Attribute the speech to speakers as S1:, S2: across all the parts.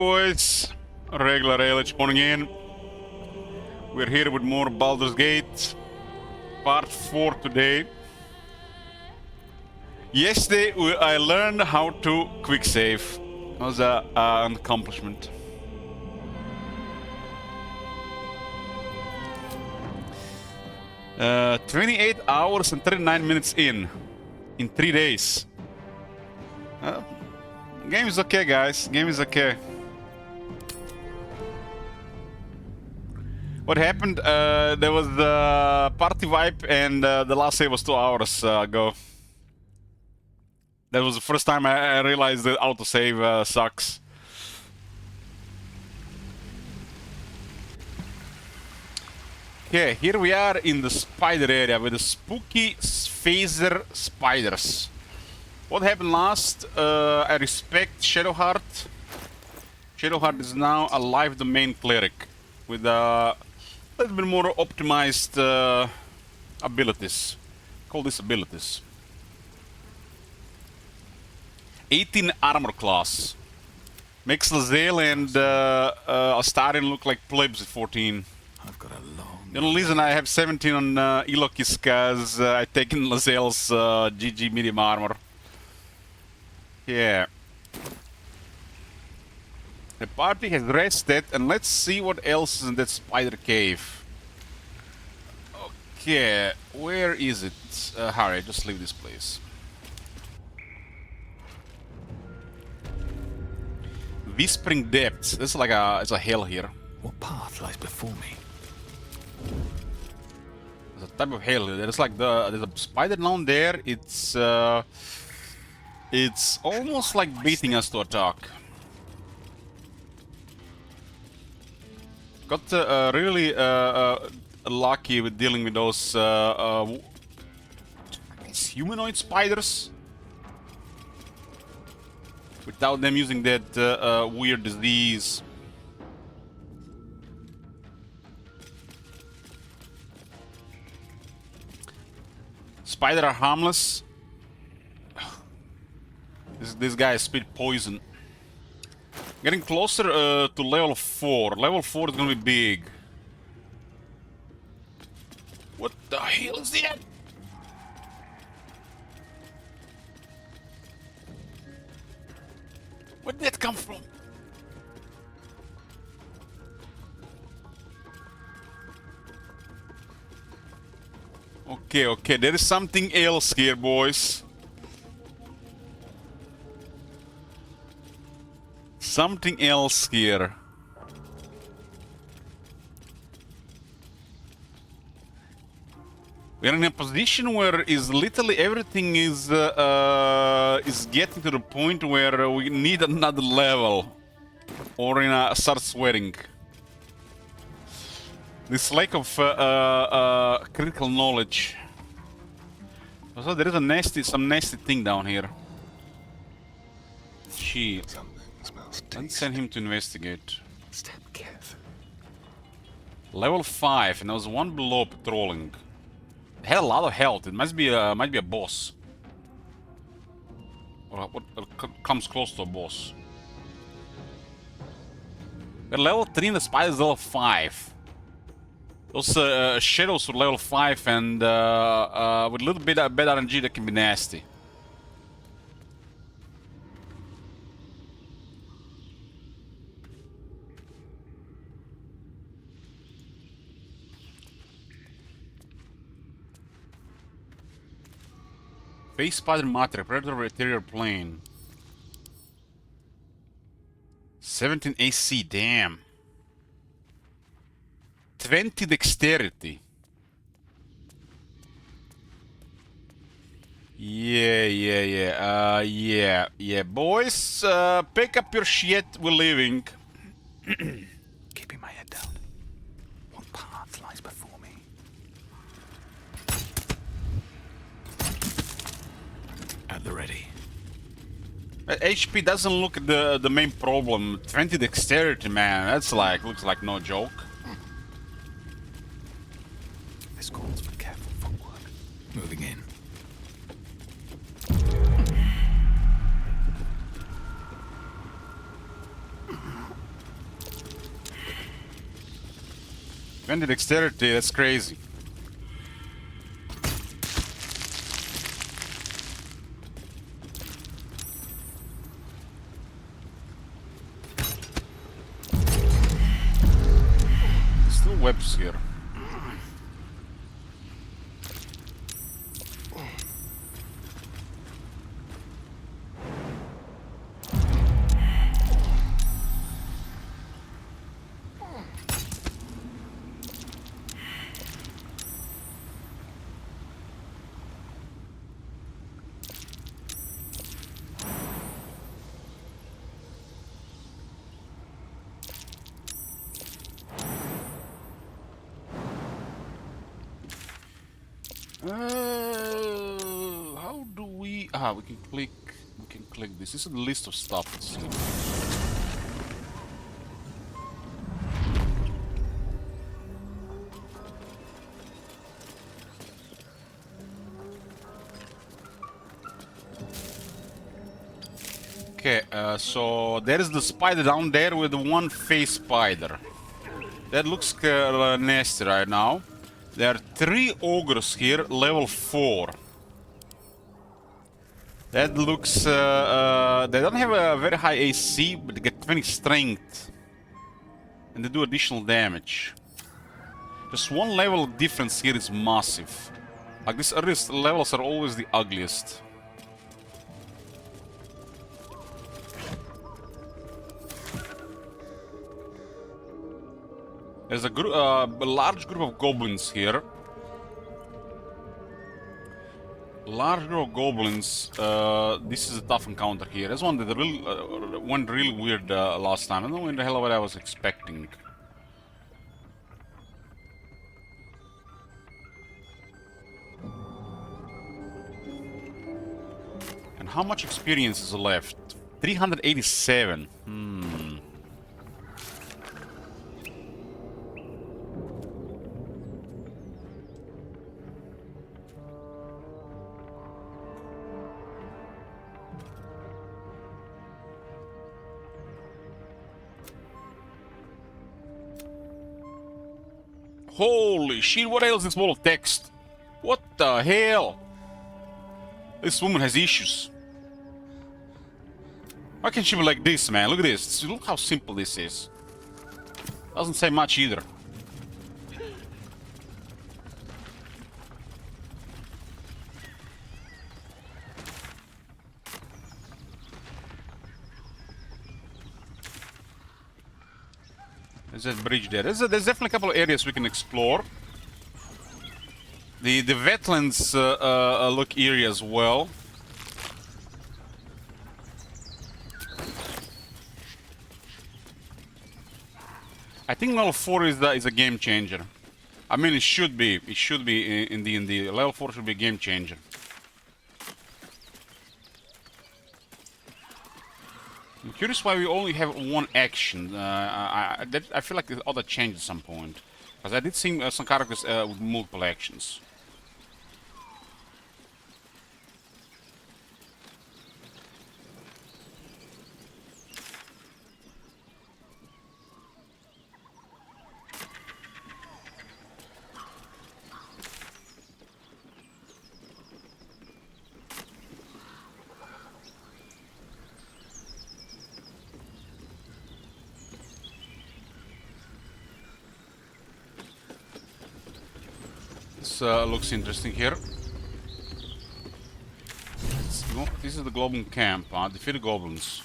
S1: Boys, regular ALH morning in. We're here with more Baldur's Gate, part 4 today. Yesterday I learned how to quick save. That was an accomplishment. Uh, 28 hours and 39 minutes in 3 days. Game is okay, guys. Game is okay. What happened? There was the party wipe, and the last save was 2 hours ago. That was the first time I realized that autosave sucks. Okay, here we are in the spider area with the spooky phaser spiders. What happened last? I respect Shadowheart. Shadowheart is now a live domain cleric with a little bit more optimized abilities. Call this abilities. 18 armor class. Makes Lazel and Astarion look like plebs at 14.
S2: I've got a long...
S1: The only reason I have 17 on Elok is because I've taken Lazel's GG medium armor. Yeah. The party has rested, and let's see what else is in that spider cave. Okay, where is it? Harry, just leave this place. Whispering Depths. This is like it's a hell here.
S2: What path lies before me?
S1: There's a type of hell. There's like there's a spider down there. It's almost like baiting us to attack. Got really lucky with dealing with those humanoid spiders without them using that weird disease. Spider are harmless. This guy is spit poison. Getting closer to level 4. Level 4 is gonna be big. What the hell is that? Where did that come from? Okay, there is something else here, boys. Something else here. We're in a position where is literally everything is getting to the point where we need another level, or start sweating. This lack of critical knowledge. Also, there is some nasty thing down here. Shit. Let's send him to investigate.
S2: Step careful.
S1: Level 5, and there was one below patrolling. Had a lot of health. It must be a boss. Or what comes close to a boss. We're level 3 and the spider is level 5. Those shadows were level 5, and with a little bit of bad RNG that can be nasty. Face Spider Matrix, Predator Interior Plane. 17 AC, damn. 20 Dexterity. Yeah. Boys, pick up your shit, we're leaving.
S2: Keeping my head down. What path lies before me? At the ready.
S1: HP doesn't look at the main problem. 20 Dexterity, man. That's like, looks like no joke.
S2: This calls for careful footwork. Moving in.
S1: 20 dexterity, that's crazy. Still webs here. How do we? Ah, we can click. We can click this. This is the list of stuff. Let's see. Okay, so there is the spider down there with the one face spider. That looks nasty right now. There are 3 ogres here, level 4. That looks... they don't have a very high AC, but they get 20 strength. And they do additional damage. Just one level difference here is massive. Like, these earliest levels are always the ugliest. There's a large group of goblins here. Large group of goblins. This is a tough encounter here. There's one that went really weird last time. I don't know in the hell what I was expecting. And how much experience is left? 387. Holy shit, what else is this wall of text? What the hell? This woman has issues. Why can't she be like this, man? Look at this. Look how simple this is. Doesn't say much either. There's that bridge there. There's definitely a couple of areas we can explore. The wetlands look eerie as well. I think level 4 is a game changer. I mean, it should be. It should be in D&D. Level 4 should be a game changer. I'm curious why we only have one action. I feel like this ought to change at some point. Because I did see some characters with multiple actions. This looks interesting here. This is the goblin camp. Defeat the goblins.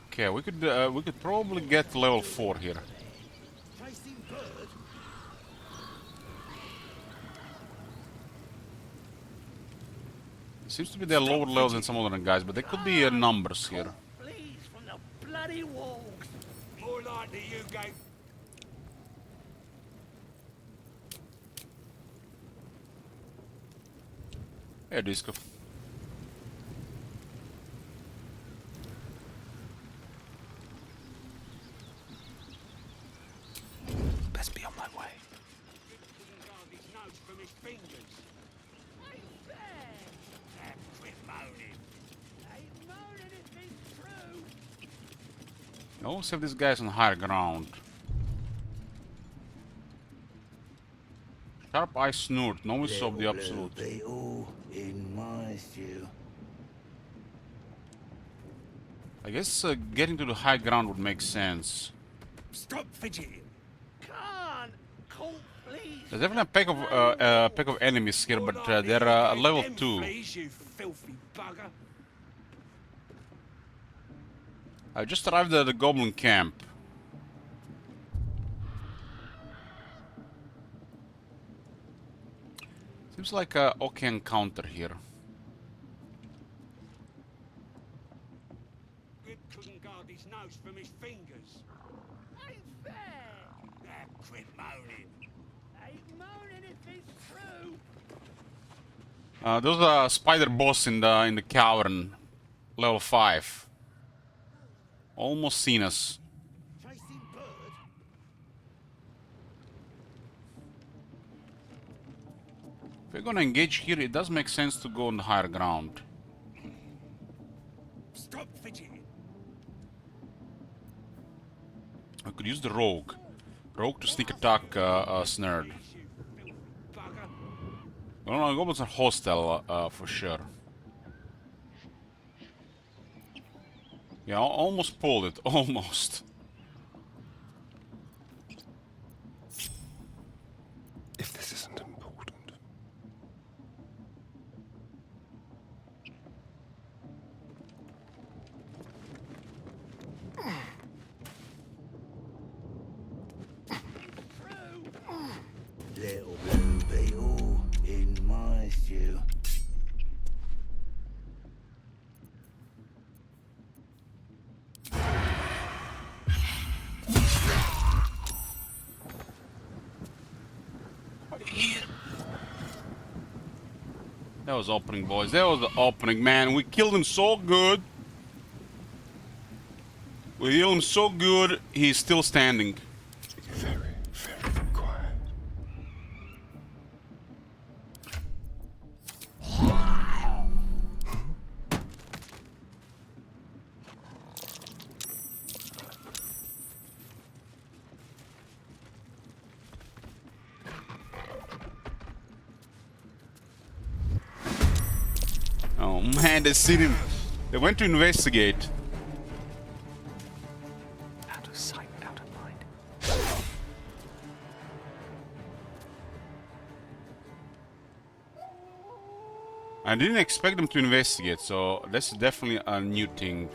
S1: Okay, we could probably get level 4 here. Seems to be they're lower levels than some other guys, but there could be numbers here.
S3: Please, from the bloody walls. More likely you gave.
S1: Hey, Disco.
S2: Best be on my way.
S1: I always have these guys on higher ground. Sharp eye snoot, novice of the absolute.
S3: Beetle in my stew.
S1: I guess getting to the high ground would make sense.
S3: Stop fidgeting. Can't. Colt, please.
S1: There's definitely a pack of enemies here, but they're level 2.
S3: Please, you filthy bugger.
S1: I just arrived at the goblin camp. Seems like a okay encounter here.
S3: Good couldn't guard his nose from his fingers. Ain't fair. Quit moaning. Ain't moaning if it's true.
S1: There's a spider boss in the cavern, level 5. Almost seen us.
S3: Chasing bird.
S1: If we're gonna engage here, it does make sense to go on the higher ground.
S3: Stop fidgeting.
S1: I could use the rogue. Rogue to sneak attack Snurd.
S3: You filthy bugger.
S1: Well, no, goblins are hostile for sure. Yeah, almost pulled it. Almost.
S2: If this isn't important.
S3: Little blue beetle in my stew.
S1: That was opening, boys. That was the opening, man. We killed him so good. We killed him so good, he's still standing.
S2: Very, very quiet.
S1: Oh man, they seen him. They went to investigate.
S2: Out of sight, out of mind.
S1: I didn't expect them to investigate, so that's definitely a new thing.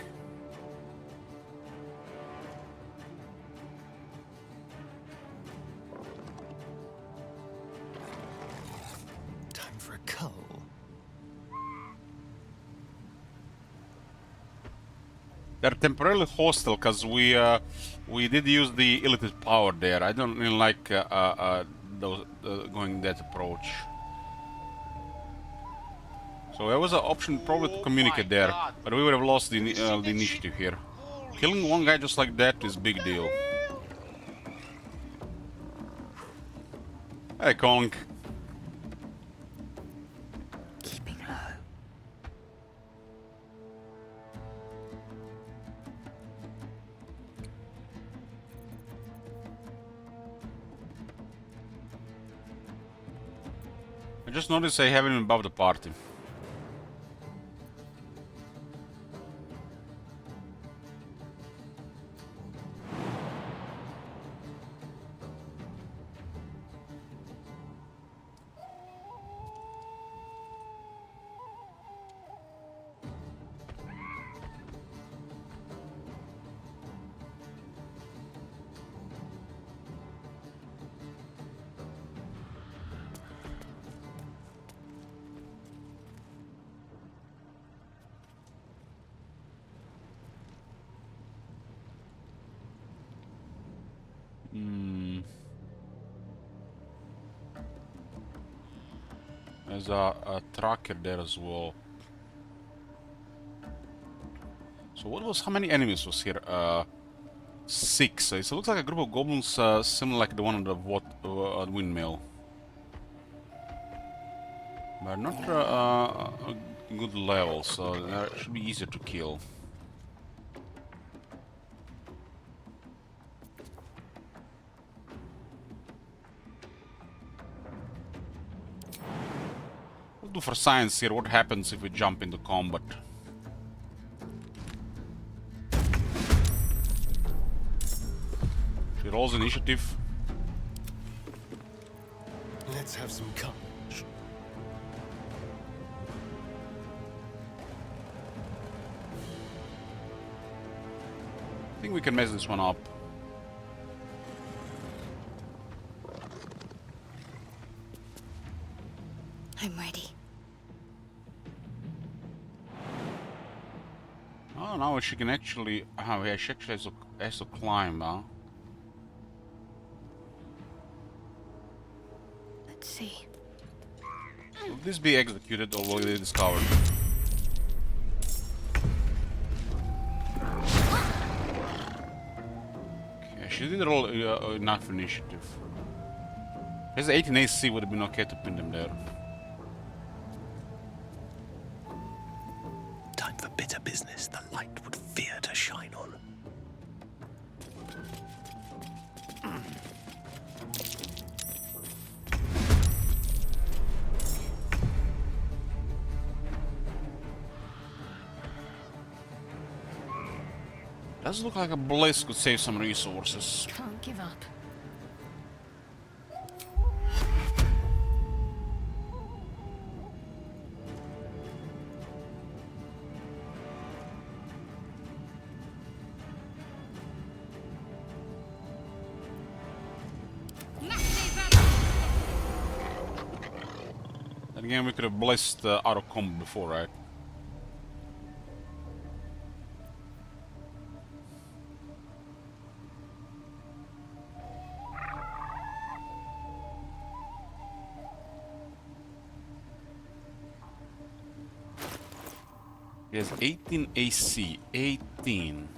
S2: Time for a cull.
S1: They're temporarily hostile because we did use the illithid power there. I don't really like those going that approach. So there was an option probably to communicate there, but we would have lost the initiative here. Killing one guy just like that is big deal. Hey, Kong.
S2: Keeping low.
S1: I just noticed I have him above the party. There's a tracker there as well. So what was, how many enemies was here? 6. So it looks like a group of goblins similar like the one on the windmill. But not a good level, so they should be easier to kill. do for science here. What happens if we jump into combat? She rolls initiative.
S4: Let's have some courage.
S1: I think we can mess this one up.
S5: I'm ready.
S1: Oh, now she can actually... Oh, yeah, she actually has to climb, huh?
S5: Let's see.
S1: Will this be executed or will it be discovered? Okay, she did roll enough initiative. His 18 AC would have been okay to pin them there.
S4: Time for bitter business the light would fear to shine on.
S1: Does look like a blaze could save some resources.
S5: Can't give up.
S1: Then again, we could have blessed out of combo before, right? He has 18 AC. 18.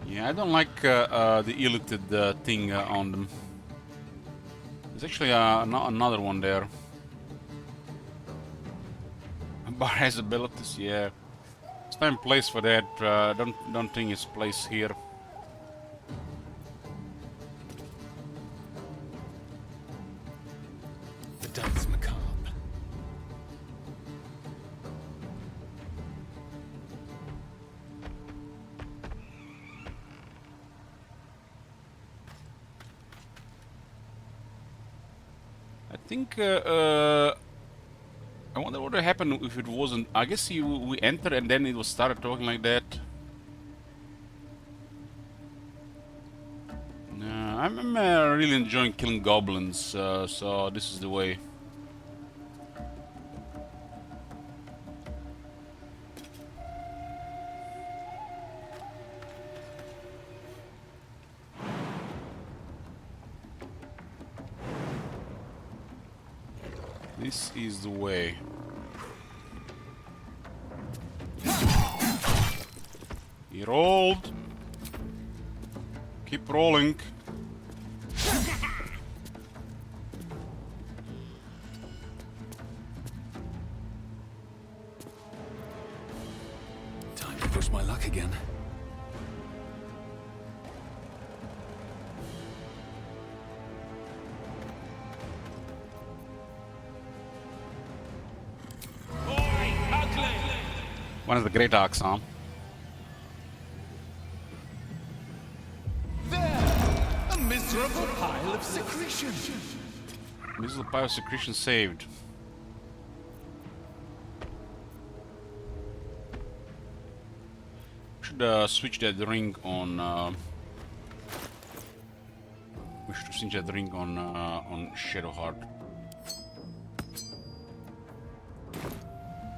S1: Yeah, I don't like the illeted thing on them. There's actually another one there. Bar has abilities, yeah. It's time place for that. Don't think it's place here.
S4: The dance macabre.
S1: I think. I wonder what would happen if it wasn't. I guess we entered and then it was started talking like that. No, I'm really enjoying killing goblins, so this is the way. This is the way. He rolled. Keep rolling.
S2: Time to push my luck again.
S1: One of the great arcs, huh?
S4: A miserable pile of secretion.
S1: Miserable pile of secretion saved. Should switch that ring on. We should switch that ring on Shadowheart.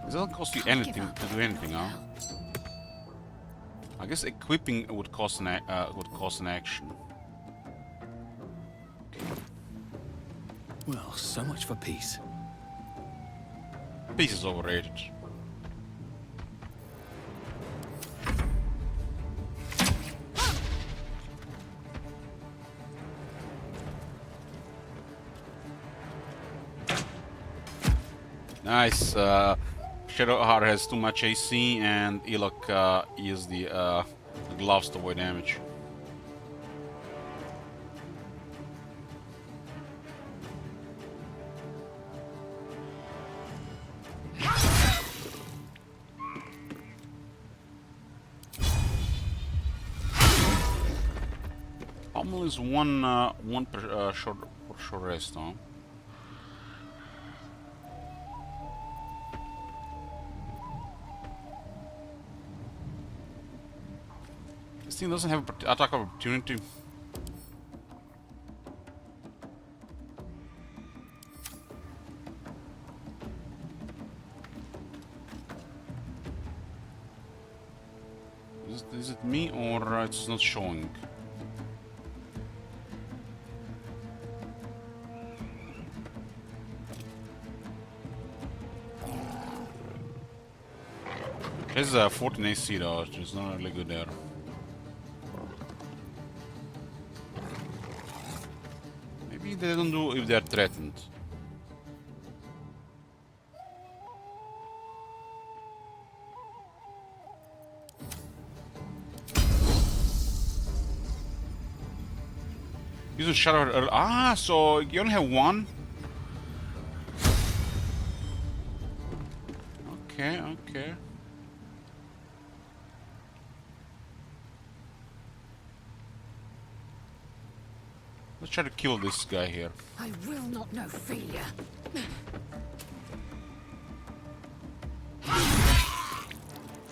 S1: It doesn't cost you anything to do anything, huh? I guess equipping would cost an action.
S2: Well, so much for peace.
S1: Peace is overrated. Nice. Shadowheart has too much AC, and Ilok is the gloves to avoid damage. Pommel is one per short rest, huh? This thing doesn't have attack of opportunity. Is it me or it's not showing? It's 14 AC though, which is not really good there. Maybe they don't do if they're threatened. Use a shadow early. Ah, so you only have one? Okay, okay. Let's try to kill this guy here.
S5: I will not know failure.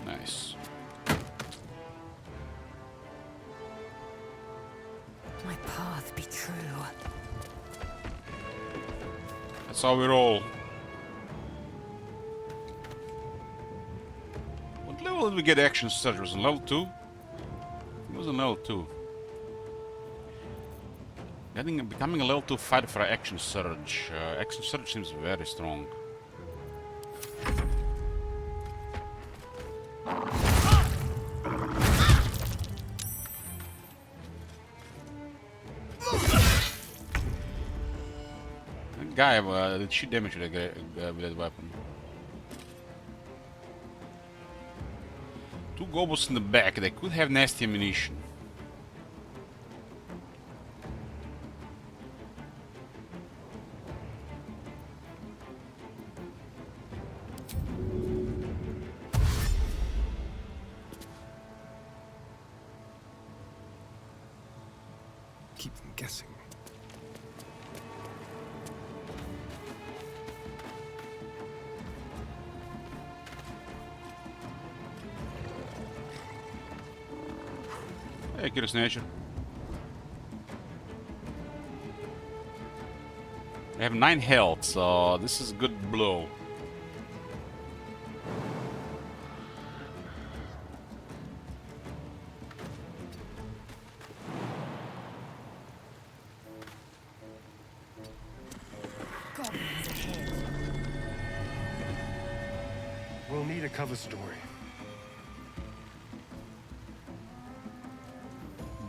S1: Nice.
S5: My path be true.
S1: That's how we roll. What level did we get action surge? Was it level 2? It was a level 2. Becoming a level 2 fighter for action surge. Action surge seems very strong. That guy did shit damage with that weapon. Two goblins in the back. They could have nasty ammunition.
S2: Keep them guessing.
S1: Hey, curious nature. I have 9 health, so this is a good blow.
S5: Goblins ahead.
S2: We'll need a cover story.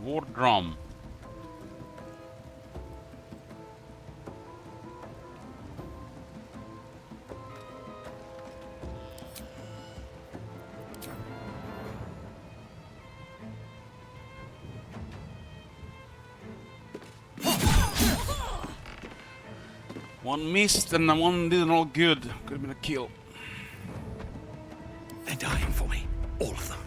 S1: War drum. One missed and one didn't roll good. Could have been a kill.
S4: They're dying for me. All of them.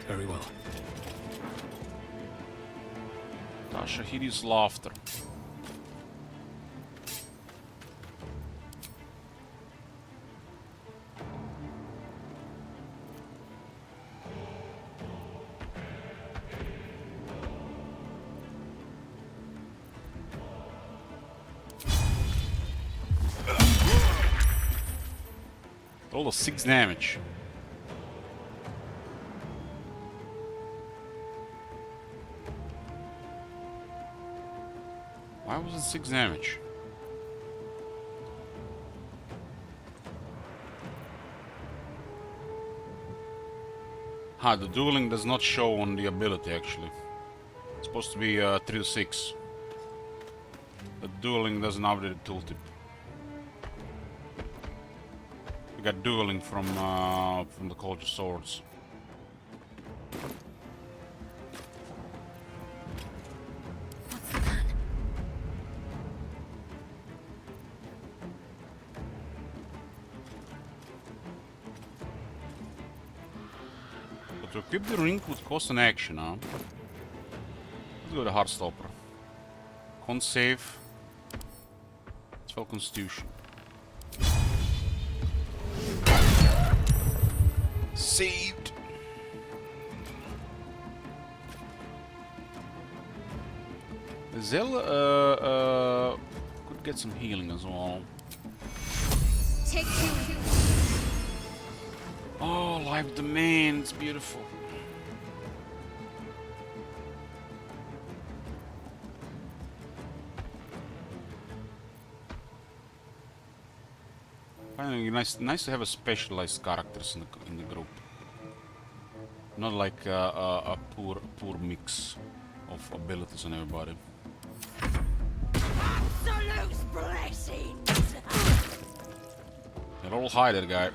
S4: Very well.
S1: Tasha hideous laughter. Total 6 damage. Why was it 6 damage? Ah, the dueling does not show on the ability actually. It's supposed to be 3 to 6. The dueling doesn't update the tooltip. We got dueling from the Culture Swords.
S5: What's the plan?
S1: But to equip the ring would cost an action, huh? Let's go to Heartstopper. Con save. 12 Constitution. Saved. Zell could get some healing as well.
S5: Take you.
S1: Oh, live domain, it's beautiful. Finally, nice to have a specialized characters in the group. Not like a poor mix of abilities on everybody.
S5: Absolute blessings.
S1: They're all high, that guy.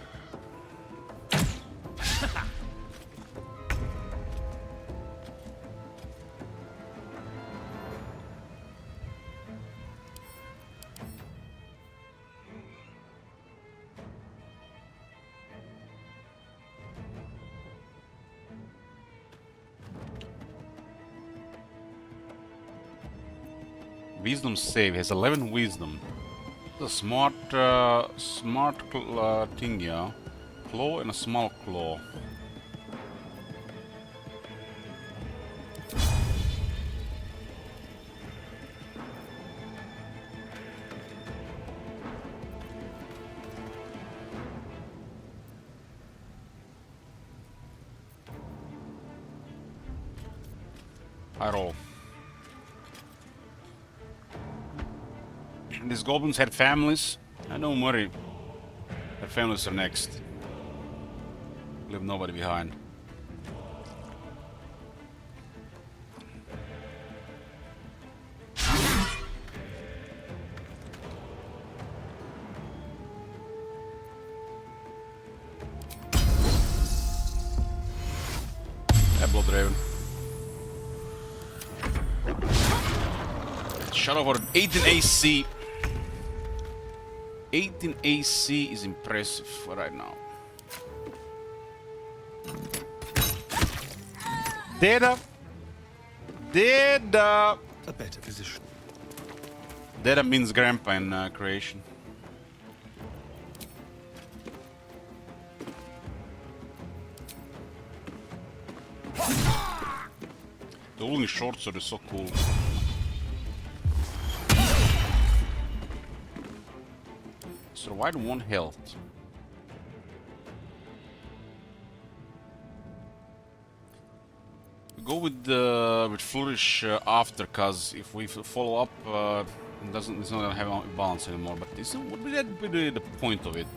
S1: Wisdom save has 11 wisdom. It's a smart thing, yeah. Claw and a small claw. I roll. These goblins had families. Don't worry. Their families are next. Leave nobody behind. Yeah, Blood Raven. Shadow Horde 18 AC. 18 AC is impressive for right now. Data. Data.
S4: A better position.
S1: Data means grandpa in creation. The only short sword is so cool. Survived 1 health. Go with flourish after, cause if we follow up, it's not gonna have balance anymore. But would that be the point of it?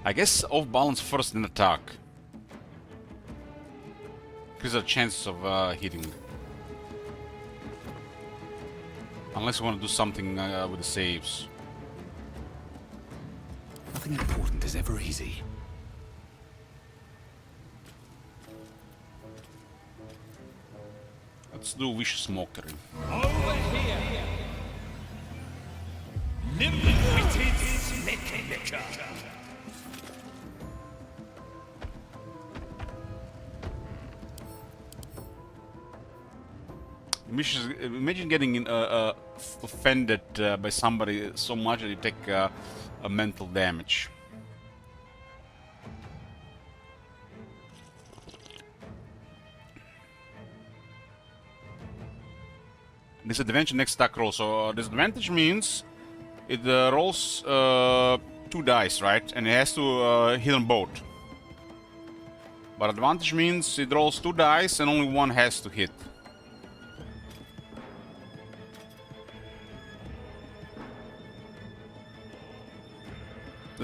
S1: I guess off balance first, then attack. Increase the chances of hitting. Unless you want to do something with the saves.
S2: Nothing important is ever easy.
S1: Let's do Vicious Mockery.
S3: Over here! Nim-witted slick-licker!
S1: Imagine getting offended by somebody so much that you take a mental damage. Disadvantage next attack roll. So disadvantage means it rolls 2 dice, right? And it has to hit on both. But advantage means it rolls 2 dice and only 1 has to hit.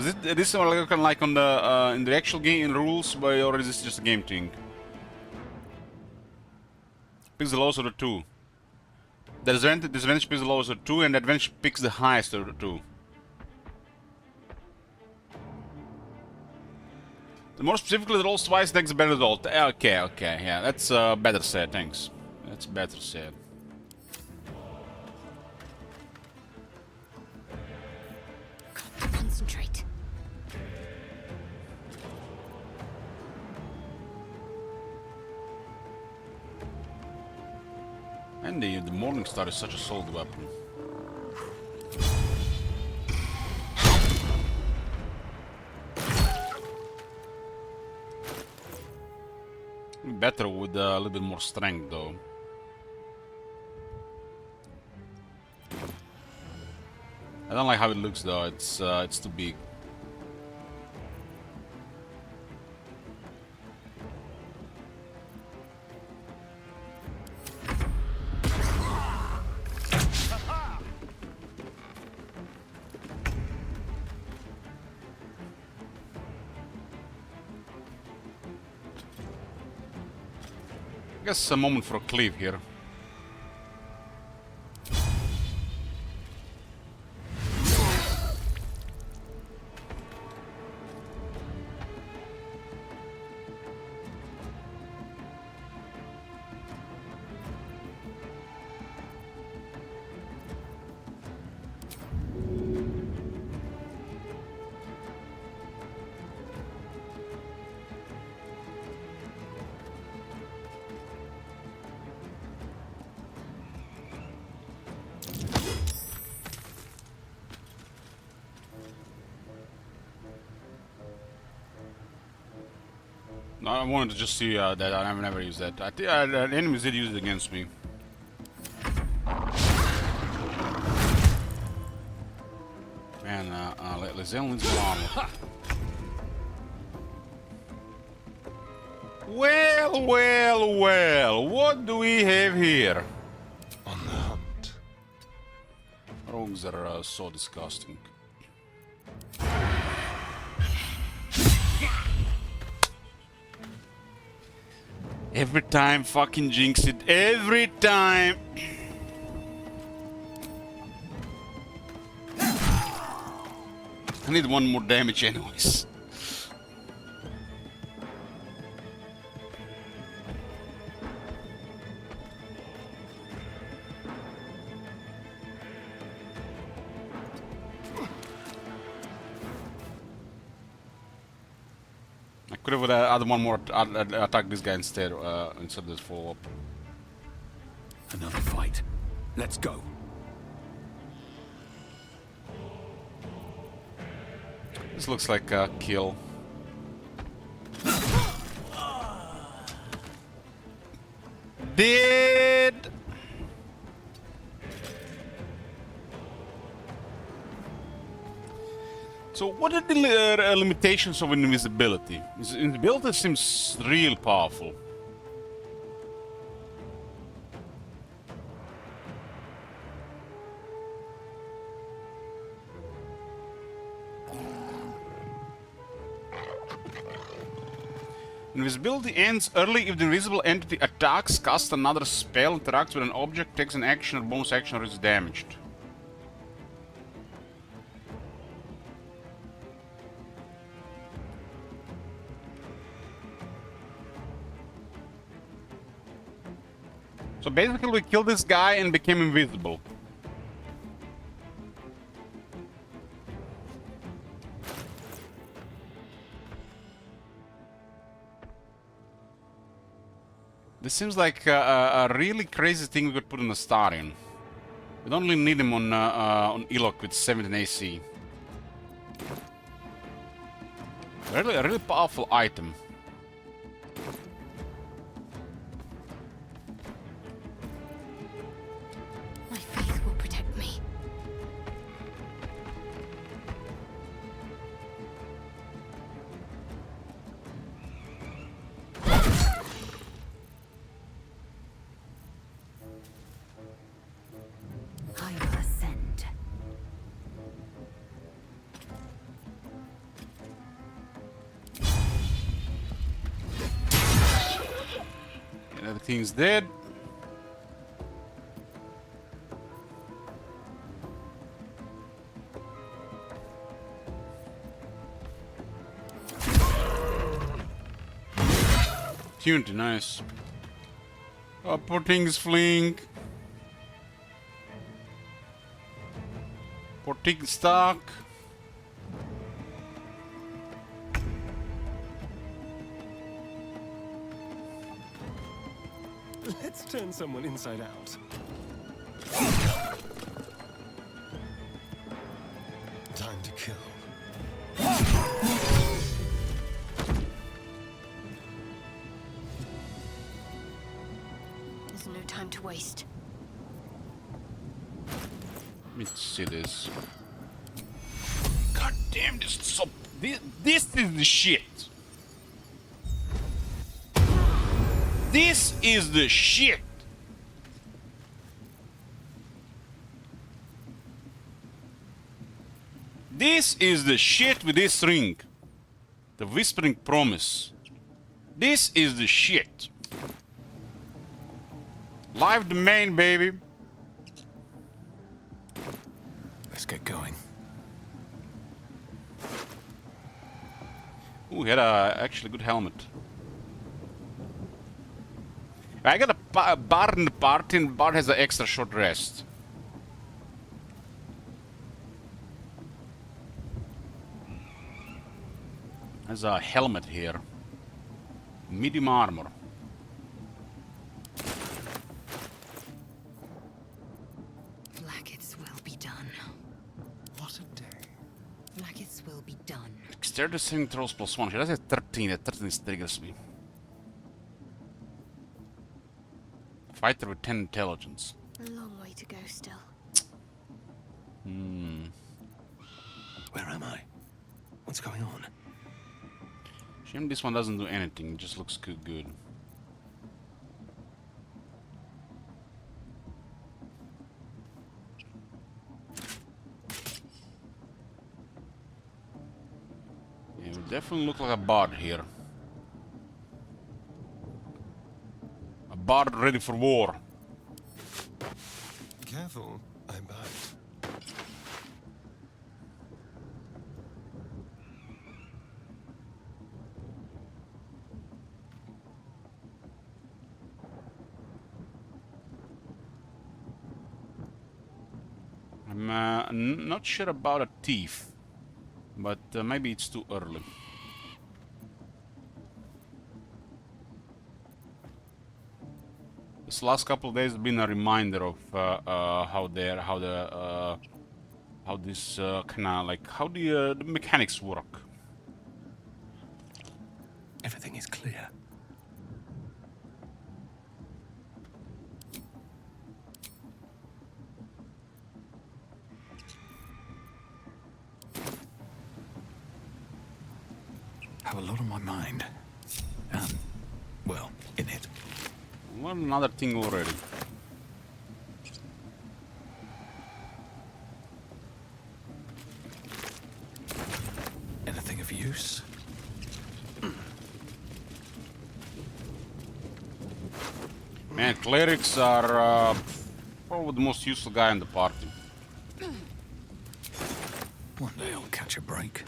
S1: Is this like, kind of like on the in the actual game rules, or is this just a game thing? Picks the lowest of the two. The disadvantage picks the lowest of the two, and the advantage picks the highest of the two. The more specifically, the rolls twice next better result. Okay, okay, yeah, that's better said, thanks. That's better said.
S5: Concentrate.
S1: And the Morning Star is such a solid weapon. Better with a little bit more strength, though. I don't like how it looks, though. It's too big. I guess a moment for a cleave here. No, I wanted to just see that. I've never used that. I think the enemies did use it against me. Man, Lizelle needs more armor. Well, well, well. What do we have here?
S4: On the hunt.
S1: Rogues are so disgusting. Every time, fucking jinx it. Every time. I need one more damage anyways. I could have added one more attack this guy instead of this follow-up.
S2: Another fight. Let's go.
S1: This looks like a kill. Dead! So what are the limitations of invisibility? Invisibility seems real powerful. Invisibility ends early if the invisible entity attacks, casts another spell, interacts with an object, takes an action or bonus action, or is damaged. So basically we killed this guy and became invisible. This seems like a really crazy thing we could put in a Starion. We don't really need him on Ilok with 17 AC. A really powerful item.
S5: My faith will protect me. I will ascend.
S1: Everything's dead. Opportunity, nice. Oh, poor thing's fleeing. Poor thing stuck.
S4: Let's turn someone inside out. Time to kill.
S5: There's no time to waste.
S1: Let me see this. God damn, this is so. This is the shit. This is the shit. This is the shit with this ring. The Whispering Promise. This is the shit. Live domain, baby.
S2: Let's get going.
S1: Ooh, he had a actually good helmet. I got a Bard in the party, and Bard has an extra short rest. There's a helmet here. Medium armor.
S5: Blackets will be done.
S4: What a day.
S5: Blackets will be done.
S1: Dexterity saving throws +1. She does have 13. That 13 triggers me. Fighter with 10 intelligence.
S5: A long way to go still.
S4: Where am I? What's going on?
S1: Shame this one doesn't do anything. It just looks good. Yeah, we definitely look like a bard here. A bard ready for war.
S4: Careful, I bite.
S1: I'm not sure about a thief, but maybe it's too early. This last couple of days have been a reminder of how this kind of like how the mechanics work.
S4: Everything is clear.
S2: Have a lot on my mind. Well, in it.
S1: Learn another thing already.
S2: Anything of use?
S1: Man, clerics are probably the most useful guy in the party.
S2: One day I'll catch a break.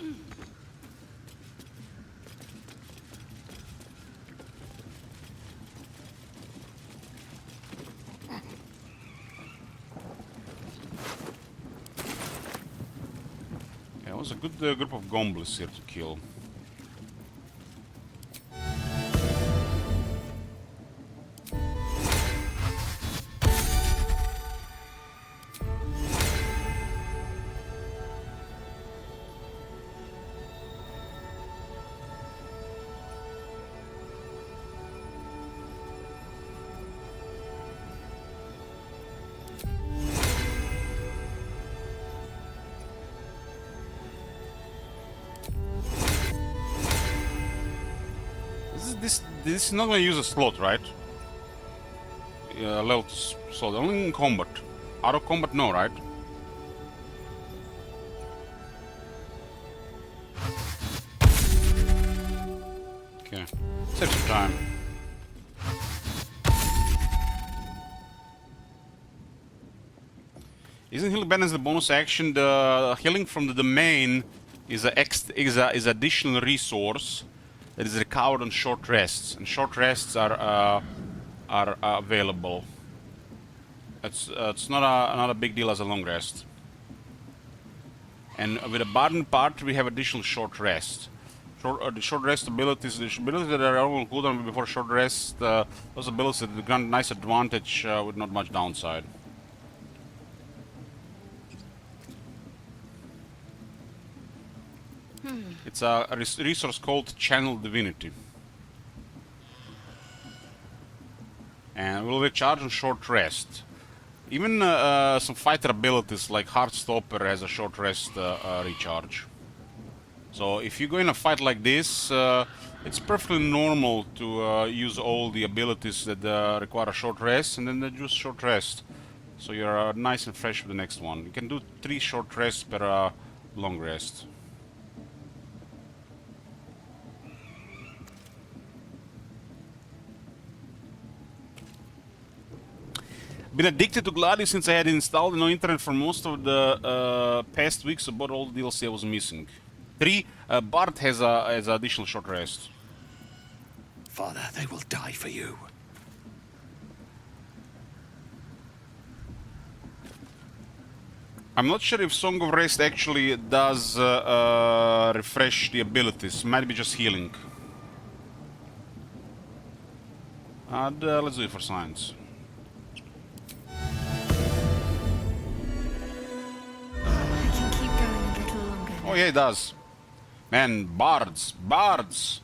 S1: Yeah, it was a good group of goblins here to kill. This is not gonna use a slot, right? Level slot, only in combat. Out of combat, no, right? Okay, save some time. Isn't healing balance the bonus action? The healing from the domain is a additional resource that is recovered on short rests, and short rests are available. It's not a big deal as a long rest. And with a Barden part, we have additional short rest. The short rest abilities, the abilities that are on cooldown before short rest, those abilities that grant nice advantage with not much downside. It's a resource called Channel Divinity. And will recharge on short rest. Even some fighter abilities like Heartstopper has a short rest recharge. So if you go in a fight like this, it's perfectly normal to use all the abilities that require a short rest, and then they use short rest. So you're nice and fresh for the next one. You can do 3 short rests per long rest. Been addicted to Gladius since I had it installed no internet for most of the past weeks, so bought all the DLC I was missing. 3, Bart has additional short rest.
S4: Father, they will die for you.
S1: I'm not sure if Song of Rest actually does refresh the abilities. Might be just healing. And let's do it for science.
S5: I can keep going a little longer.
S1: Oh yeah, it does. Man, bards, bards.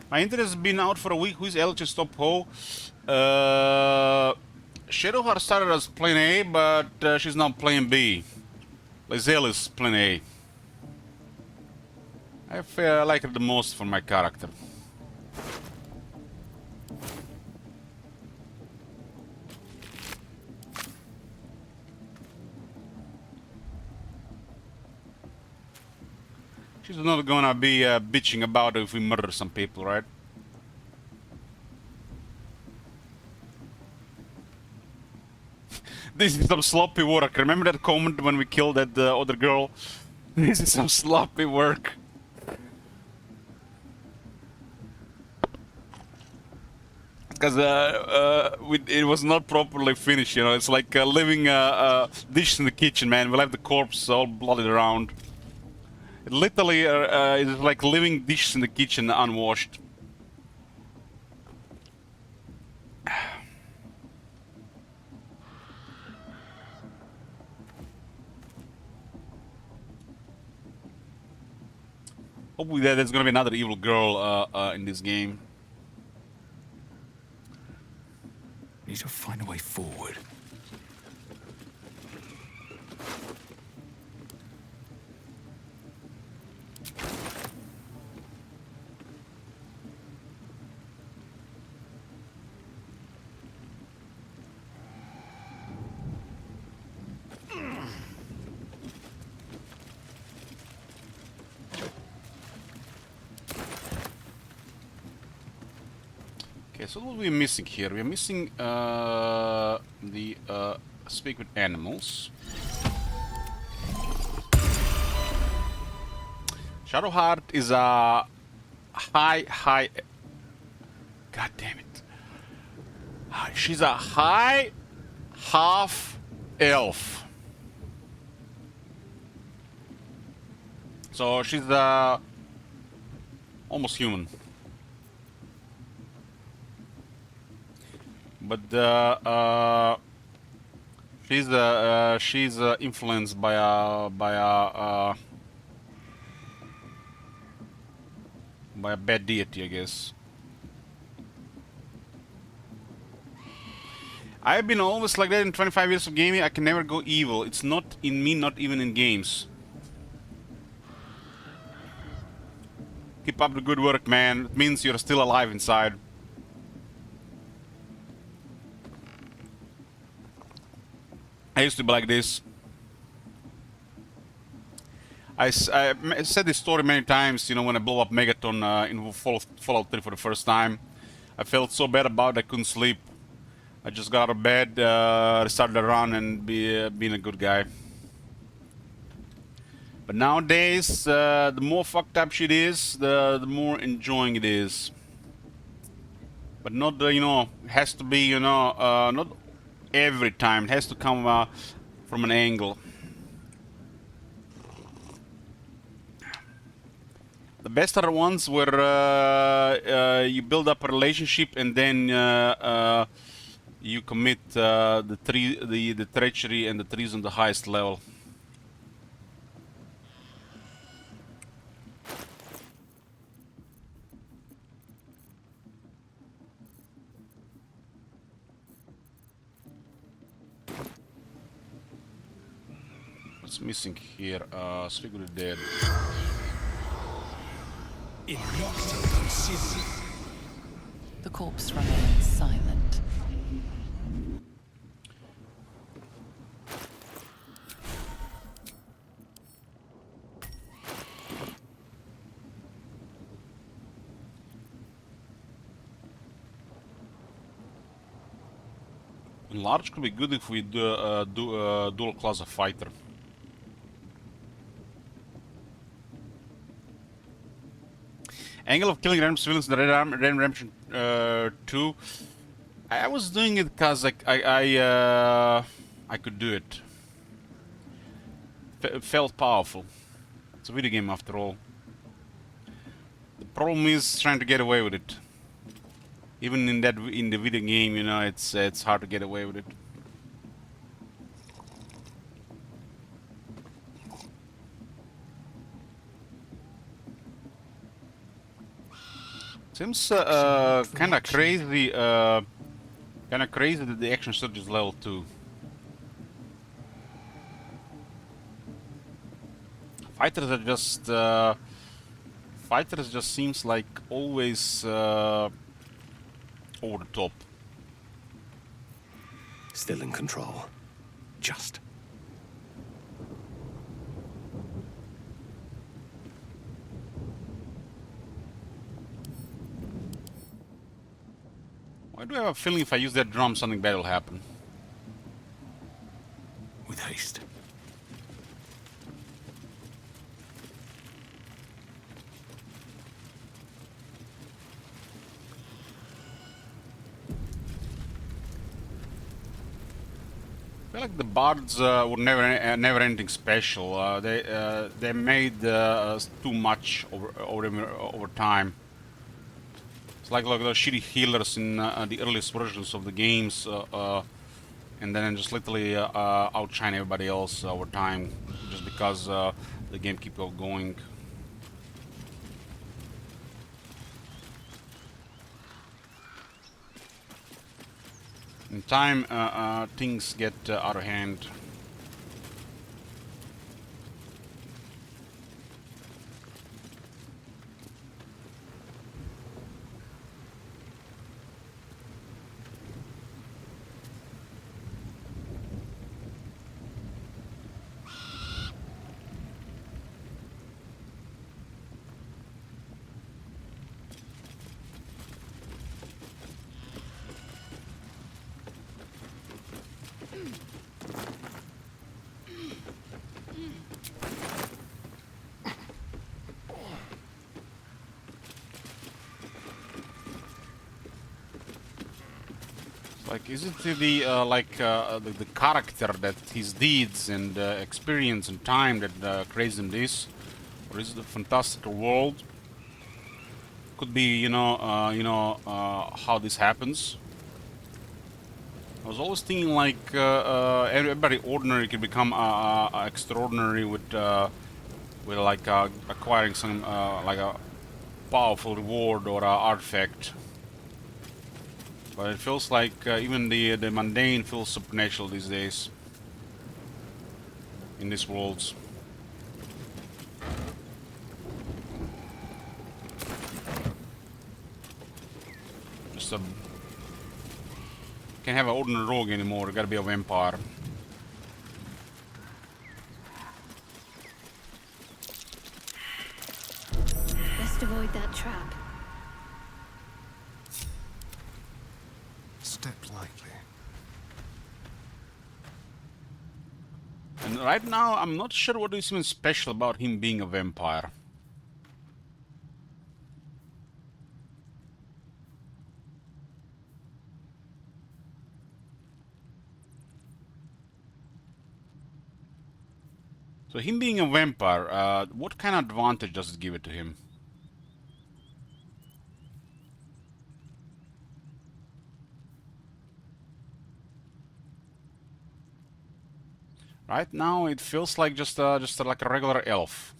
S1: My internet has been out for a week. Who is LH Stop Ho? Shadowheart started as Plane A, but she's now Plane B. Lizelle is Plane A. I like her the most for my character. She's not gonna be bitching about it if we murder some people, right? This is some sloppy work. Remember that comment when we killed that other girl? This is some sloppy work. Because it was not properly finished, you know. It's like leaving dishes in the kitchen, man. We'll have the corpse all bloodied around. It literally is like leaving dishes in the kitchen unwashed. Hopefully there's gonna be another evil girl in this game.
S2: Need to find a way forward.
S1: Okay, so what we're missing here? We're missing the speak with animals. Shadowheart is a high. God damn it! She's a high half elf. So she's almost human. But she's influenced by a bad deity, I guess. I've been always like that in 25 years of gaming. I can never go evil. It's not in me, not even in games. Keep up the good work, man. It means you're still alive inside. I used to be like this. I said this story many times, you know, when I blew up Megaton in Fallout 3 for the first time. I felt so bad about it, I couldn't sleep. I just got out of bed, started the run, and being a good guy. But nowadays, the more fucked up shit is, the more enjoying it is. But not, you know, it has to be, you know, not every time. It has to come from an angle. The best are the ones where you build up a relationship and then you commit the treachery and the treason the highest level. What's missing here? Speak with the dead.
S6: The corpse remains silent.
S1: Large could be good if we do dual class of fighter. Angle of killing random civilians in the Red Redemption 2. I was doing it because I could do it. It felt powerful. It's a video game after all. The problem is trying to get away with it. Even in the video game, you know, it's hard to get away with it. Seems kind of crazy. That the action surge is level 2. Fighters are just fighters just seems like always over the top.
S4: Still in control. Just.
S1: Why do I have a feeling if I use that drum something bad will happen?
S4: With haste.
S1: I feel like the bards were never anything special. They made too much over time. It's like those shitty healers in the earliest versions of the games, and then just literally outshine everybody else over time, just because the game keeps on going. In time, things get out of hand. Like, is it the the character that his deeds and experience and time that creates him this, or is it the fantastical world? Could be, how this happens. I was always thinking like everybody ordinary can become extraordinary with like acquiring some like a powerful reward or artifact. But it feels like even the mundane feels supernatural these days in these worlds. Just a can't have an ordinary rogue anymore. Gotta be a vampire.
S5: Best avoid that trap.
S4: Step lightly.
S1: And right now, I'm not sure what is even special about him being a vampire. So him being a vampire, what kind of advantage does it give it to him? Right now, it feels like just like a regular elf.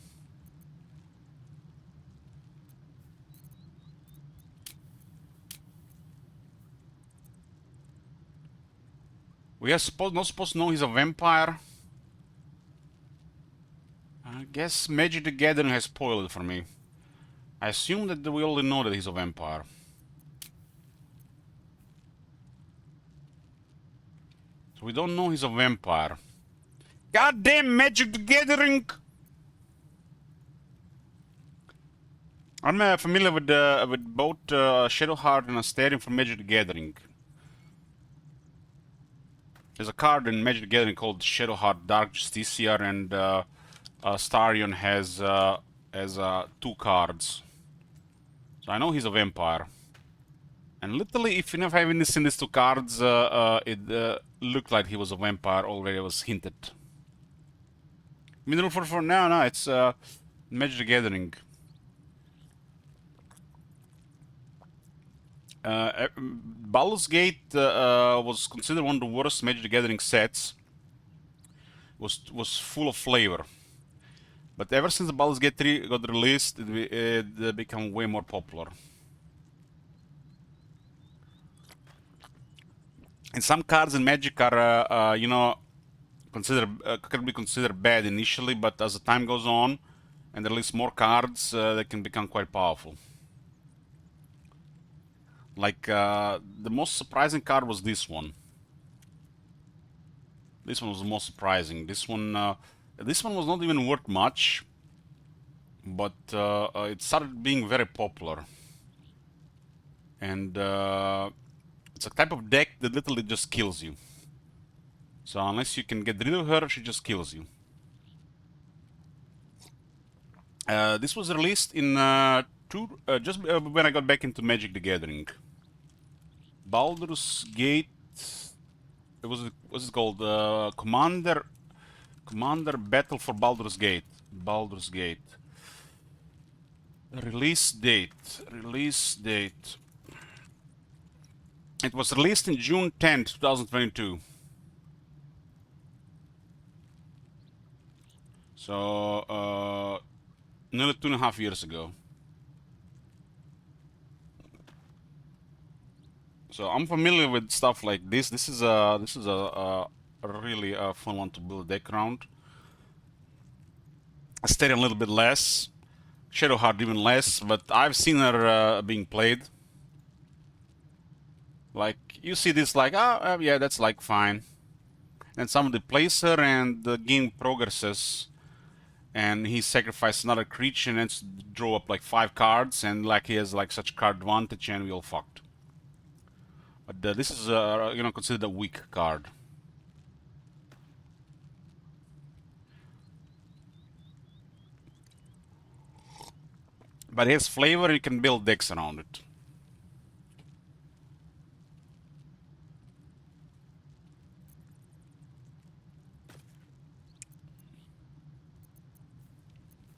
S1: We are not supposed to know he's a vampire. I guess Magic the Gathering has spoiled it for me. I assume that we already know that he's a vampire. So we don't know he's a vampire. Goddamn Magic the Gathering! I'm familiar with both Shadowheart and Astarion from Magic the Gathering. There's a card in Magic the Gathering called Shadowheart Dark Justiciar, and Astarion has 2 cards. So I know he's a vampire. And literally, if you never having seen these 2 cards, it looked like he was a vampire already. It was hinted. Mineral for no, it's Magic the Gathering. Baldur's Gate was considered one of the worst Magic the Gathering sets. Was full of flavor. But ever since Baldur's Gate 3 got released, it became way more popular. And some cards in Magic are, you know, can be considered bad initially, but as the time goes on and release more cards, they can become quite powerful. Like the most surprising card was this one. This one was the most surprising. This one was not even worth much, but it started being very popular. And it's a type of deck that literally just kills you. So unless you can get rid of her, she just kills you. This was released in just when I got back into Magic the Gathering. Baldur's Gate. What's it called? Commander Battle for Baldur's Gate. Baldur's Gate. Release date. Release date. It was released in June 10th, 2022. So nearly 2.5 years ago. So I'm familiar with stuff like this. This is a really fun one to build a deck around. Astarion a little bit less, Shadowheart even less, but I've seen her being played. Like you see this, like yeah, that's like fine. And somebody plays her, and the game progresses, and he sacrifices another creature and it's draw up like 5 cards, and like he has like such card advantage, and we all fucked. But this is you know, considered a weak card. But it has flavor, you can build decks around it.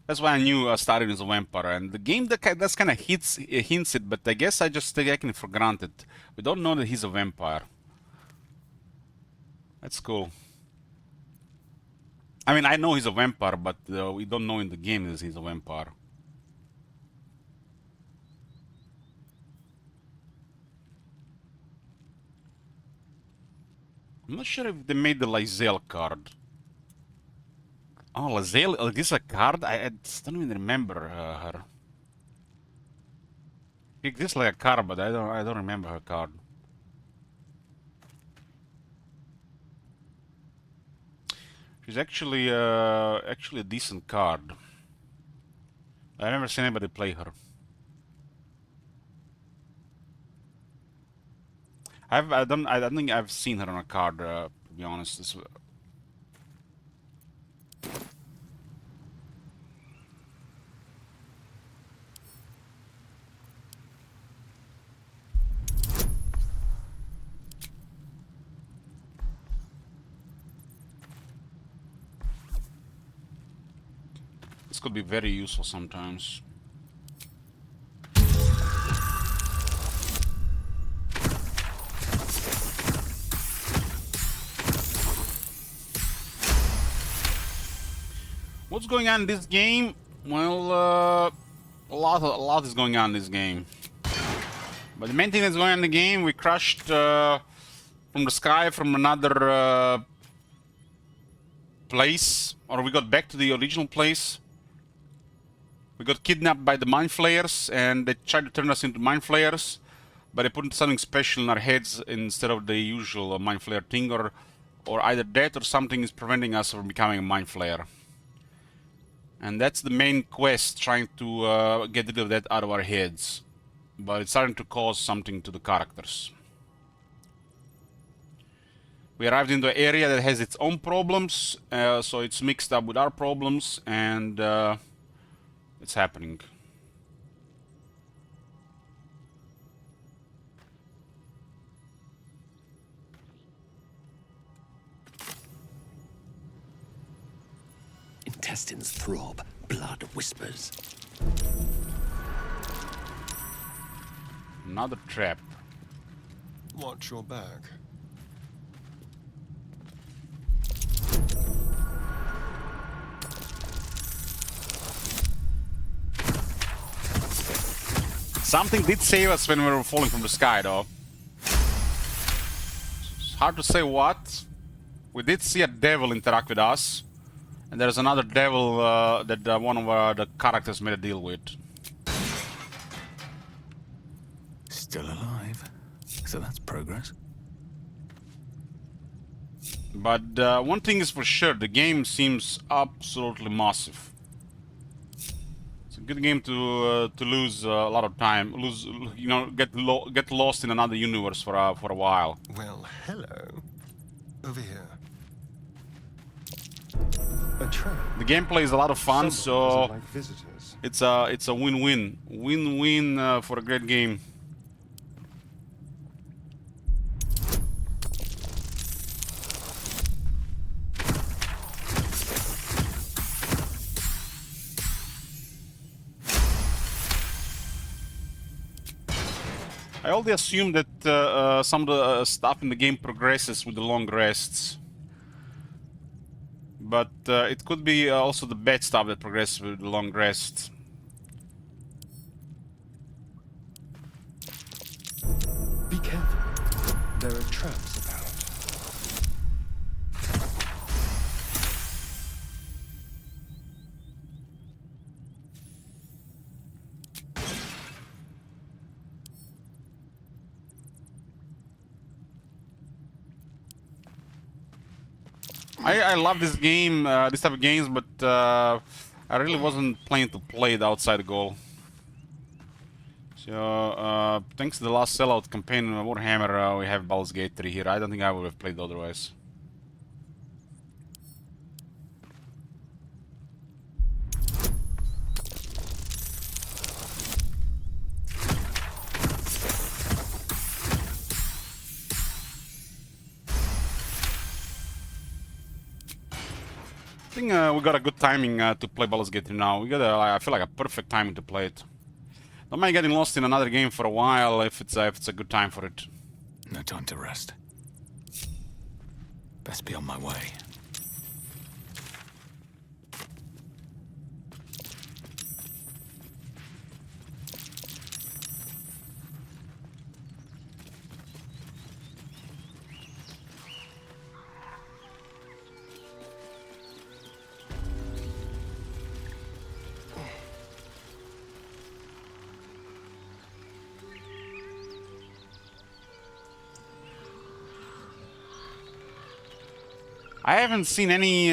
S1: That's why I knew Astarion is a vampire, and the game that's kind of hints it, but I guess I just take it for granted. We don't know that he's a vampire. That's cool. I mean, I know he's a vampire, but we don't know in the game that he's a vampire. I'm not sure if they made the Lae'zel card. Oh, Lae'zel, this is a card? I don't even remember her. It exists like a card, but I don't remember her card. She's actually a decent card. I've never seen anybody play her. I don't think I've seen her on a card, to be honest. This could be very useful sometimes. What's going on in this game? Well, a lot is going on in this game. But the main thing that's going on in the game, we crashed from the sky from another place, or we got back to the original place. We got kidnapped by the mind flayers, and they tried to turn us into mind flayers, but they put something special in our heads instead of the usual mind flayer thing, or either that or something is preventing us from becoming a mind flayer. And that's the main quest, trying to get rid of that out of our heads. But it's starting to cause something to the characters. We arrived into an area that has its own problems, so it's mixed up with our problems, and it's happening.
S4: Intestines throb, blood whispers.
S1: Another trap.
S7: Watch your back.
S1: Something did save us when we were falling from the sky, though. It's hard to say what. We did see a devil interact with us. And there's another devil that one of the characters made a deal with.
S2: Still alive. So that's progress.
S1: But one thing is for sure, the game seems absolutely massive. It's a good game to lose a lot of time, get lost in another universe for a while.
S7: Well, hello. Over here. A trap.
S1: The gameplay is a lot of fun,
S7: Someone doesn't
S1: so
S7: like visitors.
S1: it's a win-win for a great game. I always assume that some of the stuff in the game progresses with the long rests. But it could be also the bad stuff that progresses with the long rests.
S7: Be careful. There are traps about.
S1: I love this game, this type of games, but I really wasn't planning to play it outside the goal. So, thanks to the last sellout campaign on Warhammer, we have Baldur's Gate 3 here. I don't think I would have played otherwise. I think we got a good timing to play Baldur's Gate 3 now. We got I feel like a perfect timing to play it. Don't mind getting lost in another game for a while if it's a good time for it.
S2: No time to rest. Best be on my way.
S1: I haven't seen any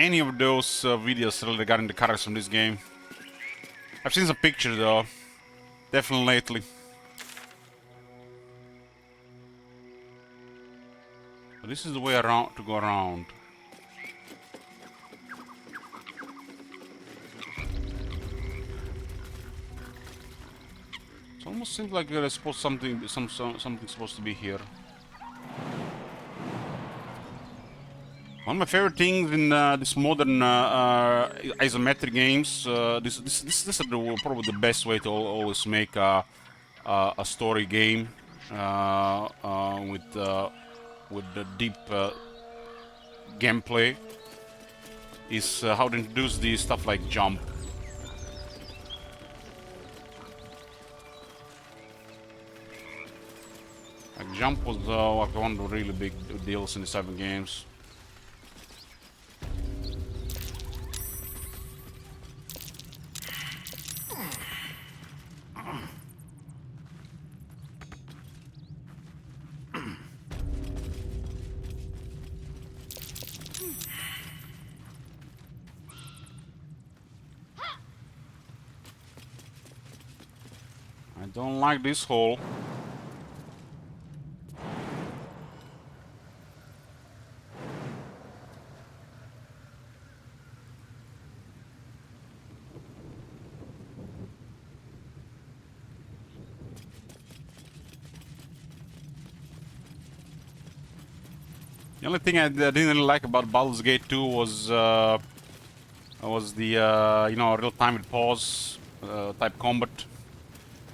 S1: any of those videos really regarding the characters from this game. I've seen some pictures though, definitely lately. So this is the way around to go around. It almost seems like there's supposed something supposed to be here. One of my favorite things in this modern isometric games, this is probably the best way to always make a story game with the deep gameplay, is how to introduce the stuff like jump. Like jump was like one of the really big deals in these type of games. I don't like this hole. The only thing I didn't really like about Baldur's Gate 2 was the you know, real time with pause type combat.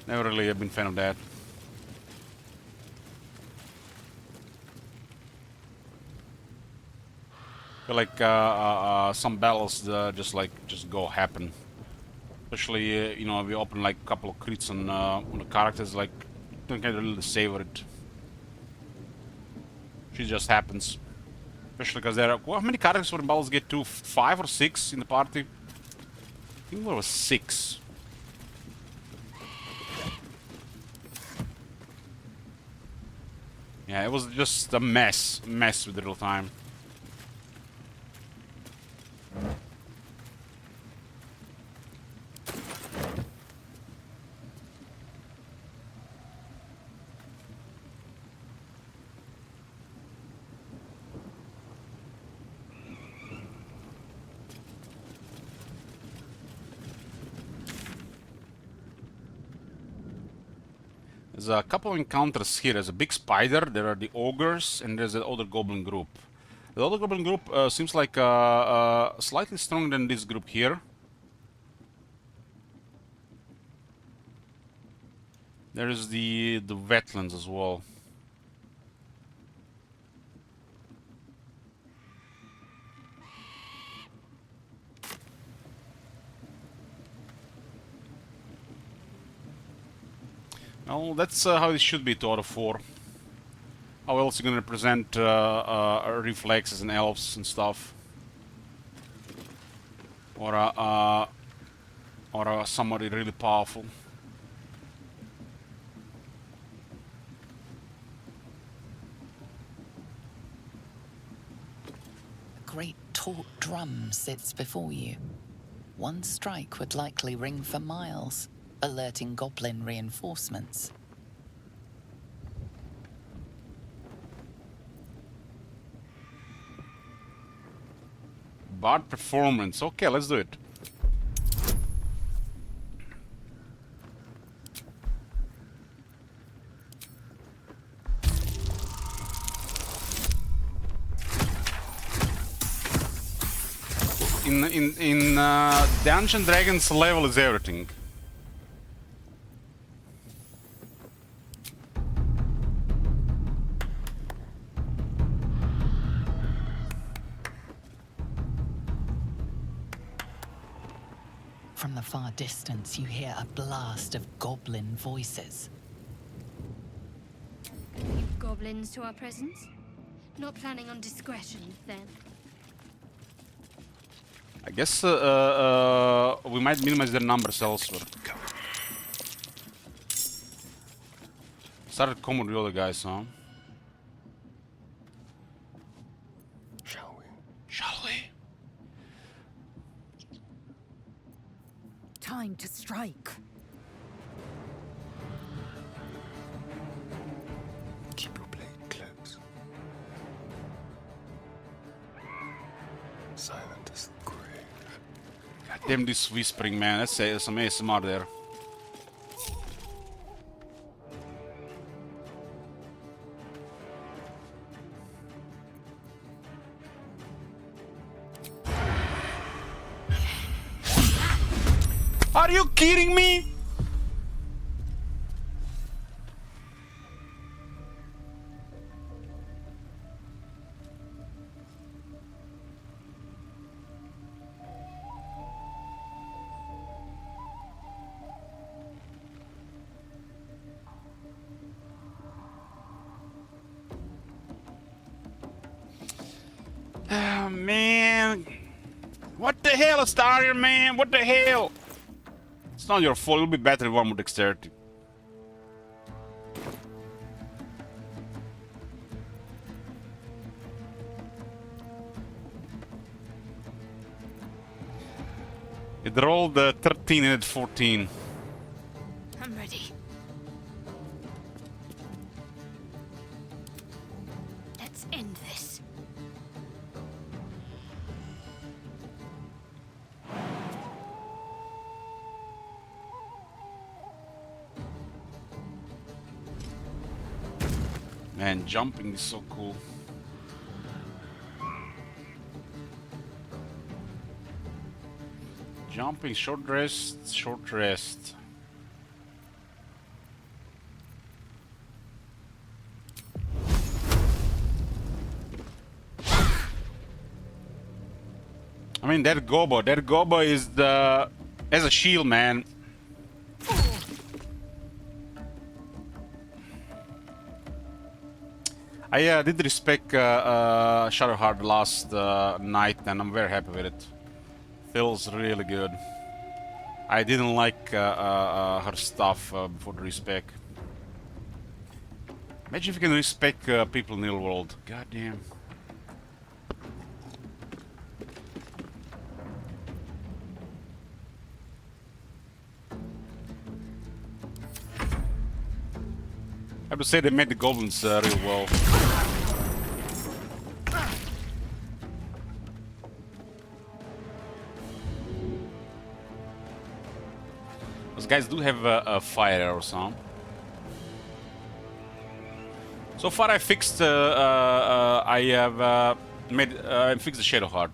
S1: Never really have been a fan of that. I feel like some battles just go happen. Especially you know, if you open like a couple of crits on the characters, like don't get really savor it. Shit just happens. Especially because there are, well, how many characters were in Baldur's Gate 2? 5 or 6 in the party? I think there was 6. Yeah, it was just a mess with real time. There's a couple of encounters here. There's a big spider, there are the ogres, and there's the other goblin group. The other goblin group seems like slightly stronger than this group here. There's the wetlands as well. Well, that's how it should be to out of 4. How else are you gonna represent reflexes and elves and stuff? Or somebody really powerful.
S6: A great taut drum sits before you. One strike would likely ring for miles, alerting goblin reinforcements.
S1: Bard performance. Okay, let's do it. In Dungeons & Dragons, level is everything.
S6: From the far distance, you hear a blast of goblin voices.
S5: Goblins to our presence? Not planning on discretion, then?
S1: I guess we might minimize their numbers elsewhere. Started common with the other guys, huh?
S7: Shall we?
S1: Shall we?
S8: time to strike.
S7: Keep your blade close. Silent as the grave.
S1: God damn this whispering, man. Let's say there's some ASMR there. Are you kidding me? Oh, man. What the hell, Starrier, man? What the hell? It's not your fault. It'll be better with one more dexterity. It rolled 13 and 14.
S5: I'm ready. Let's end this.
S1: Man, jumping is so cool. Jumping, short rest, short rest. I mean, that Gobo is the... as a shield, man. I did respect Shadowheart last night, and I'm very happy with it. Feels really good. I didn't like her stuff before the respec. Imagine if you can respec people in the real world. God damn. I have to say they made the goblins real well. Those guys do have a fire arrow sound. So far I fixed, I have fixed the Shadowheart.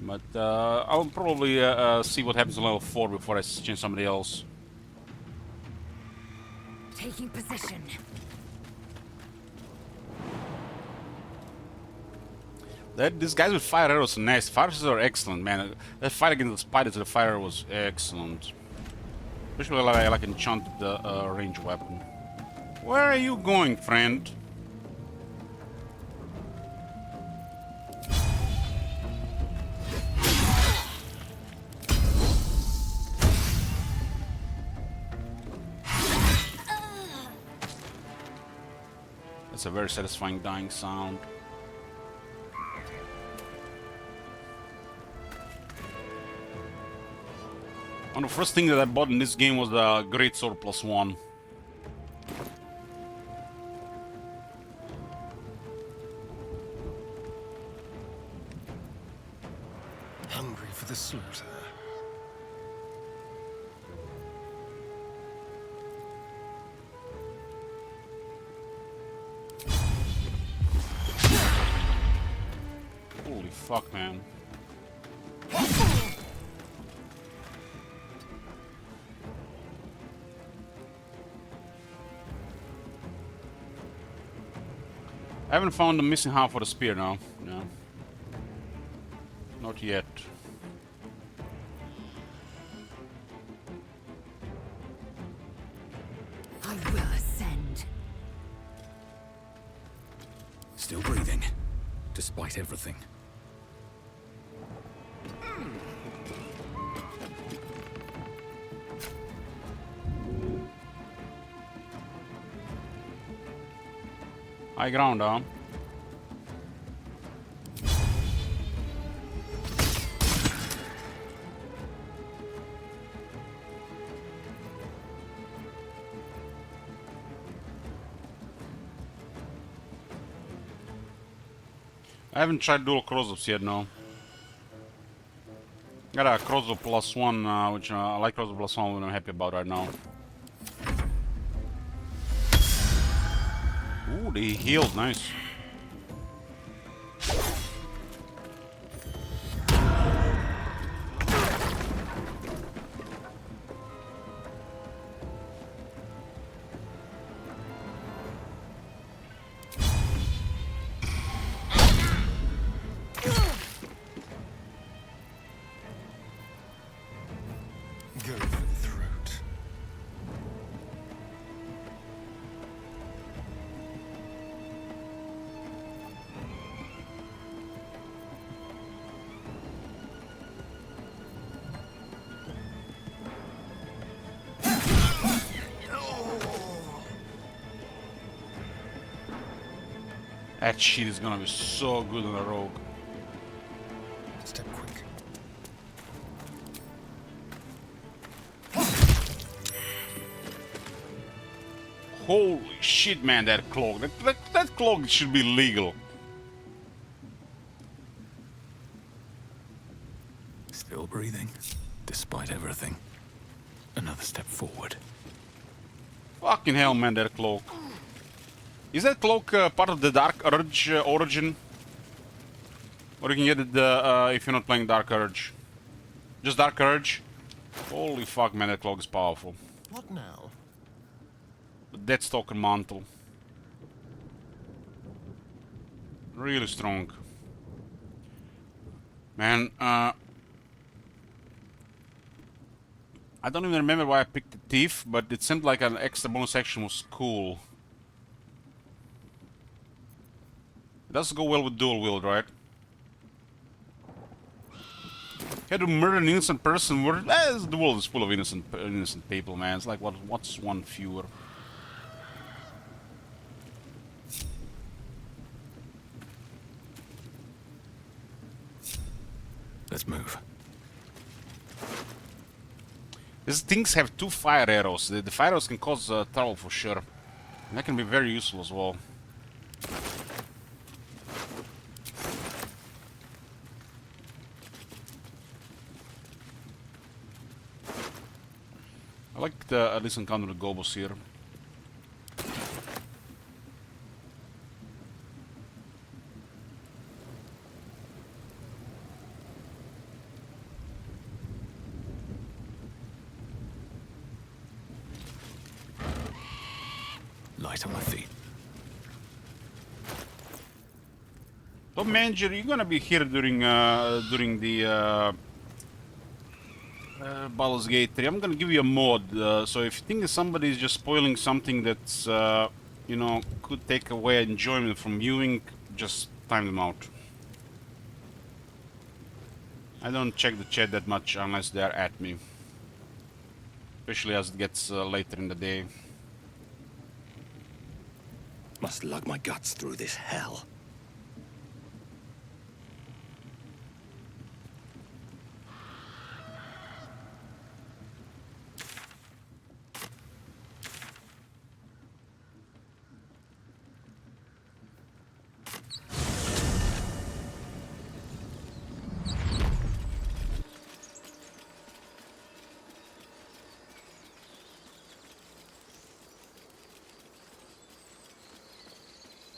S1: But I'll probably see what happens on level 4 before I change somebody else.
S8: Taking position.
S1: These guys with fire arrows are nice. Fire arrows are excellent, man. That fight against the spiders with the fire arrow was excellent. Especially like enchanted range weapon. Where are you going, friend? That's a very satisfying dying sound. One of the first things that I bought in this game was the Great Sword +1.
S7: Hungry for the slaughter.
S1: Holy fuck, man. I haven't found the missing half of the spear now. No. Not yet.
S8: I will ascend.
S2: Still breathing, despite everything.
S1: High ground, huh? I haven't tried dual crossups yet, no. Got a crossup +1, which I like crossup +1, which I'm happy about right now. Ooh, they healed, nice.
S7: Go for the throat.
S1: That shit is gonna be so good on a rogue.
S7: Step quick.
S1: Holy shit, man, that cloak. That cloak should be legal.
S2: Still breathing, despite everything. Another step forward.
S1: Fucking hell, man, that cloak. Is that cloak part of the Dark Urge origin? Or you can get it if you're not playing Dark Urge. Just Dark Urge? Holy fuck, man, that cloak is powerful.
S4: What now?
S1: The Deathstalker mantle. Really strong. Man, I don't even remember why I picked the Thief, but it seemed like an extra bonus action was cool. It does go well with dual wield, right? Had to murder an innocent person. The world is full of innocent people, man. It's like what's one fewer?
S2: Let's move.
S1: These things have 2 fire arrows. The fire arrows can cause trouble for sure. And that can be very useful as well. I like the at least encounter the gobos here.
S2: Light on my feet.
S1: Top Manager, you're gonna be here during the Baldur's Gate 3. I'm gonna give you a mod, so if you think somebody is just spoiling something that's, you know, could take away enjoyment from viewing, just time them out. I don't check the chat that much unless they're at me. Especially as it gets later in the day.
S4: Must lug my guts through this hell.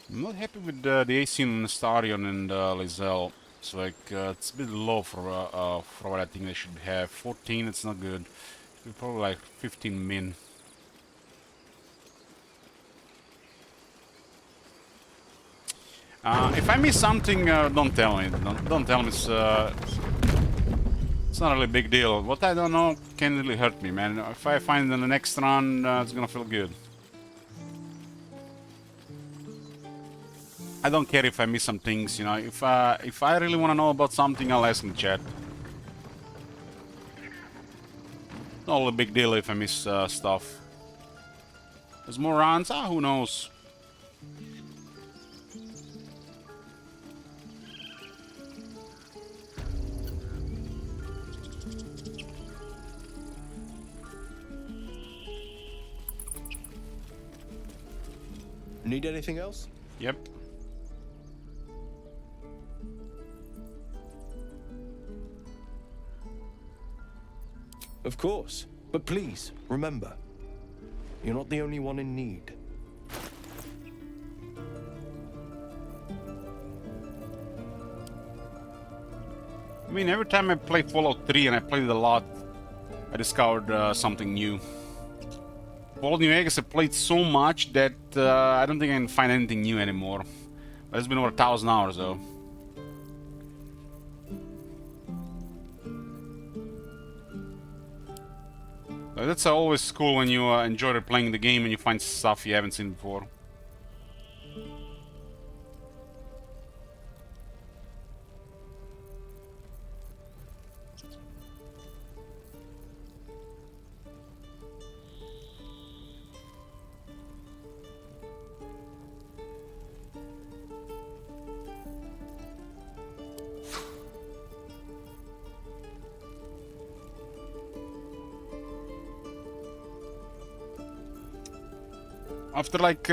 S1: I'm not happy with the AC in Starion and Lizelle. It's like it's a bit low for what I think they should have. 14, it's not good. Should be probably like 15 min. If I miss something, don't tell me. Don't tell me. It's not really a big deal. What I don't know can really hurt me, man. If I find in the next run, it's gonna feel good. I don't care if I miss some things, you know. If I really want to know about something, I'll ask in the chat. Not a big deal if I miss stuff. There's more runs? Who knows?
S4: Need anything else?
S1: Yep.
S7: Of course. But please, remember, you're not the only one in need.
S1: I mean, every time I play Fallout 3, and I played it a lot, I discovered something new. Fallout New Vegas, I played so much that I don't think I can find anything new anymore. But it's been over 1,000 hours, though. But that's always cool when you enjoy playing the game and you find stuff you haven't seen before. After like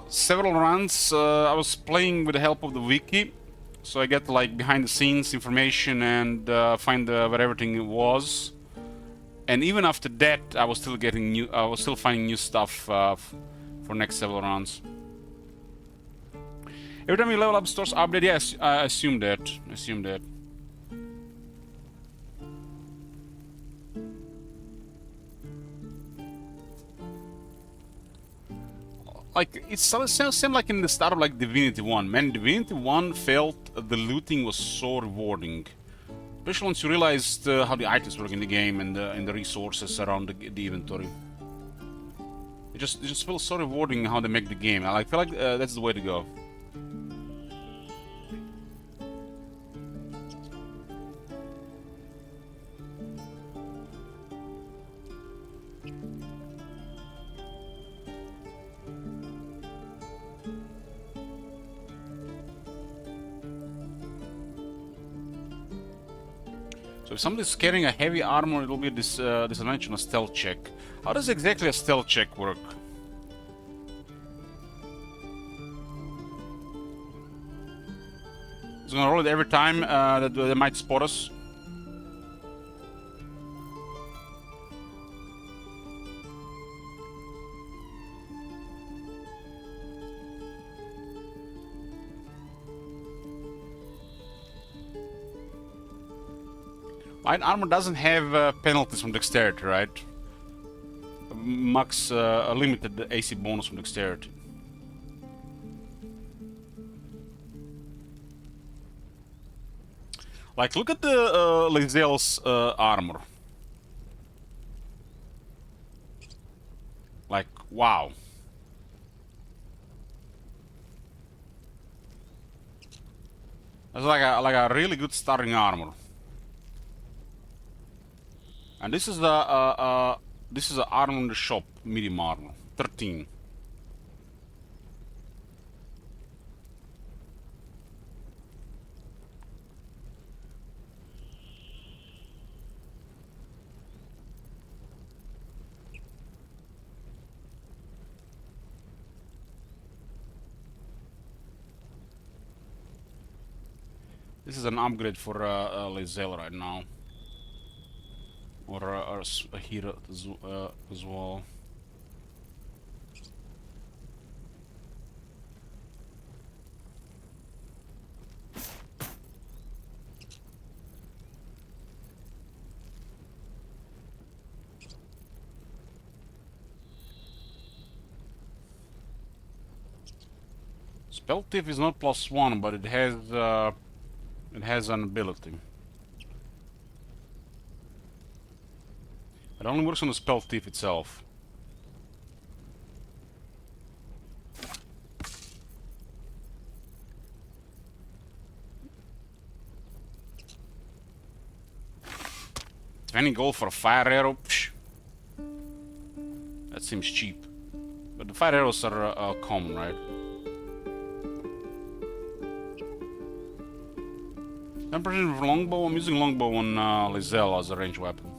S1: several runs, I was playing with the help of the wiki, so I get like behind the scenes information and find where everything was. And even after that, I was still getting new. I was still finding new stuff for next several rounds. Every time you level up, stores update. Yes, I assume that. I assume that. Like, it seemed like in the start of like Divinity 1. Man, Divinity 1 felt the looting was so rewarding. Especially once you realized how the items work in the game and the resources around the inventory. It just feels so rewarding how they make the game. I feel like that's the way to go. So if somebody's carrying a heavy armor, it will be this disadvantage on a stealth check. How does exactly a stealth check work? It's gonna roll it every time that they might spot us. Light armor doesn't have penalties from dexterity, right? Max a limited AC bonus from dexterity. Like, look at the Lae'zel's armor. Like, wow. That's like a really good starting armor. And this is the armor in the shop, medium armor, 13. This is an upgrade for Lae'zel right now. Or a hero as well. Spell Thief is not +1, but it has an ability. It only works on the Spell Thief itself. $20 gold for a fire arrow? Psh. That seems cheap. But the fire arrows are common, right? 10% for longbow. I'm using longbow on Lae'zel as a ranged weapon.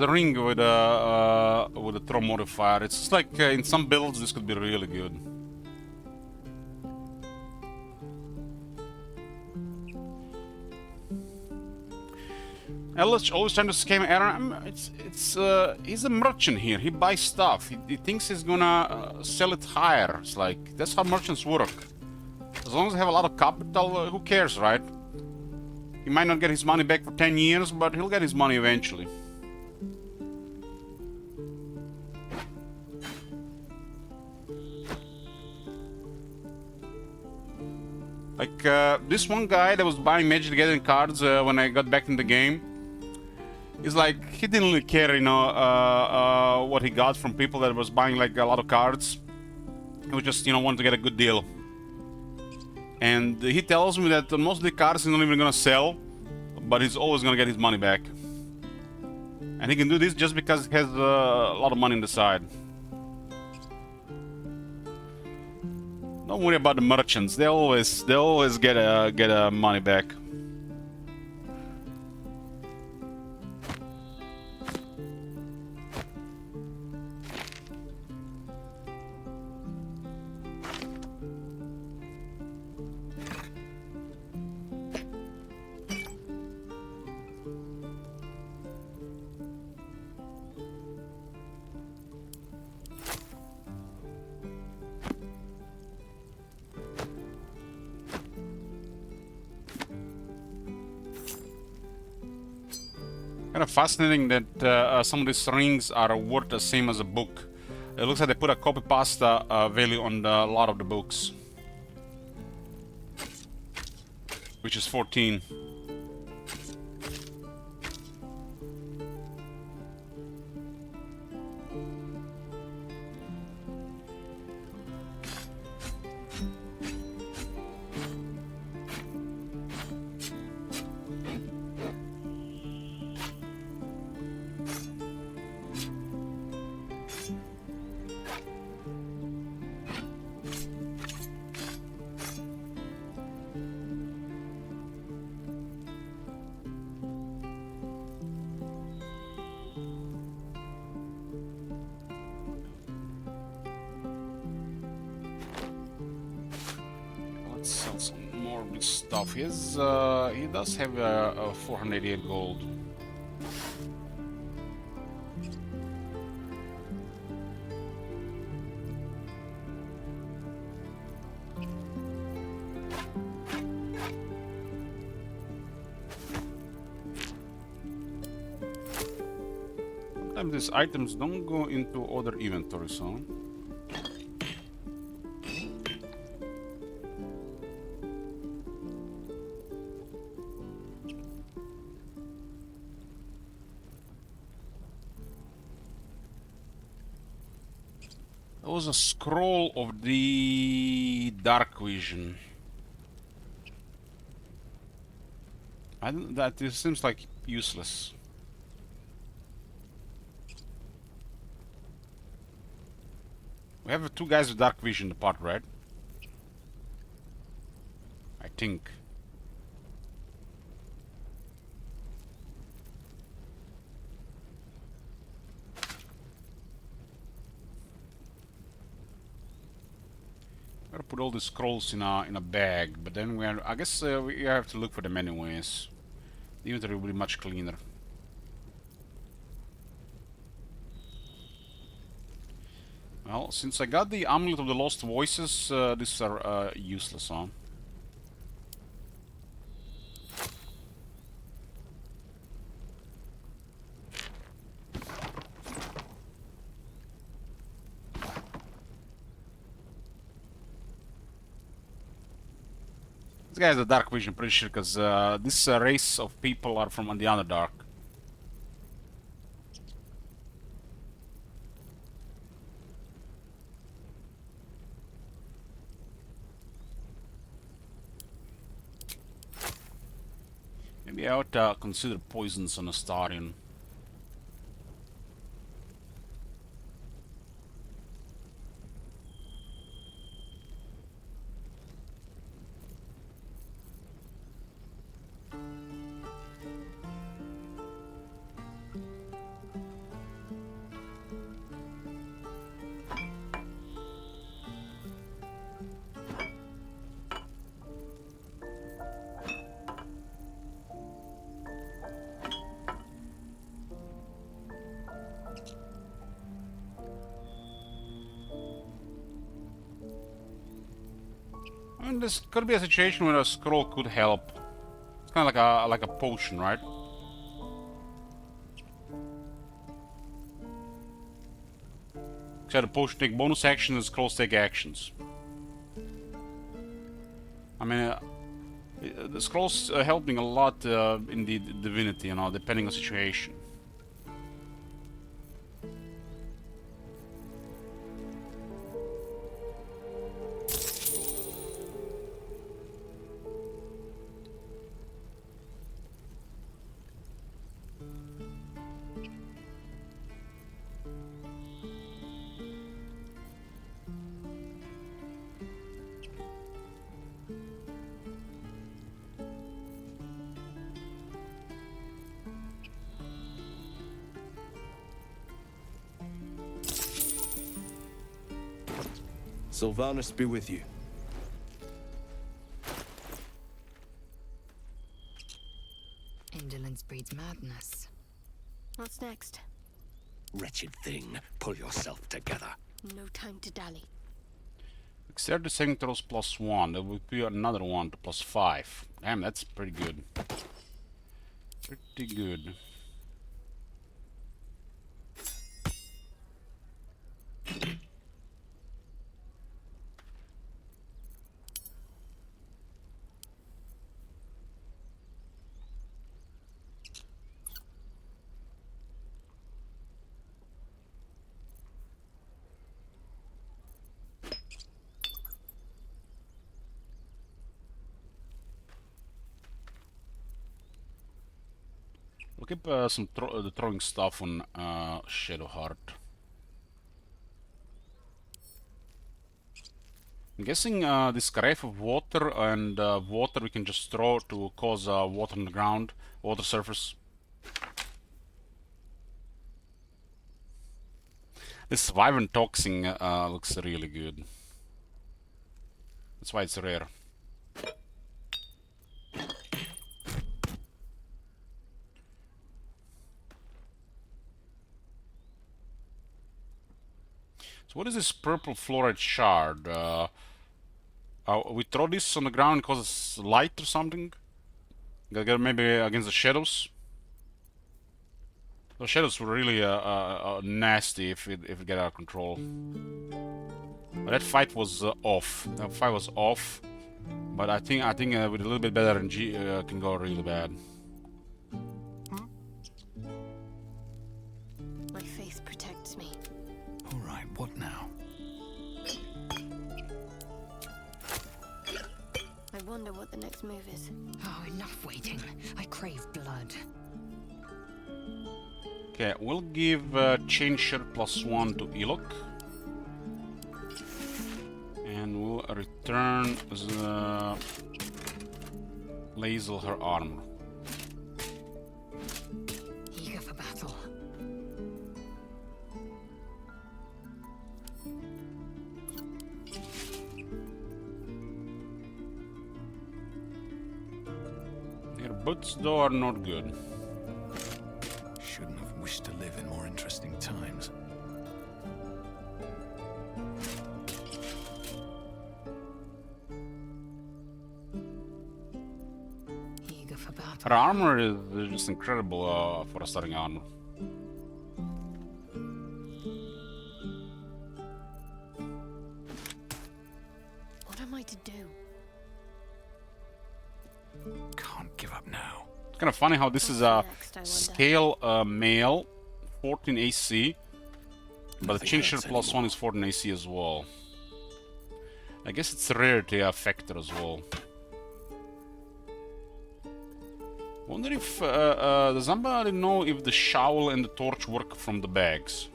S1: a ring with a throw modifier. It's just like in some builds this could be really good. Ellich always trying to scam Aaron. He's a merchant here. He buys stuff. He thinks he's gonna sell it higher. It's like that's how merchants work. As long as they have a lot of capital, who cares, right? He might not get his money back for 10 years, but he'll get his money eventually. Like this one guy that was buying Magic the Gathering cards when I got back in the game. It's like he didn't really care, you know, what he got from people that was buying like a lot of cards. He was just, you know, wanted to get a good deal. And he tells me that most of the cards he's not even gonna sell, but he's always gonna get his money back. And he can do this just because he has a lot of money on the side. Don't worry about the merchants. They always get money back. Kind of fascinating that some of these rings are worth the same as a book. It looks like they put a copy pasta value on a lot of the books, which is 14. Let's sell some more of this stuff. He does have 488 gold. Sometimes these items don't go into other inventories, huh? There was a scroll of the dark vision. That seems like useless. We have two guys with dark vision in the part, right? I think. Gotta put all the scrolls in a bag, but then I guess we have to look for them anyways. The inventory will be much cleaner. Well, since I got the Amulet of the Lost Voices, these are useless, huh? This guy has a dark vision, pretty sure, because this race of people are from the Underdark. Maybe I ought to consider poisons on Astarion. mean, this could be a situation where a scroll could help. It's kind of like a potion, right? Except the potion take bonus actions and scrolls take actions. I mean, the scrolls are helping a lot in the divinity, you know, depending on the situation.
S7: Sylvanus be with you.
S8: Indolence breeds madness.
S5: What's next?
S4: Wretched thing, pull yourself together.
S5: No time to dally.
S1: Exert the saving throws +1. There will be another one to +5. Damn, that's pretty good. Pretty good. We'll keep some the throwing stuff on Shadowheart. I'm guessing this carafe of water and water we can just throw to cause water on the ground, water surface. This Wyvern Toxin looks really good. That's why it's rare. So what is this purple fluoride shard? We throw this on the ground because it's light or something? Maybe against the shadows? The shadows were really nasty if it get out of control. But that fight was off. That fight was off. But I think with a little bit better RNG can go really bad.
S5: My faith protects me.
S2: All right, what now?
S5: I wonder what the next move is.
S8: Oh, enough waiting. I crave blood.
S1: Okay, we'll give Chain Shirt +1 to Elok. And we'll return the Lazel her armor.
S8: Eager for battle.
S1: Their boots though are not good.
S2: Shouldn't have wished to live in more interesting times.
S8: Eager for battle.
S1: Her armor is just incredible for a starting armor.
S5: What am I to do?
S2: Can't give up now.
S1: It's kind of funny how this is a
S5: Next, I wonder.
S1: scale male, 14 AC, but the
S4: Nothing
S1: Chain Shirt
S4: hurts
S1: +1 is 14 AC as well. I guess it's a rarity factor as well. Wonder if does somebody know if the shovel and the torch work from the bags?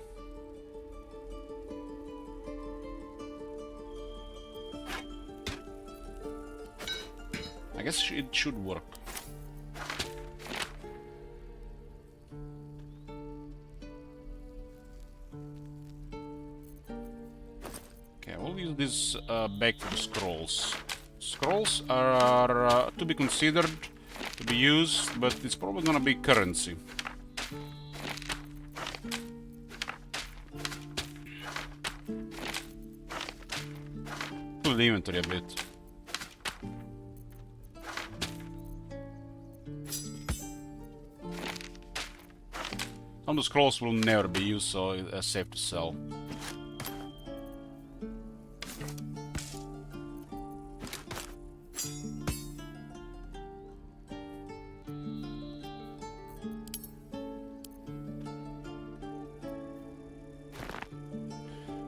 S1: I guess it should work. Okay, we'll use this bag for the scrolls. Scrolls are to be considered, to be used, but it's probably gonna be currency. Fill the inventory a bit. Some of the scrolls will never be used, so it's safe to sell.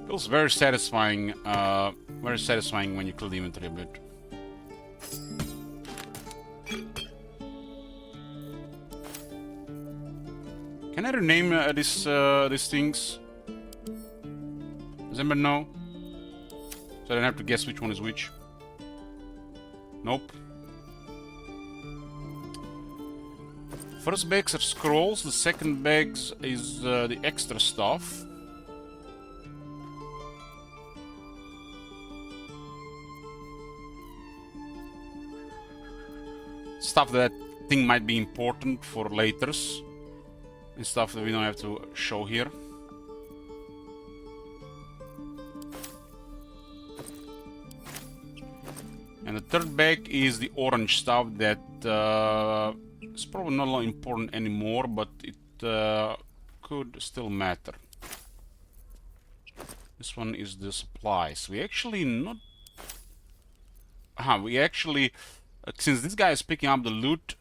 S1: Feels very satisfying when you clear the inventory a bit. Can I rename these things? Does anybody know? So I don't have to guess which one is which. Nope. First bags are scrolls, the second bags is the extra stuff. Stuff that I think might be important for laters. And stuff that we don't have to show here. And the third bag is the orange stuff that is probably not important anymore, but it could still matter. This one is the supplies. We actually not... we actually... since this guy is picking up the loot...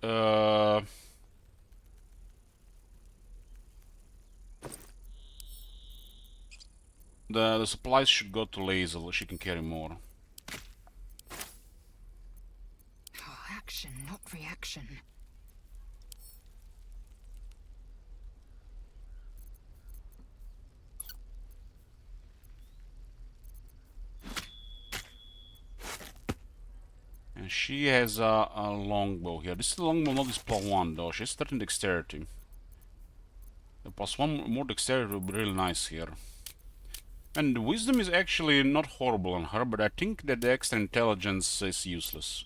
S1: the supplies should go to Lazel. She can carry more.
S8: Oh, action, not reaction.
S1: And she has a longbow here. This is a longbow, not this +1 though. She's 13 dexterity. The +1 more dexterity would be really nice here. And the wisdom is actually not horrible on her, but I think that the extra intelligence is useless.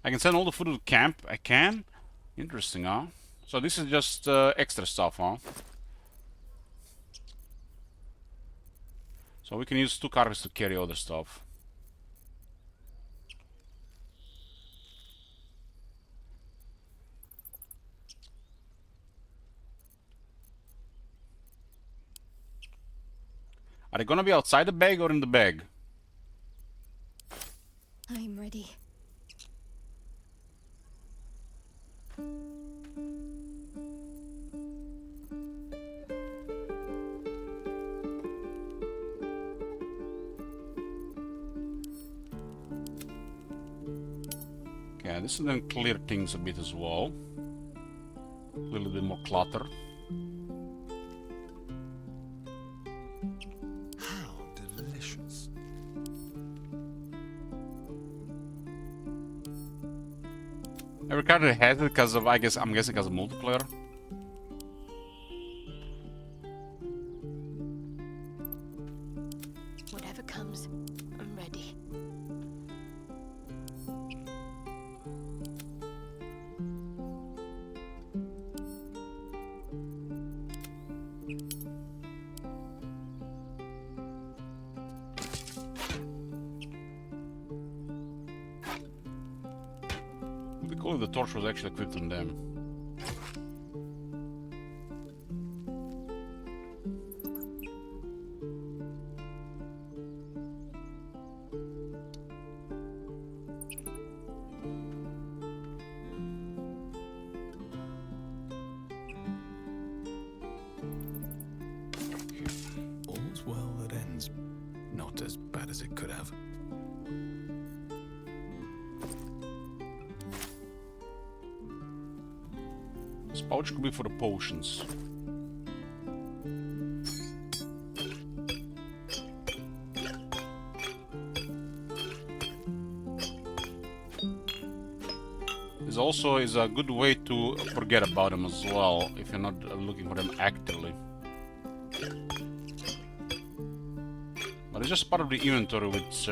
S1: I can send all the food to the camp. I can? Interesting, huh? So this is just extra stuff, huh? So we can use 2 carts to carry other stuff. Are they gonna be outside the bag or in the bag?
S5: I'm ready.
S1: Okay, this will then clear things a bit as well. A little bit more clutter.
S2: How delicious.
S1: Every card has it because of, I'm guessing because of multiplayer.
S5: Whatever comes, I'm ready.
S1: It'd be cool if the torch was actually equipped on them.
S2: All's well that ends not as bad as it could have.
S1: This pouch could be for the potions. This also is a good way to forget about them as well, if you're not looking for them actively. But it's just part of the inventory which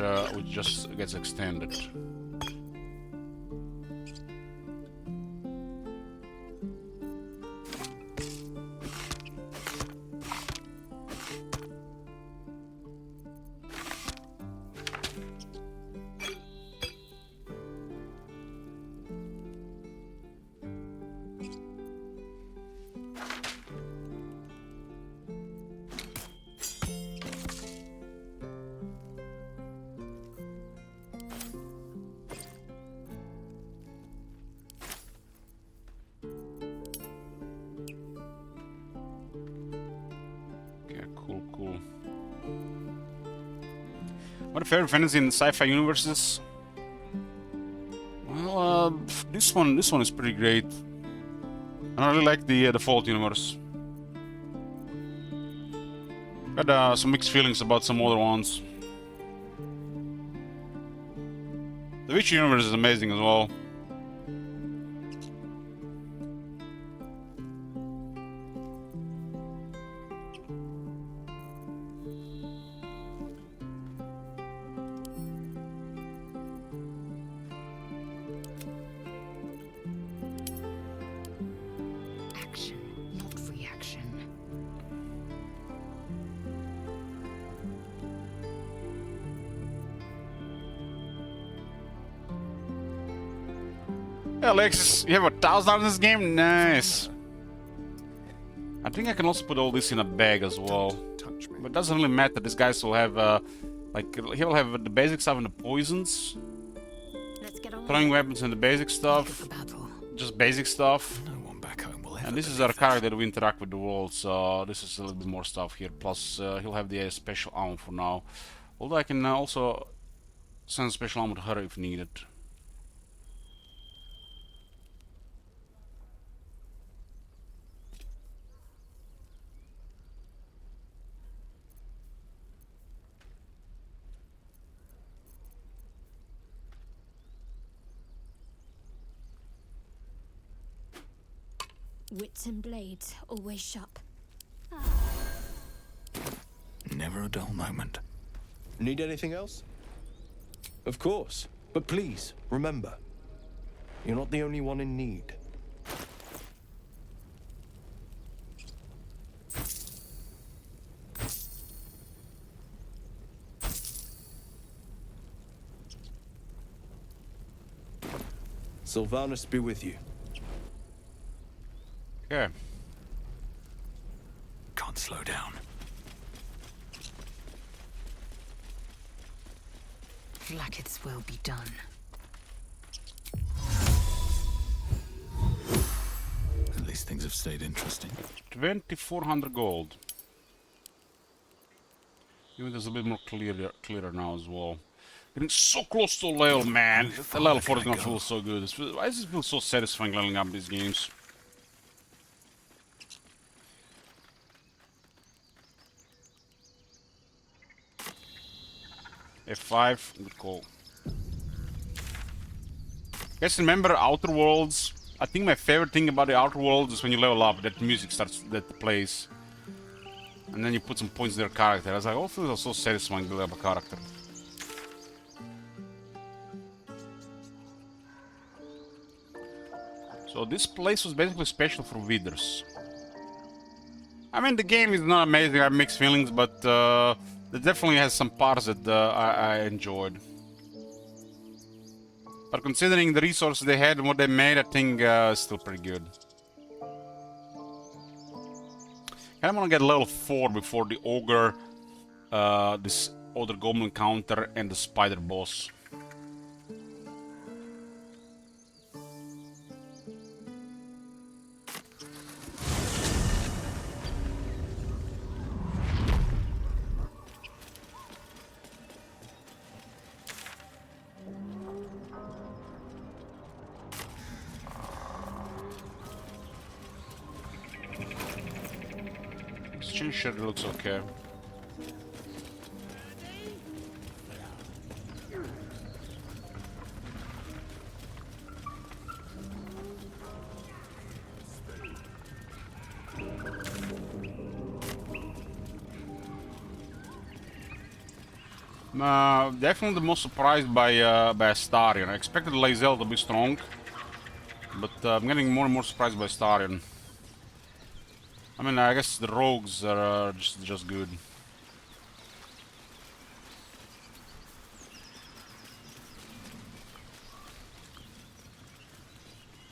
S1: just gets extended. What are favorite fantasy and sci-fi universes? Well, this one is pretty great. And I really like the Default universe. Got some mixed feelings about some other ones. The Witcher universe is amazing as well.
S8: Action, not reaction.
S1: Hey Alexis, you have 1,000 in this game? Nice. I think I can also put all this in a bag as well.
S7: Touch me.
S1: But it doesn't really matter. These guys will have, like, he'll have the basic stuff and the poisons.
S5: Let's get on.
S1: Throwing weapons and the basic
S8: For
S1: stuff.
S8: battle.
S1: Just basic stuff.
S2: No one back home will ever.
S1: And this is our character that we interact with the world, so this is a little bit more stuff here. Plus, he'll have the special armor for now. Although I can also send special armor to her if needed.
S5: Wits and blades, always sharp.
S2: Never a dull moment.
S7: Need anything else? Of course. But please, remember, you're not the only one in need. Sylvanus be with you.
S1: Okay.
S2: Can't slow down.
S8: Flackett's will be done.
S2: At least things have stayed interesting.
S1: 2,400 gold. Even there's a bit more clearer now as well. Getting so close to a level, man. The level 4 is gonna feel so good. Why does it feel so satisfying leveling up these games? F5, good call. Guys, remember Outer Worlds? I think my favorite thing about the Outer Worlds is when you level up, that music that plays. And then you put some points in their character. I was like, oh, things are so satisfying building up a character. So this place was basically special for Withers. I mean, the game is not amazing, I have mixed feelings, but it definitely has some parts that I enjoyed. But considering the resources they had and what they made, I think it's still pretty good. I want to get level 4 before the ogre, this other goblin counter, and the spider boss. Exchange shed looks okay. Definitely the most surprised by Astarion. I expected Lae'zel to be strong, but I'm getting more and more surprised by Astarion. I mean, I guess the rogues are just good.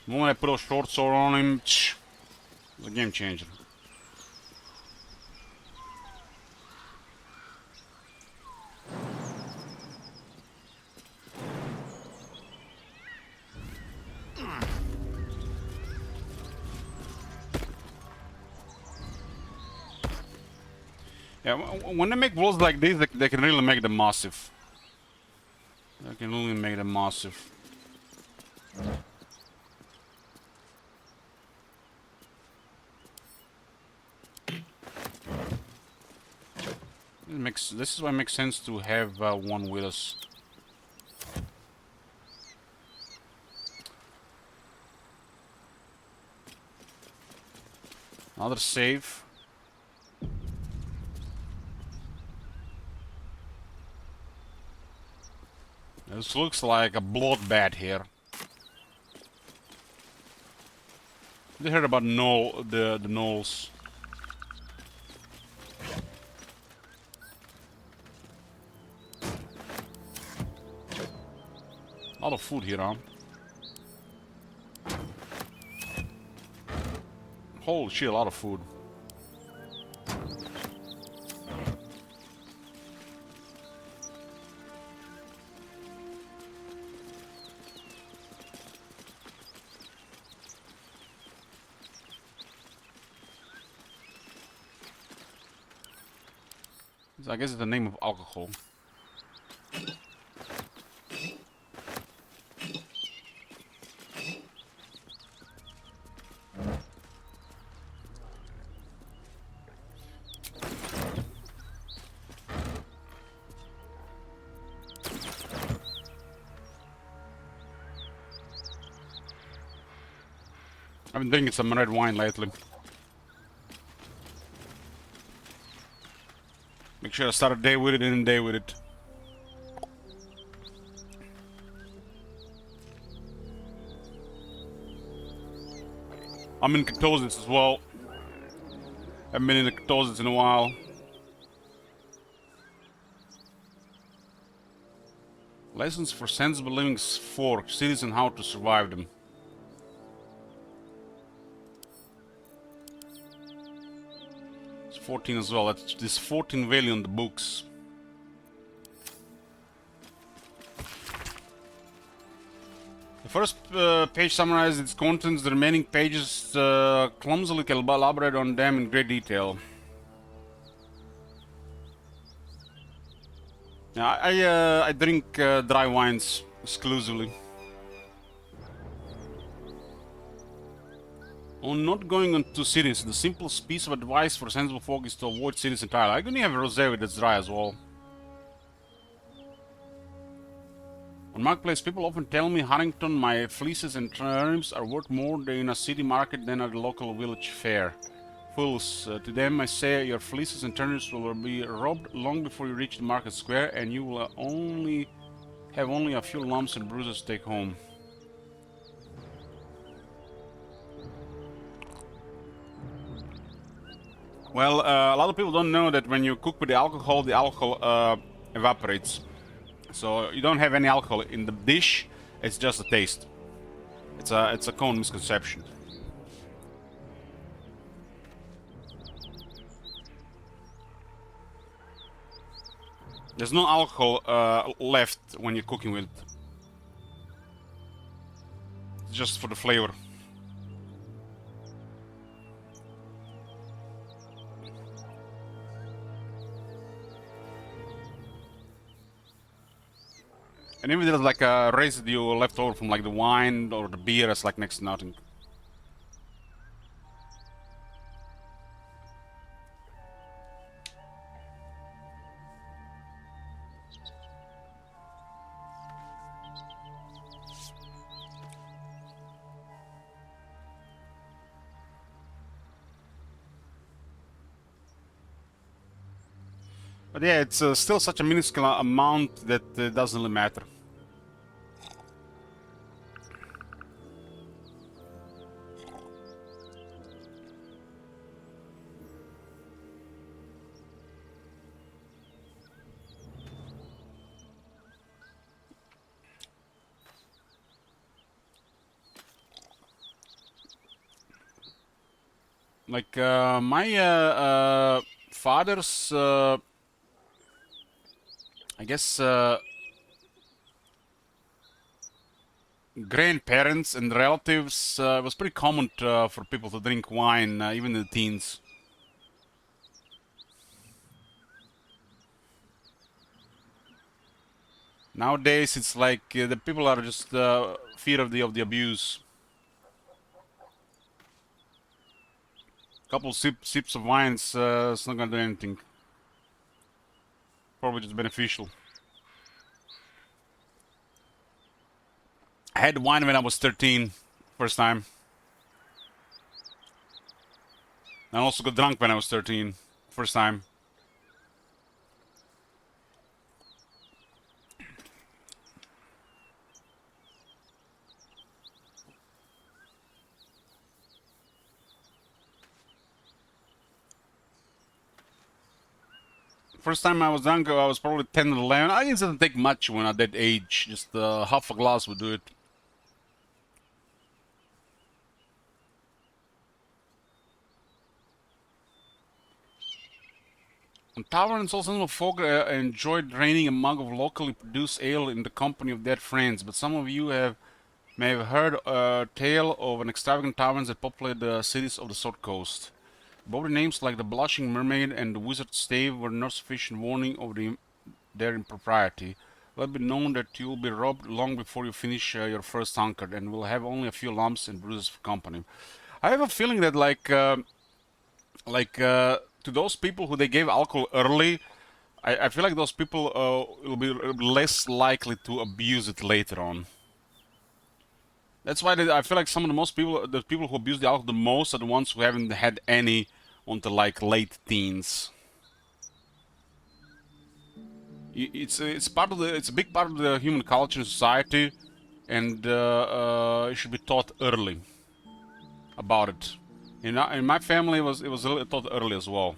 S1: The moment I put a short sword on him, it's a game changer. Yeah, when they make worlds like this, they can really make them massive. I can only make them massive. This is why it makes sense to have one with us. Another save. This looks like a bloodbath here. You heard about the gnolls. A lot of food here, huh? Holy shit, a lot of food. I guess it's the name of alcohol. I've been drinking some red wine lately. Make sure I start a day with it and end a day with it. I'm in ketosis as well. Haven't been in the ketosis in a while. Lessons for sensible living 4. Cities and how to survive them. It's 14 as well. That's this 14 value on the books. The first page summarizes its contents. The remaining pages clumsily elaborate on them in great detail. Yeah, I drink dry wines exclusively. On not going into cities, the simplest piece of advice for sensible folk is to avoid cities entirely. I can have a rosé that's dry as well. On marketplace, people often tell me Huntington, my fleeces and turnips are worth more in a city market than at a local village fair. Fools, to them I say your fleeces and turnips will be robbed long before you reach the market square, and you will have only a few lumps and bruises to take home. Well, a lot of people don't know that when you cook with the alcohol evaporates. So you don't have any alcohol in the dish, it's just a taste. It's a common misconception. There's no alcohol left when you're cooking with it. It's just for the flavor. And even there's like a residue left over from like the wine or the beer, it's like next to nothing. But yeah, it's still such a minuscule amount that it doesn't really matter. Like my father's, I guess, grandparents and relatives, it was pretty common for people to drink wine, even in the teens. Nowadays, it's like the people are just fear of the abuse. Couple sips of wine, it's not gonna do anything. Probably just beneficial. I had wine when I was 13, first time. I also got drunk when I was 13, first time. First time I was drunk, I was probably 10 or 11. I didn't take much when at that age. Just half a glass would do it. On taverns, also some folk enjoyed draining a mug of locally produced ale in the company of their friends. But some of you may have heard a tale of an extravagant taverns that populate the cities of the South Coast. Both the names like the Blushing Mermaid and the Wizard's Stave were not sufficient warning of their impropriety. Let it be known that you will be robbed long before you finish your first tankard, and will have only a few lumps and bruises for company. I have a feeling that to those people who they gave alcohol early, I feel like those people will be less likely to abuse it later on. That's why I feel like some of the people who abuse the alcohol the most are the ones who haven't had any until like late teens. It's a big part of the human culture and society, and it should be taught early about it. In my family, it was taught early as well.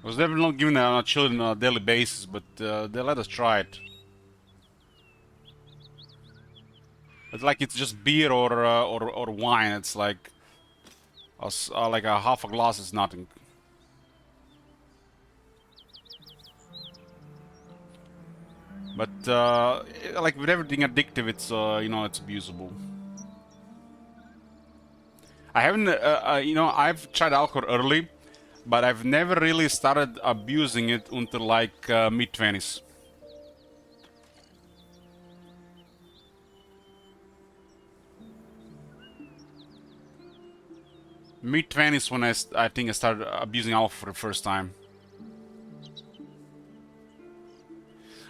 S1: It was never not given to our children on a daily basis, but they let us try it. It's like it's just beer or wine. It's like a half a glass is nothing. But like with everything addictive, it's it's abusable. I haven't I've tried alcohol early, but I've never really started abusing it until like mid-20s. Mid-20s when I think I started abusing alcohol for the first time.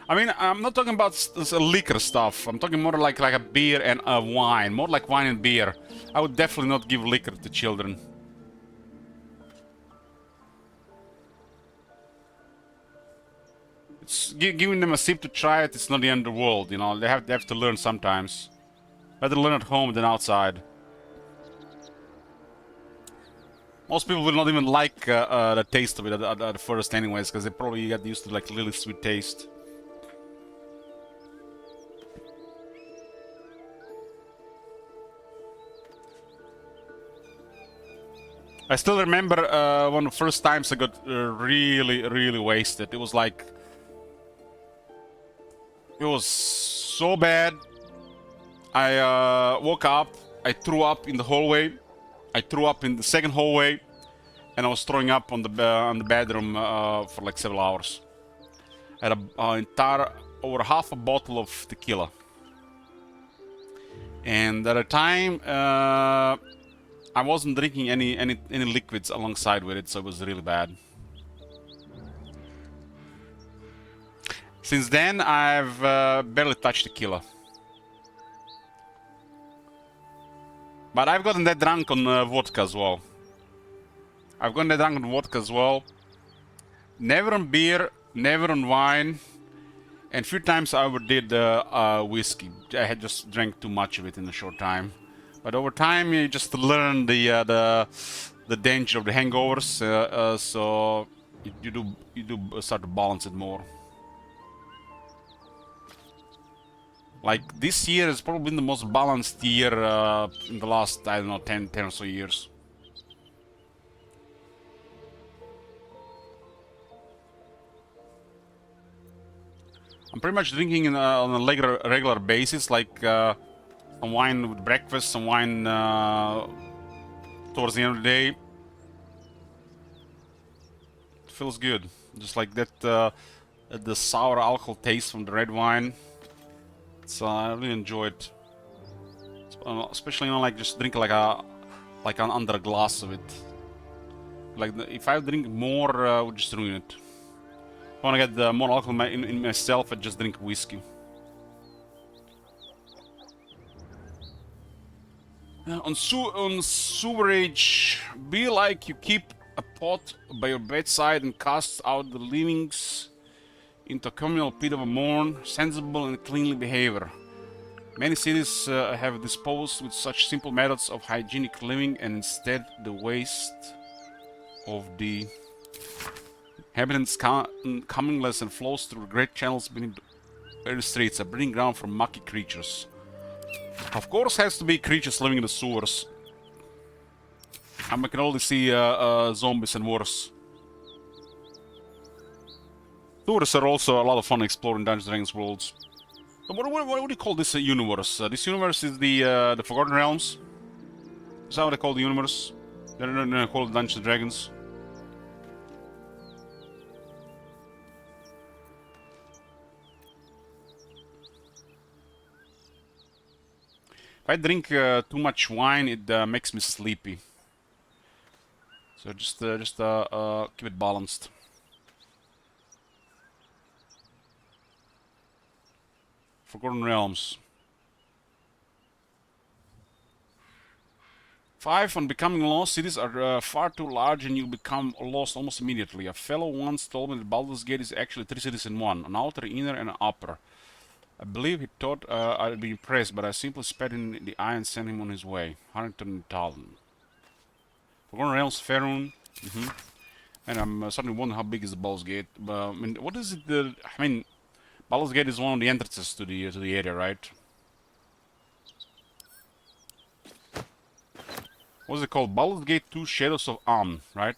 S1: I mean, I'm not talking about liquor stuff. I'm talking more like a beer and a wine. More like wine and beer. I would definitely not give liquor to children. It's giving them a sip to try it. It's not the end of the world, you know. They have to learn sometimes. Better learn at home than outside. Most people will not even like the taste of it at first, anyways, because they probably get used to like really sweet taste. I still remember one of the first times I got really wasted. It was like... It was so bad. I woke up, I threw up in the hallway, I threw up in the second hallway, and I was throwing up on the bedroom for like several hours. I had over half a bottle of tequila. And at the time, I wasn't drinking any liquids alongside with it, so it was really bad. Since then, I've barely touched tequila. But I've gotten that drunk on vodka as well. Never on beer, never on wine. And a few times I overdid whiskey. I had just drank too much of it in a short time. But over time, you just learn the danger of the hangovers, so you do start to balance it more. Like this year has probably been the most balanced year in the last, I don't know, 10 or so years. I'm pretty much drinking on a regular basis, like some wine with breakfast, some wine towards the end of the day. It feels good. Just like that the sour alcohol taste from the red wine. So I really enjoy it. Especially, you know, like just drink like under a glass of it. Like if I drink more, I would just ruin it. If I want to get more alcohol in myself, I just drink whiskey. On sewerage, be like you keep a pot by your bedside and cast out the leavings into a communal pit of a morn, sensible and cleanly behavior. Many cities have disposed with such simple methods of hygienic living, and instead the waste of the inhabitants commingless and flows through great channels beneath the very streets, a breeding ground for mucky creatures. Of course, has to be creatures living in the sewers. I can only see zombies and worse. Sewers are also a lot of fun exploring Dungeons & Dragons worlds. What do you call this universe? This universe is the Forgotten Realms. Is that what they call the universe? They're called Dungeons & Dragons. If I drink too much wine, it makes me sleepy. So just keep it balanced. Forgotten Realms. 5. On becoming lost, cities are far too large and you become lost almost immediately. A fellow once told me that Baldur's Gate is actually 3 cities in one, an outer, inner, and an upper. I believe he thought I'd be impressed, but I simply spat in the eye and sent him on his way. Harrington and Talon. Forgotten Realms, Faerun. And I'm starting to wonder how big is the Baldur's Gate. I mean, what is it? I mean, Baldur's Gate is one of the entrances to the area, right? What's it called? Baldur's Gate 2 Shadows of Amn, right?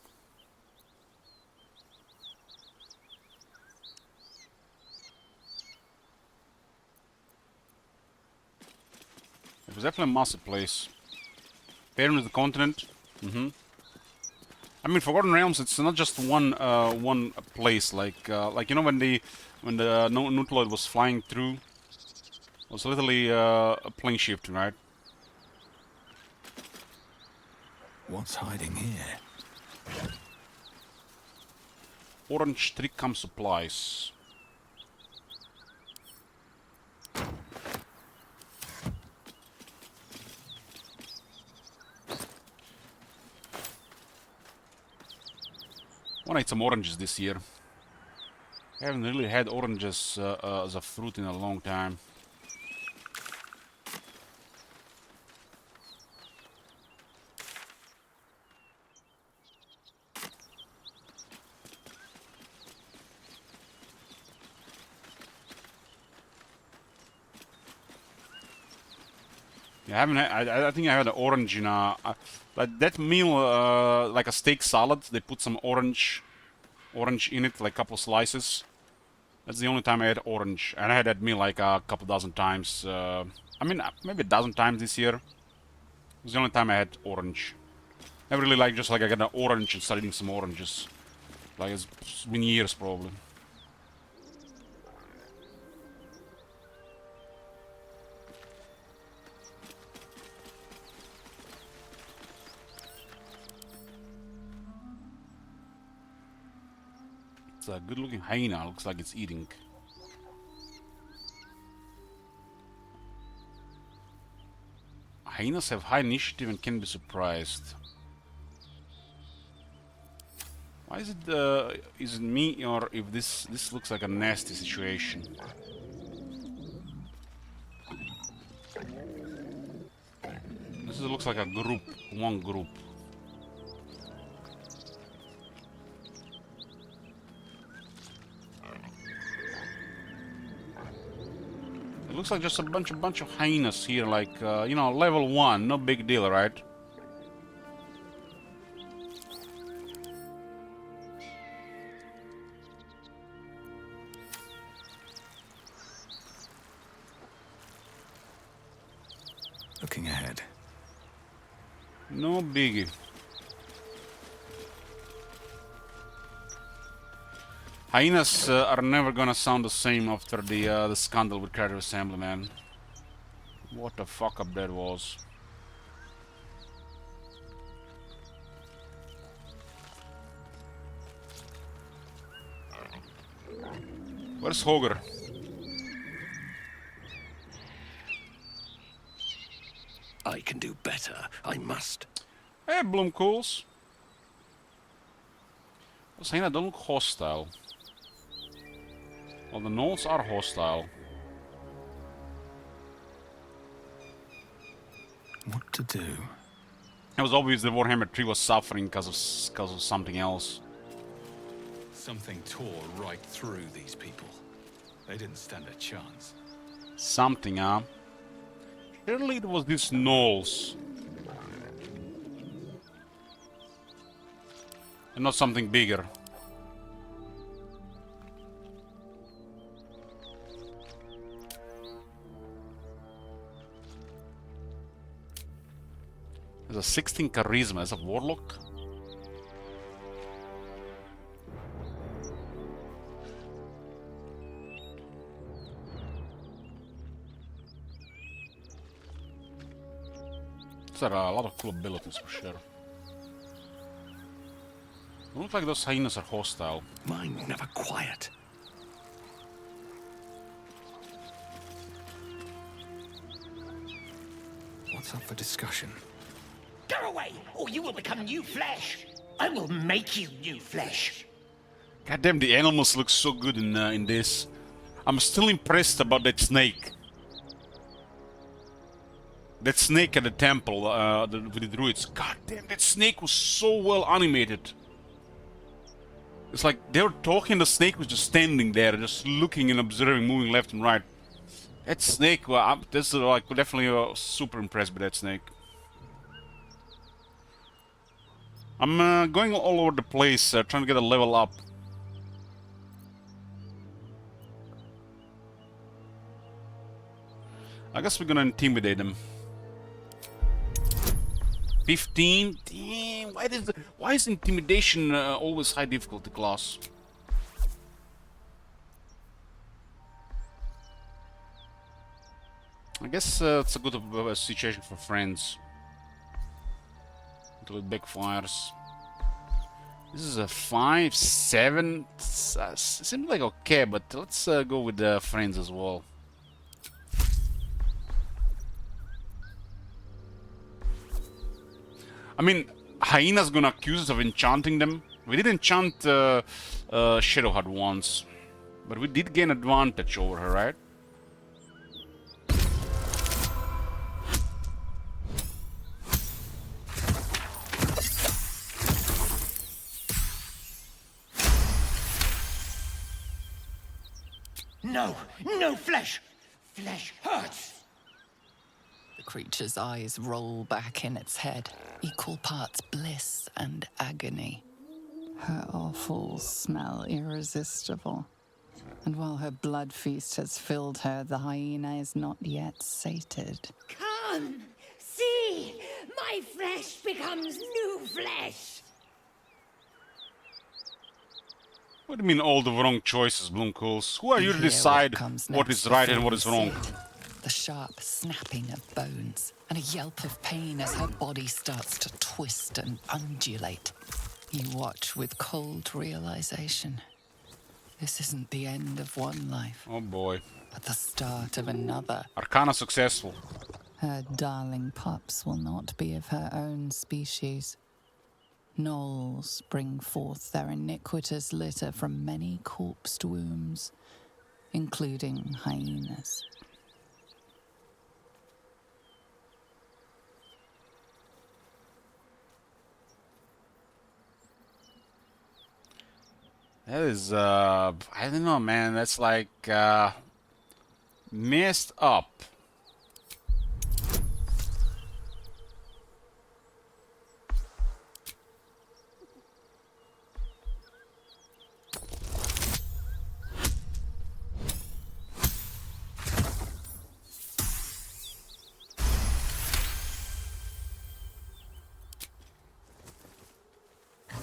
S1: It was definitely a massive place. Faerun is the continent. I mean, Forgotten Realms. It's not just one place. Like you know when the Nucleoid was flying through, it was literally a plane shift, right?
S2: What's hiding here?
S1: Orange Trickcam supplies. I want to eat some oranges this year. I haven't really had oranges as a fruit in a long time. Yeah, I haven't. I think I had an orange in a like that meal, like a steak salad. They put some orange in it, like a couple slices. That's the only time I had orange, and I had that meal like a couple dozen times. I mean, maybe a dozen times this year. It was the only time I had orange. I really like just like I got an orange and started eating some oranges. Like it's been years probably. It's a good looking hyena, looks like it's eating. Hyenas have high initiative and can be surprised. Why is it me, or if this looks like a nasty situation? This looks like a group, one group. It looks like just a bunch of hyenas here, like you know, level 1, no big deal, right?
S2: Looking ahead.
S1: No biggie. Hyenas are never gonna sound the same after the scandal with Creative Assembly, man. What the fuck up that was. Where's Hoger?
S4: I can do better. I must.
S1: Hey, Bloomcools. Those hyena don't look hostile. Well, the gnolls are hostile.
S2: What to do?
S1: It was obvious that Warhammer 3 was suffering because of something else.
S2: Something tore right through these people. They didn't stand a chance.
S1: Something, huh? Surely it was these gnolls. And not something bigger. There's a 16 charisma as a warlock. There are a lot of cool abilities for sure. Don't look like those hyenas are hostile.
S4: Mind never quiet.
S2: What's up for discussion?
S3: Go away, or you will become new flesh. I will make you new flesh.
S1: Goddamn, the animals look so good in this. I'm still impressed about that snake. That snake at the temple with the druids. God damn, that snake was so well animated. It's like they were talking, the snake was just standing there, just looking and observing, moving left and right. That snake, well, this is like definitely super impressed by that snake. I'm going all over the place, trying to get a level up. I guess we're gonna intimidate them. 15? Damn, why is intimidation always high difficulty class? I guess it's a good situation for friends. Until it backfires. This is a 5, 7. Seems like okay, but let's go with the friends as well. I mean, Hyena's gonna accuse us of enchanting them. We did enchant Shadowheart once, but we did gain advantage over her, right?
S3: No, no flesh. Flesh hurts.
S6: The creature's eyes roll back in its head, equal parts bliss and agony. Her offals smell irresistible. And while her blood feast has filled her, the hyena is not yet sated.
S5: Come, see, my flesh becomes new flesh.
S1: What do you mean all the wrong choices, Bloomcools? Who are you to
S6: Here
S1: decide
S6: comes
S1: what
S6: next
S1: is right and
S6: before
S1: what
S6: you
S1: is
S6: see
S1: wrong?
S6: it. The sharp snapping of bones and a yelp of pain as her body starts to twist and undulate. You watch with cold realization. This isn't the end of one life,
S1: Oh boy.
S6: but the start of another.
S1: Arcana successful.
S6: Her darling pups will not be of her own species. Gnolls bring forth their iniquitous litter from many corpsed wombs, including hyenas.
S1: That is, I don't know, man. That's like, messed up.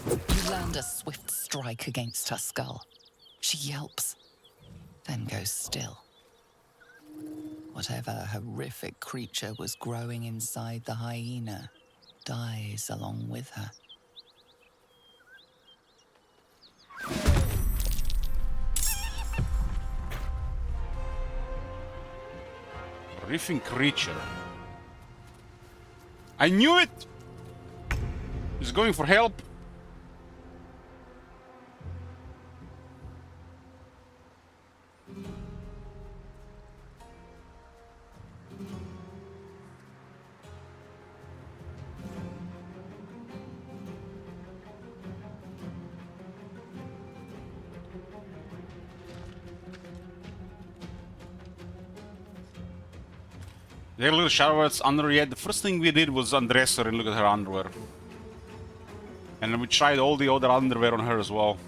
S6: You land a swift strike against her skull. She yelps, then goes still. Whatever horrific creature was growing inside the hyena dies along with her.
S1: Horrific creature. I knew it! He's going for help. There little shower's under yet. The first thing we did was undress her and look at her underwear. And then we tried all the other underwear on her as well.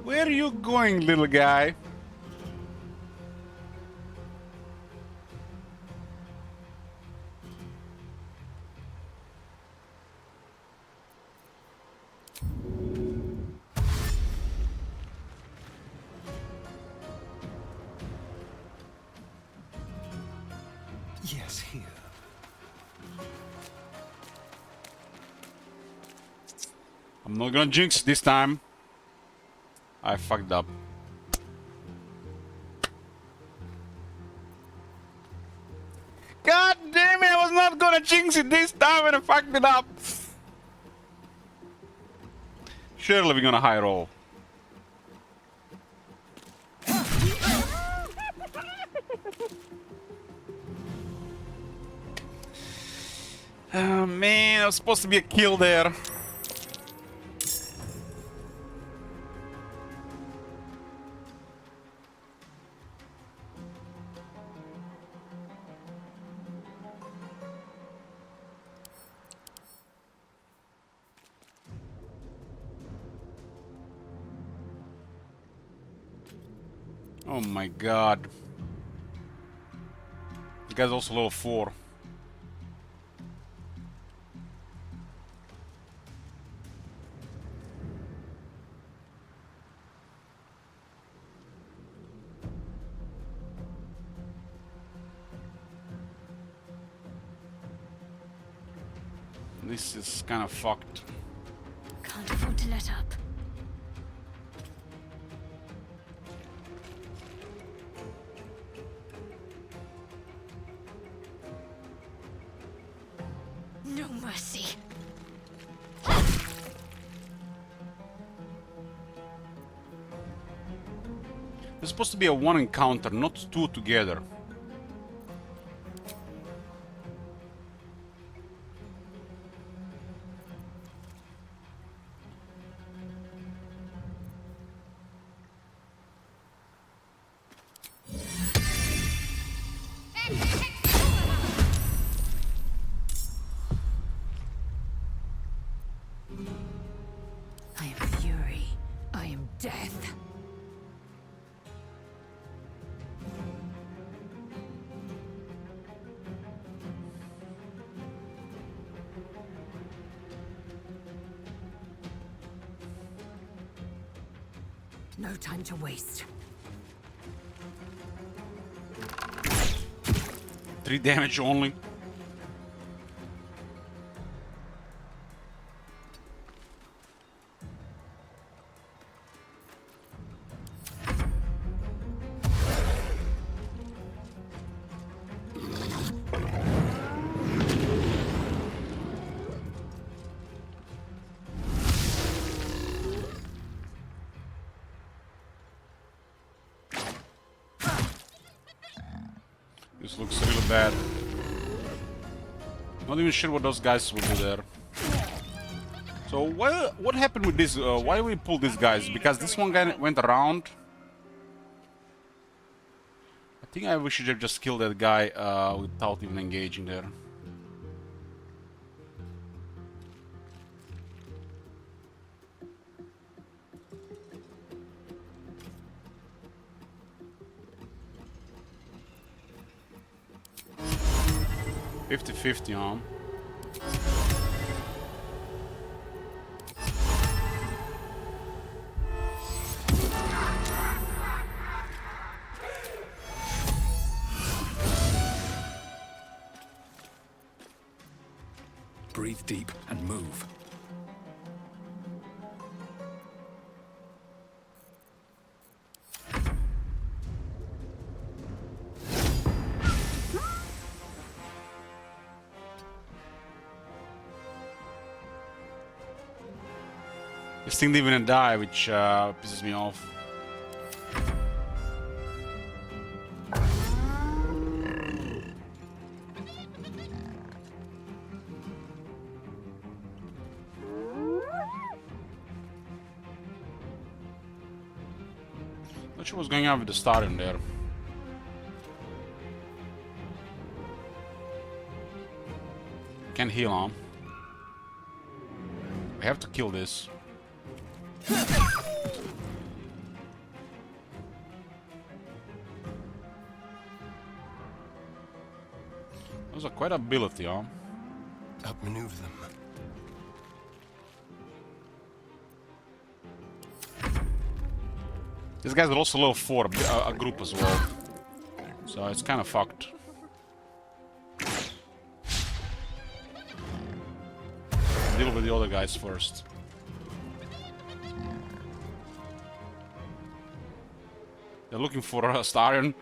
S1: Where are you going, little guy?
S4: Yes, here.
S1: I'm not gonna jinx it this time. I fucked up. God damn it, I was not gonna jinx it this time and I fucked it up. Surely we're gonna high roll. Oh man, there was supposed to be a kill there. Oh my god. The guy's also level 4. This is kind of fucked.
S5: Can't afford to let up. No mercy.
S1: It's supposed to be a one encounter, not two together.
S8: I am fury. I am death. No time to waste.
S1: 3 damage only. This looks really bad. Not even sure what those guys will do there. So what happened with this? Why we pull these guys? Because this one guy went around. I think we should have just killed that guy without even engaging there. 50-50, huh?
S2: Breathe deep and move.
S1: This thing didn't even die, which pisses me off. Not sure what's going on with the star in there. Can't heal, huh? We have to kill this. Those are quite ability, huh?
S7: Outmaneuver them.
S1: These guys are also level 4, a group as well. So it's kind of fucked. Deal with the other guys first. They're looking for a Starion.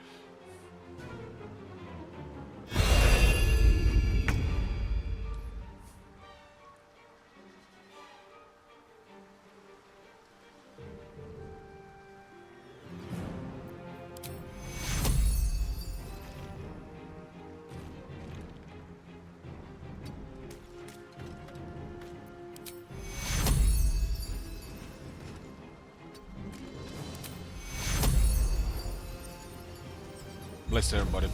S1: Bless everybody.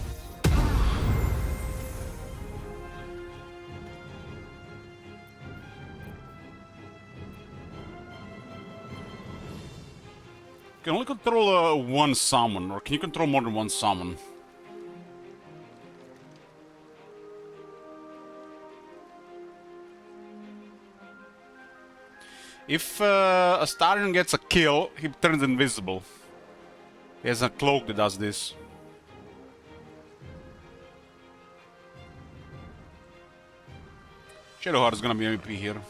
S1: Can only control one summon, or can you control more than one summon? If a Starion gets a kill, he turns invisible. He has a cloak that does this. Shadowheart is gonna be MVP here.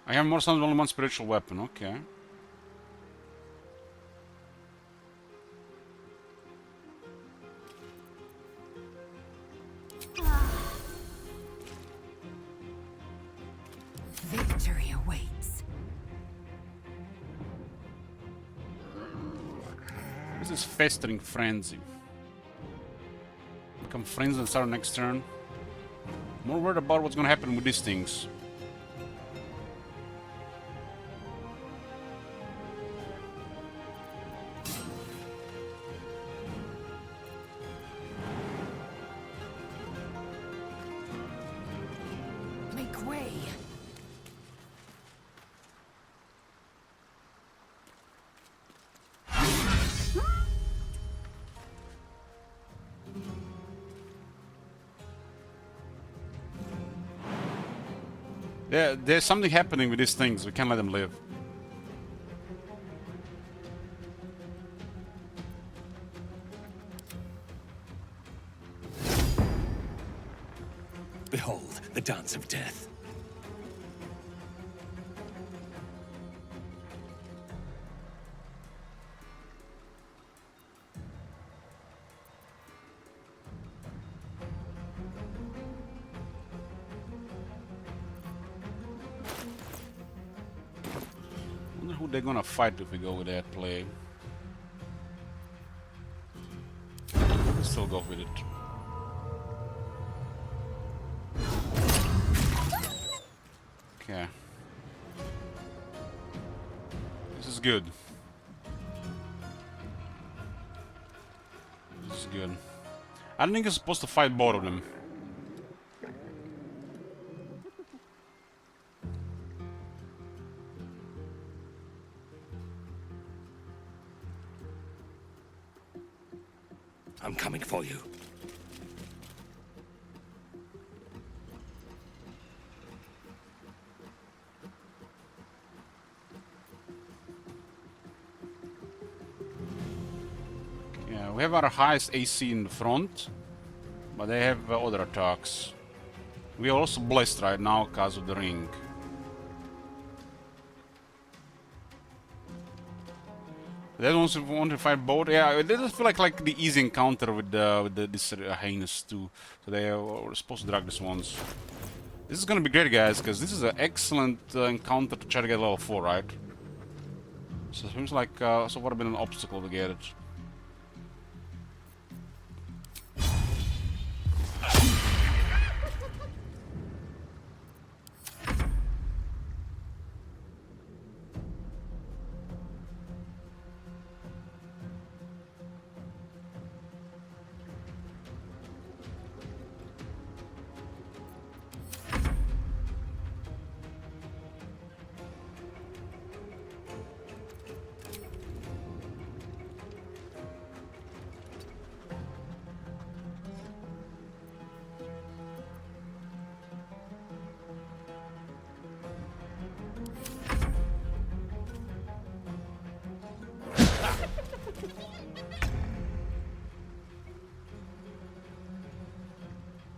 S1: I have more summons than only one spiritual weapon, okay.
S8: Victory awaits.
S1: This is Festering Frenzy. Become friends and start next turn. More worried about what's gonna happen with these things.
S8: Make way.
S1: There's something happening with these things. We can't let them live.
S4: Behold, the dance of death.
S1: Wonder who they're gonna fight if we go with that play. Let's still go with it. Okay. This is good. good. I don't think you're supposed to fight both of them.
S4: I'm coming for you.
S1: Yeah, we have our highest AC in the front, but they have other attacks. We are also blessed right now because of the ring. They don't want to fight both. Yeah, it doesn't feel like the easy encounter with this heinous too. So they are supposed to drag this once. This is gonna be great, guys, because this is an excellent encounter to try to get level 4, right? So it seems like so would have been an obstacle to get it.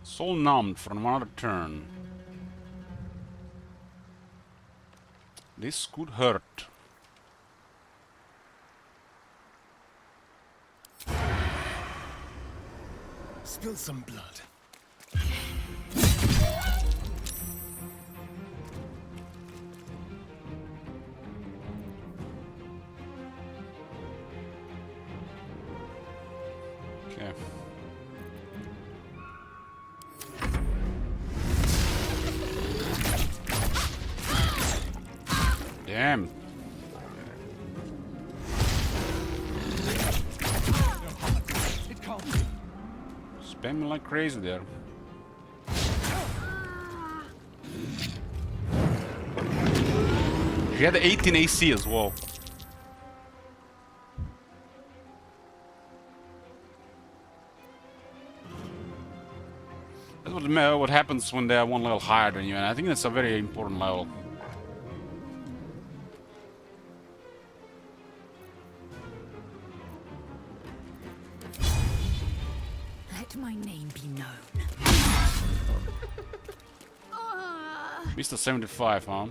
S1: Soul numbed for another turn. This could hurt.
S4: Spill some blood.
S1: Okay. Damn. Spamming like crazy there. He had 18 AC as well. That's what happens when they are one level higher than you, and I think that's a very important level.
S8: Let my name be known.
S1: Mr. 75, huh?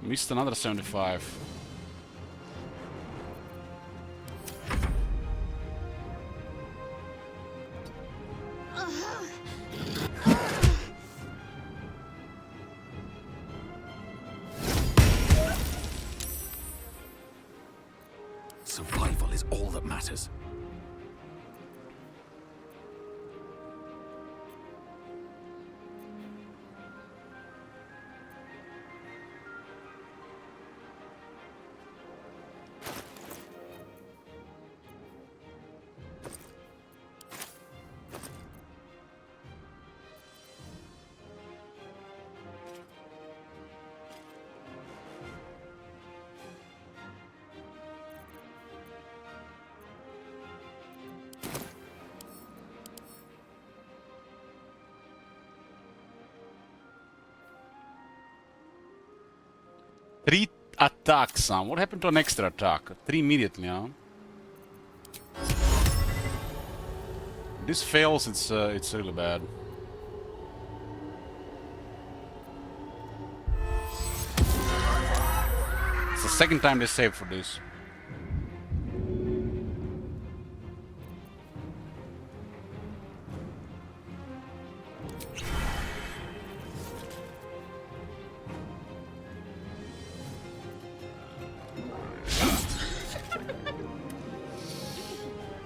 S1: Missed another 75.
S4: Survival is all that matters.
S1: Three attacks, huh? What happened to an extra attack? 3 immediately, huh? If this fails, it's really bad. It's the second time they saved for this.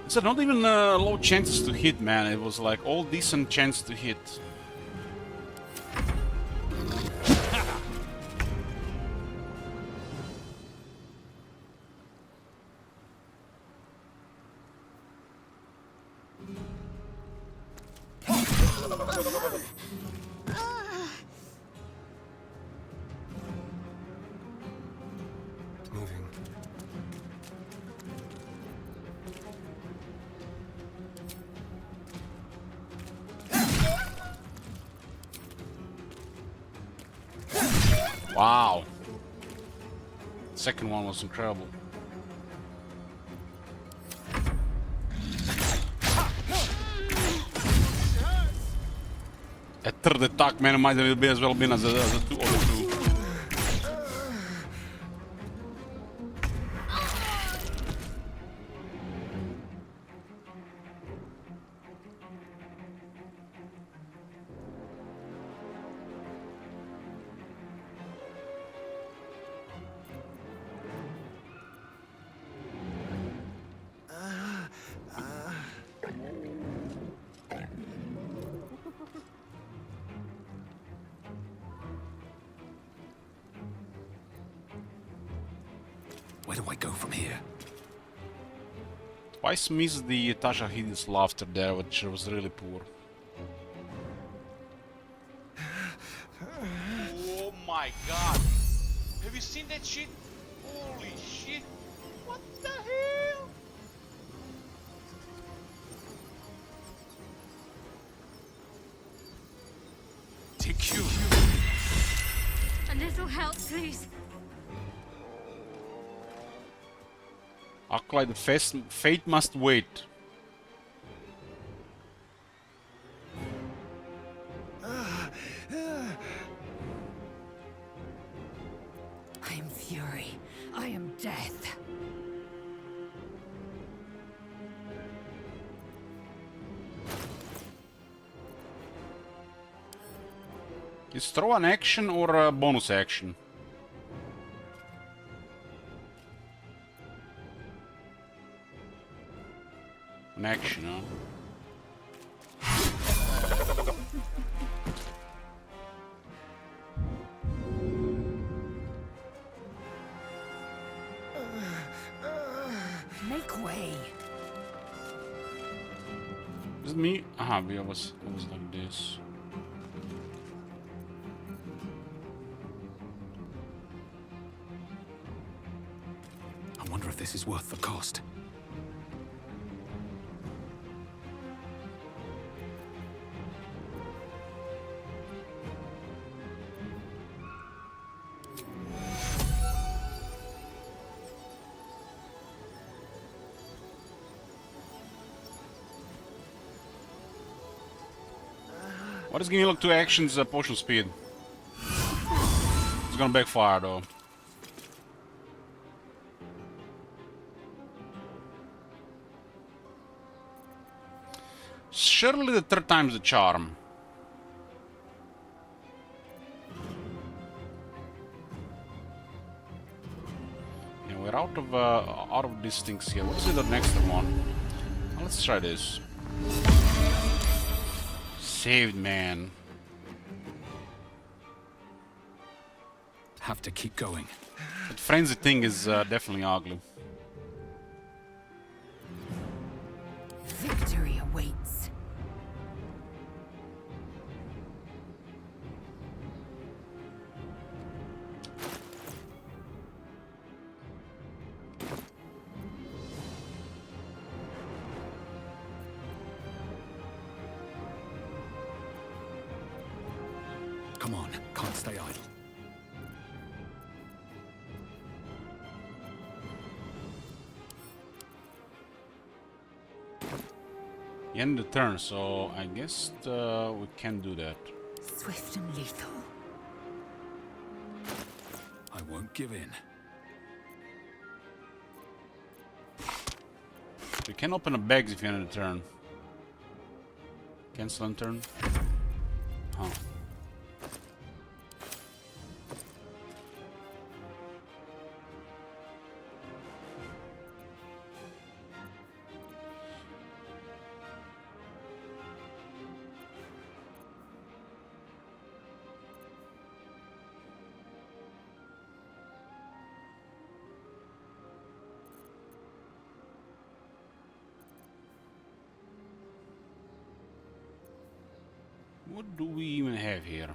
S1: So not even low chances to hit, man. It was like all decent chance to hit.
S7: Moving.
S1: Wow. Second one was incredible. A third attack, man, might have as well been as a two or two.
S4: Where do I go from here?
S1: Twice missed the Tasha Hideous laughter there, which was really poor.
S9: Oh my god! Have you seen that shit? Holy shit! What the hell?
S2: TQ.
S5: A little help, please.
S1: Acolyte, the fate must wait.
S8: I am fury. I am death.
S1: Is throw an action or a bonus action? An action, huh?
S8: Make way.
S1: Is it me? Aha, it was like this.
S4: I wonder if this is worth the cost.
S1: What is giving you look two actions potion speed? It's gonna backfire though. Surely the third time's the charm. Yeah, we're out of these things here. What is the next one? Well, let's try this. Saved, man.
S4: Have to keep going.
S1: That frenzy thing is definitely ugly.
S8: Victory awaits.
S4: Come on, can't stay idle.
S1: End the turn, so I guess we can do that.
S8: Swift and lethal.
S4: I won't give in.
S1: You can open the bags if you end the turn. Cancel end turn. Huh. What do we even have here?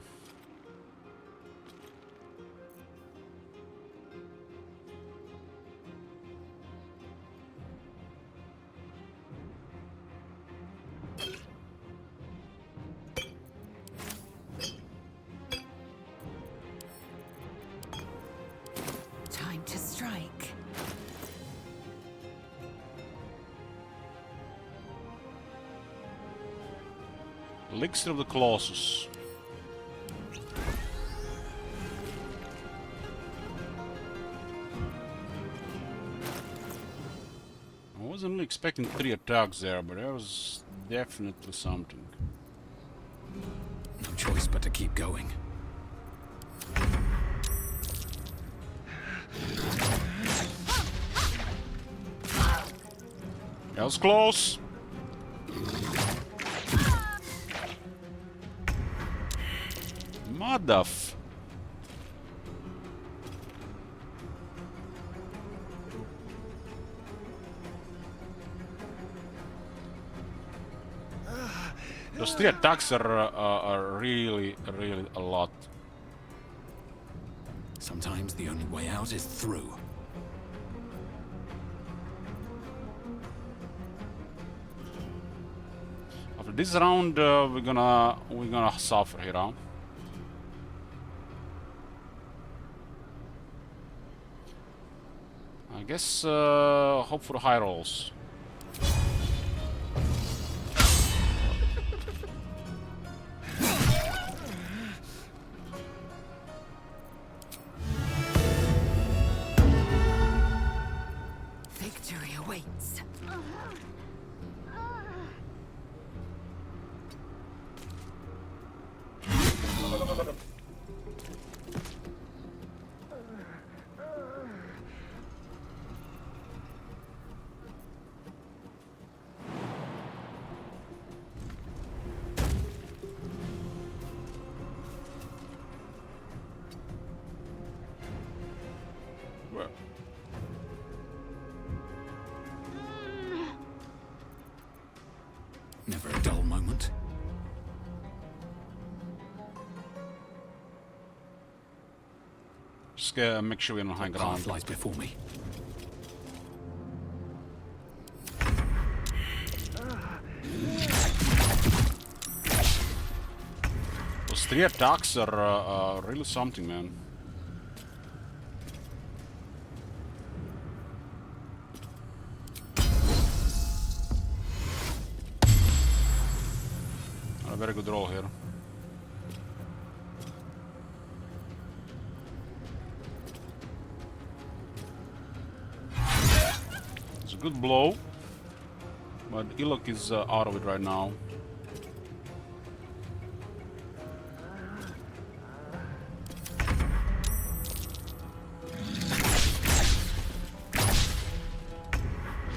S8: Time to strike.
S1: Elixir of the Colossus. I wasn't really expecting 3 attacks there, but that was definitely something.
S4: No choice but to keep going.
S1: That was close. Motherf. Those 3 attacks are really a lot.
S4: Sometimes the only way out is through.
S1: After this round, we're gonna suffer here, huh? I guess hope for high rolls.
S8: Victory awaits.
S1: Well,
S4: Never a dull moment.
S1: just make sure we're on high ground.
S4: Path lies before me.
S1: Those 3 attacks are really something, man. A very good roll here. It's a good blow, but Ilok is out of it right now.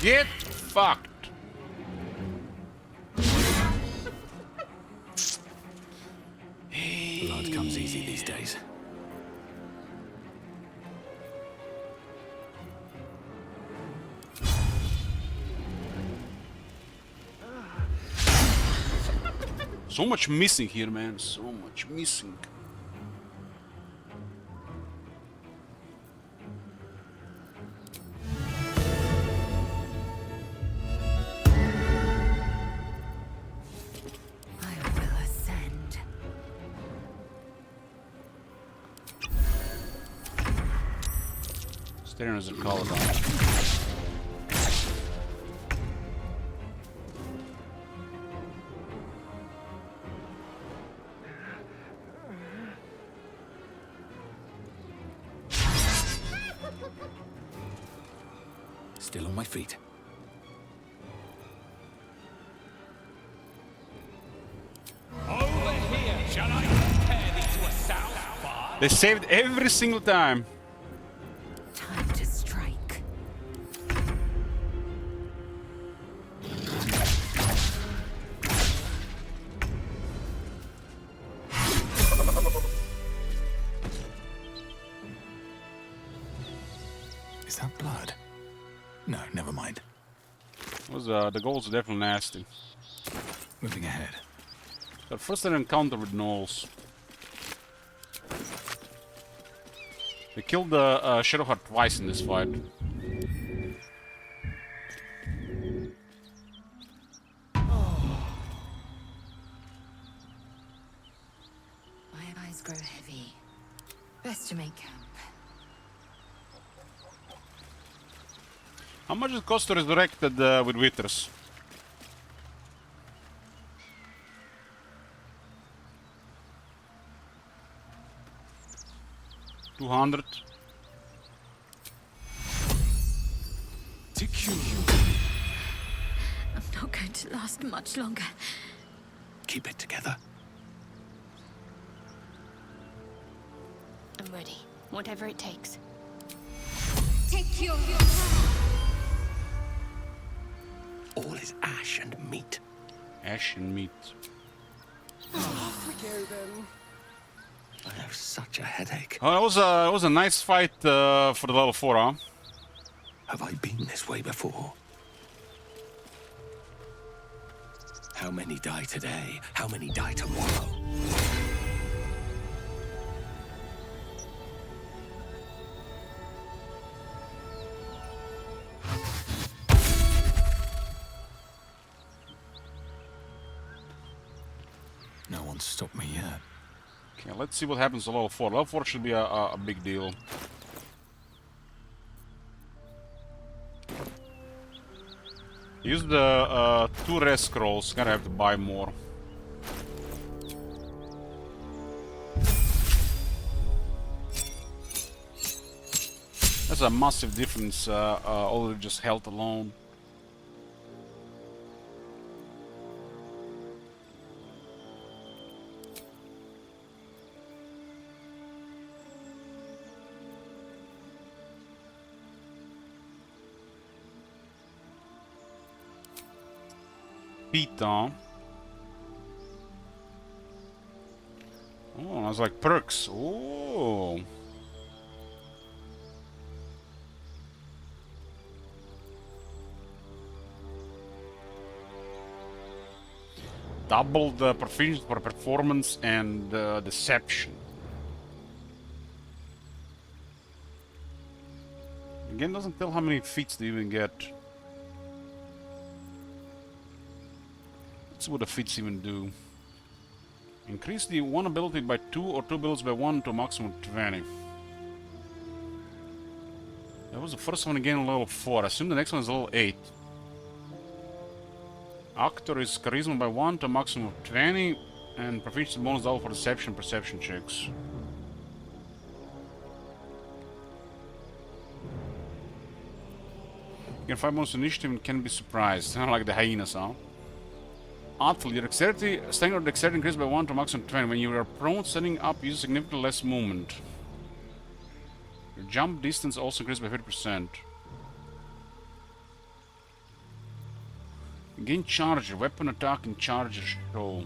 S1: Get fucked.
S4: Blood comes easy these days.
S1: So much missing here, man. So much missing.
S8: I will ascend.
S1: Staring as a collar.
S4: Still on my feet.
S3: Over here, shall I compare thee to a southpaw?
S1: They saved every single time.
S8: Time to strike.
S4: Is that blood? No, never mind.
S1: Was the goals are definitely nasty.
S4: Moving ahead.
S1: So first an encounter with gnolls. We killed the Shadowheart twice in this fight.
S8: My eyes grow heavy. Best to make camp.
S1: How much does it cost to resurrect with withers? $200.
S8: I'm not going to last much longer.
S4: Keep it together.
S5: I'm ready. Whatever it takes.
S8: Take your
S4: All is ash and meat.
S1: Ash and meat.
S4: I have such a headache.
S1: Oh, it was a nice fight for the level 4, huh?
S4: Have I been this way before? How many die today? How many die tomorrow?
S2: No one's stopped me yet.
S1: Okay, let's see what happens to level 4. Level 4 should be a big deal. Use the 2 rest scrolls. Gonna have to buy more. That's a massive difference, already just health alone. Pita. Oh, that's like perks. Oh. Double the proficiency for performance and deception. Again, doesn't tell how many feats they even get. Let's see what the feats even do. Increase the one ability by 2 or 2 abilities by 1 to a maximum of 20. That was the first one again on level 4. I assume the next one is level 8. Actor is charisma by 1 to a maximum of 20. And proficiency bonus double for deception perception checks. You can 5 bonus initiative and can be surprised. Kind of like the hyenas, huh? Athlete, your dexterity, strength or dexterity increased by 1 to a maximum 20. When you are prone, setting up uses significantly less movement. Your jump distance also increased by 50%. Gain charger, weapon attack and charger show.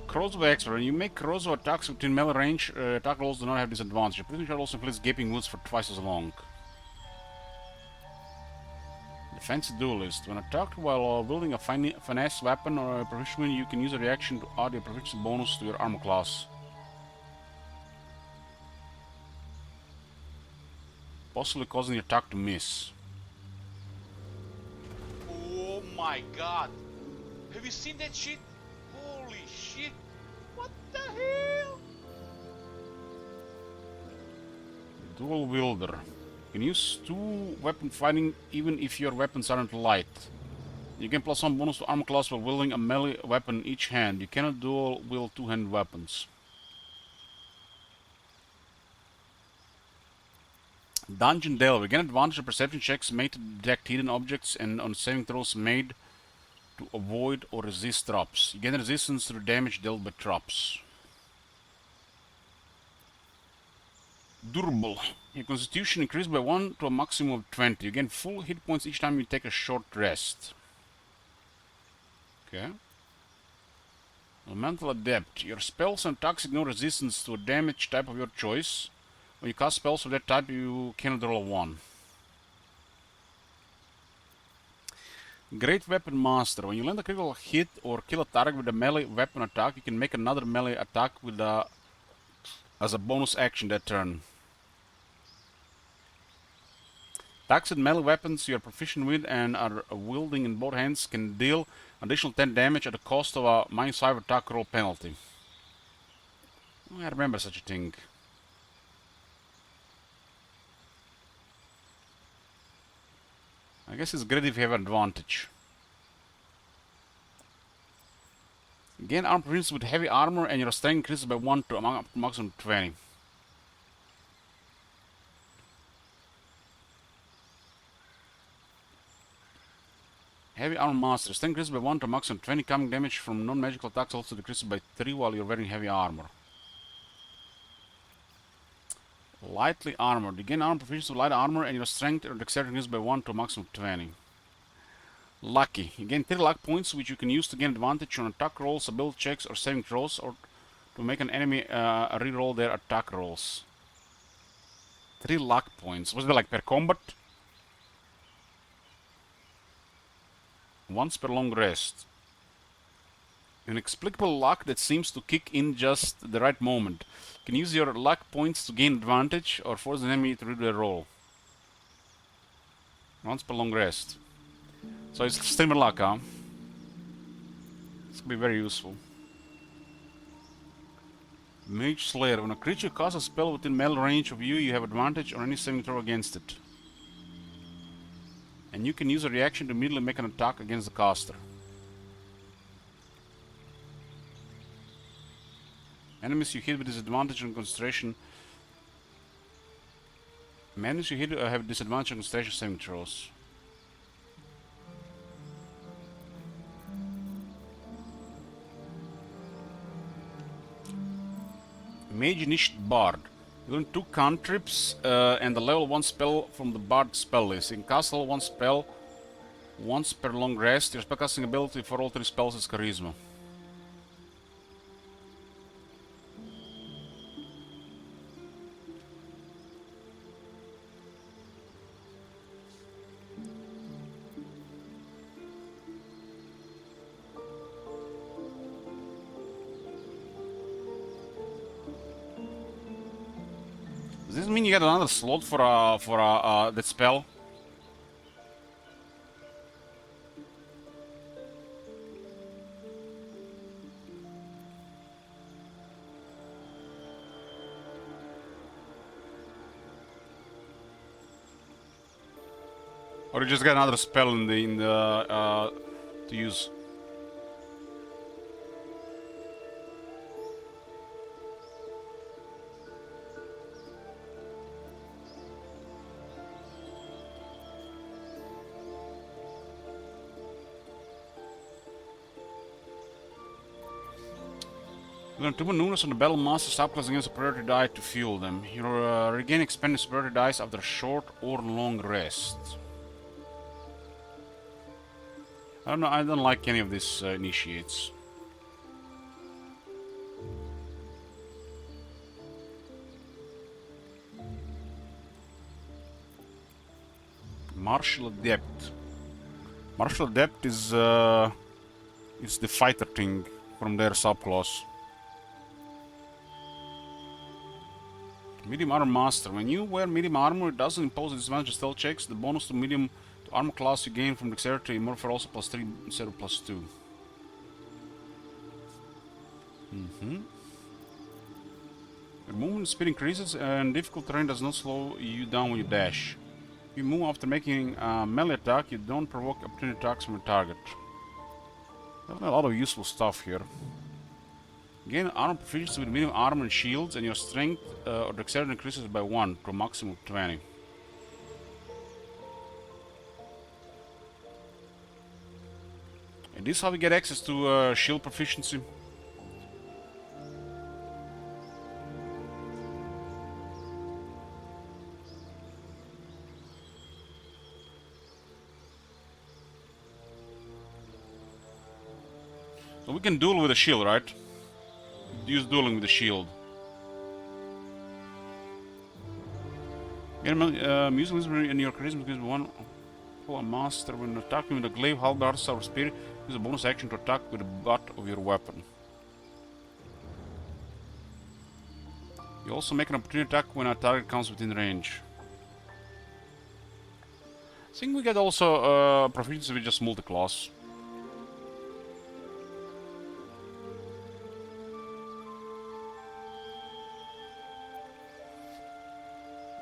S1: Crossbow expert. When you make crossbow attacks within melee range, attack rolls do not have disadvantage. Your prison shot also inflicts gaping wounds for twice as long. Defensive duelist. When attacked while wielding a finesse weapon or a proficiency, you can use a reaction to add a proficiency bonus to your armor class. Possibly causing the attack to miss.
S9: Oh my god! Have you seen that shit? Holy shit! What the hell?
S1: Dual wielder. You can use 2 weapon fighting even if your weapons aren't light. You can plus 1 bonus to armor class while wielding a melee weapon in each hand. You cannot dual wield 2-handed weapons. Dungeon Delver. Gain advantage on perception checks made to detect hidden objects and on saving throws made to avoid or resist traps. You gain resistance to the damage dealt by traps. Durable. Your constitution increased by 1 to a maximum of 20. You gain full hit points each time you take a short rest. Okay. Elemental Adept. Your spells and attacks ignore resistance to a damage type of your choice. When you cast spells of that type, you cannot roll a 1. Great Weapon Master. When you land a critical hit or kill a target with a melee weapon attack, you can make another melee attack with as a bonus action that turn. Attacks with melee weapons you are proficient with and are wielding in both hands can deal additional 10 damage at the cost of a -5 attack roll penalty. Oh, I remember such a thing. I guess it's great if you have advantage. Gain armor proficiency with heavy armor and your strength increases by 1 to a maximum 20. Heavy Armor Master. Strength increases by 1 to maximum 20. Coming damage from non-magical attacks also decreases by 3 while you're wearing heavy armor. Lightly armored. You gain armor proficiency with light armor and your strength or dexterity increases by 1 to maximum 20. Lucky. You gain 3 luck points which you can use to gain advantage on attack rolls, ability checks, or saving throws, or to make an enemy reroll their attack rolls. 3 luck points. Was that like per combat? Once per long rest. Inexplicable luck that seems to kick in just the right moment. You can use your luck points to gain advantage or force an enemy to redo their roll. Once per long rest. So it's streamer luck, huh? This could be very useful. Mage Slayer. When a creature casts a spell within melee range of you, you have advantage on any saving throw against it. And you can use a reaction to immediately make an attack against the caster. Enemies you hit with disadvantage on concentration. Enemies you hit have disadvantage on concentration saving throws. Mage Initiate Bard. You learn 2 cantrips and the level 1 spell from the Bard spell list. You can cast level 1 spell once per long rest. Your spellcasting ability for all 3 spells is Charisma. Does this mean you get another slot for that spell? Or you just get another spell in the to use? You learn 2 more numerous on the Battle Master subclass against a priority die to fuel them. You regain expended superiority dice after a short or long rest. I don't know, I don't like any of these initiates. Martial Adept. Martial Adept is the fighter thing from their subclass. Medium Armor Master. When you wear medium armor, it doesn't impose a disadvantage on stealth checks. The bonus to medium to armor class you gain from dexterity modifier also +3 instead of +2. Your movement speed increases and difficult terrain does not slow you down when you dash. If you move after making a melee attack, you don't provoke opportunity attacks from a target. There's a lot of useful stuff here. Gain armor proficiency with medium armor and shields, and your strength or dexterity increases by 1 to a maximum of 20. And this is how we get access to shield proficiency. So we can duel with a shield, right? use dueling with the shield. Music in your charisma gives one a master when attacking with a glaive, halberd, or spear. Use a bonus action to attack with the butt of your weapon. You also make an opportunity attack when a target comes within range. I think we get also proficiency with just multi-class.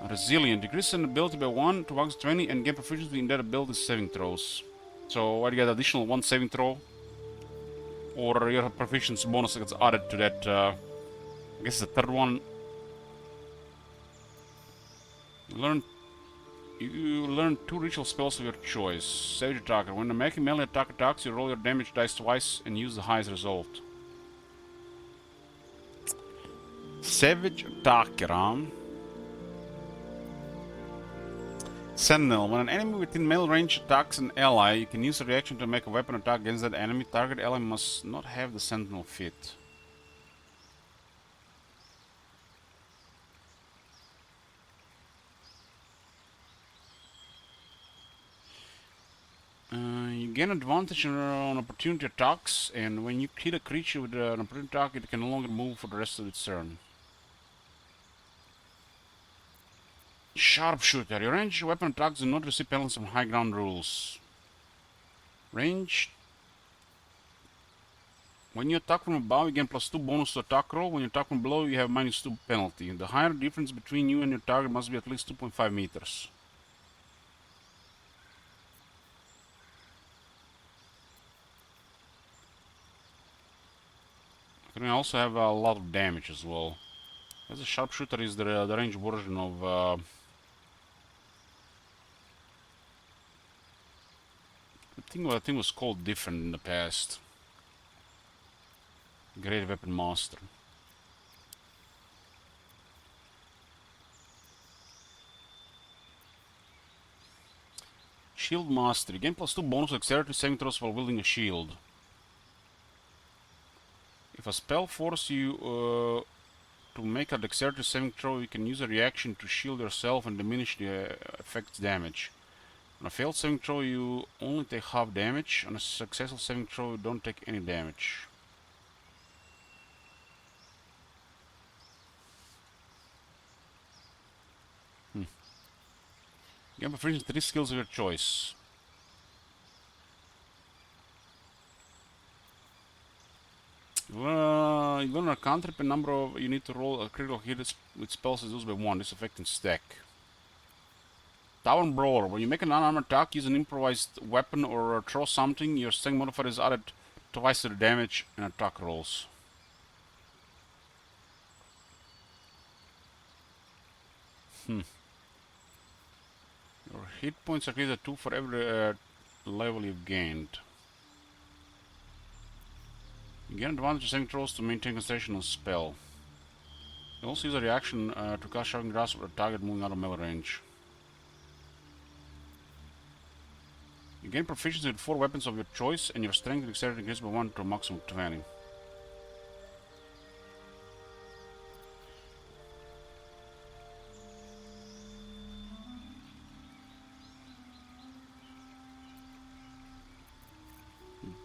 S1: Resilient. Decrease an ability by 1 to max 20 and gain proficiency in that ability's saving throws. So I get additional 1 saving throw. Or your proficiency bonus gets added to that. I guess the third one. You learn 2 ritual spells of your choice. Savage Attacker. When the making melee attack attacks, you roll your damage dice twice and use the highest result. Savage Attacker, huh? Sentinel. When an enemy within melee range attacks an ally, you can use a reaction to make a weapon attack against that enemy. Target ally must not have the Sentinel fit. You gain advantage on opportunity attacks, and when you hit a creature with an opportunity attack, it can no longer move for the rest of its turn. Sharpshooter. Your ranged weapon attacks do not receive penalties from high ground rules. Range. When you attack from above, you gain +2 bonus to attack roll. When you attack from below, you have -2 penalty. The higher difference between you and your target must be at least 2.5 meters. You can also have a lot of damage as well. As a sharpshooter is the ranged version of I think was called different in the past. Great Weapon Master. Shield Mastery. Gain +2 bonus to dexterity saving throws while wielding a shield. If a spell forces you to make a dexterity saving throw, you can use a reaction to shield yourself and diminish the effect's damage. On a failed saving throw, you only take half damage. On a successful saving throw, you don't take any damage. Gain proficiency 3 skills of your choice. You learn a cantrip, and number of you need to roll a critical hit with spells reduced by 1. This effect can stack. Tavern Brawler. When you make an unarmed attack, use an improvised weapon or throw something, your strength modifier is added twice to the damage and attack rolls. Your hit points are created 2 for every level you've gained. You gain advantage of saving throws to maintain concentration on spell. You also use a reaction to cast Shocking Grasp at a target moving out of melee range. You gain proficiency with 4 weapons of your choice, and your strength and dexterity increases by 1 to a maximum of 20.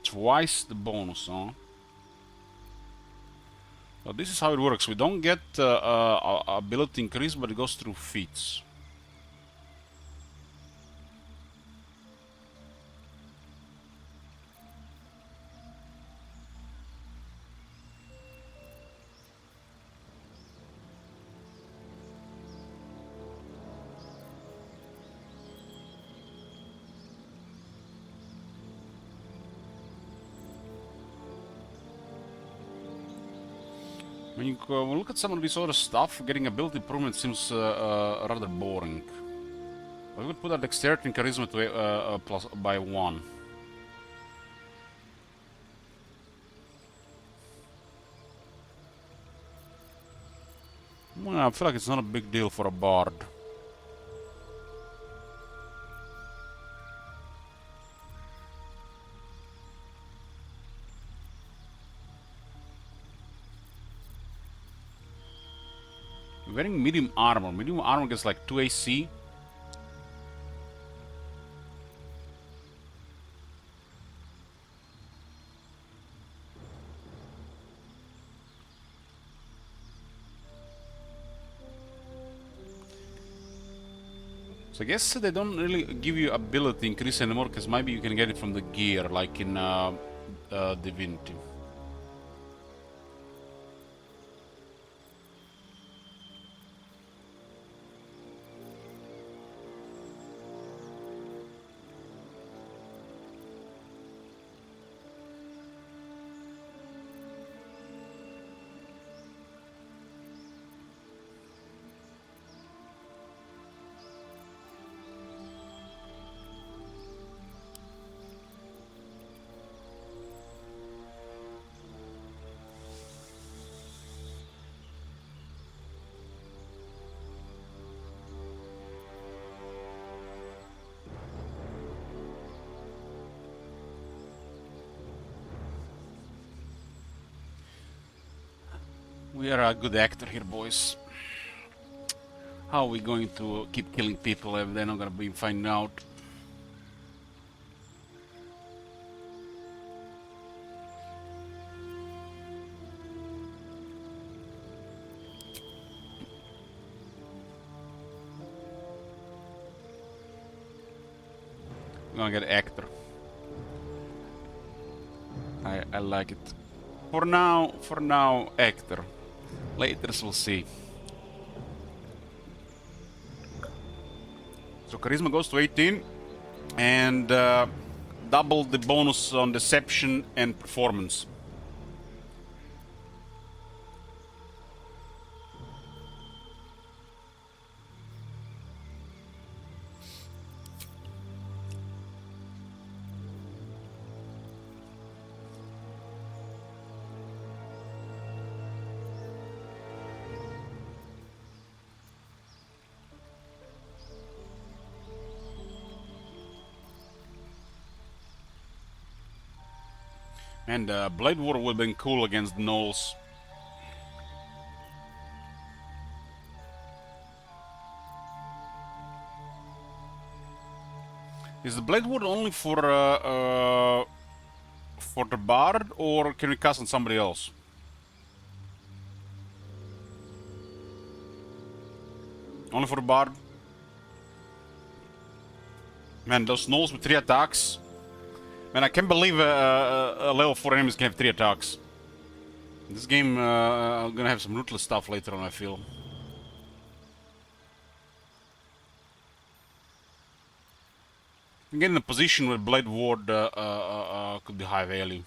S1: Twice the bonus, huh? Well, this is how it works. We don't get ability increase, but it goes through feats. When you look at some of this other stuff, getting ability improvement seems rather boring. We would put our dexterity and charisma to plus by 1. Well, I feel like it's not a big deal for a bard. Wearing medium armor. Medium armor gets like 2 AC. So I guess they don't really give you ability increase anymore, because maybe you can get it from the gear, like in Divinity. We are a good actor here, boys. How are we going to keep killing people if they're not gonna be finding out? I'm gonna get actor. I like it. For now, actor. Later we'll see. So charisma goes to 18, and double the bonus on deception and performance. And Blade War would have been cool against gnolls. Is the Blade Ward only for the Bard, or can we cast on somebody else? Only for the Bard? Man, those gnolls with 3 attacks. Man, I can't believe a level 4 enemies can have 3 attacks. This game, I'm gonna have some ruthless stuff later on, I feel. Getting in a position where Blade Ward could be high value.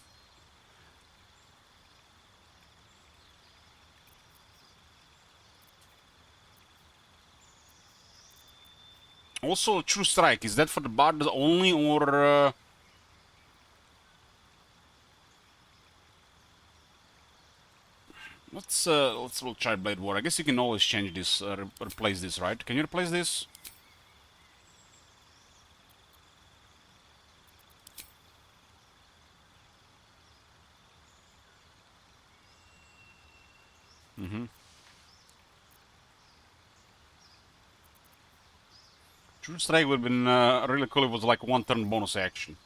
S1: Also, True Strike, is that for the Bard only, or... we'll try Blade War. I guess you can always change this, replace this, right? Can you replace this? True Strike would have been really cool if it was like 1 turn bonus action.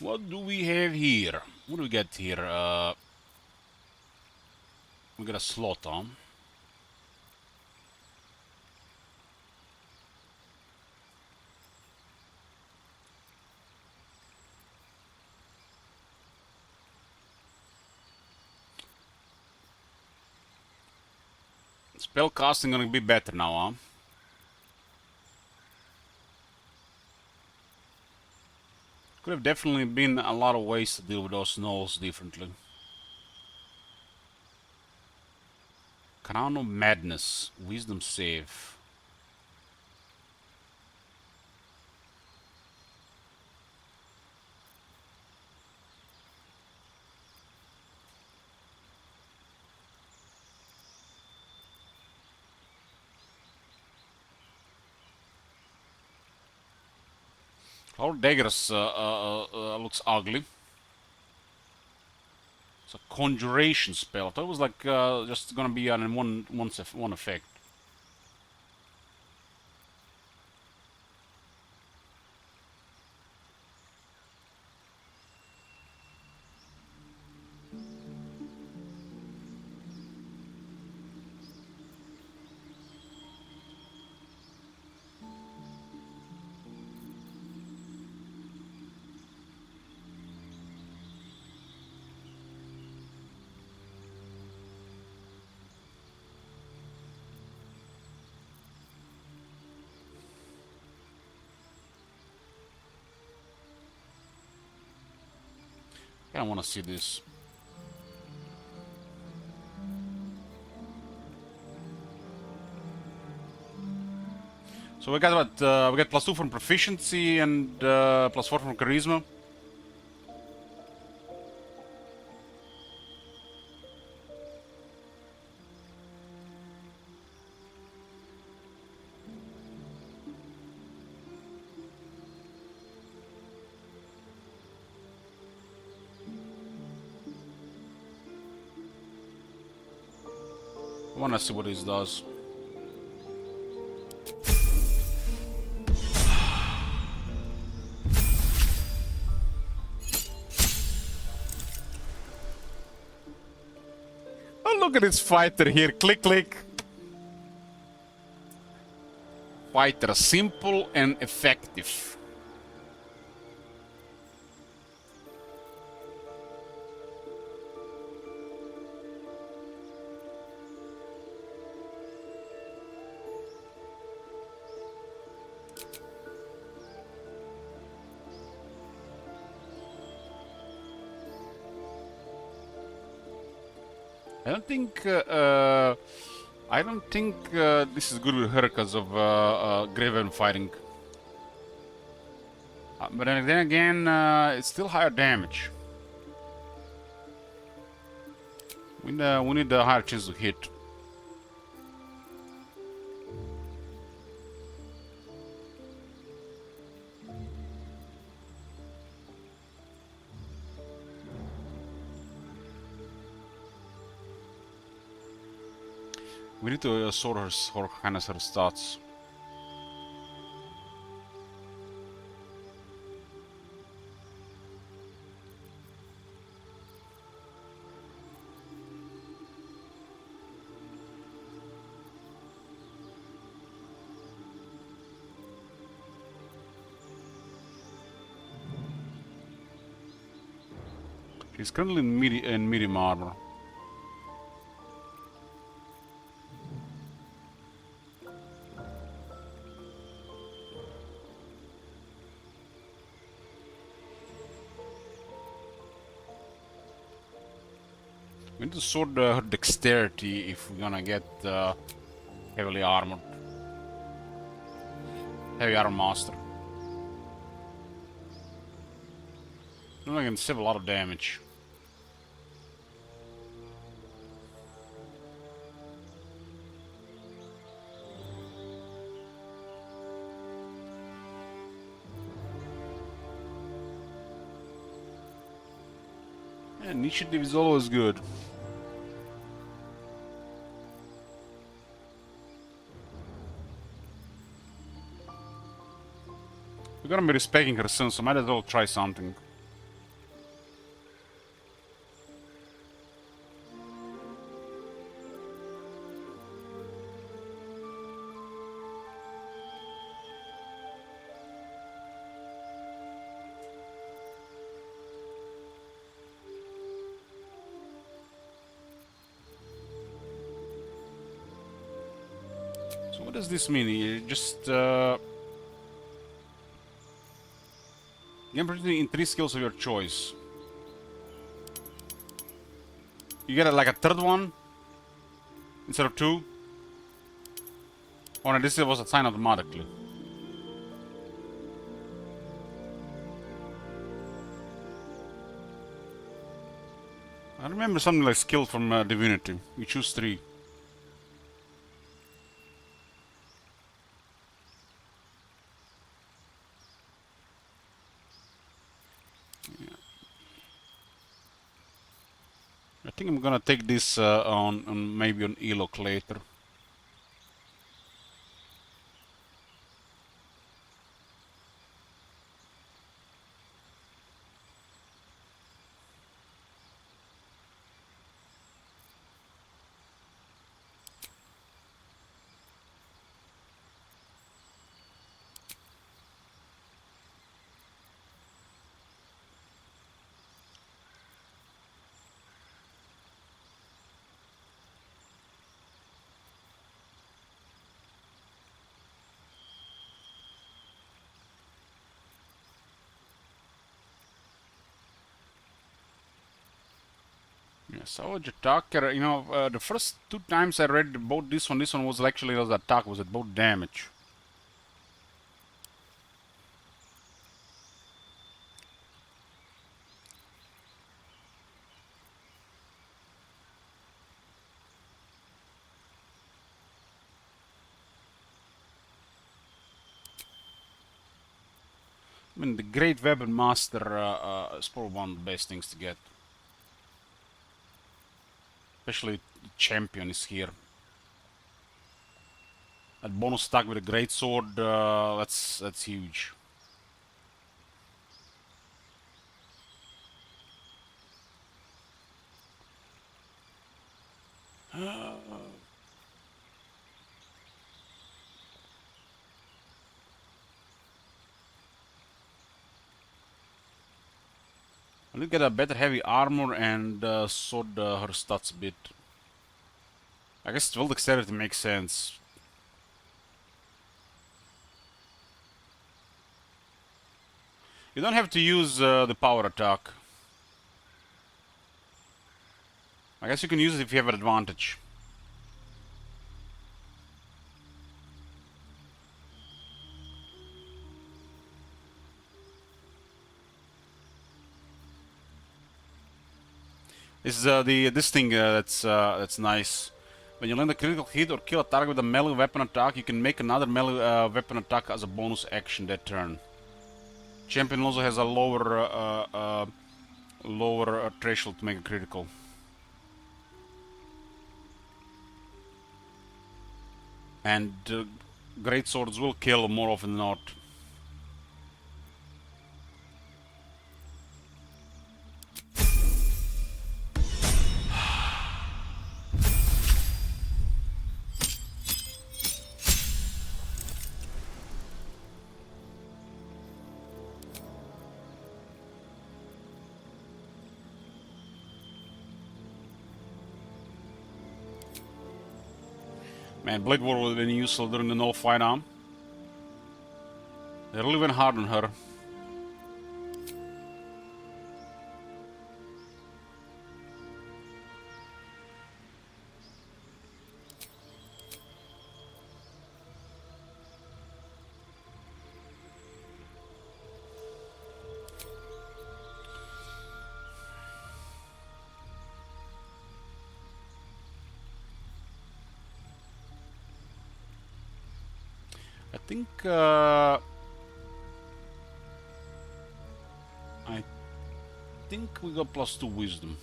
S1: What do we have here? What do we get here? We got a slot on. Spell casting gonna be better now, huh? Could have definitely been a lot of ways to deal with those gnolls differently. Crown of Madness, Wisdom save. Our daggers looks ugly. It's a conjuration spell. I thought it was like just gonna be on one effect. I want to see this. So we got what? We got +2 from proficiency and +4 from charisma. I want to see what this does. Oh, look at this fighter here. Click, click. Fighter, simple and effective. I don't think this is good with her because of Graven fighting. But then again, it's still higher damage. We need a higher chance to hit. We need to sort her kind of her stats. She's currently in medium armor. We need to sort her dexterity if we're gonna get heavily armored. Heavy armor master. I can save a lot of damage. Initiative is always good. We're gonna be respecting her soon, so might as well try something. So what does this mean? You just gain opportunity in 3 skills of your choice. You get like a third one instead of 2. Oh no, this was assigned automatically. I remember something like skill from Divinity. You choose 3. I think I'm gonna take this on maybe on Elok later. Yeah, Savage Attacker, you know, the first 2 times I read about this one was actually was attack, was about damage. I mean, the Great Weapon Master is probably one of the best things to get. Especially the champion is here. That bonus attack with a great sword, that's huge. I need to get a better heavy armor and sword her stats a bit. I guess 12 dexterity makes sense. You don't have to use the power attack. I guess you can use it if you have an advantage. This is this thing that's nice. When you land a critical hit or kill a target with a melee weapon attack, you can make another melee weapon attack as a bonus action that turn. Champion also has a lower threshold to make a critical. And great swords will kill more often than not. Man, Blade War would have been useful during the no fight arm. They really went hard on her. I think we got +2 wisdom.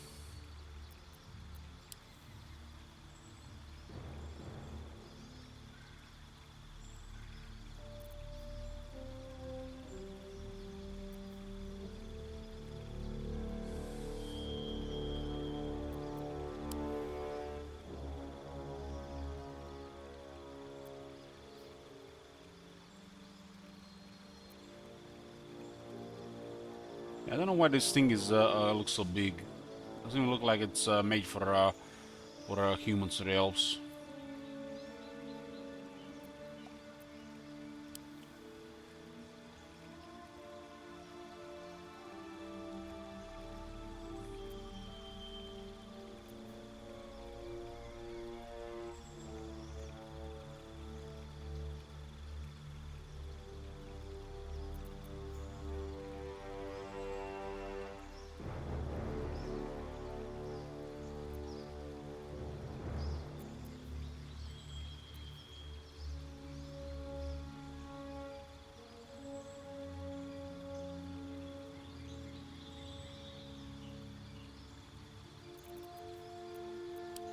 S1: I don't know why this thing is looks so big. Doesn't even look like it's made for humans or elves.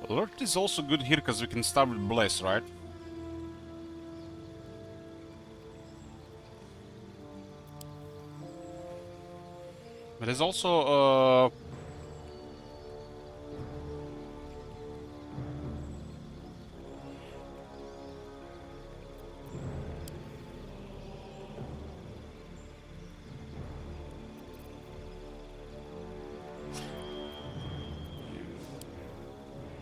S1: Alert is also good here because we can start with Bless, right? But there's also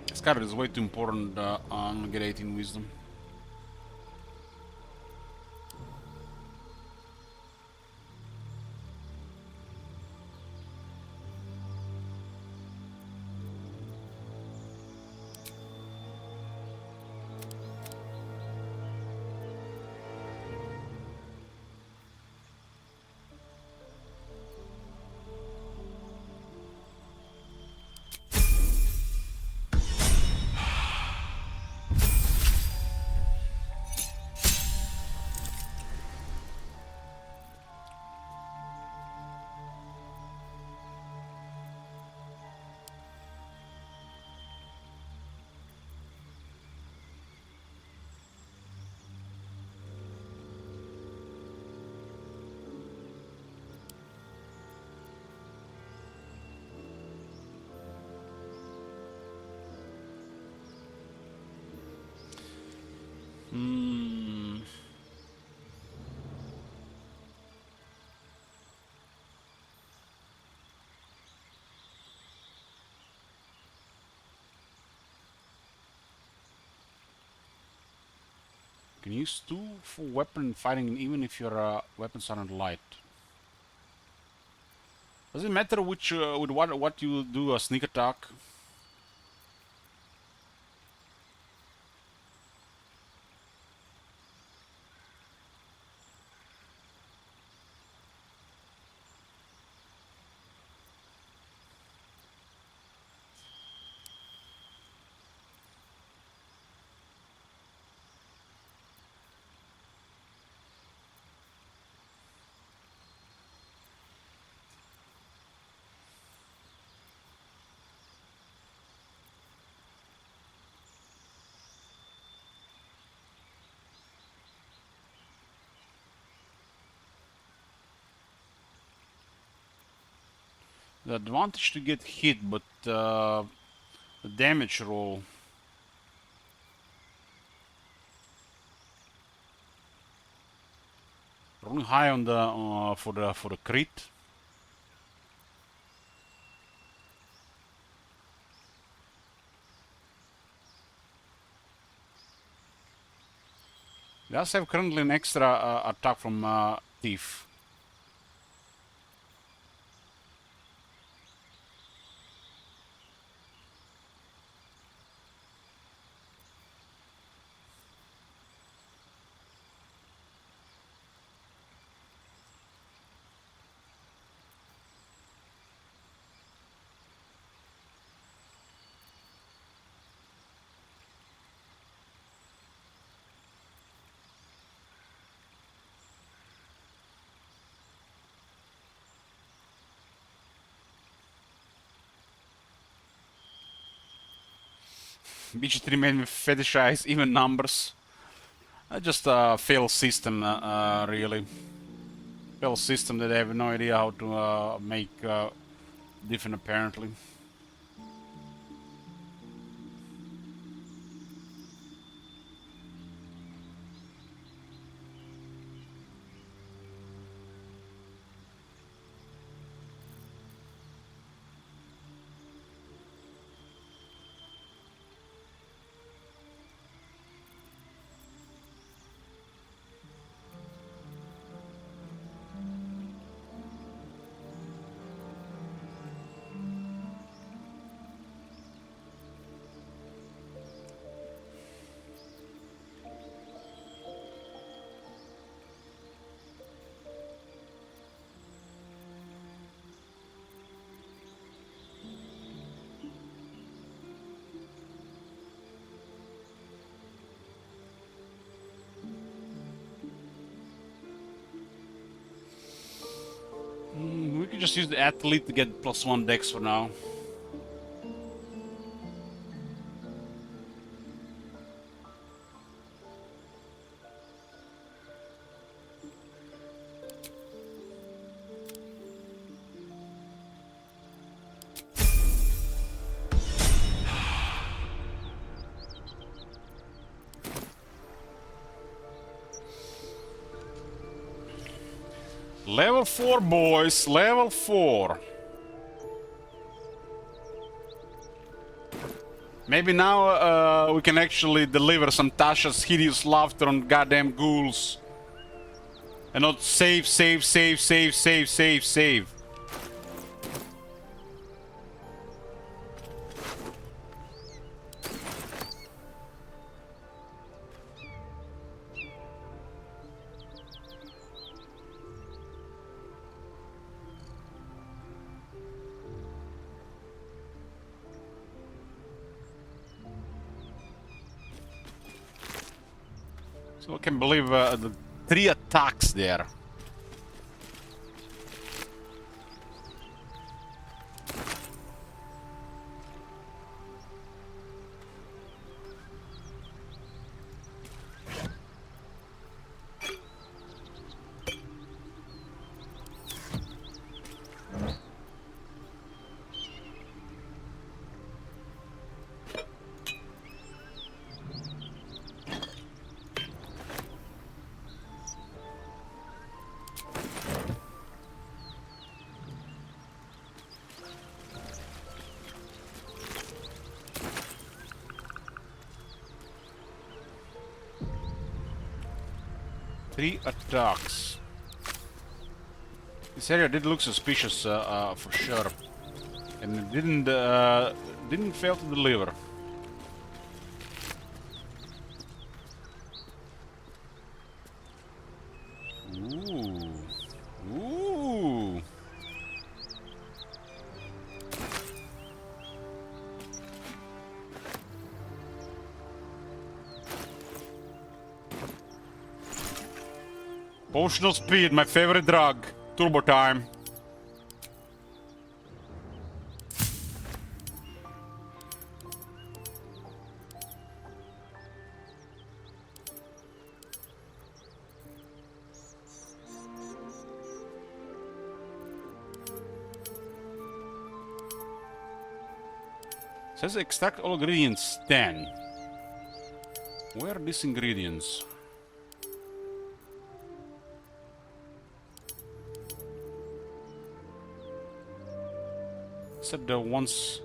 S1: this card is way too important on get 18 wisdom. Hmm. Can use 2 for weapon fighting even if your weapons aren't light. Does it matter which with what you do a sneak attack? The advantage to get hit, but the damage roll. Rolling high on the for the crit. They also have currently an extra attack from Thief. BG3 made me fetishize even numbers. Just a failed system, really. Failed system that I have no idea how to make different, apparently. We could just use the athlete to get +1 dex for now. Level 4, boys. Level 4. Maybe now we can actually deliver some Tasha's hideous laughter on goddamn ghouls. And not save. So I can believe the 3 attacks there. Three attacks. This area did look suspicious for sure, and it didn't fail to deliver. Ooh. Potional speed, my favorite drug. Turbo time. Says extract all ingredients 10. Where are these ingredients? Said the ones.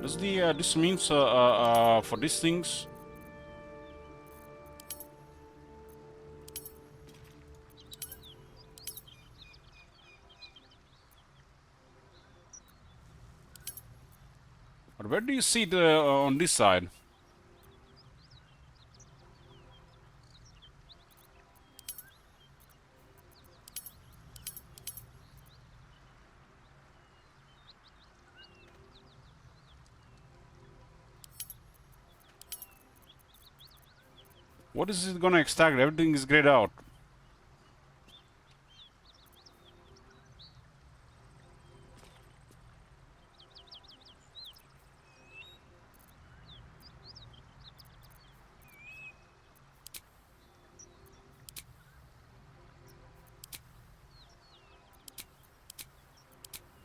S1: Does the this means for these things? Or where do you see it on this side? What is it gonna extract? Everything is grayed out.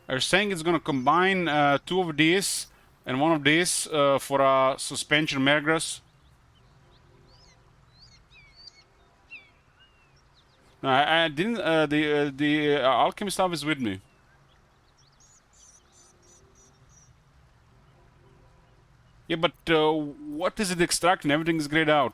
S1: Are saying it's gonna combine 2 of these and 1 of these for a suspension mergrass. No, I didn't. The alchemy stuff is with me. Yeah, but what is it extracting? Everything is grayed out.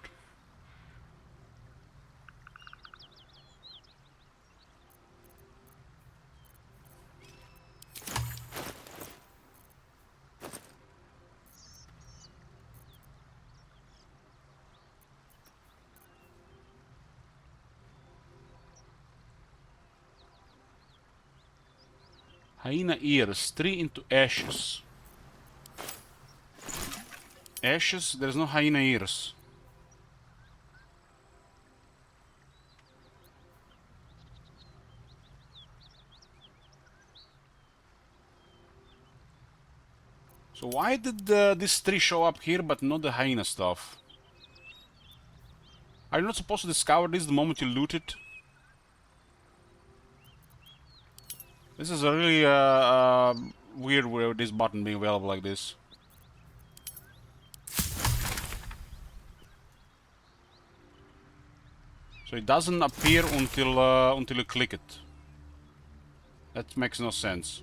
S1: Hyena ears, 3 into ashes. Ashes, there's no hyena ears. So why did these 3 show up here but not the hyena stuff? Are you not supposed to discover this the moment you loot it? This is a really weird way of this button being available like this. So it doesn't appear until you click it. That makes no sense.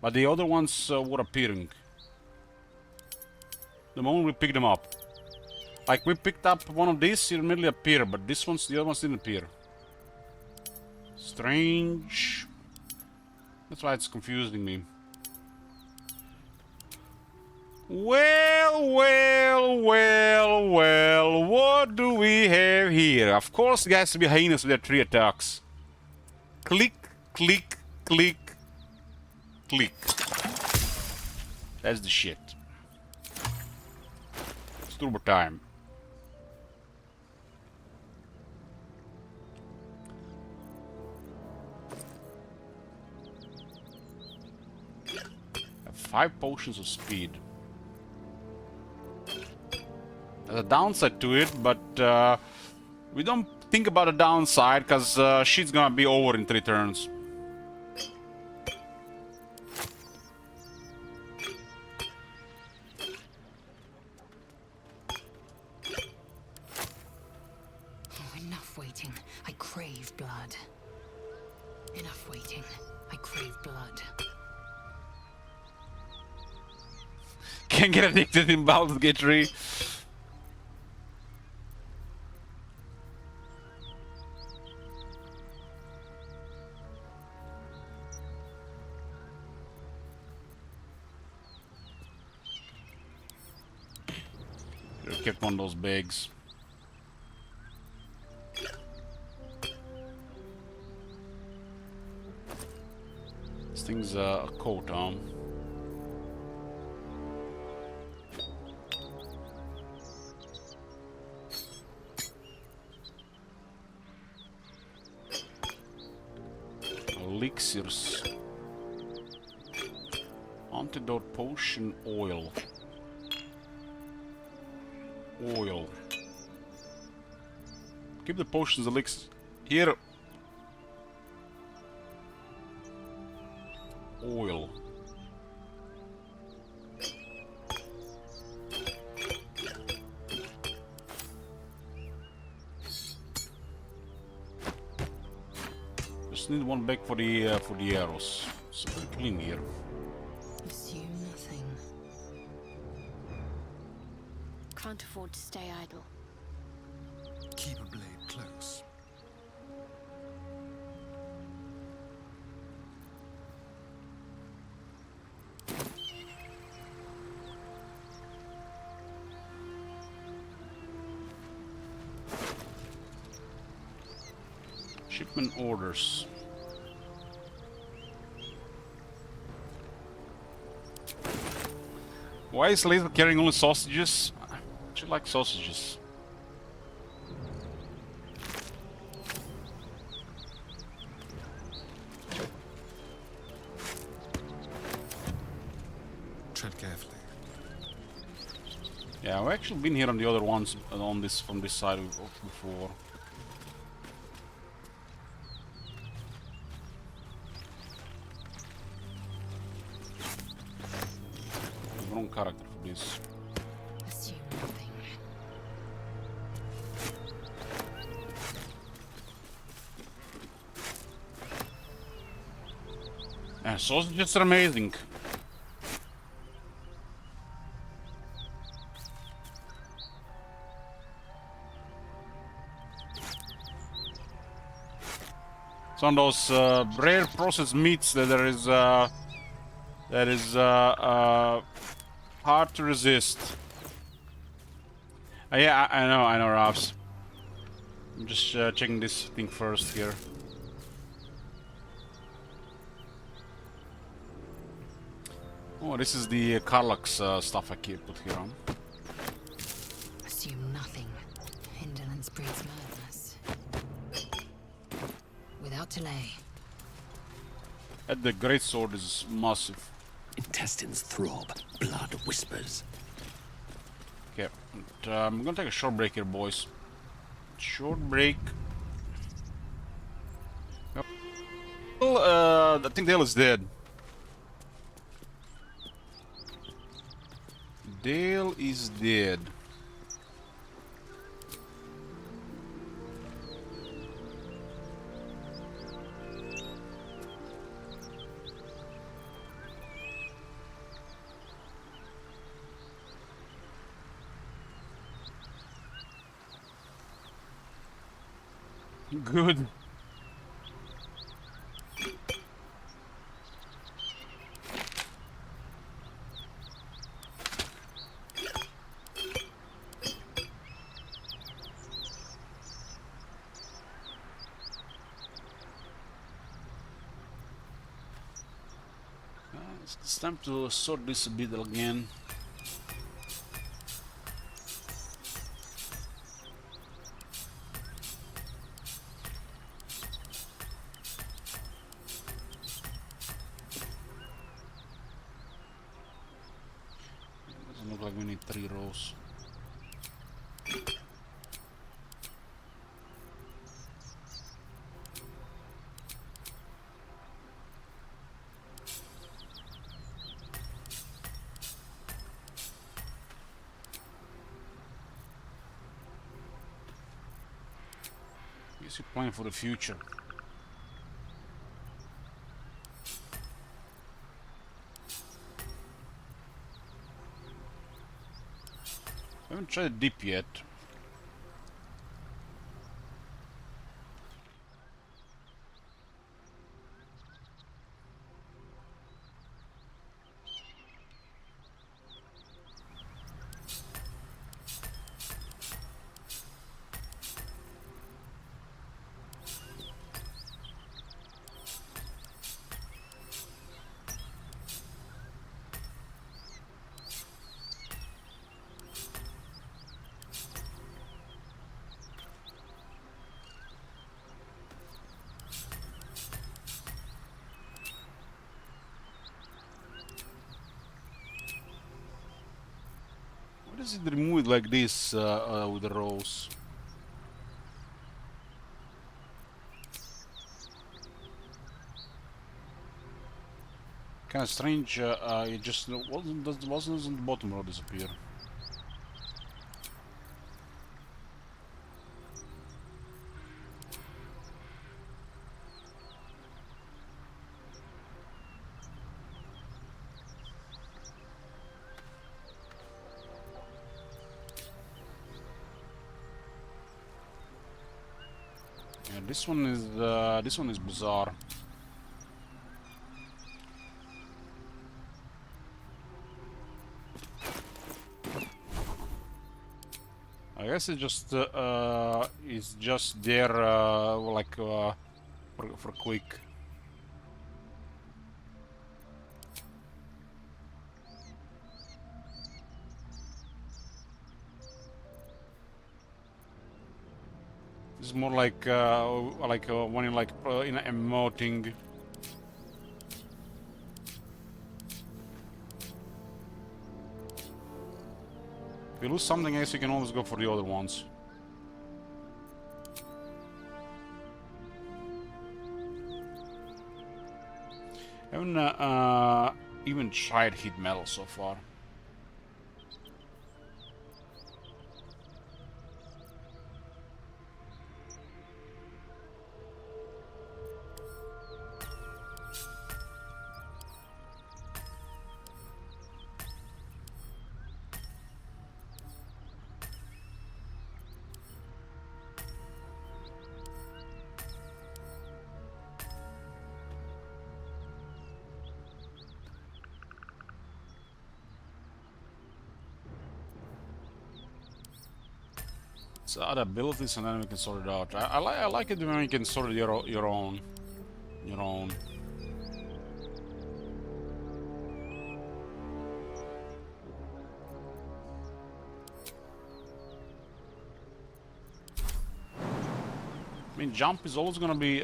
S1: But the other ones were appearing the moment we picked them up. Like we picked up one of these, it immediately appeared, but the other ones didn't appear. Strange. That's why it's confusing me. Well, what do we have here? Of course, it has to be hyenas with their 3 attacks. Click, click, click, click. That's the shit. It's turbo time. I have 5 potions of speed. There's a downside to it, but we don't think about the downside because shit's gonna be over in 3 turns.
S8: Oh, enough waiting. I crave blood. Enough waiting. I crave blood.
S1: Can't get addicted in Baldur's Gate 3. Kept one of those bags. This thing's a coat, Elixirs. Antidote potion oil. Oil. Keep the potions elixir here. Oil. Just need one bag for the arrows. It's pretty clean here.
S8: Assume nothing.
S5: Can't afford to stay idle.
S4: Keep a blade close.
S1: Shipment orders. Why is Laser carrying only sausages? She likes sausages.
S4: Tread carefully.
S1: Yeah, I've actually been here on the other ones on this from this side before. Wrong character for this.
S8: Assume nothing.
S1: Yeah, sausages are amazing. It's one of those rare processed meats that is hard to resist. Yeah, I know, Rafs. I'm just checking this thing first here. Oh, this is the Karlach's stuff I keep put here on.
S8: Assume nothing. Indolence breeds madness. Without delay.
S1: And the great sword is massive.
S4: Intestines throb, blood whispers.
S1: Okay, I'm gonna take a short break here, boys. Short break. Well, I think Dale is dead. Dale is dead. Good. It's time to sort this a bit again. Doesn't look like we need 3 rows. Guess you're planning for the future. I haven't tried deep yet. Why does it remove it like this with the rows? Kind of strange. It just wasn't the bottom row disappear. Yeah, this one is bizarre. I guess it's just there like for quick. It's more like when you're like in emoting. If you lose something, I guess you can always go for the other ones. I haven't even tried heat metal so far. So add abilities and then we can sort it out. I like it when you can sort it your own. I mean, jump is always gonna be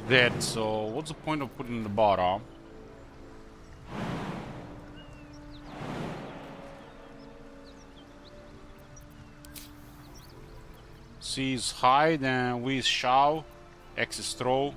S1: dead. So what's the point of putting the bar on? C is hide and V is shove. X is throw.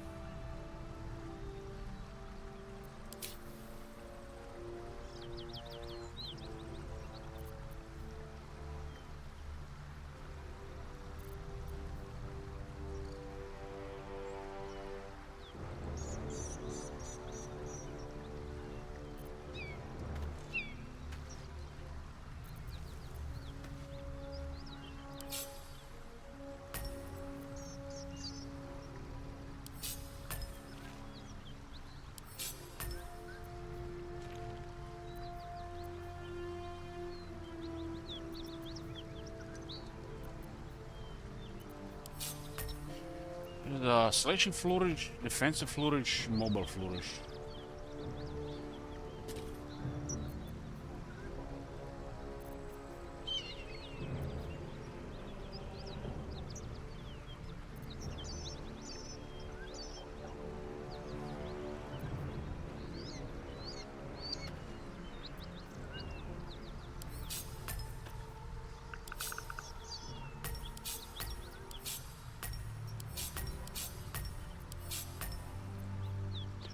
S1: The slashing flourish, defensive flourish, mobile flourish.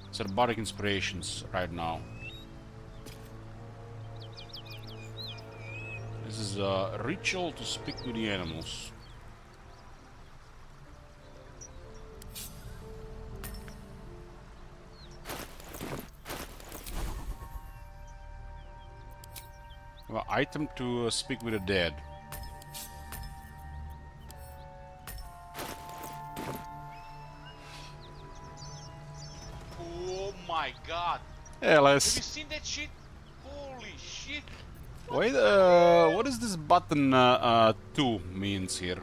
S1: It's robotic inspirations right now. This is a ritual to speak to the animals. Well, item to speak with the dead.
S9: Oh my god.
S1: Yeah,
S9: Have you
S1: let's
S9: seen that shit? Holy shit.
S1: wait. What is this button 2 means here?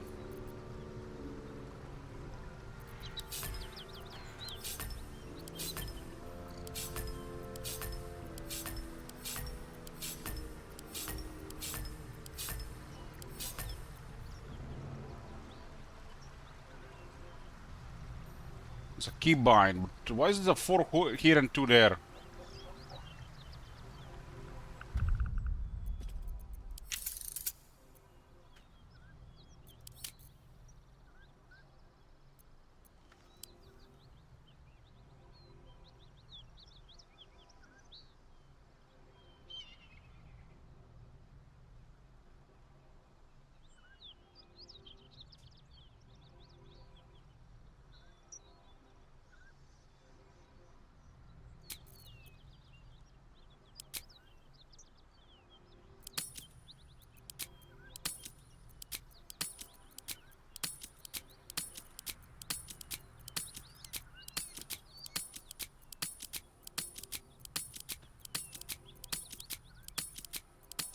S1: It's a keybind, but why is there 4 here and 2 there?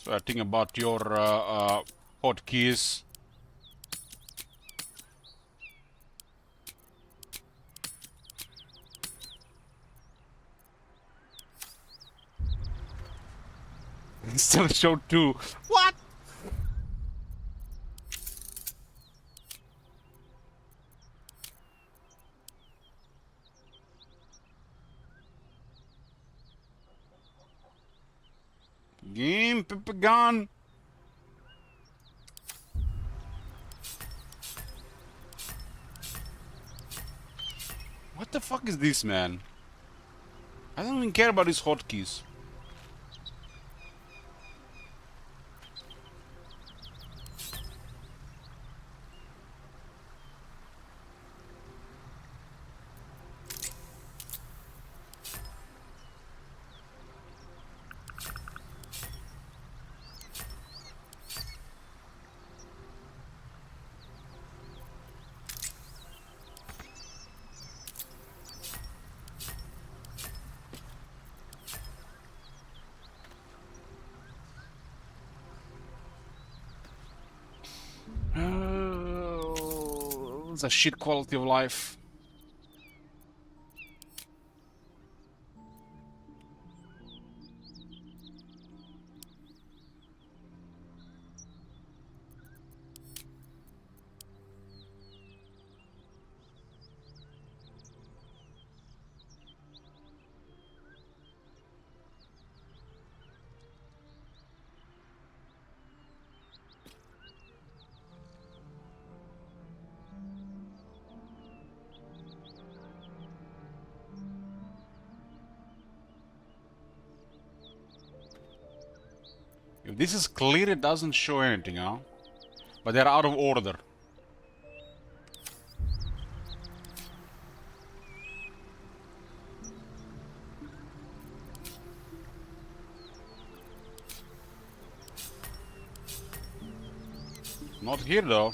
S1: So I think about your hotkeys. Still showed 2. What? Game, Pippa gone. What the fuck is this, man? I don't even care about these hotkeys. It's a shit quality of life. If this is clear, it doesn't show anything, huh? But they're out of order. Not here, though.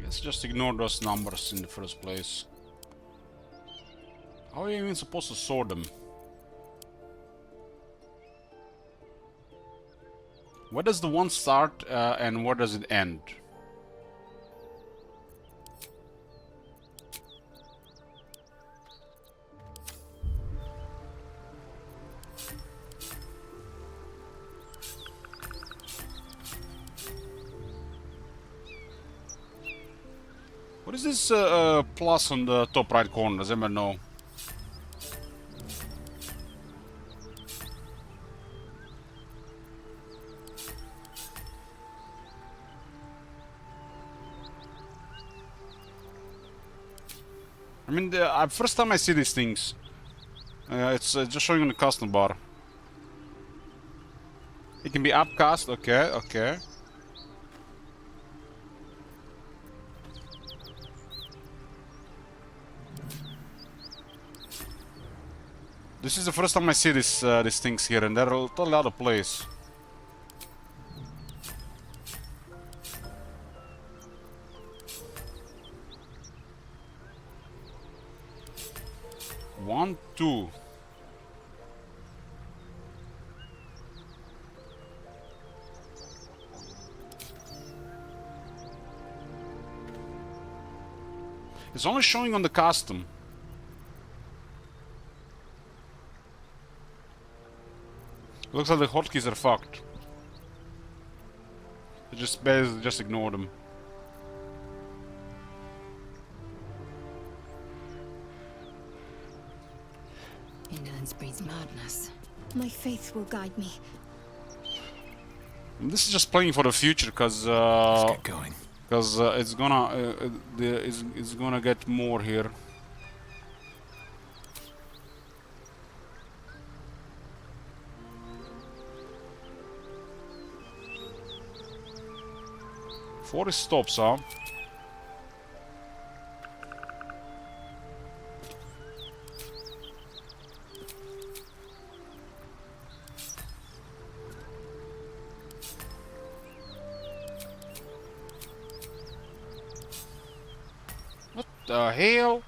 S1: Let's just ignore those numbers in the first place. How are you even supposed to sort them? Where does the one start and where does it end? What is this plus on the top right corner? Does anyone know? I mean, the first time I see these things, it's just showing on the custom bar. It can be upcast, okay, okay. This is the first time I see these things here, and they're totally out of place. One, two. It's only showing on the custom. Looks like the hotkeys are fucked. Just ignore them.
S8: Indolence breeds madness.
S5: My faith will guide me.
S1: And this is just playing for the future, because
S4: Let's get going.
S1: it's gonna get more here. Forest stops, huh? What the hell?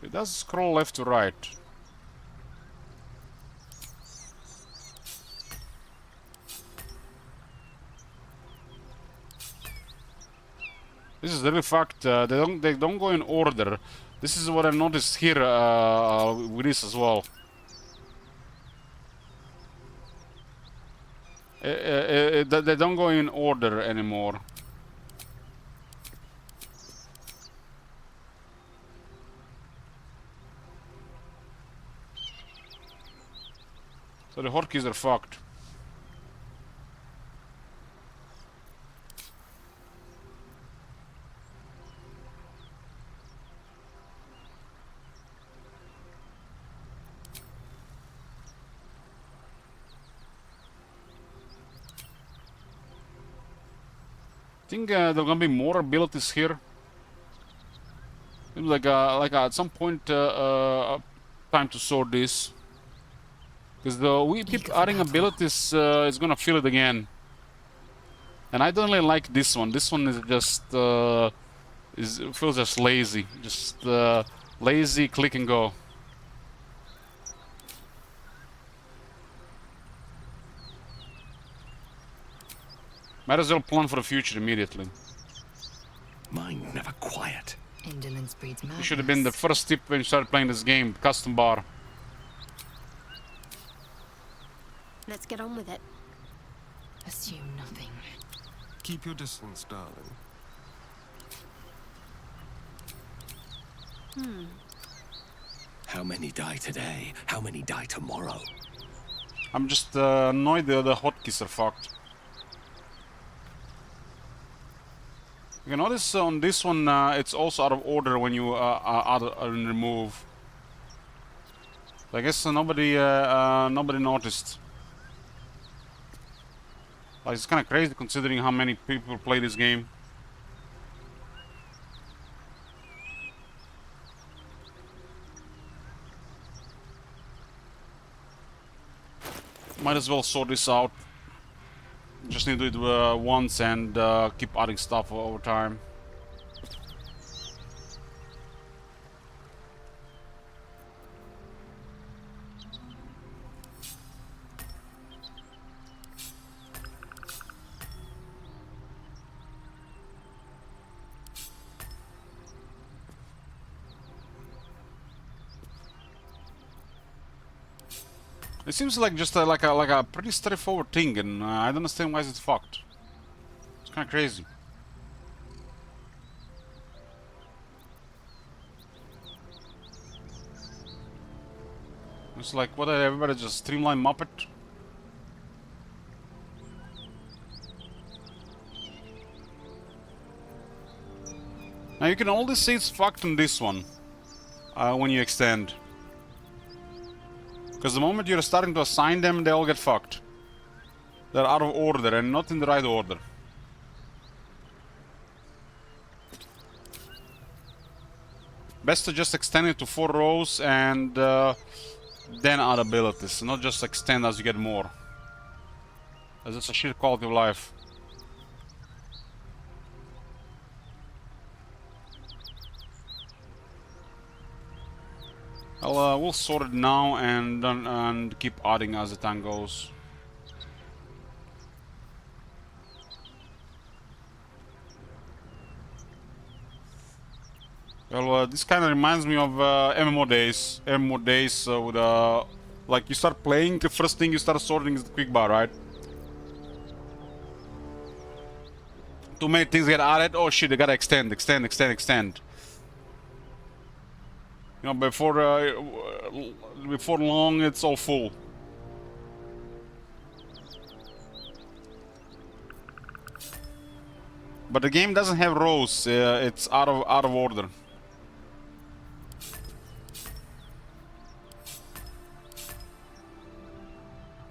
S1: So it does scroll left to right. This is really fact. They don't go in order. This is what I noticed here with this as well. They don't go in order anymore. So the hotkeys are fucked. I think there are gonna be more abilities here. Seems like at some point time to sort this. Because we keep adding abilities, it's gonna feel it again. And I don't really like this one. This one is just it feels just lazy. Just lazy click and go. Might as well plan for the future immediately.
S4: Mind never quiet.
S8: Indolence breeds madness.
S1: You should have been the first tip when you started playing this game. Custom bar.
S5: Let's get on with it.
S8: Assume nothing.
S7: Keep your distance, darling.
S4: How many die today? How many die tomorrow?
S1: I'm just annoyed the hotkeys are fucked. You notice on this one it's also out of order when you add and remove. I guess nobody noticed. Like, it's kind of crazy considering how many people play this game. Might as well sort this out. Just need to do it once and keep adding stuff over time. It seems like just like a pretty straightforward thing, and I don't understand why it's fucked. It's kind of crazy. It's like, what, everybody just streamline Muppet? Now you can only see it's fucked in this one when you extend. Because the moment you're starting to assign them, they all get fucked. They're out of order and not in the right order. Best to just extend it to 4 rows and then add abilities, not just extend as you get more. As it's a shit quality of life. We'll sort it now and keep adding as the time goes. Well, this kind of reminds me of MMO days. MMO days with like you start playing, the first thing you start sorting is the quick bar, right? Too many things get added. Oh shit! I gotta extend. You know, before long, it's all full. But the game doesn't have rows. It's out of order.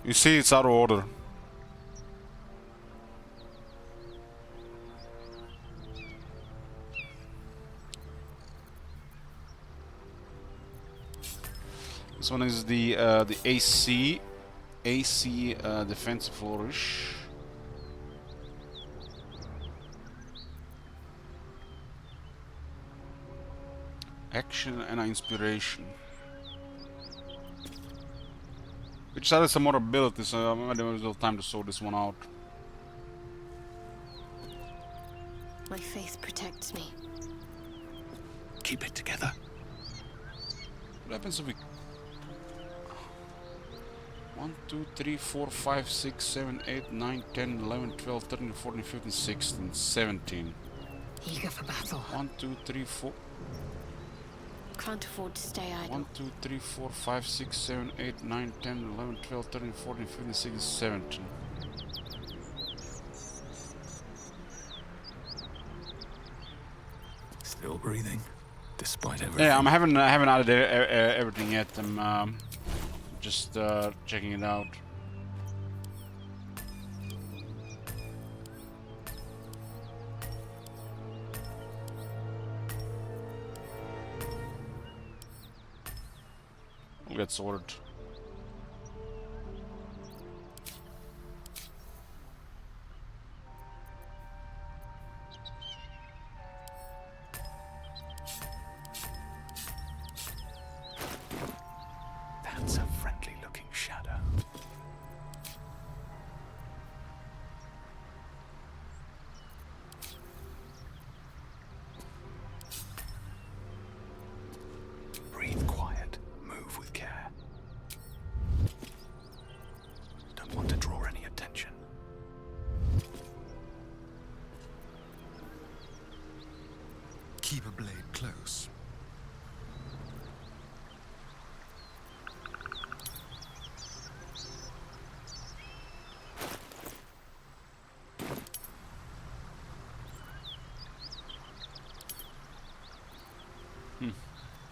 S1: You see, it's out of order. This one is the AC defensive flourish. Action and inspiration. Which added some more abilities, so I might have a little time to sort this one out.
S5: My faith protects me.
S4: Keep it together.
S1: What happens if we... 1, 2, 3, 4, 5, 6, 7, 8, 9, 10, 11, 12, 13, 14, 15, 16, 17.
S8: Eager for battle.
S1: 1, 2, 3, 4...
S5: Can't afford to stay idle.
S1: 1, 2, 3, 4, 5, 6, 7, 8, 9, 10, 11, 12, 13, 14, 15, 16, 17.
S4: Still breathing, despite everything.
S1: Yeah, I haven't added everything yet. I'm just checking it out. We'll get sorted.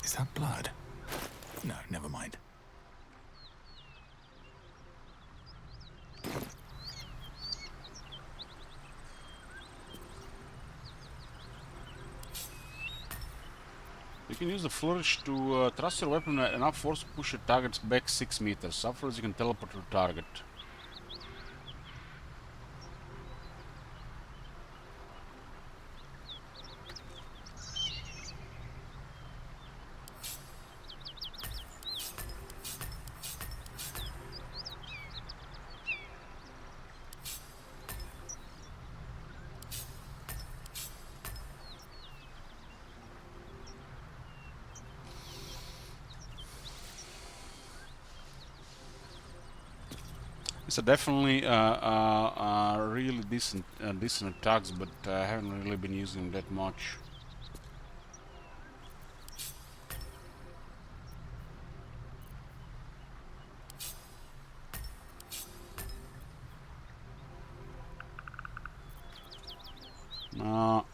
S2: Is that blood? No, never mind.
S1: You can use the flourish to thrust your weapon at enough force to push your targets back 6 meters. Afterwards you can teleport to the target. It's definitely really decent attacks, but I haven't really been using them that much. No.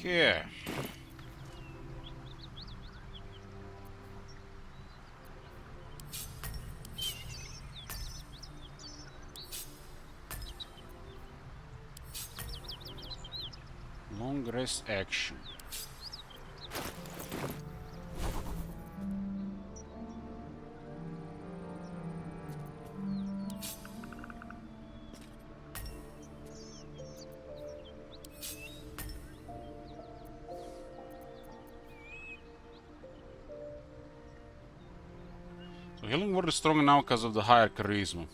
S1: Yeah. Long rest action. So healing word is stronger now because of the higher charisma.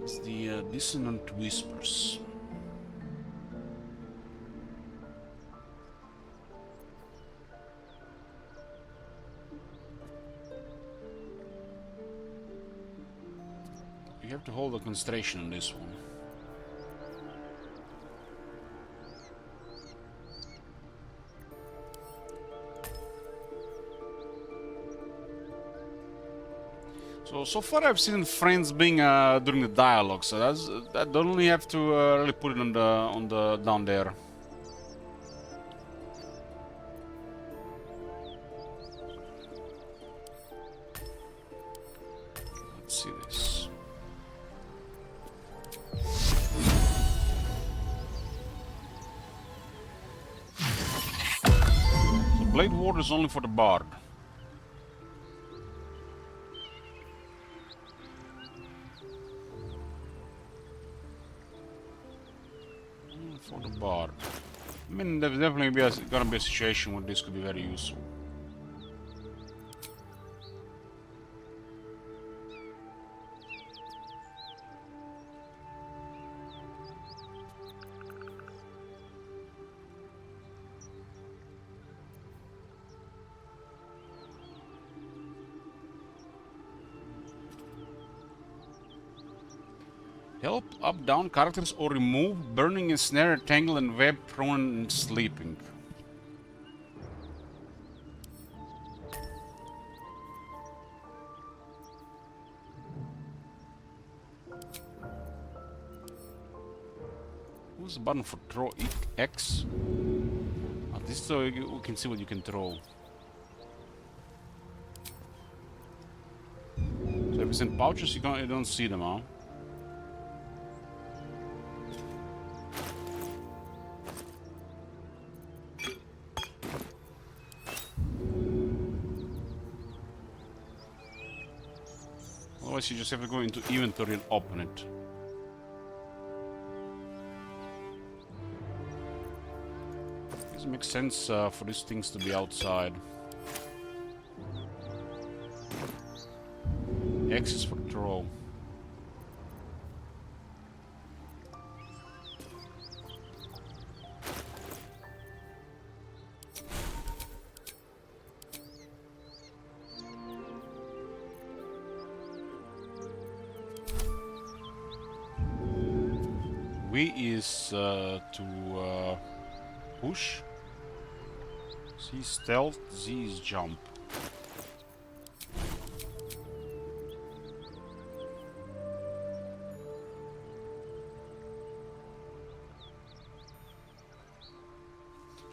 S1: It's the dissonant whispers. You have to hold the concentration on this one. So far I've seen friends being during the dialogue, so that don't only have to really put it on the down there. Let's see this. So Blade Ward is only for the Bard. For the Bard. I mean, there's definitely gonna be a situation where this could be very useful. Help up down characters or remove burning, ensnare, tangle, and web prone and sleeping. What's the button for throw? X? This is so we can see what you can throw. If it's in pouches, you don't see them, huh? Otherwise, you just have to go into inventory and open it. It makes sense for these things to be outside. X is for throw. V is to push. C is stealth, Z is jump.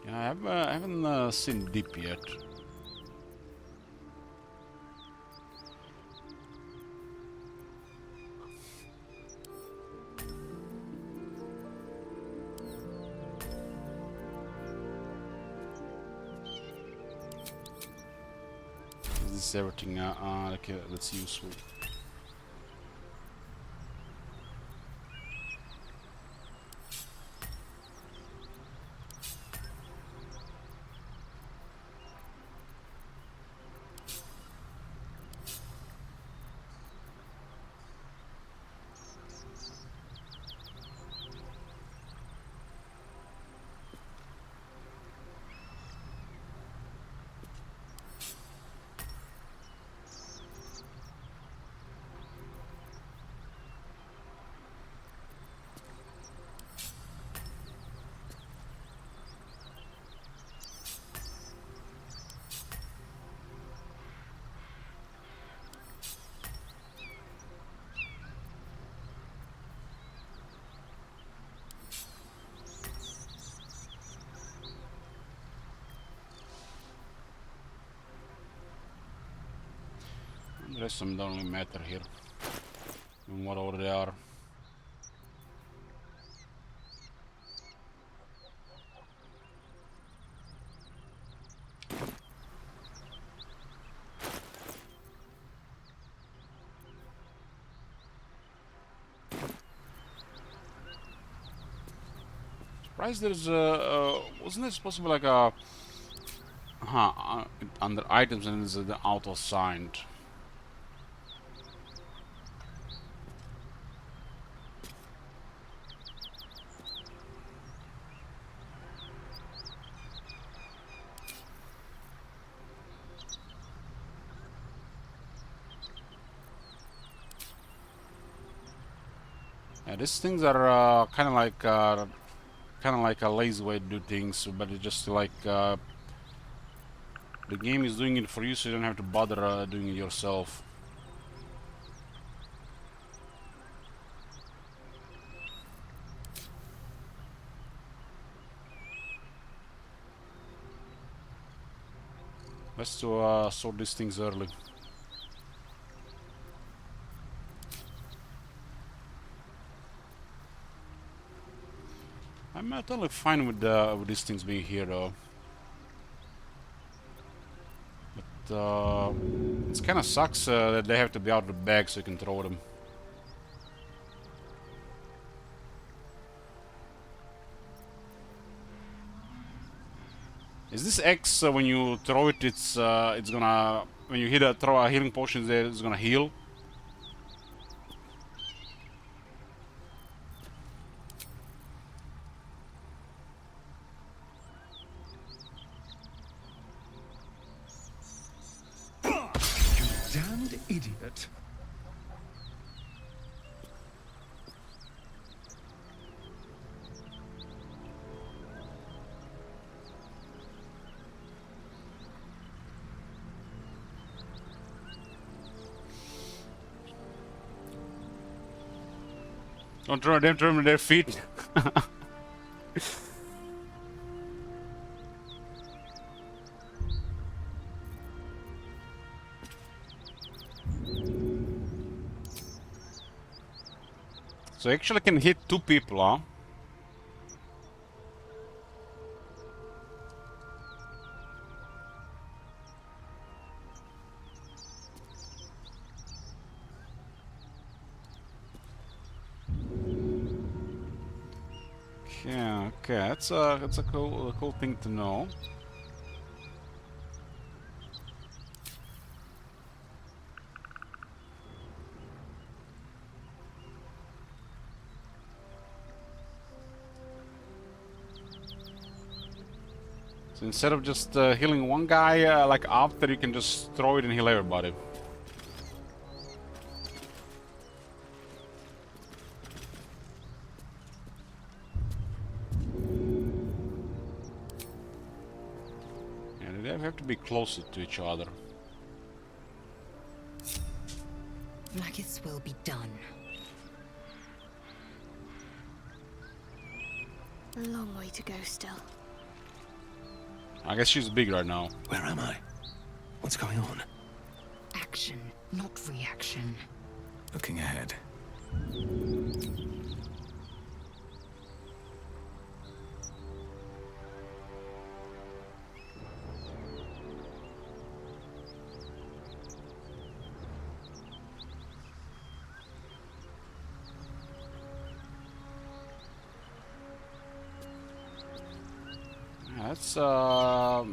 S1: Yeah, I haven't seen Deep yet. This is everything. Okay, that's useful. The rest of them don't really matter here. And what order they are. Surprised there's wasn't there supposed to be like a under items and there's the auto signed. Yeah, these things are kind of like a lazy way to do things, but it's just like the game is doing it for you, so you don't have to bother doing it yourself. Best to sort these things early. I'm totally fine with these things being here though. But it kind of sucks that they have to be out of the bag so you can throw them. Is this X when you throw it? It's gonna when you throw a healing potion there, it's gonna heal.
S7: Damned idiot.
S1: Don't throw them with their feet. So actually can hit 2 people, huh? Yeah, okay, that's a cool thing to know. So instead of just healing one guy, like after, you can just throw it and heal everybody. Yeah, they have to be closer to each other.
S8: Blacketh's will be done.
S5: A long way to go still.
S1: I guess she's big right now.
S4: Where am I? What's going on?
S8: Action, not reaction.
S2: Looking ahead.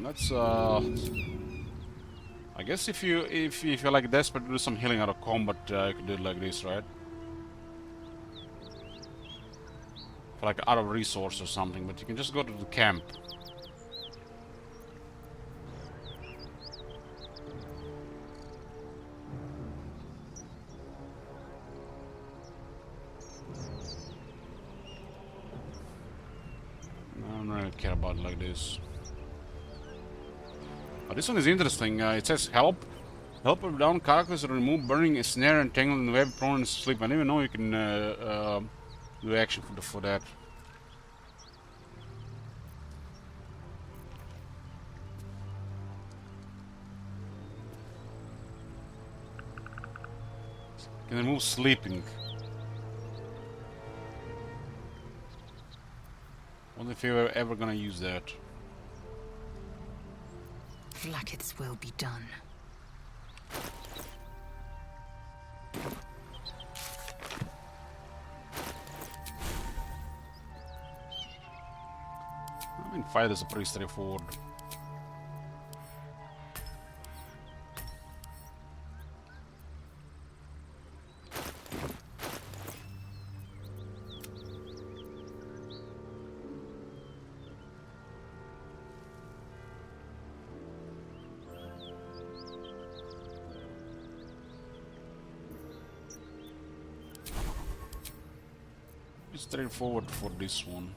S1: That's I guess if you're like desperate to do some healing out of combat, you could do it like this, right? For like out of resource or something, but you can just go to the camp. I don't really care about it like this. But this one is interesting. It says help. Help with down characters remove burning a snare and tangle in the web prone to sleep. I didn't even know you can do action for that. Can remove sleeping. Wonder if you're ever gonna use that.
S8: Blacketh's will be done.
S1: I mean, fight is pretty straightforward. It's straightforward for this one.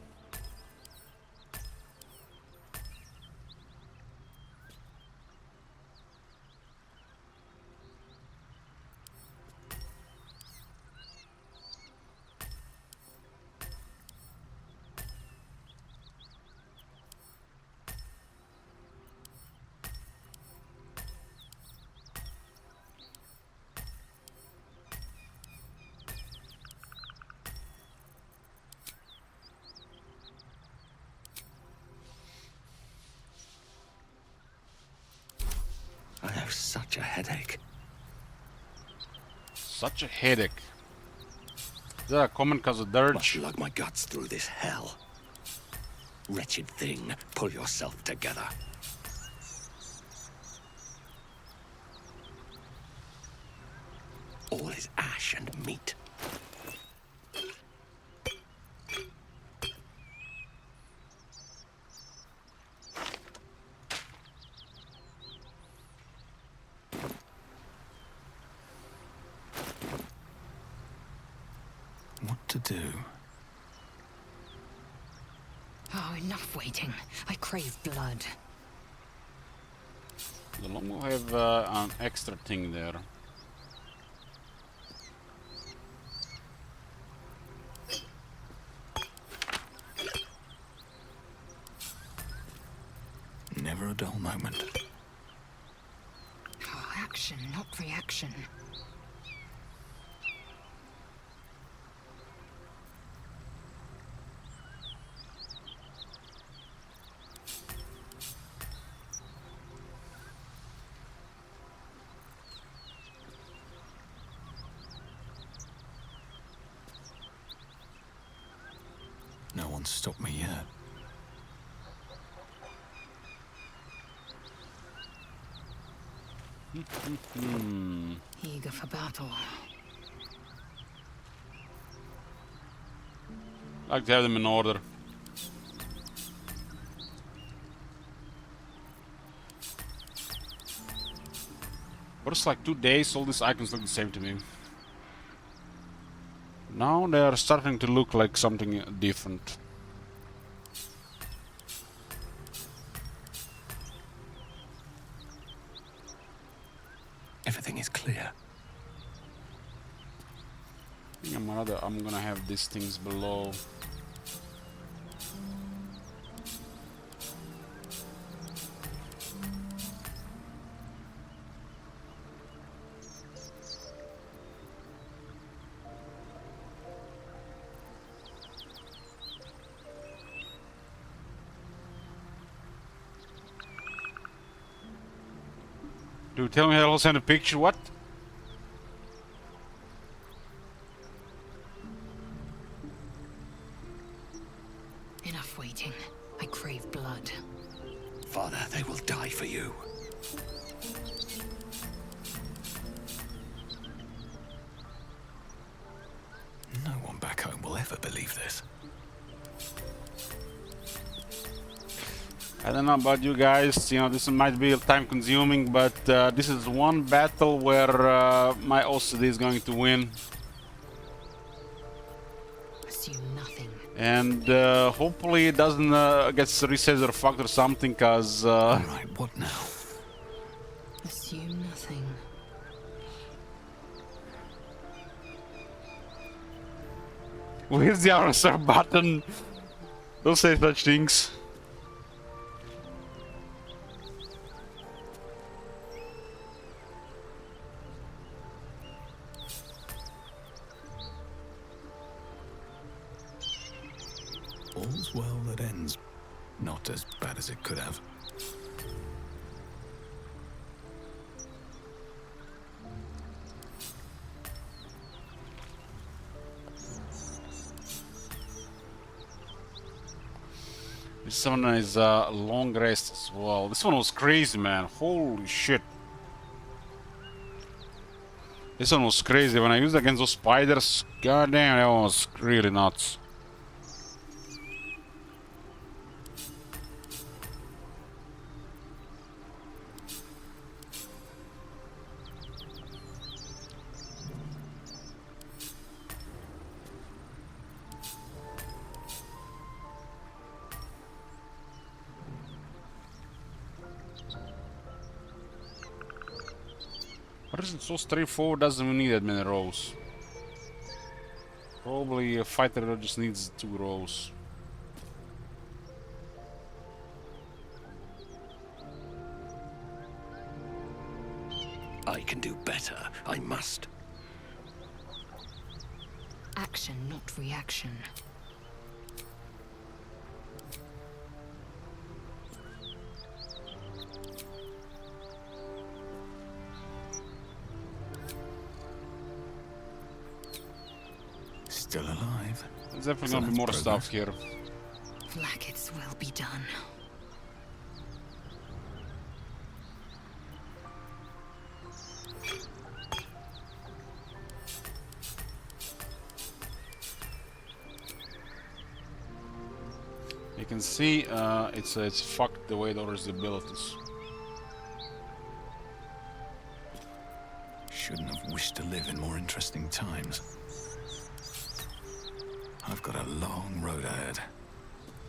S4: I have such a headache.
S1: Such a headache. Is that a common cause of dirge?
S4: Must lug my guts through this hell. Wretched thing, pull yourself together. All is ash and meat.
S2: What to do?
S8: Oh, enough waiting. I crave blood.
S1: The long will have an extra thing there.
S2: Never a dull moment.
S8: Oh, action, not reaction.
S2: can't stop me yet.
S8: Eager for battle.
S1: Like to have them in order. First like 2 days, all these icons look the same to me. Now they are starting to look like something different.
S4: Everything is clear.
S1: I think I'm gonna have these things below. Dude, tell me I'll send a picture, what?
S8: Enough waiting. I crave blood.
S4: Father, they will die for you.
S2: No one back home will ever believe this.
S1: I don't know about you guys, you know, this might be time consuming, but this is one battle where my OCD is going to win.
S8: Assume nothing.
S1: And hopefully it doesn't get reset or fucked or something, cause
S2: Alright, what now?
S8: Assume nothing.
S1: where's the answer button? Don't say such things.
S2: All's well that ends. Not as bad as it could have.
S1: This one is long rest as well. This one was crazy, man. Holy shit. This one was crazy. When I used it against those spiders, goddamn, that one was really nuts. What is it so straightforward? Doesn't even need that many rows. Probably a fighter that just needs 2 rows.
S4: I can do better. I must.
S8: Action, not reaction.
S2: Still alive.
S1: There's definitely gonna be more stuff here.
S8: Blackets will be done.
S1: You can see it's fucked the way it orders the abilities.
S2: Shouldn't have wished to live in more interesting times. I've got a long road ahead.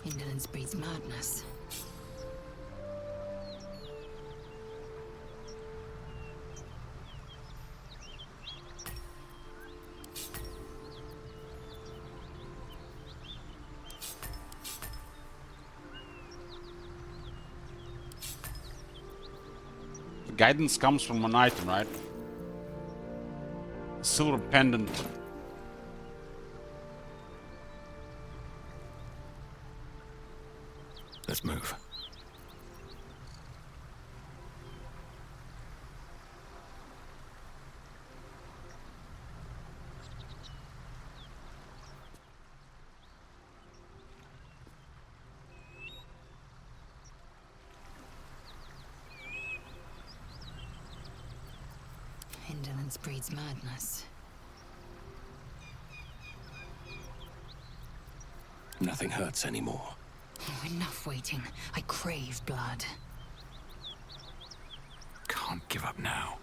S8: Indolence breeds madness.
S1: The guidance comes from an item, right? Silver pendant.
S2: Let's move.
S8: Indolence breeds madness.
S4: Nothing hurts anymore.
S8: Oh, enough waiting. I crave blood.
S2: Can't give up now.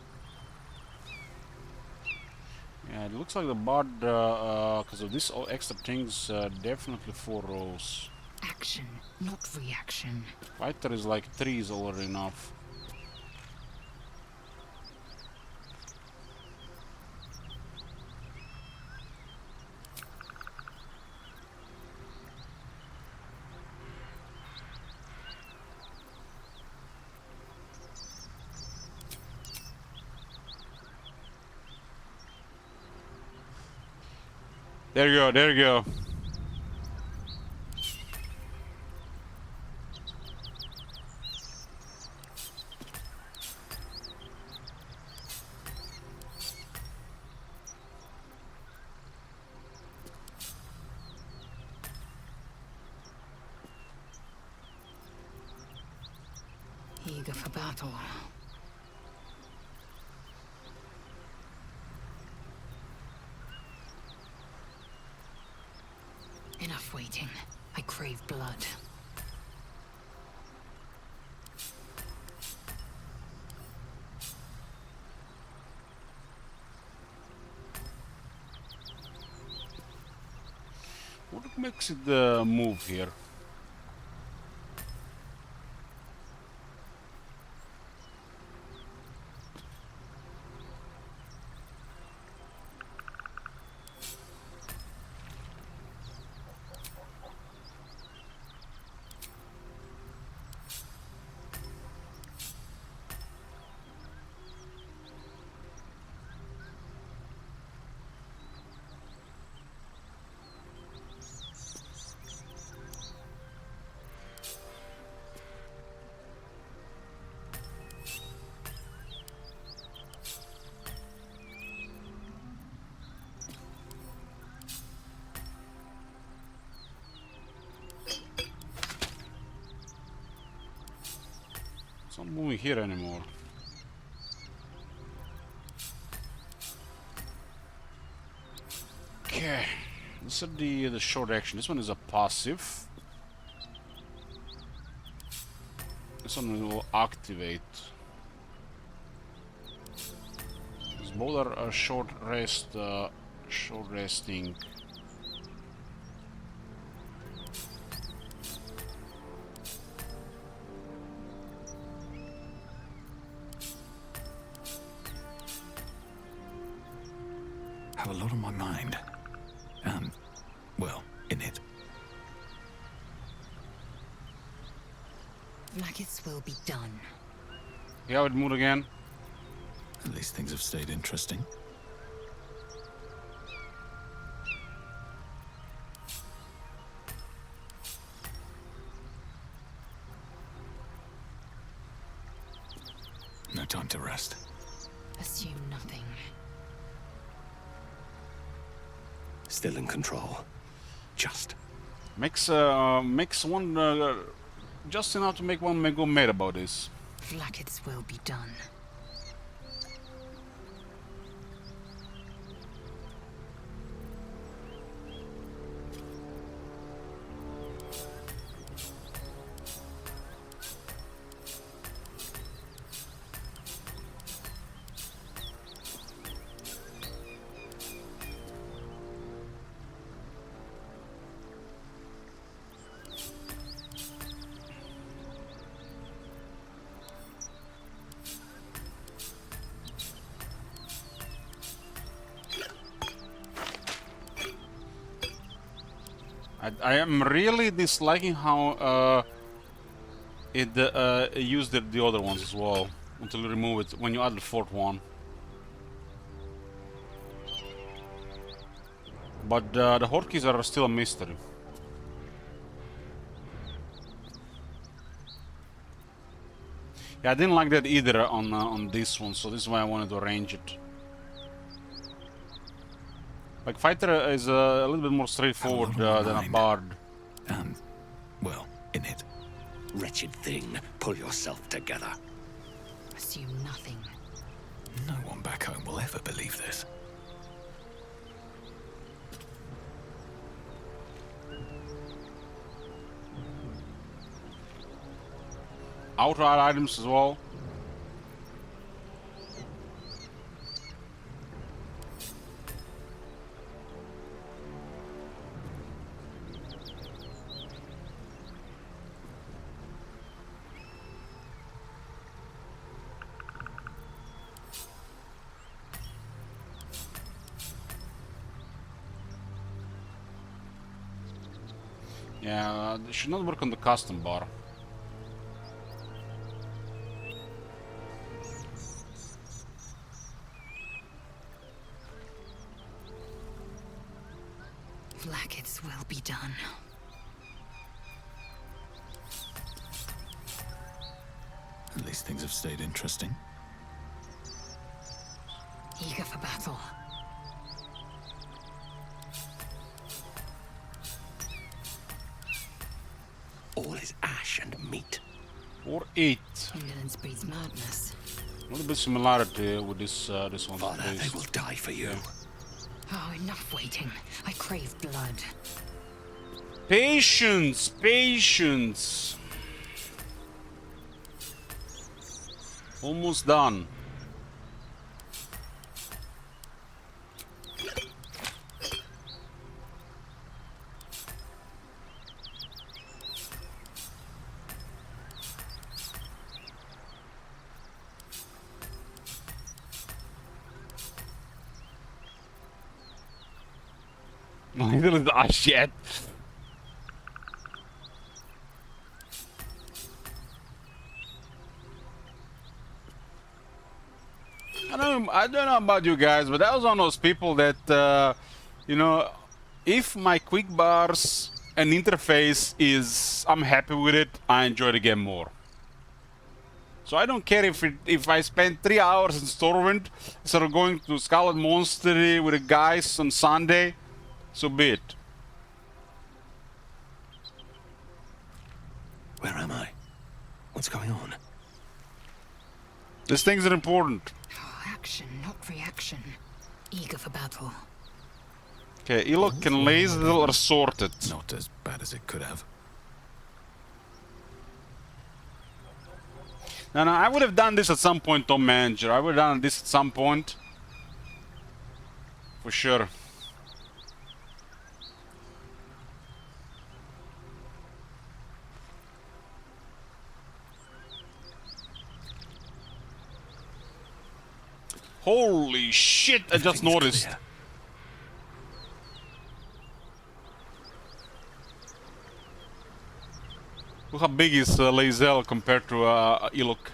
S1: Yeah, it looks like the bard, because of this all extra things, definitely 4 rows.
S8: Action, not reaction.
S1: Fighter is like 3 is already enough. There you go, there you go.
S8: Eager for battle. Enough waiting. I crave blood.
S1: What makes it move here? It's not moving here anymore. Okay, this is the short action. This one is a passive. This one will activate. These both are short resting.
S2: Have a lot on my mind. Well, in it.
S8: Like its will be done.
S1: Yeah, it moved again.
S2: At least things have stayed interesting. No time to rest.
S8: Assume nothing.
S4: Still in control. Just.
S1: Makes one just enough to make one may go mad about this.
S8: Like its will be done.
S1: I am really disliking how it used the other ones as well until you remove it when you add the 4th one. But the hotkeys are still a mystery. Yeah, I didn't like that either on this one, so this is why I wanted to arrange it. Like, fighter is a little bit more straightforward than a bard.
S2: Well, in it.
S4: Wretched thing, pull yourself together.
S8: Assume nothing.
S2: No one back home will
S1: outright items as well. Yeah, they should not work on the custom bar.
S8: Blackets will be done.
S2: At least things have stayed interesting.
S8: Eager for battle.
S4: All is ash and meat.
S1: Or 8.
S8: Indolence breeds madness.
S1: A little bit similarity with this this one's
S4: Father, they
S1: face.
S4: will die for you.
S8: Oh, enough waiting. I crave blood.
S1: Patience, patience. Almost done. Ah, shit. I don't know about you guys, but I was one of those people that, you know, if my quick bars and interface is, I'm happy with it, I enjoy the game more. So I don't care if I spend 3 hours in Stormwind instead of going to Scarlet Monster with the guys on Sunday, so be it.
S4: Where am I? What's going on?
S1: These things are important.
S8: Oh, action, not reaction. Eager for battle.
S1: Okay, Ilok and Lazel are sorted.
S2: Not as bad as it could have.
S1: No, I would have done this at some point, Tom Manager. I would have done this at some point. For sure. Holy shit, I just
S4: Everything is
S1: noticed.
S4: clear.
S1: Look how big is Lazel compared to Ilok.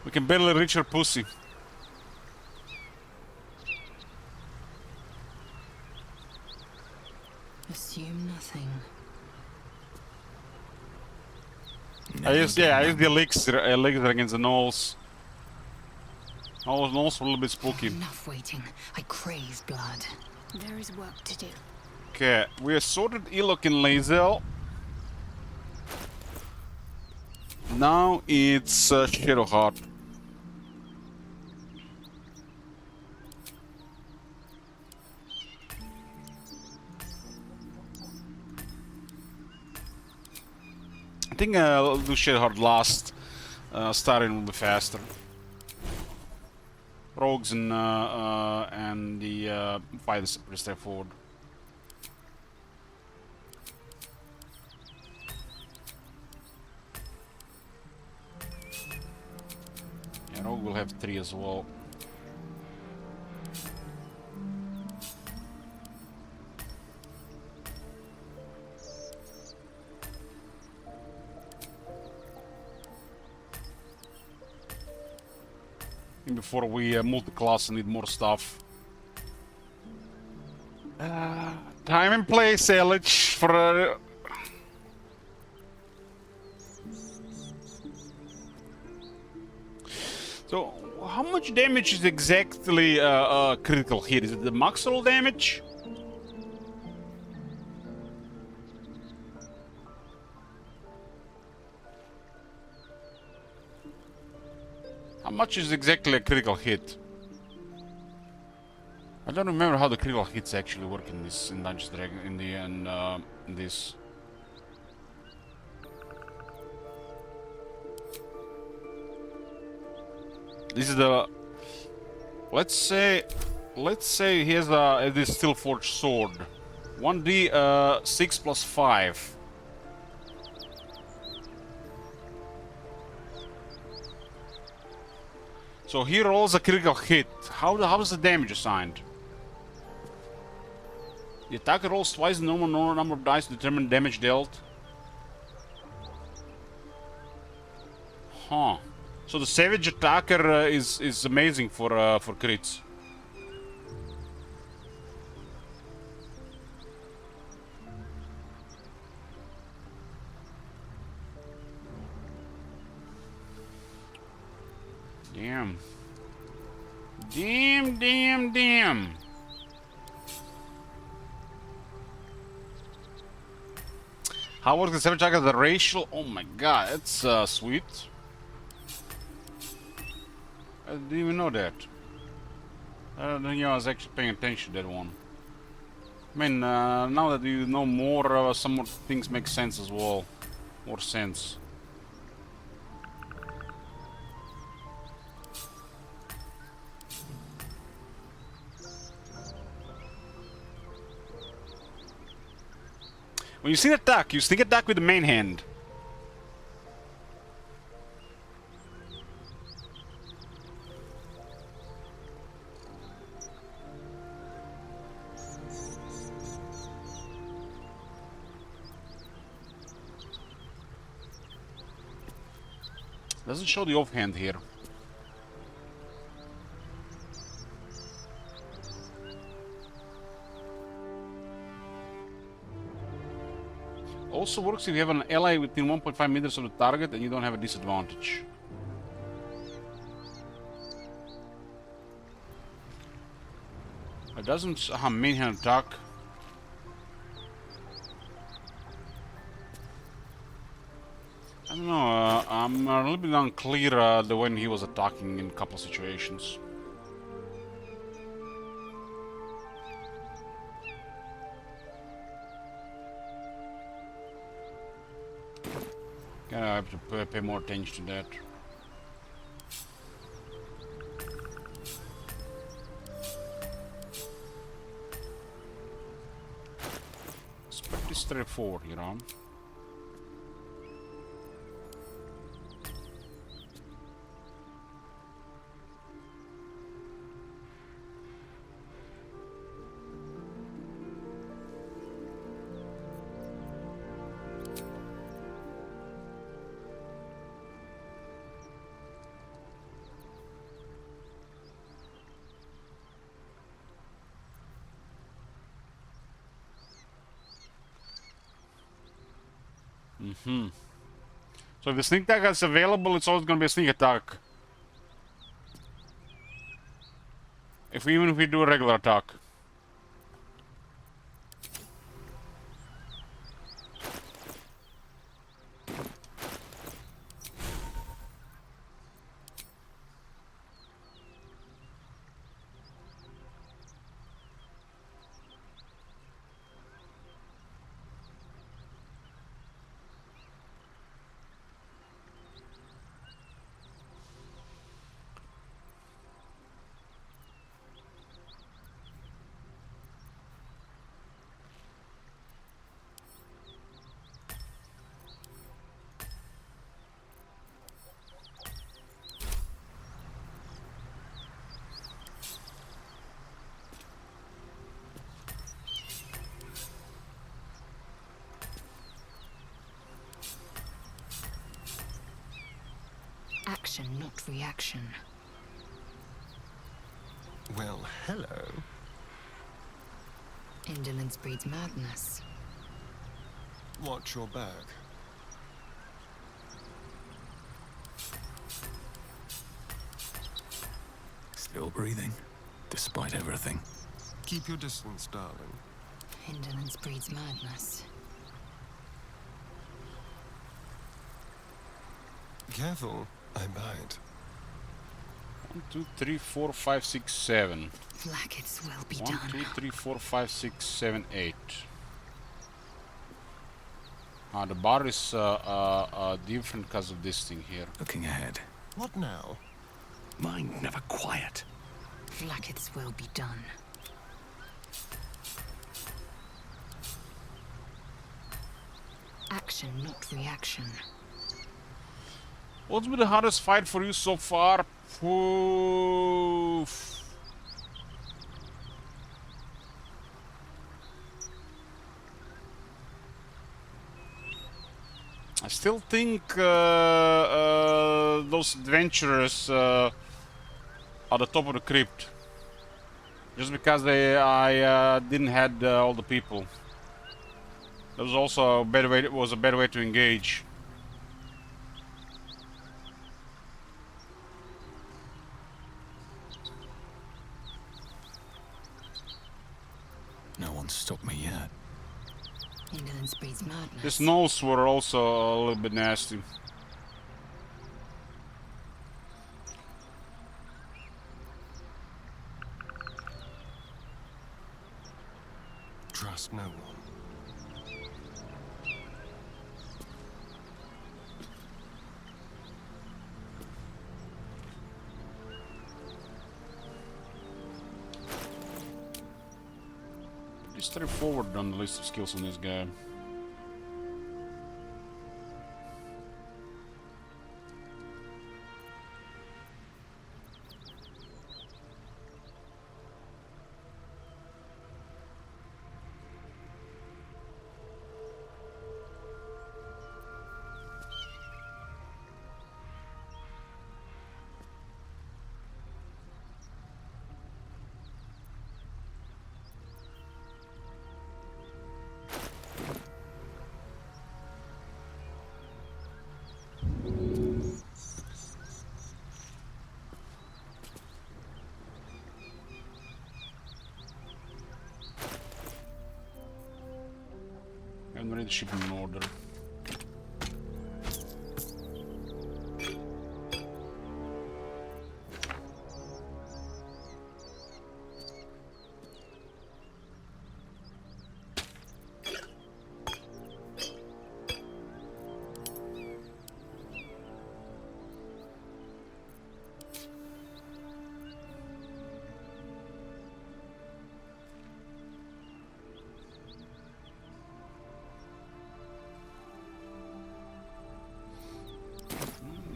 S1: We can barely reach her pussy.
S8: Assume nothing.
S1: I used the elixir against the gnolls. Gnolls were a little bit spooky.
S8: Enough waiting. I crave blood.
S5: There is work to do.
S1: Okay, we have sorted Ilok and Lazel. Now it's Shadowheart. I think I'll do Shadowheart last. Starting will be faster. Rogues and the fight is pretty straightforward. Yeah, Rogue will have 3 as well. Before we multi-class and need more stuff. Time and place, Elich, for... So, how much damage is exactly critical hit? Is it the maximal damage? How much is exactly a critical hit? I don't remember how the critical hits actually work in this in Dungeons Dragon in this. This is the... Let's say he has this steel forged sword. 1d 6 plus 5. So he rolls a critical hit. How is the damage assigned? The attacker rolls twice the normal number of dice to determine damage dealt. Huh. So the savage attacker is amazing for crits. Damn. Damn. How works the savage attacker? The racial? Oh my god, that's sweet. I didn't even know that. I don't think I was actually paying attention to that one. I mean, now that you know more, some more things make sense as well. More sense. When you sneak attack, you sneak attack with the main hand. Doesn't show the offhand here. Also works if you have an ally within 1.5 meters of the target and you don't have a disadvantage. It doesn't main hand attack. I don't know, I'm a little bit unclear the when he was attacking in a couple of situations. I have to pay more attention to that. It's pretty straightforward, you know. So if the sneak attack is available, it's always going to be a sneak attack. Even if we do a regular attack.
S8: Action, not reaction.
S7: Well, hello.
S8: Indolence breeds madness.
S7: Watch your back.
S2: Still breathing, despite everything.
S7: Keep your distance, darling.
S8: Indolence breeds madness.
S7: Careful, I bite.
S1: 1, 2, 3, 4, 5, 6, 7.
S8: Like its will be
S1: 1,
S8: done.
S1: 2, 3, 4, 5, 6, 7, 8. The bar is different because of this thing here.
S2: Looking ahead.
S7: What now?
S4: Mind never quiet.
S8: Vlaakith's will be done. Action, not reaction.
S1: What's been the hardest fight for you so far? Oof. I still think those adventurers are the top of the crypt, just because I didn't had all the people. That was also a better way. It was a better way to engage.
S2: No one's stopped me yet.
S8: Indolence breeds madness.
S1: These gnolls were also a little bit nasty.
S7: Trust no one.
S1: Pretty straightforward on the list of skills on this guy. I'm ready to ship in order.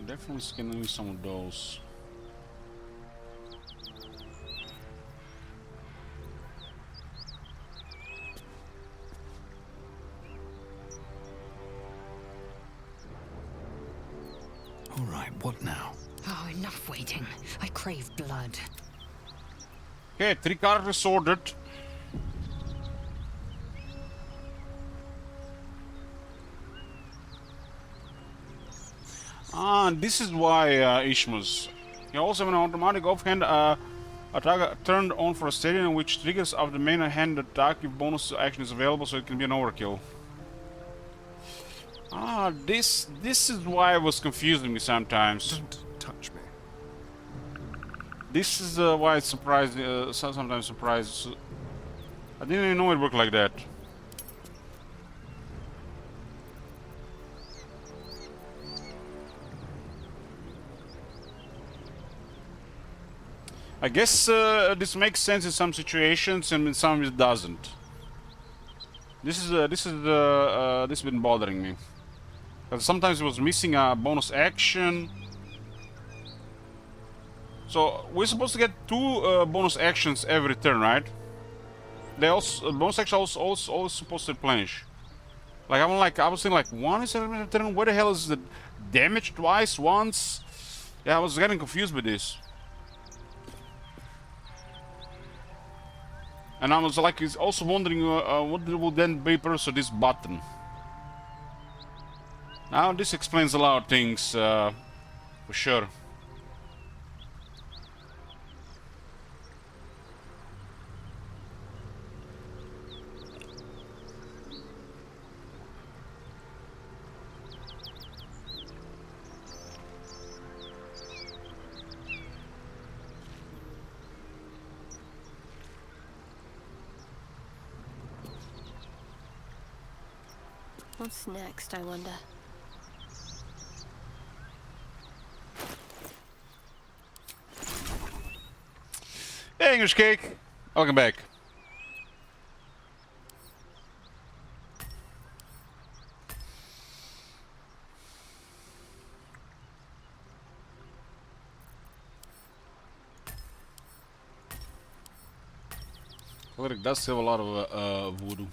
S1: Definitely scanning some of those.
S2: All right, what now?
S8: Oh, enough waiting. I crave blood.
S1: Okay, 3 characters ordered. Ah, this is why Ishmael's. You also have an automatic offhand attack turned on for a stadium which triggers after the main hand attack if bonus action is available, so it can be an overkill. Ah, this is why it was confusing me sometimes.
S7: Don't touch me.
S1: This is why it's surprised, sometimes surprised. I didn't even know it worked like that. I guess this makes sense in some situations, and in some it doesn't. This has been bothering me. Because sometimes it was missing a bonus action. So we're supposed to get 2 bonus actions every turn, right? They also bonus action also supposed to replenish. Like I was thinking like 1 is every turn. Where the hell is the damage twice, once? Yeah, I was getting confused with this. And I was like, also wondering what will then be purpose of this button. Now this explains a lot of things, for sure.
S10: What's next, I wonder?
S1: Hey, English Cake! Welcome back. Cleric does have a lot of voodoo.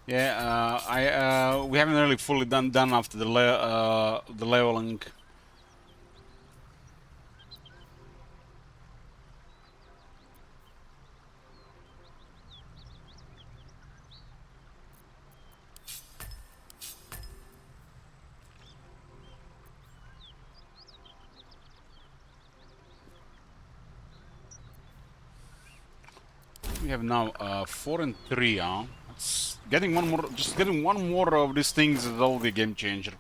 S1: Yeah, we haven't really fully done after the leveling. We have now 4 and 3, huh? It's getting one more, just getting one more of these things is all the game changer.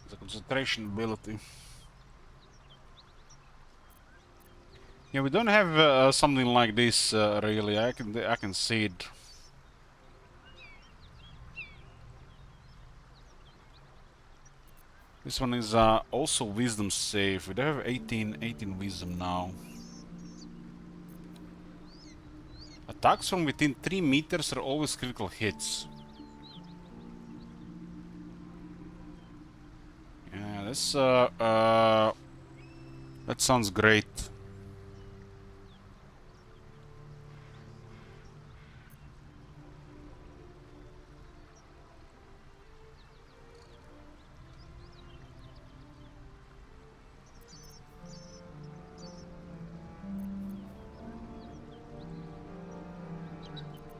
S1: The concentration ability. Yeah, we don't have something like this really. I can see it. This one is also wisdom save. We do have 18 wisdom now. Attacks from within 3 meters are always critical hits. Yeah, this that sounds great.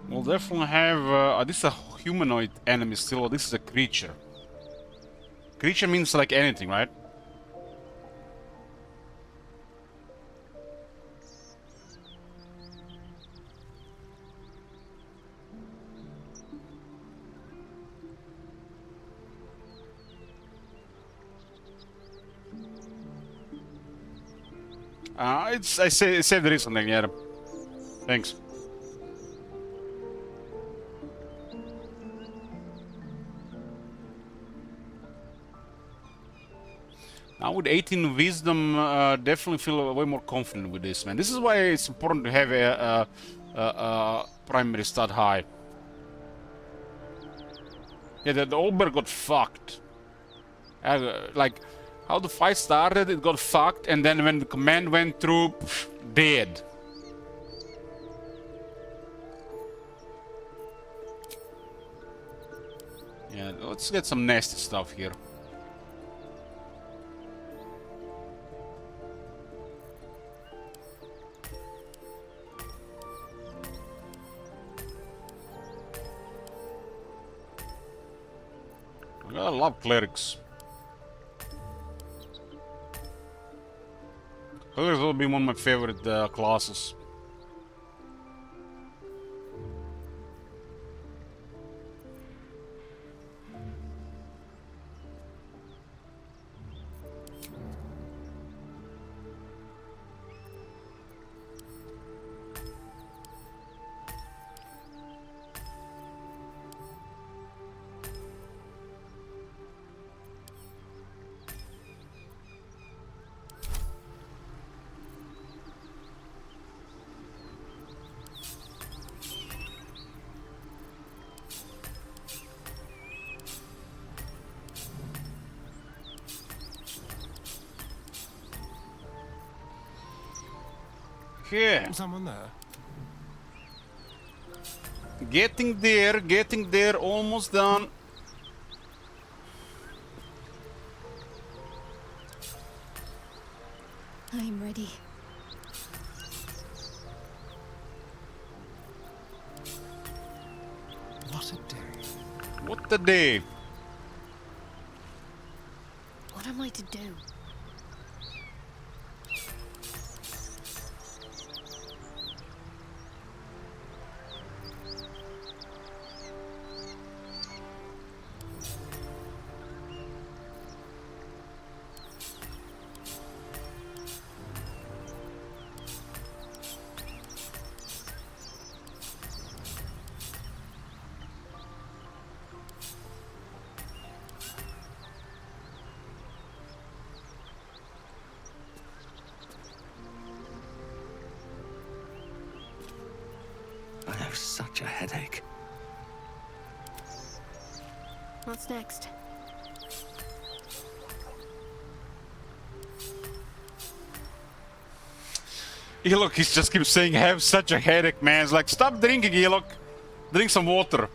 S1: We'll definitely have this is a humanoid enemy still, or this is a creature. Creature means like anything, right? I saved there is something, yeah. Thanks. Now with 18 wisdom, definitely feel way more confident with this, man. This is why it's important to have a primary stat high. Yeah, the Olberg got fucked. Like, how the fight started, it got fucked, and then when the command went through, dead. Yeah, let's get some nasty stuff here. I love clerics. Clerics will be one of my favorite classes. Yeah.
S7: Someone there?
S1: Getting there, almost done.
S10: I'm ready.
S2: What a day.
S1: What the day?
S10: What am I to do?
S4: I have such a headache.
S10: What's next?
S1: Elok, he just keeps saying, have such a headache, man. It's like, stop drinking, Elok. Drink some water.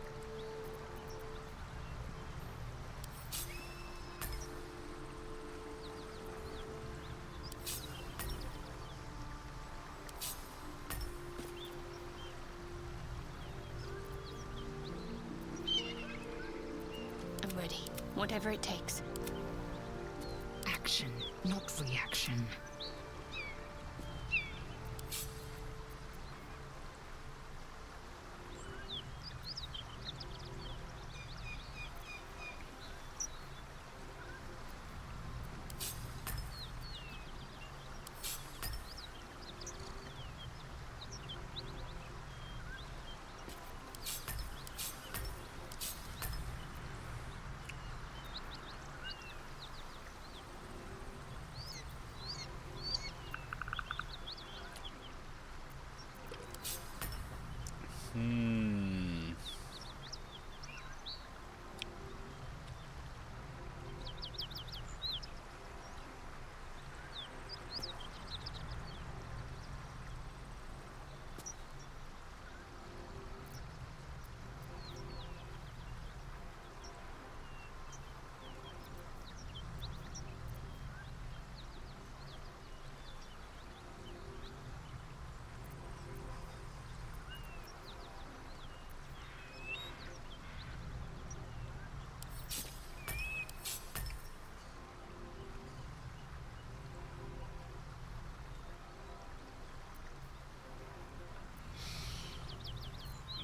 S10: I'm ready. Whatever it takes.
S8: Action, not reaction.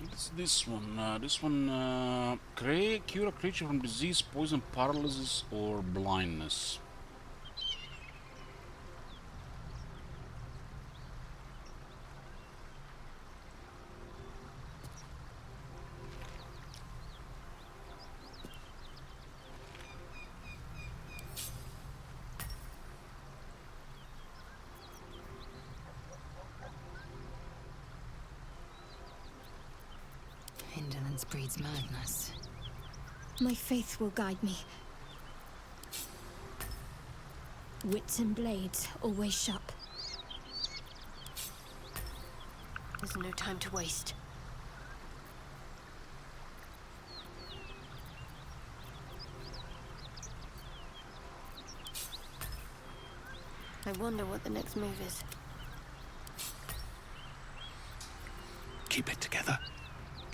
S1: What's this one? Cure a creature from disease, poison, paralysis, or blindness.
S8: Indolence breeds madness.
S10: My faith will guide me. Wits and blades always sharp. There's no time to waste. I wonder what the next move is.
S4: Keep it together.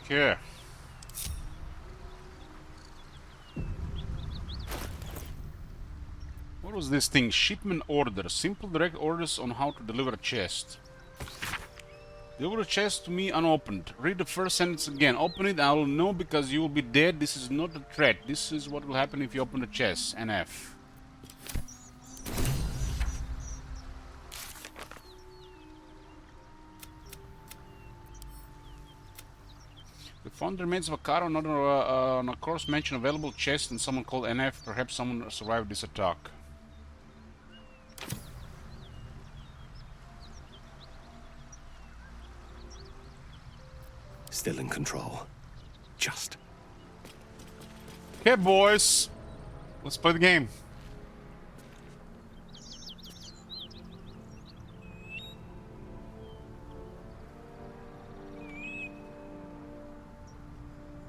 S1: Okay. What was this thing? Shipment order. Simple direct orders on how to deliver a chest. Deliver a chest to me unopened. Read the first sentence again. Open it, I will know because you will be dead. This is not a threat. This is what will happen if you open the chest. NF. We found the remains of a car on a course mention available chest and someone called NF. Perhaps someone survived this attack.
S4: Still in control. Just.
S1: Okay, boys. Let's play the game.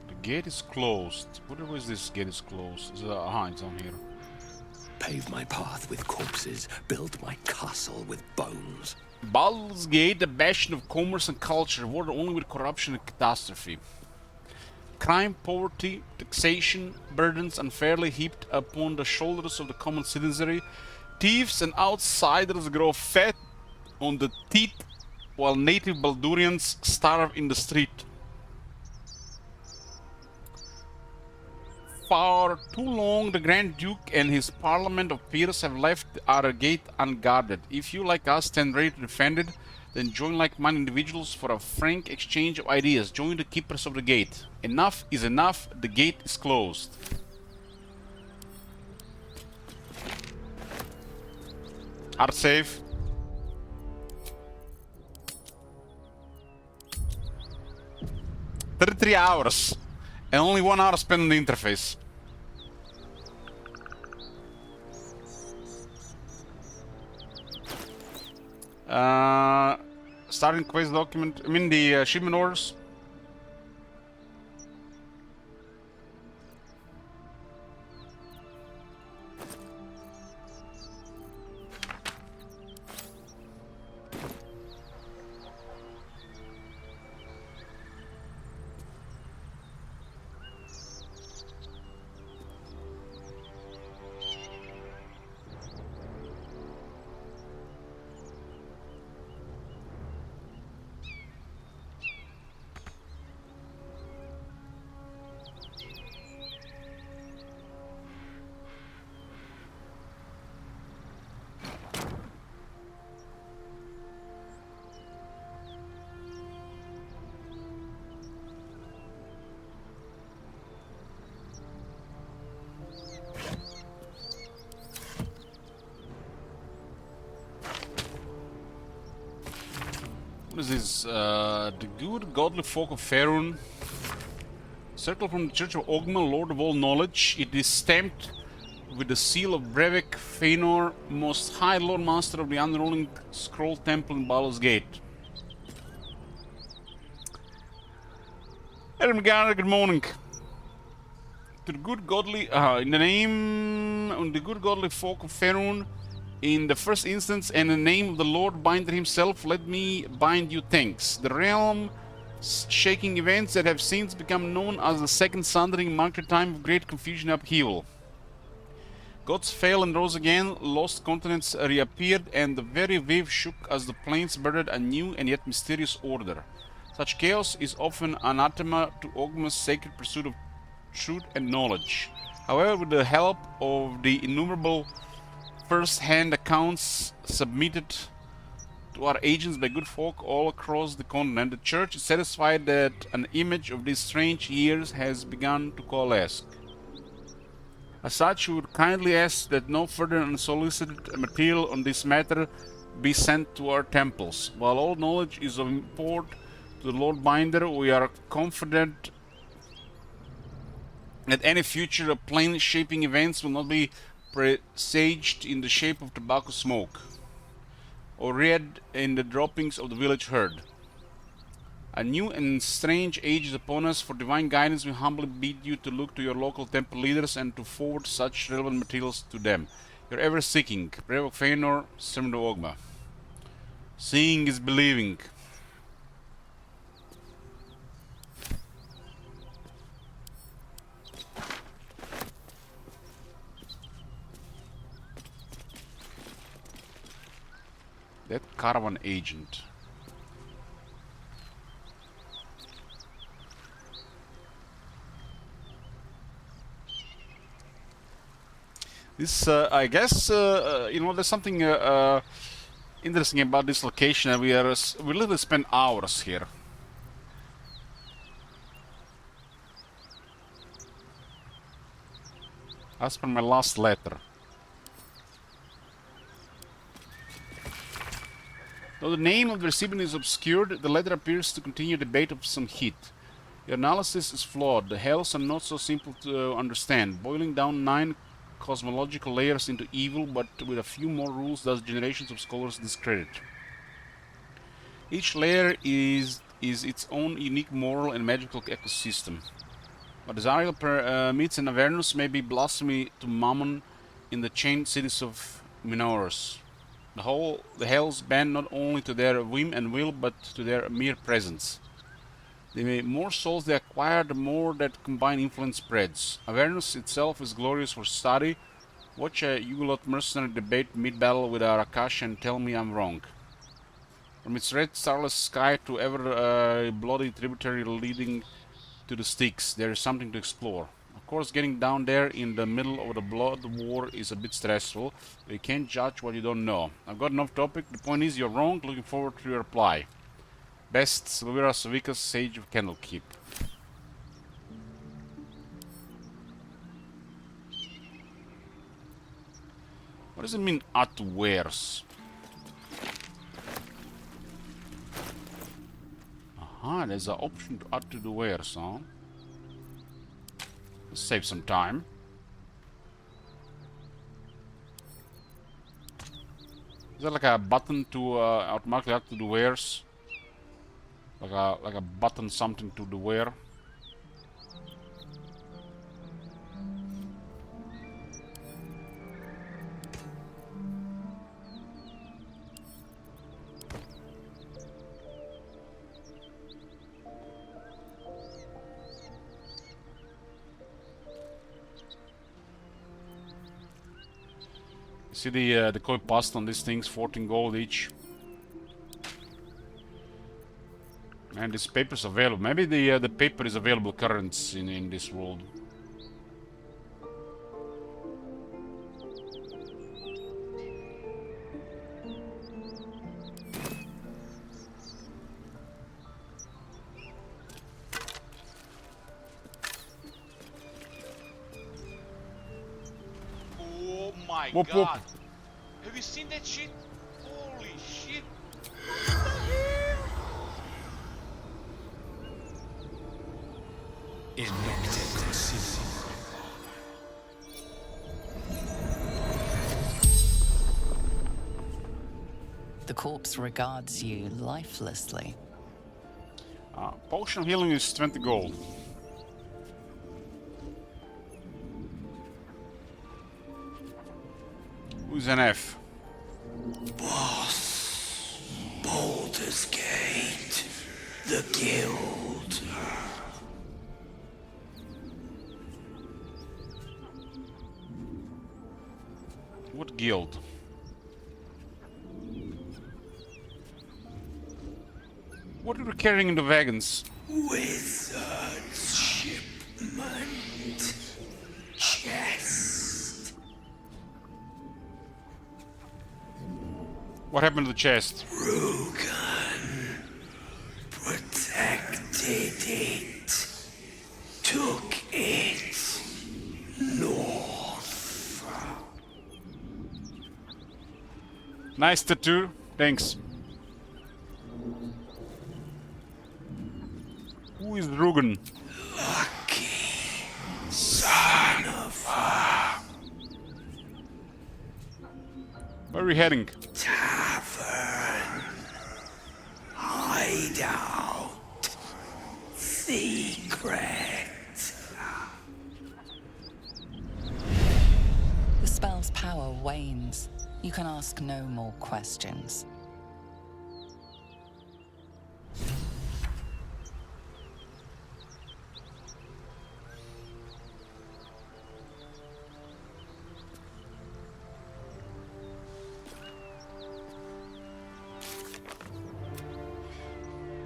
S1: The gate is closed. Where is this gate is closed? Is it, it's on here.
S4: Pave my path with corpses, build my castle with bones.
S1: Baldur's Gate, the bastion of commerce and culture, warred only with corruption and catastrophe. Crime, poverty, taxation, burdens unfairly heaped upon the shoulders of the common citizenry. Thieves and outsiders grow fat on the teeth, while native Baldurians starve in the street. For too long, the Grand Duke and his parliament of peers have left our gate unguarded. If you, like us, stand ready to defend it, then join like-minded individuals for a frank exchange of ideas. Join the keepers of the gate. Enough is enough, the gate is closed. Hard save. "33 hours. And only 1 hour spent on the interface." Starting quest document. I mean the shipment orders. What is this? The good godly folk of Faerun. Circle from the Church of Ogma, Lord of all knowledge. It is stamped with the seal of Brevik Feanor, most high Lord Master of the unrolling scroll temple in Baldur's Gate. Ermgar, good morning. To the good godly, in the name of the good godly folk of Faerun, in the first instance, and in the name of the Lord Binder himself, let me bind you thanks. The realm shaking events that have since become known as the Second Sundering marked a time of great confusion and upheaval. Gods fell and rose again, lost continents reappeared, and the very wave shook as the plains birthed a new and yet mysterious order. Such chaos is often anathema to Ogma's sacred pursuit of truth and knowledge. However, with the help of the innumerable first-hand accounts submitted to our agents by good folk all across the continent, the Church is satisfied that an image of these strange years has begun to coalesce. As such, we would kindly ask that no further unsolicited material on this matter be sent to our temples. While all knowledge is of import to the Lord Binder, we are confident that any future plane-shaping events will not be presaged in the shape of tobacco smoke, or read in the droppings of the village herd. A new and strange age is upon us. For divine guidance, we humbly bid you to look to your local temple leaders and to forward such relevant materials to them. You're ever seeking. Brave of Feanor, Servant of Ogma. Seeing is believing. That caravan agent. This, I guess, you know, there's something interesting about this location, and we literally spend hours here. As per my last letter. Though the name of the recipient is obscured, the letter appears to continue debate of some heat. Your analysis is flawed. The hells are not so simple to understand. Boiling down 9 cosmological layers into evil, but with a few more rules does generations of scholars discredit. Each layer is its own unique moral and magical ecosystem. What Zariel permits in Avernus may be blasphemy to Mammon in the chained cities of Minoros. The hells bend not only to their whim and will, but to their mere presence. The more souls they acquire, the more that combined influence spreads. Awareness itself is glorious for study. Watch a Yugolot mercenary debate mid-battle with Arakash and tell me I'm wrong. From its red starless sky to ever bloody tributary leading to the Styx, there is something to explore. Of course, getting down there in the middle of the blood war is a bit stressful, but you can't judge what you don't know. I've got enough topic. The point is, you're wrong. Looking forward to your reply. Best, Silvira Savikas, Sage of Candlekeep. What does it mean, at wares? Aha, there's an option to add to the wares, huh? Let's save some time. Is there like a button to automatically add to the wares? Like a button something to the wear? See the koi pasta on these things, 14 gold each. And this paper is available. Maybe the paper is available currency in this world.
S9: Oh my
S1: Whoop,
S9: god.
S1: whoop.
S9: Have you seen that shit? Holy shit.
S6: The corpse regards you lifelessly.
S1: Potion of healing is 20 gold. Who's an F?
S4: Boss. Baldur's Gate. The Guild.
S1: What guild? What are we carrying in the wagons?
S4: Wizard's shipment. Chest.
S1: What happened to the chest?
S4: Rugen protected it. Took it north.
S1: Nice tattoo. Thanks. Who is Rugen?
S4: Lucky son of a
S1: Where are we heading?
S4: tavern. Hideout. Secret.
S6: The spell's power wanes. You can ask no more questions.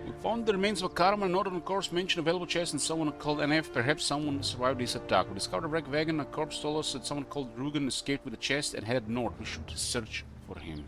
S1: We found the remains of a Karma, northern corpse mentioned available chest, and someone called NF. Perhaps someone survived this attack. We discovered a wrecked wagon. A corpse told us that someone called Rugen escaped with the chest and headed north. We should search for him.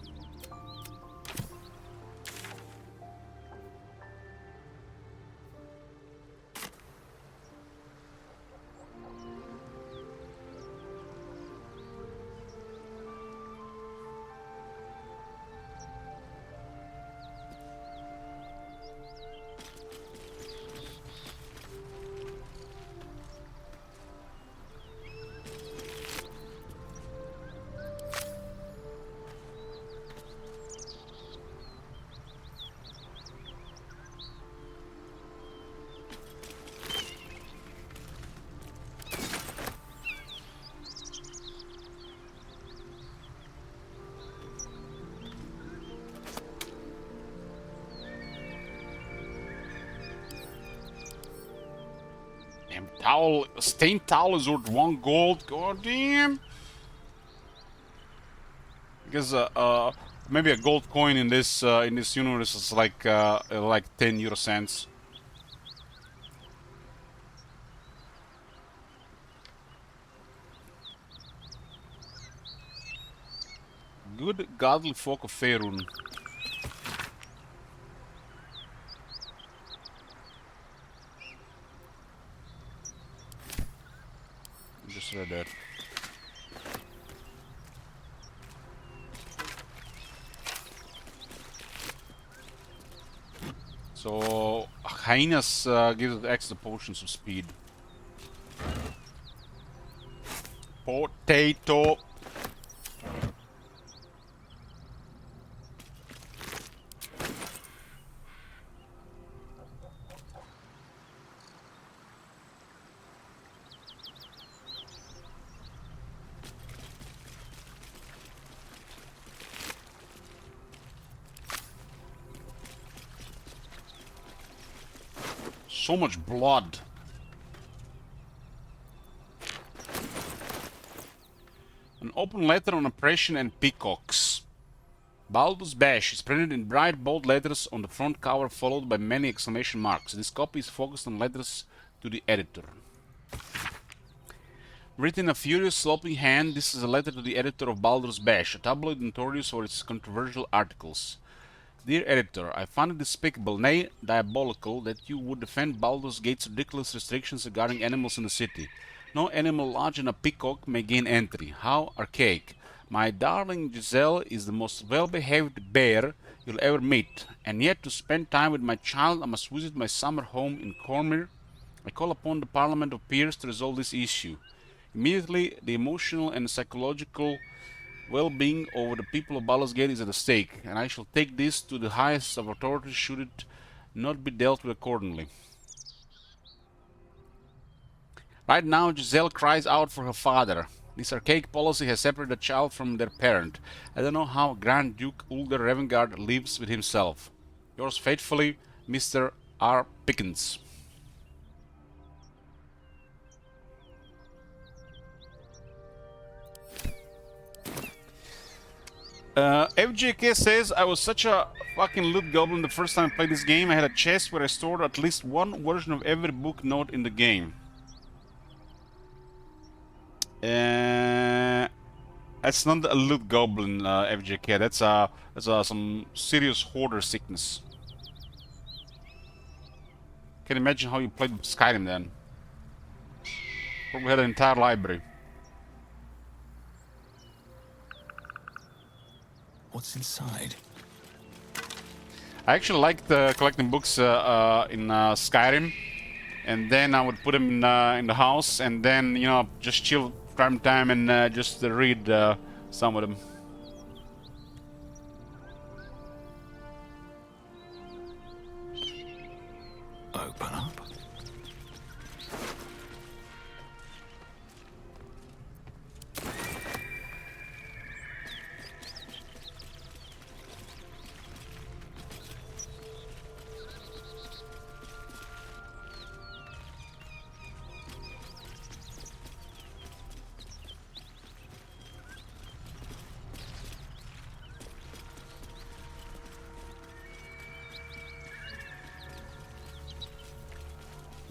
S1: Towel, stained towel is worth 1 gold. God damn. Because maybe a gold coin in this universe is like 10 euro cents. Good godly folk of Faerun. Just read that. So hyenas gives it extra potions of speed. Potato. So much blood. An open letter on oppression and peacocks. Baldur's Bash is printed in bright bold letters on the front cover, followed by many exclamation marks. This copy is focused on letters to the editor. Written in a furious, sloping hand, this is a letter to the editor of Baldur's Bash, a tabloid notorious for its controversial articles. Dear editor, I find it despicable, nay, diabolical, that you would defend Baldur's Gate's ridiculous restrictions regarding animals in the city. No animal large than a peacock may gain entry. How archaic. My darling Giselle is the most well-behaved bear you'll ever meet, and yet to spend time with my child I must visit my summer home in Cormyr. I call upon the Parliament of Peers to resolve this issue. Immediately, the emotional and psychological well-being over the people of Baldur's Gate is at stake, and I shall take this to the highest of authority should it not be dealt with accordingly. Right now, Giselle cries out for her father. This archaic policy has separated the child from their parent. I don't know how Grand Duke Ulgar Revengard lives with himself. Yours faithfully, Mr. R. Pickens. FJK says, I was such a fucking loot goblin the first time I played this game. I had a chest where I stored at least one version of every book note in the game. That's not a loot goblin, FJK. That's some serious hoarder sickness. Can imagine how you played Skyrim then. Probably had an entire library.
S4: What's inside?
S1: I actually liked collecting books in Skyrim, and then I would put them in the house, and then just chill from time and just read some of them.
S4: Open up.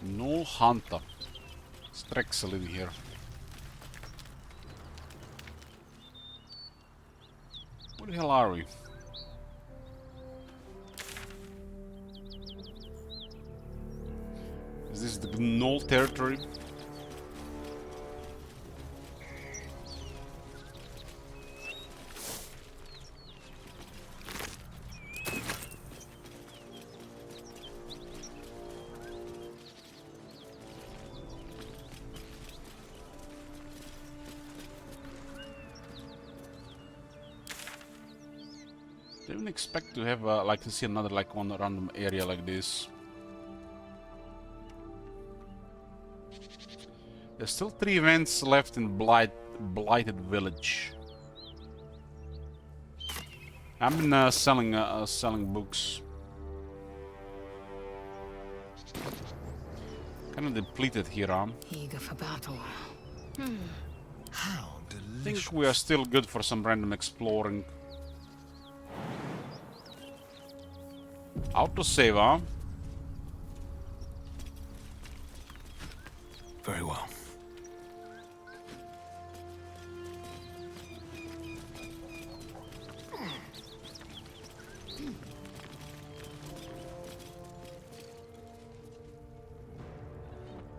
S1: No hunter. Strex living here. Where the hell are we? Is this the Gnoll territory? Didn't expect to have like to see another like one random area like this. There's still 3 events left in Blighted Village. I've been selling books. Kind of depleted here, huh?
S8: Eager for battle.
S2: How
S1: I
S2: delicious.
S1: think we are still good for some random exploring. Autosave, huh?
S2: Very well.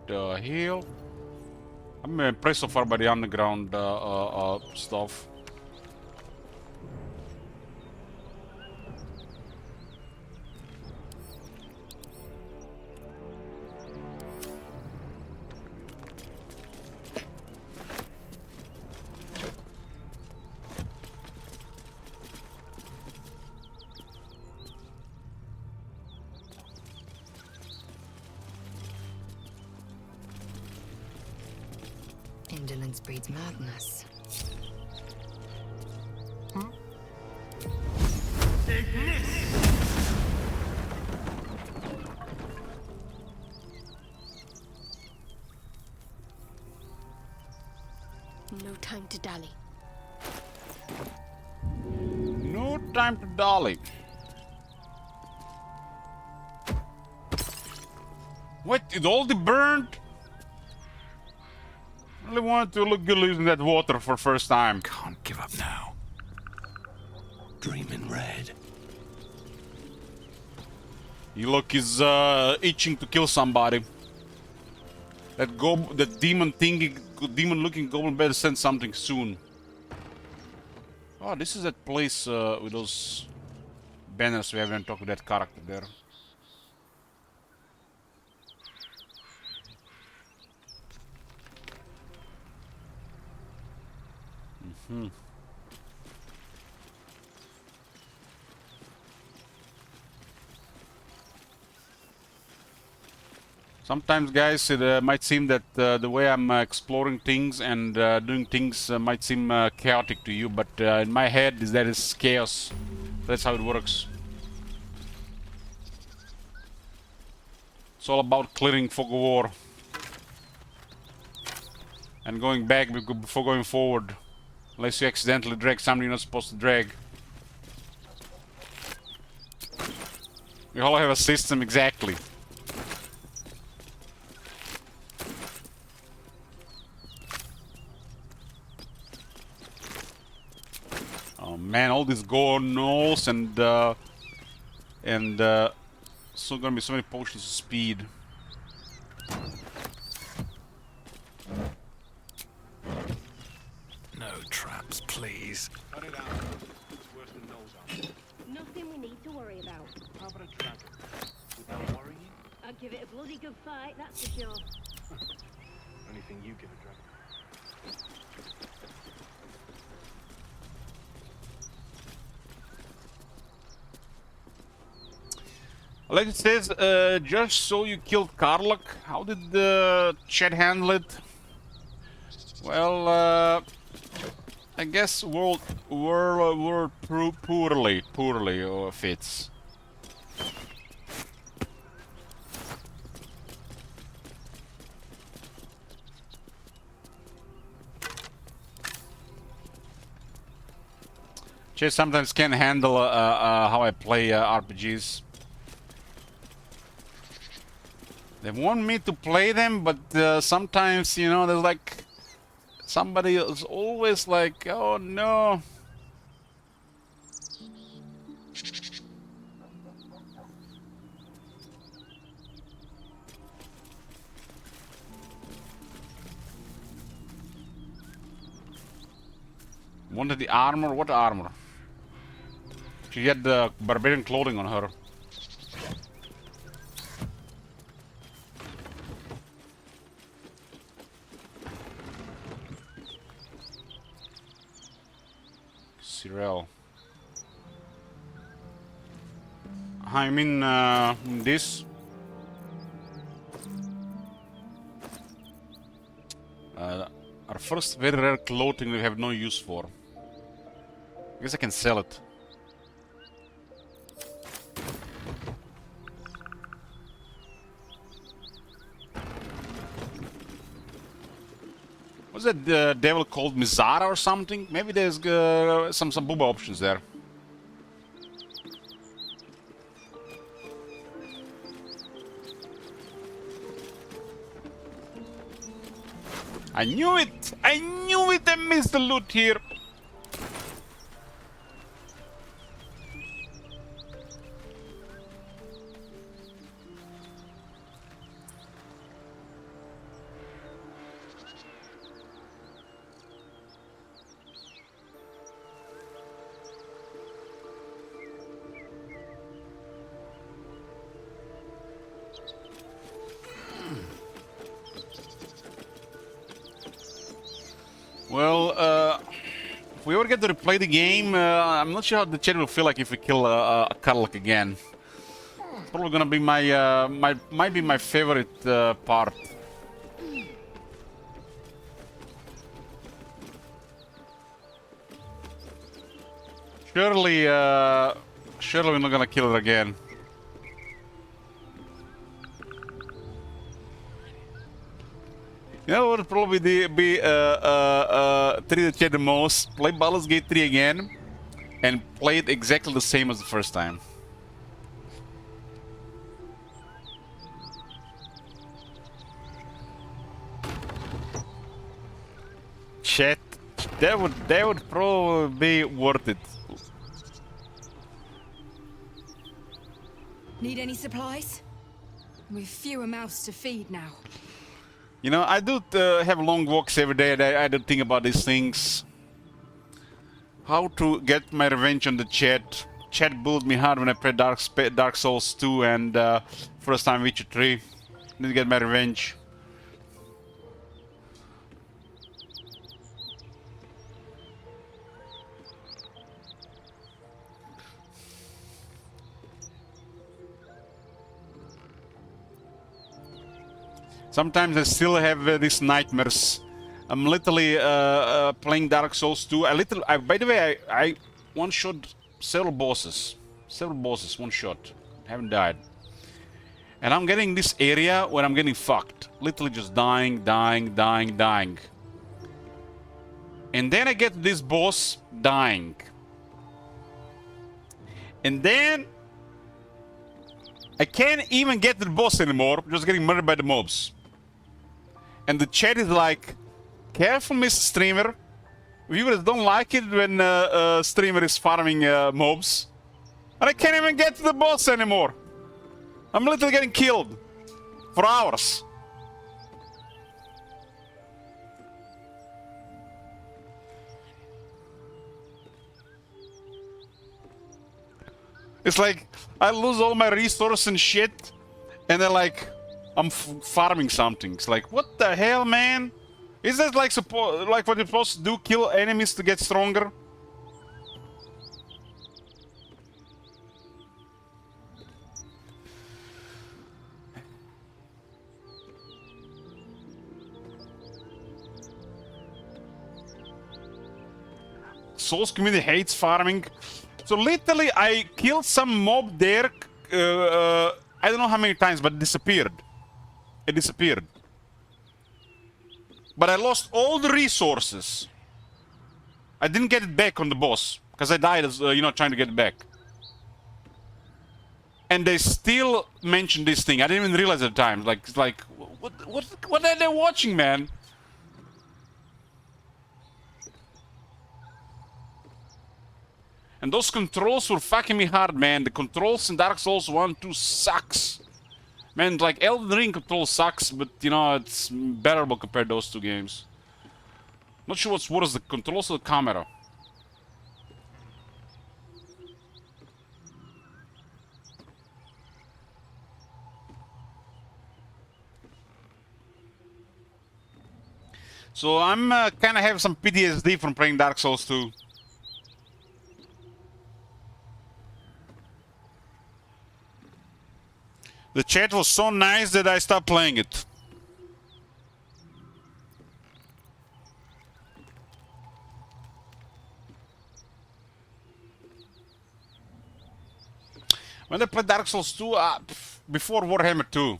S1: The hill. I'm impressed so far by the underground stuff.
S8: Indolence breeds madness.
S10: No time to dally.
S1: No time to dolly. What? It all burned? I really wanted to look good using that water for first time.
S2: Can't give up now.
S4: Dreaming red.
S1: You look is itching to kill somebody. That demon-looking goblin better send something soon. Oh, this is that place with those banners we haven't talked to that character there. Sometimes, guys, it might seem that the way I'm exploring things and doing things might seem chaotic to you, but in my head, that is chaos. That's how it works. It's all about clearing fog of war. And going back before going forward. Unless you accidentally drag something you're not supposed to drag. We all have a system, exactly. Oh man, all these gold knolls and so gonna be so many potions of speed.
S2: No traps, please.
S3: Cut it out. It's worse than those are.
S10: Nothing we need to worry about.
S3: How about a dragon? Without worrying?
S10: I'd give it a bloody good fight, that's for sure.
S3: Anything you give a dragon.
S1: Like it says, just so you killed Karlak. How did the chat handle it? Well, I guess word poorly fits. Chat sometimes can't handle how I play RPGs. They want me to play them, but sometimes, you know, there's like somebody is always like, oh no. Wanted the armor? What armor? She had the barbarian clothing on her. Cyril. I mean, this. Our first very rare clothing we have no use for. I guess I can sell it. Was that devil called Mizara or something? Maybe there's some booba options there. I knew it! I knew it! I missed the loot here! Well, if we ever get to replay the game, I'm not sure how the chat will feel like if we kill a Karlak again. It's probably gonna be my, might be my favorite part. Surely, surely we're not gonna kill it again. You know what would probably be treat the chat the most? Play Baldur's Gate 3 again and play it exactly the same as the first time. Chat, that would probably be worth it.
S8: Need any supplies? We've fewer mouths to feed now.
S1: You know, I do have long walks every day, and I do think about these things. How to get my revenge on the chat. Chat bullied me hard when I played Dark Souls 2 and first time Witcher 3. Need to get my revenge. Sometimes I still have these nightmares. I'm literally playing Dark Souls 2. By the way, I one-shot several bosses. One shot. Haven't died. And I'm getting this area where I'm getting fucked. Literally just dying. And then I get this boss dying. And then I can't even get to the boss anymore. I'm just getting murdered by the mobs. And the chat is like, careful, Mr. Streamer. Viewers don't like it when streamer is farming mobs. And I can't even get to the boss anymore. I'm literally getting killed. For hours. It's like, I lose all my resources and shit. And then like, I'm farming something. It's like, what the hell, man? Is that like what you're supposed to do? Kill enemies to get stronger? Souls community hates farming. So literally, I killed some mob there. I don't know how many times, but it disappeared. It disappeared. But I lost all the resources. I didn't get it back on the boss because I died as trying to get it back. And they still mentioned this thing. I didn't even realize at the time. Like, it's like, what are they watching, man? And those controls were fucking me hard, man. The controls in Dark Souls 1, 2 sucks. Man, like, Elden Ring control sucks, but, it's bearable compared to those two games. Not sure what's worse, the controls or the camera. So I'm kind of have some PTSD from playing Dark Souls 2. The chat was so nice that I stopped playing it. When I played Dark Souls 2, before Warhammer 2.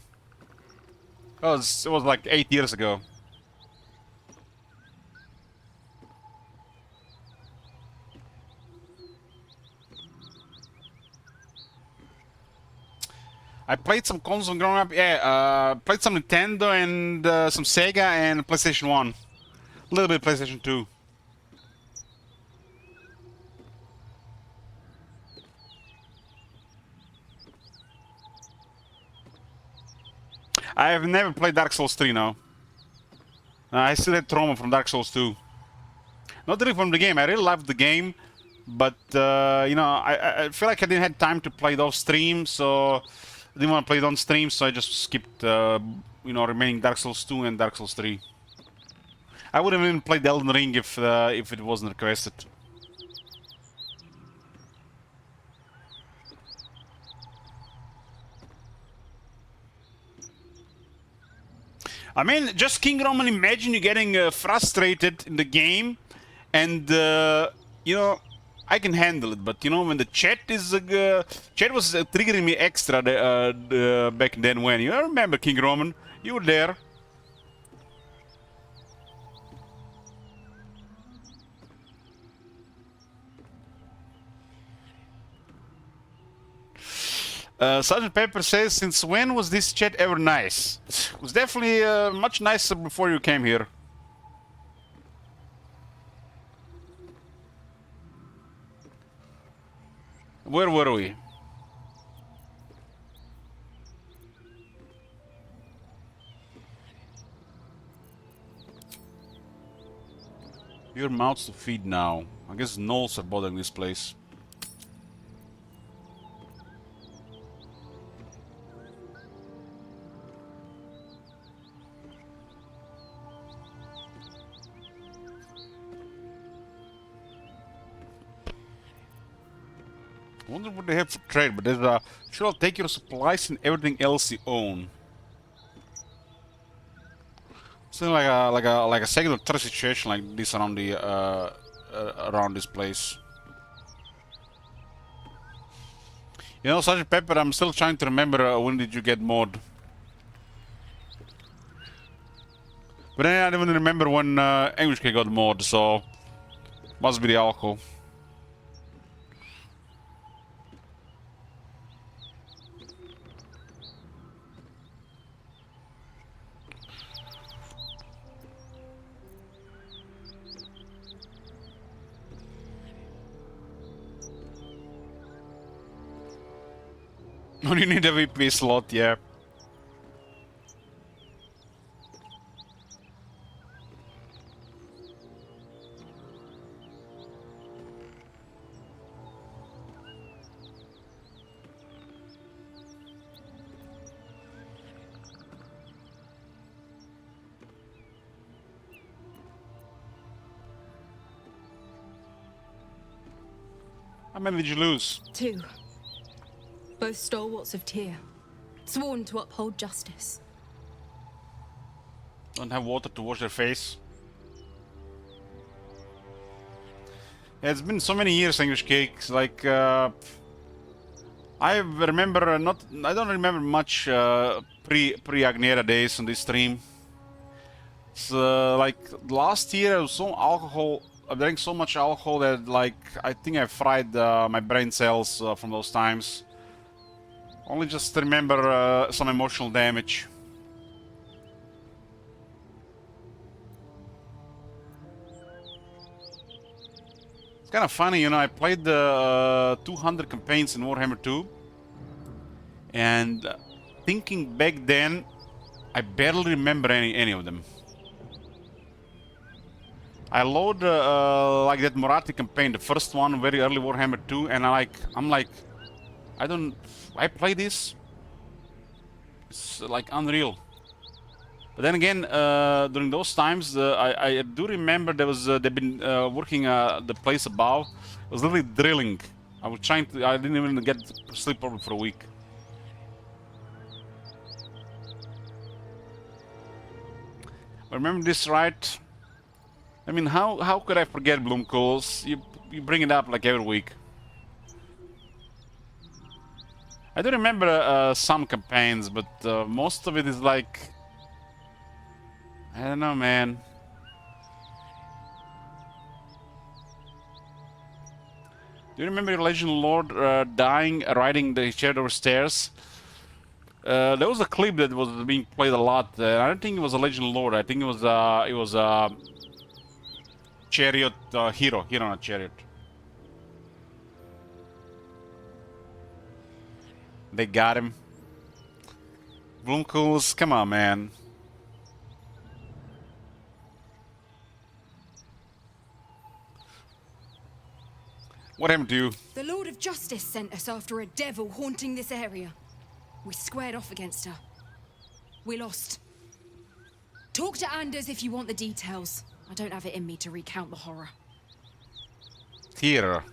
S1: It was like 8 years ago. I played some console growing up. Yeah, played some Nintendo and some Sega and PlayStation 1. A little bit PlayStation 2. I have never played Dark Souls 3 now. I still had trauma from Dark Souls 2. Not really from the game. I really loved the game, but you know, I feel like I didn't have time to play it off stream, so I didn't want to play it on stream, so I just skipped, you know, remaining Dark Souls 2 and Dark Souls 3. I would have even played Elden Ring if it wasn't requested. I mean, just King Roman, imagine you getting frustrated in the game, and you know, I can handle it. But you know, when the chat is chat was triggering me extra back then. When you remember King Roman, you were there. Sergeant Pepper says, since when was this chat ever nice? It was definitely much nicer before you came here. Where were we? Your mouths to feed now. I guess gnolls are bothering this place. I wonder what they have for trade, but there's sure, I'll take your supplies and everything else you own. Something like a second or third situation like this around the around this place. You know, Sergeant Pepper, I'm still trying to remember when did you get mod. But then I don't even remember when English Kid got mod, so must be the alcohol. You need a VP slot, yeah. How many did you lose?
S11: 2. Both stalwarts of Tyr, sworn to uphold justice.
S1: Don't have water to wash their face. Yeah, it's been so many years, English Cakes. Like, I remember not. I don't remember much pre Agnera days on this stream. It's like last year, I was so alcohol. I drank so much alcohol that, like, I think I fried my brain cells from those times. Only just remember some emotional damage. It's kind of funny, you know, I played the 200 campaigns in Warhammer 2. And thinking back then, I barely remember any of them. I load like that Moratti campaign, the first one, very early Warhammer 2, and I'm like, I play this? It's like unreal. But then again, during those times, I do remember there was they've been working the place above. It was literally drilling. I didn't even get sleep probably for a week. I remember this right? I mean, how could I forget Bloomcoals? You bring it up like every week. I do remember some campaigns, but most of it is like, I don't know, man. Do you remember your Legend Lord dying riding the Shadow Stairs? There was a clip that was being played a lot. I don't think it was a Legend Lord. I think it was Chariot Hero. Hero, not Chariot. They got him. Bloomkools, come on, man. What happened to you?
S11: The Lord of Justice sent us after a devil haunting this area. We squared off against her. We lost. Talk to Anders if you want the details. I don't have it in me to recount the horror.
S1: Here.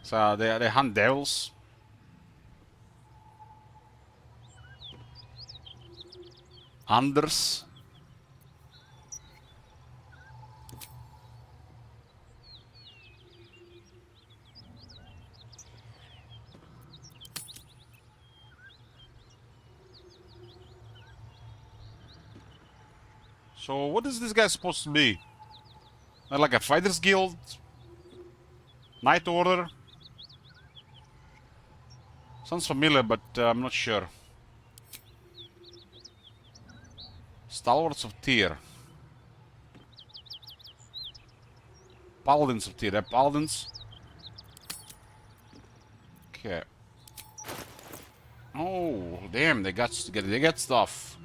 S1: So they hunt devils. Anders. So what is this guy supposed to be? Like a fighters guild? Night Order? Sounds familiar, but I'm not sure. Stalwarts of Tyr. Paladins of Tyr. Paladins? Okay. Oh, damn! They got stuff.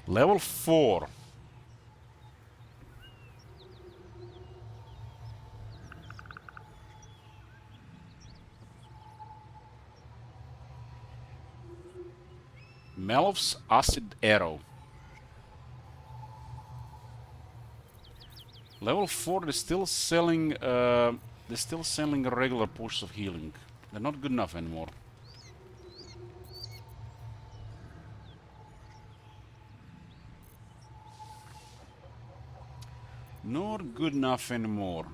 S1: Level 4. Melf's Acid Arrow. Level 4, they're still selling regular potions of healing. They're not good enough anymore. Not good enough anymore.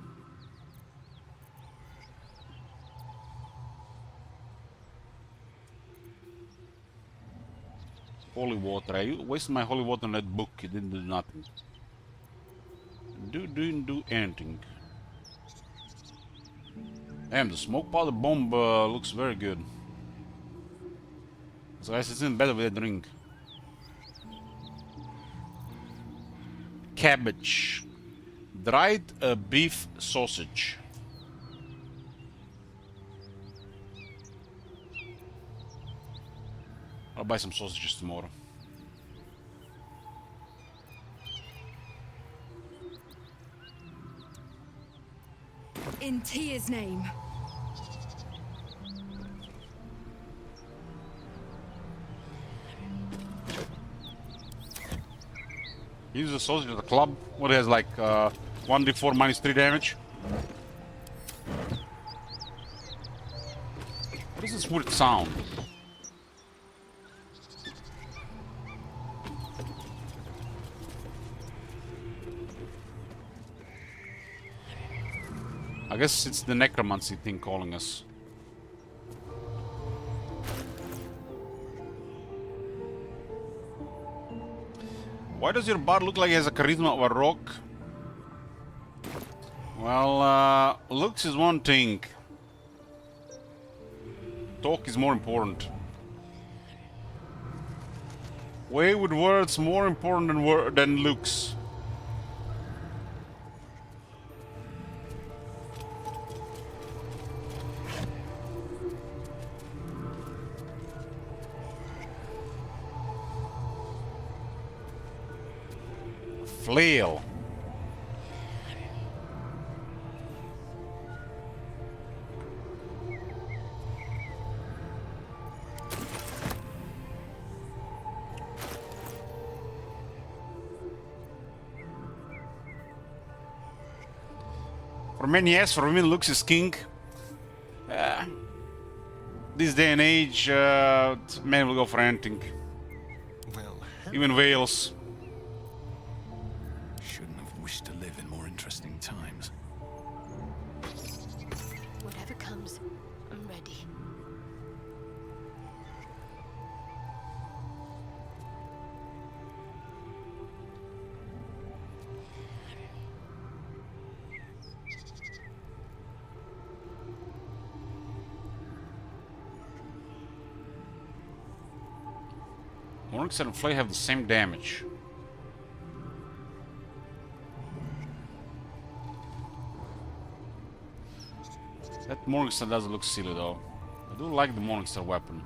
S1: Holy water. I wasted my holy water on that book. It didn't do nothing. Didn't do anything. Damn, the smoke powder bomb looks very good. So guys, it's in better with a drink. Cabbage. Dried beef sausage. I'll buy some sausages tomorrow.
S11: In Tyr's name.
S1: Use the sausage at the club. What has like 1d4 minus 3 damage? What is this weird sound? I guess it's the necromancy thing calling us. Why does your bard look like he has a charisma of a rock? Well, looks is one thing. Talk is more important. Way with words more important than looks. Flail. For men, yes. For women, looks is king. This day and age, men will go for anything.
S4: Well,
S1: even Wales.
S4: Shouldn't have wished to live in more interesting times.
S10: Whatever comes, I'm ready.
S1: Mornings and Flay have the same damage. That Morningstar does look silly though. I do like the Morningstar weapon.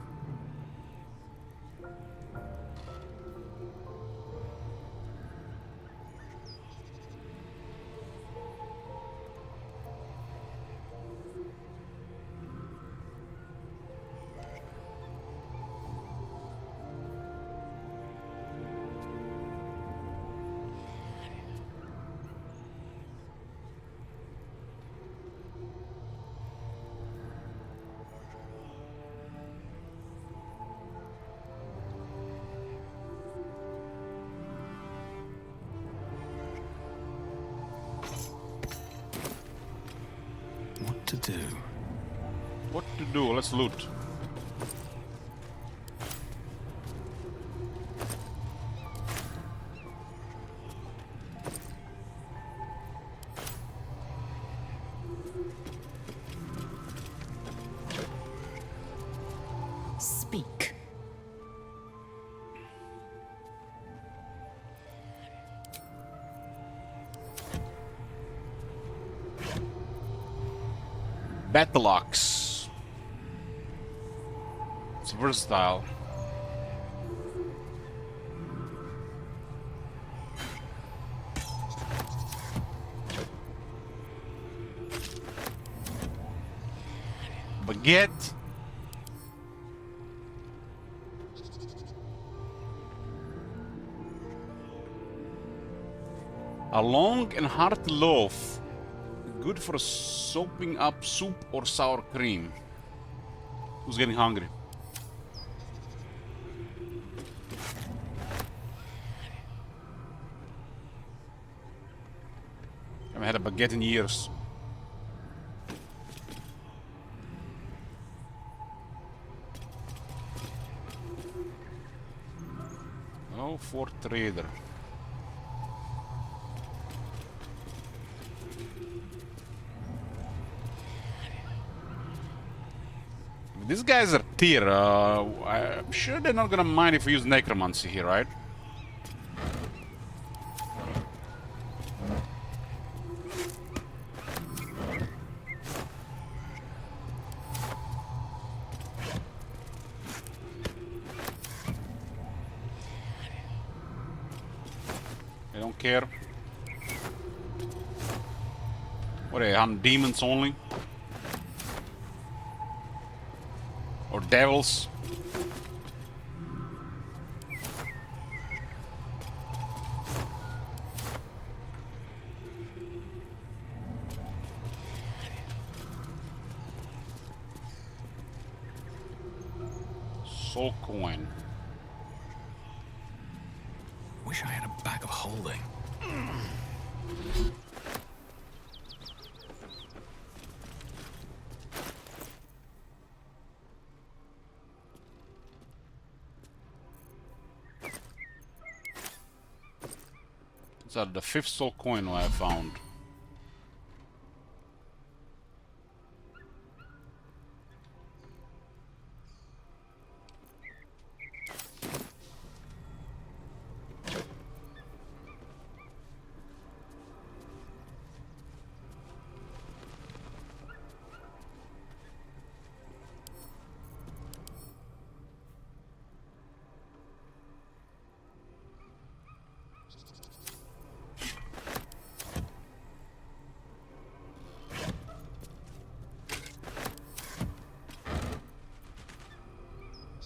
S2: What to do?
S1: What to do? Let's loot.
S8: Speak.
S1: Battle Axe. It's versatile. Baguette. A long and hearty loaf. Good for soaping up soup or sour cream. Who's getting hungry? I haven't had a baguette in years. Oh, for trader. These guys are tier. I'm sure they're not gonna mind if we use necromancy here, right? They don't care. What are they, hunt demons only? Or devils? Soul coin.
S2: Wish I had a bag of holding.
S1: These are the 5th soul coin I found.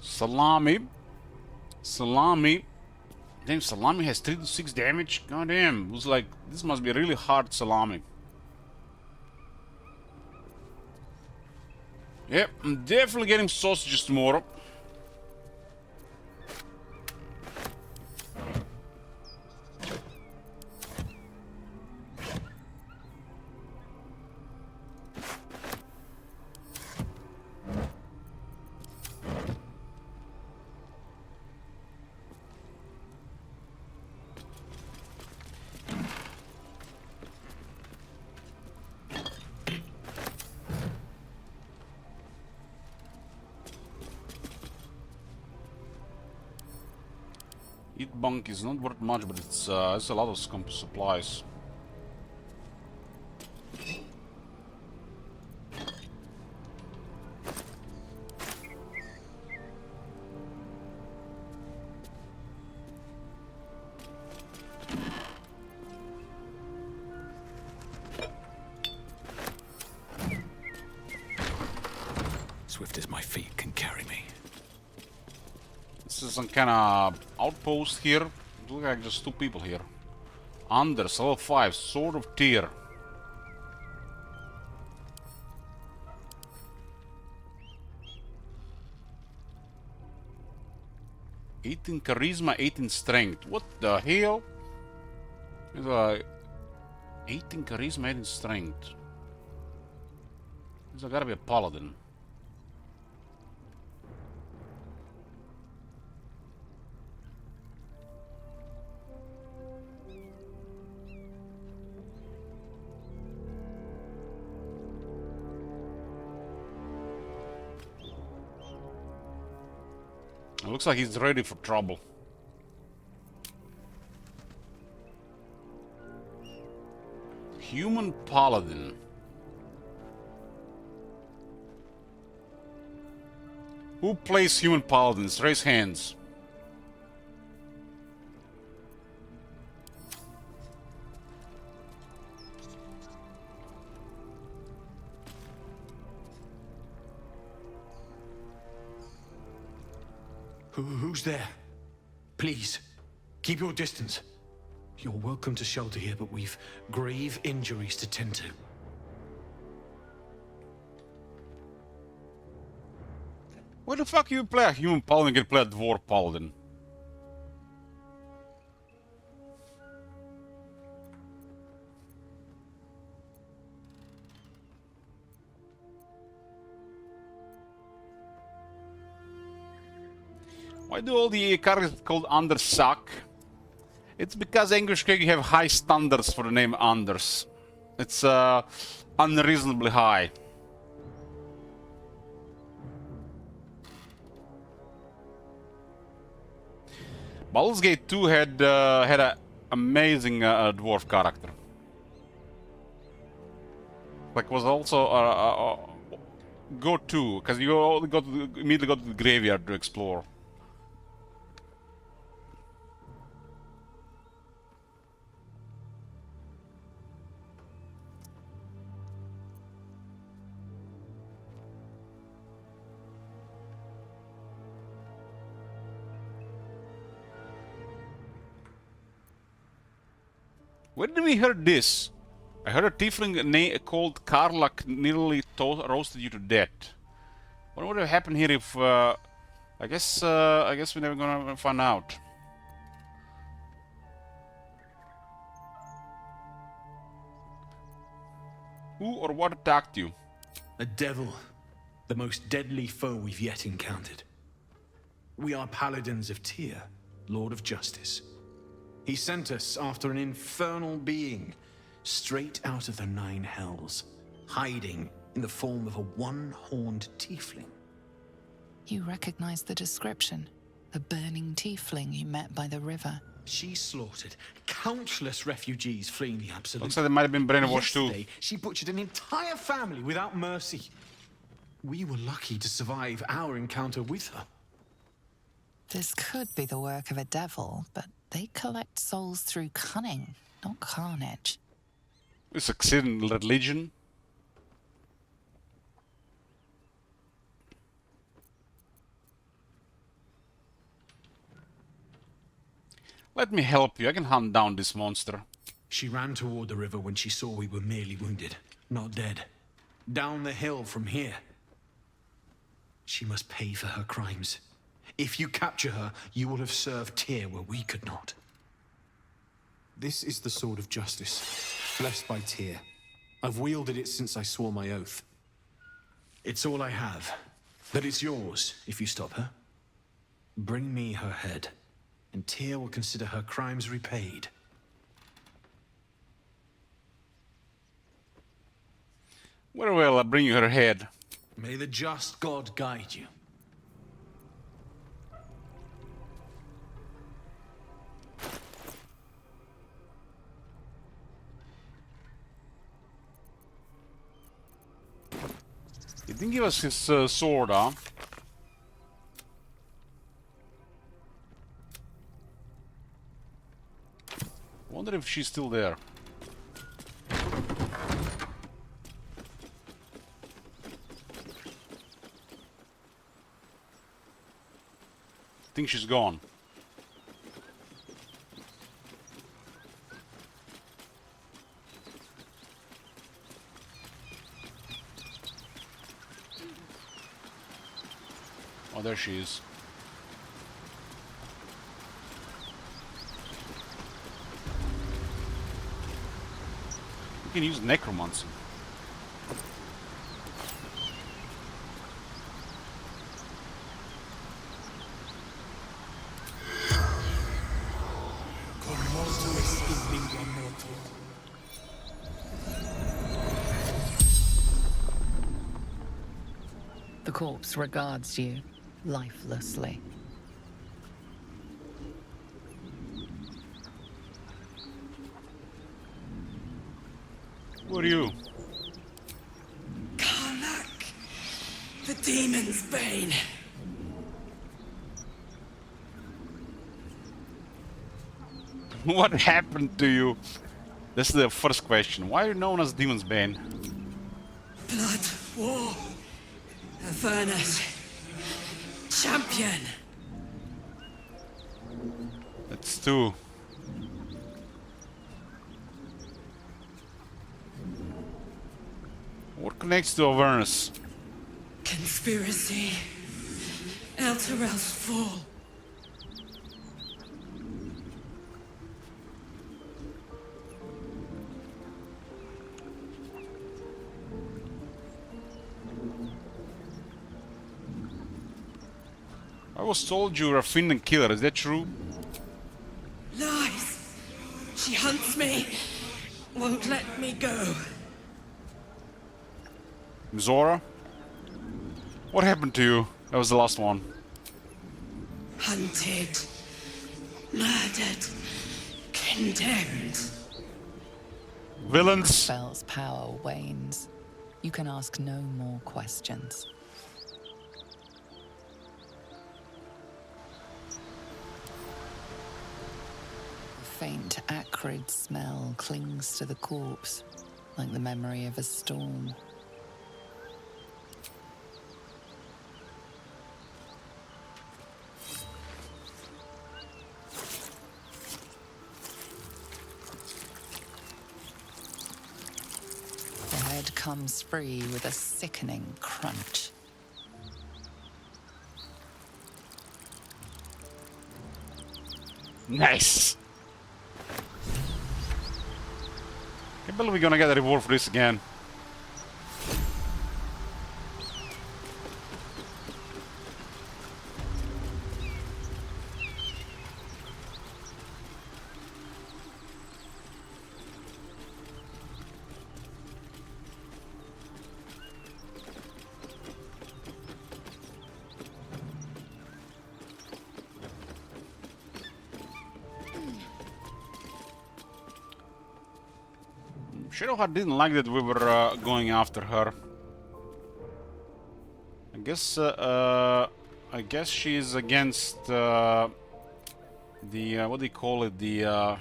S1: Salami. Salami. Damn, salami has 3 to 6 damage? God damn. It was like, this must be a really hard salami. Yep, I'm definitely getting sausages tomorrow. Heat bunk is not worth much, but it's a lot of supplies.
S2: Swift as my feet can carry me.
S1: This is some kind of outpost here. It looks like just 2 people here. Anders, level 5, Sword of Tyr. Eight in charisma, 8 in strength. What the hell? It's 8 in charisma, 8 in strength. This gotta be a paladin. It looks like he's ready for trouble. Human paladin. Who plays human paladins? Raise hands.
S12: Who's there? Please, keep your distance. You're welcome to shelter here, but we've grave injuries to tend to.
S1: Why the fuck you play a human paladin and play a dwarf paladin? Why do all the characters called Anders suck? It's because English you have high standards for the name Anders. It's unreasonably high. Baldur's Gate 2 had an amazing dwarf character. Like was also go to, because you immediately go to the graveyard to explore. Where did we hear this? I heard a tiefling called Karlak nearly roasted you to death. What would have happened here if... I guess we're never gonna find out. Who or what attacked you?
S12: A devil. The most deadly foe we've yet encountered. We are paladins of Tyr, Lord of Justice. He sent us after an infernal being, straight out of the Nine Hells, hiding in the form of a one-horned tiefling.
S6: You recognize the description? The burning tiefling you met by the river.
S12: She slaughtered countless refugees fleeing the Absolute.
S1: Looks like they might have been brainwashed
S12: Yesterday, she butchered an entire family without mercy. We were lucky to survive our encounter with her.
S6: This could be the work of a devil, but they collect souls through cunning, not carnage.
S1: We succeed in religion. Let me help you. I can hunt down this monster.
S12: She ran toward the river when she saw we were merely wounded, not dead. Down the hill from here. She must pay for her crimes. If you capture her, you will have served Tyr where we could not.
S13: This is the Sword of Justice, blessed by Tyr. I've wielded it since I swore my oath.
S12: It's all I have, but it's yours if you stop her. Bring me her head, and Tyr will consider her crimes repaid.
S1: Where will I bring you her head?
S12: May the just God guide you.
S1: didn't give us his sword, huh? Wonder if she's still there. I think she's gone. Oh, there she is. You can use necromancy.
S6: The corpse regards you lifelessly.
S1: Who are you?
S8: Karnak, the demon's bane.
S1: What happened to you? This is the first question. Why are you known as Demon's Bane?
S8: Blood, war, a furnace, champion.
S1: That's two. What connects to Avernus?
S8: Conspiracy. Elturel's fall.
S1: I was told you're a Finland killer, is that true?
S8: Lies. She hunts me. Won't let me go.
S1: Zora? What happened to you? That was the last one.
S8: Hunted. Murdered. Condemned.
S1: Villains?
S6: The spell's power wanes. You can ask no more questions. A faint, acrid smell clings to the corpse, like the memory of a storm. The head comes free with a sickening crunch.
S1: Nice! Can't believe we're gonna get a reward for this again. Shadowheart didn't like that we were going after her. I guess she's against the what do you call it? The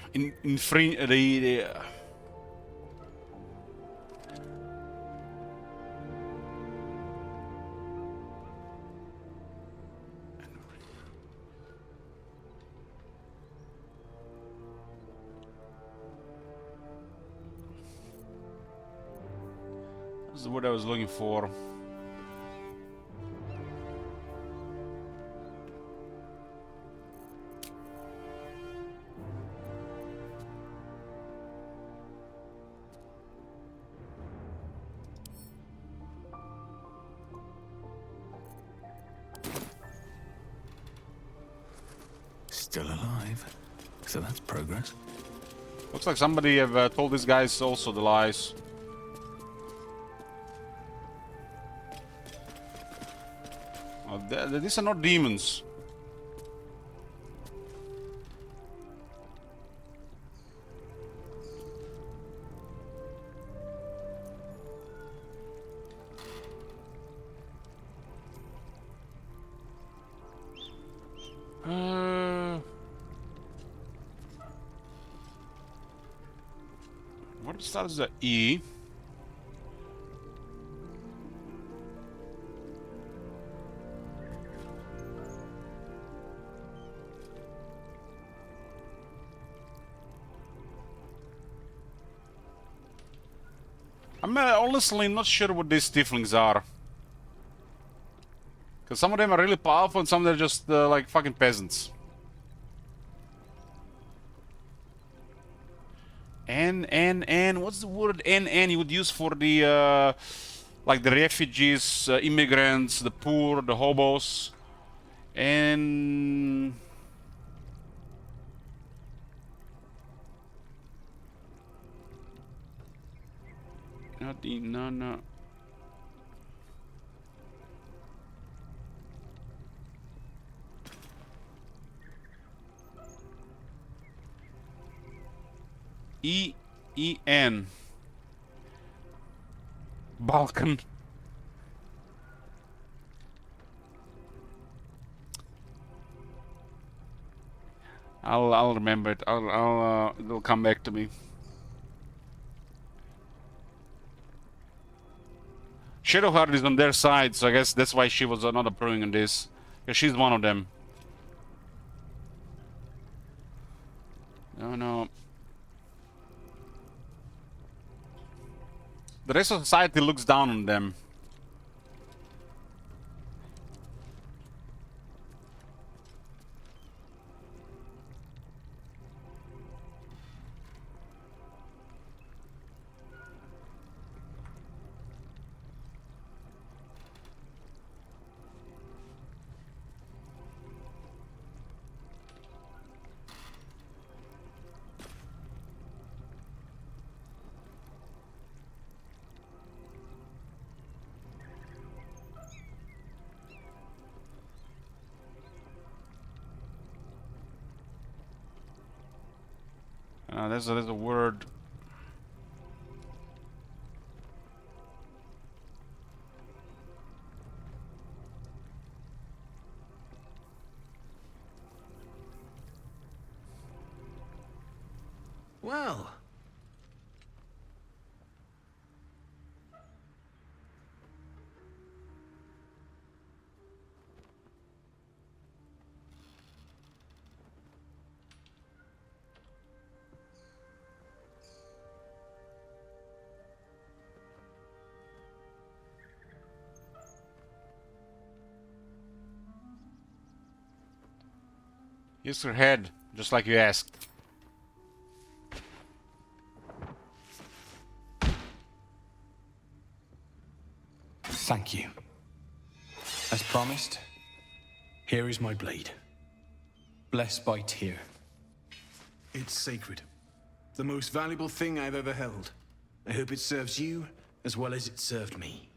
S1: this is what I was looking for.
S4: Still alive. So that's progress.
S1: Looks like somebody have told these guys also the lies. These are not demons. What starts the E? I'm honestly not sure what these tieflings are. Because some of them are really powerful and some of them are just like fucking peasants. N. What's the word N you would use for the like the refugees, immigrants, the poor, the hobos? And not the no. E-E-N. Balkan. I'll remember it. It'll come back to me. Shadowheart is on their side, so I guess that's why she was not approving on this. Because she's one of them. No. The rest of society looks down on them. There's a word.
S12: Well.
S1: Use her head, just like you asked.
S12: Thank you. As promised, here is my blade. Blessed by Tyr. It's sacred. The most valuable thing I've ever held. I hope it serves you as well as it served me.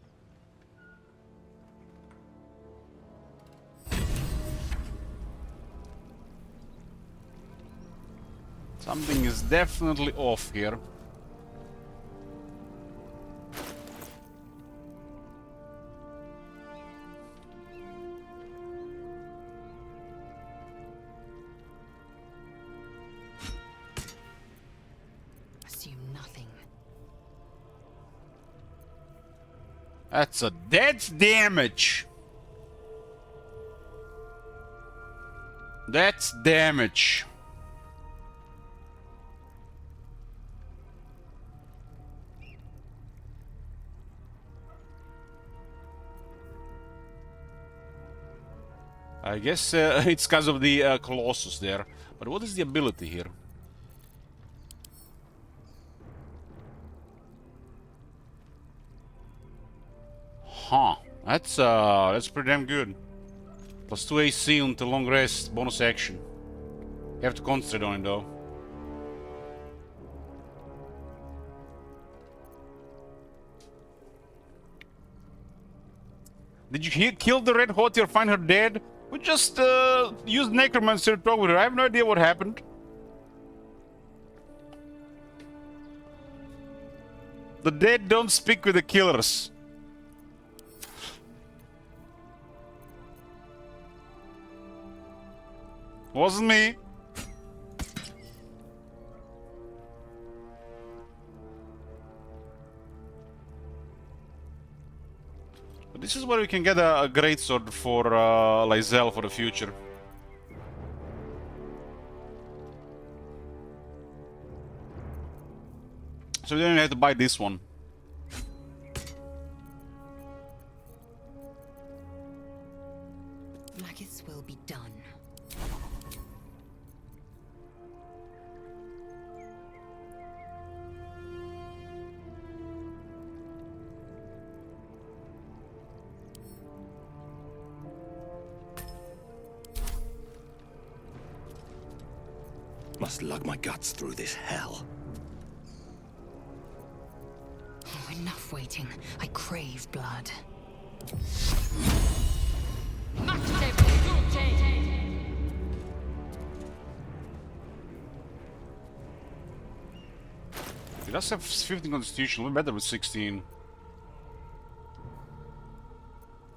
S1: Something is definitely off here.
S8: Assume nothing.
S1: That's damage. That's damage. I guess it's because of the Colossus there. But what is the ability here? Huh. That's pretty damn good. Plus 2 AC until long rest, bonus action. You have to concentrate on it though. Did you kill the red hot or find her dead? We just used necromancer to talk with her. I have no idea what happened. The dead don't speak with the killers. Wasn't me. But this is where we can get a great sword for Lysel for the future. So we don't even have to buy this one.
S8: Like its will be done.
S4: Must lug my guts through this hell.
S8: Oh, enough waiting. I crave blood.
S1: He does have 15 constitution, a little better with 16.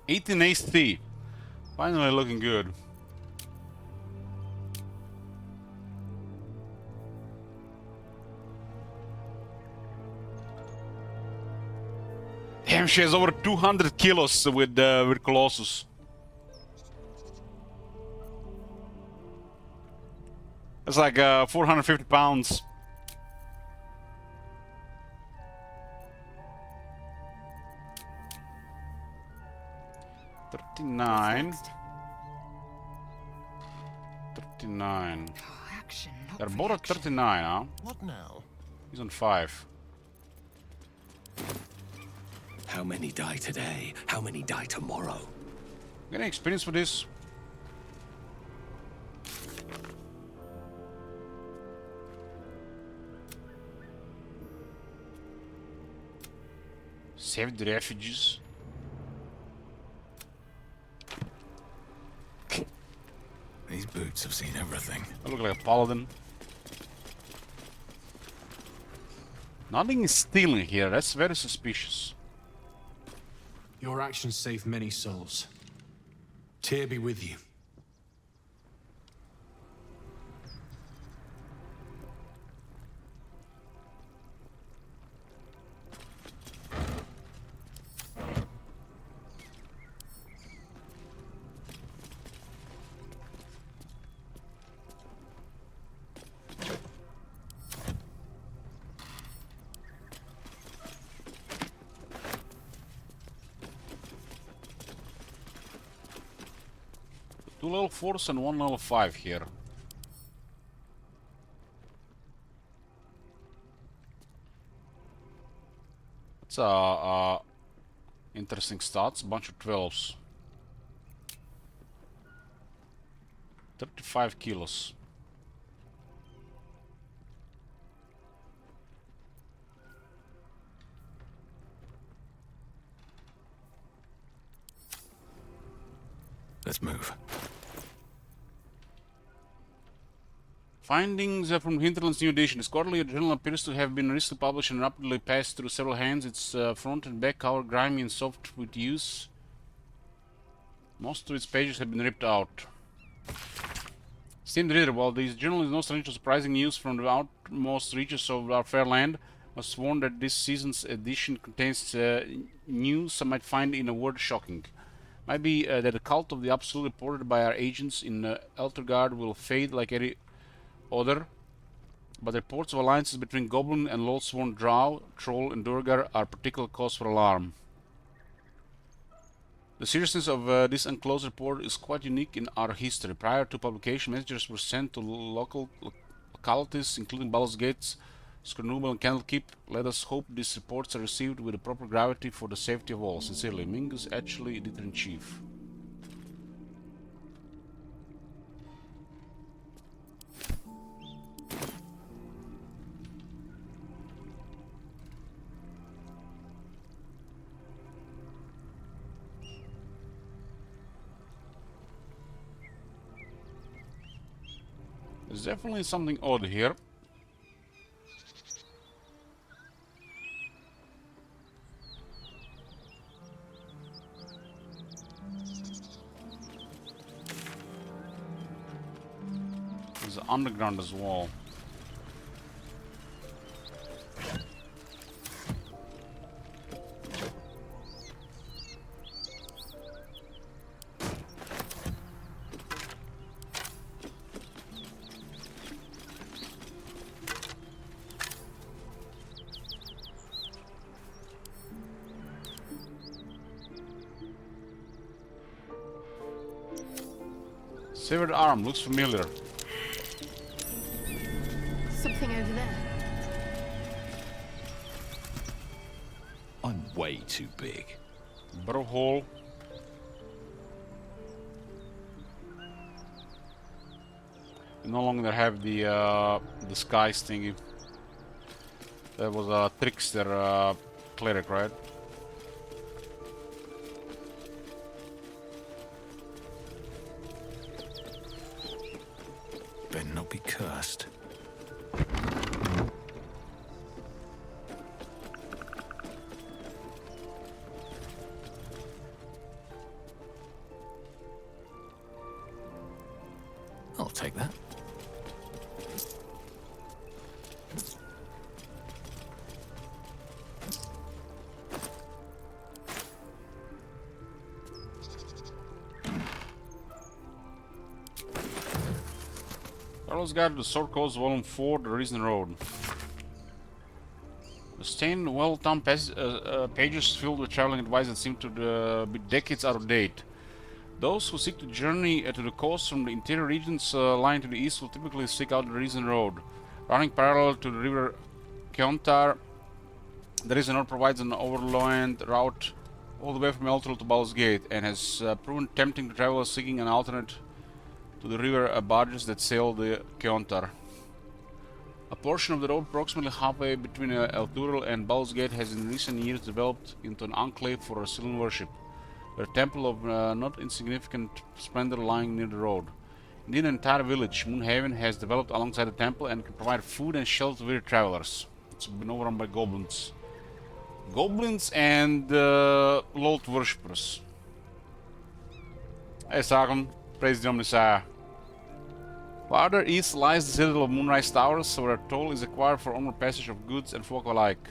S1: 18 AC. Finally looking good. Damn, she has over 200 kilos with Colossus. That's like 450 pounds. $39. $39.
S8: Action,
S1: They're both at 39, huh?
S4: What now?
S1: He's on 5.
S4: How many die today? How many die tomorrow?
S1: Got any experience for this? Save the refugees.
S2: These boots have seen everything.
S1: I look like a paladin. Nothing is stealing here. That's very suspicious.
S12: Your actions saved many souls. Tyr be with you.
S1: Two level 4s and one level 5 here. That's interesting stats. Bunch of 12s. 35 kilos.
S2: Let's move.
S1: Findings from Hinterland's new edition. This quarterly journal appears to have been recently published and rapidly passed through several hands. Its front and back cover grimy and soft with use. Most of its pages have been ripped out. Esteemed reader, while this journal is no stranger to surprising news from the outmost reaches of our fair land, I was warned that this season's edition contains news some might find in a word shocking. Might be that the cult of the Absolute reported by our agents in Eltergard will fade like any other, but reports of alliances between Goblin and Loathsworn Drow, Troll and Durgar are particular cause for alarm. The seriousness of this enclosed report is quite unique in our history. Prior to publication, messages were sent to localities, including Baldur's Gates, Skernuble and Candlekeep. Let us hope these reports are received with the proper gravity for the safety of all. Sincerely, Mingus Atchley, Editor-in-Chief. There's definitely something odd here. There's underground as well. Severed arm, looks familiar.
S10: Something over there.
S4: I'm way too big.
S1: Burrow hole. We no longer have the disguise thingy. That was a trickster cleric, right?
S12: Better not be cursed. I'll take that.
S1: Carlos Guide to the Sword Coast, Volume 4, The Risen Road. The stained, well-thumbed pages filled with traveling advice that seem to be decades out of date. Those who seek to journey to the coast from the interior regions lying to the east will typically seek out the Risen Road. Running parallel to the river Kiontar, the Risen Road provides an overland route all the way from Elturel to Baldur's Gate and has proven tempting to travelers seeking an alternate to the river barges that sail the Kiontar. A portion of the road approximately halfway between Elturel and Baldur's Gate has in recent years developed into an enclave for Sylvan worship, with a temple of not insignificant splendor lying near the road. Indeed, an entire village, Moonhaven, has developed alongside the temple and can provide food and shelter to weary travelers. It's been overrun by goblins. Goblins and Lord worshippers. Hey, Sagan. Praise the Omnissiah. Farther east lies the citadel of Moonrise Towers, where a toll is acquired for onward passage of goods and folk alike.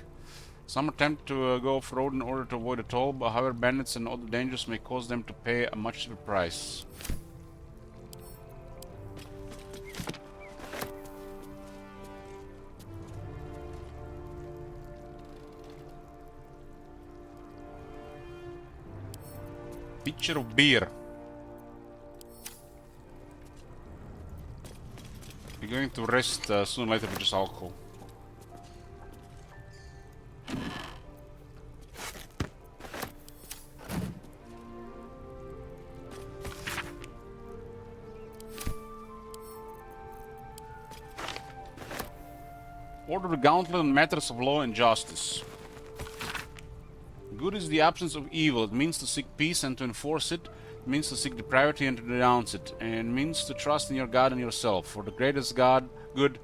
S1: Some attempt to go off-road in order to avoid a toll, but however bandits and other dangers may cause them to pay a much steeper price. Pitcher of beer. We're going to rest sooner or later with just alcohol. Order the gauntlet on matters of law and justice. Good is the absence of evil. It means to seek peace and to enforce it. It means to seek depravity and to denounce it. And it means to trust in your God and yourself. For the greatest God, good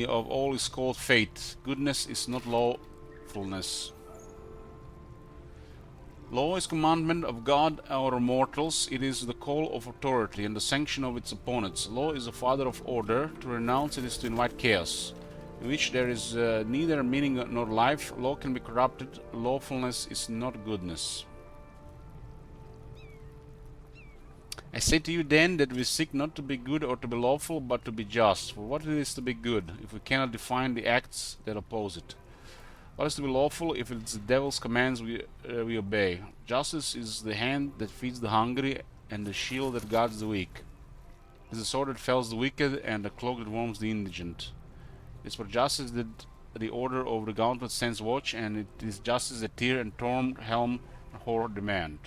S1: of all is called fate. Goodness is not lawfulness. Law is commandment of God or mortals. It is the call of authority and the sanction of its opponents. Law is the father of order. To renounce it is to invite chaos, in which there is neither meaning nor life. Law can be corrupted. Lawfulness is not goodness. I say to you then that we seek not to be good or to be lawful, but to be just. For what it is to be good, if we cannot define the acts that oppose it? What is to be lawful if it's the devil's commands we obey? Justice is the hand that feeds the hungry and the shield that guards the weak. It is the sword that fells the wicked and the cloak that warms the indigent. It is for justice that the order over the gauntlet stands watch, and it is justice that Tyr and Torm, Helm, and Horror demand.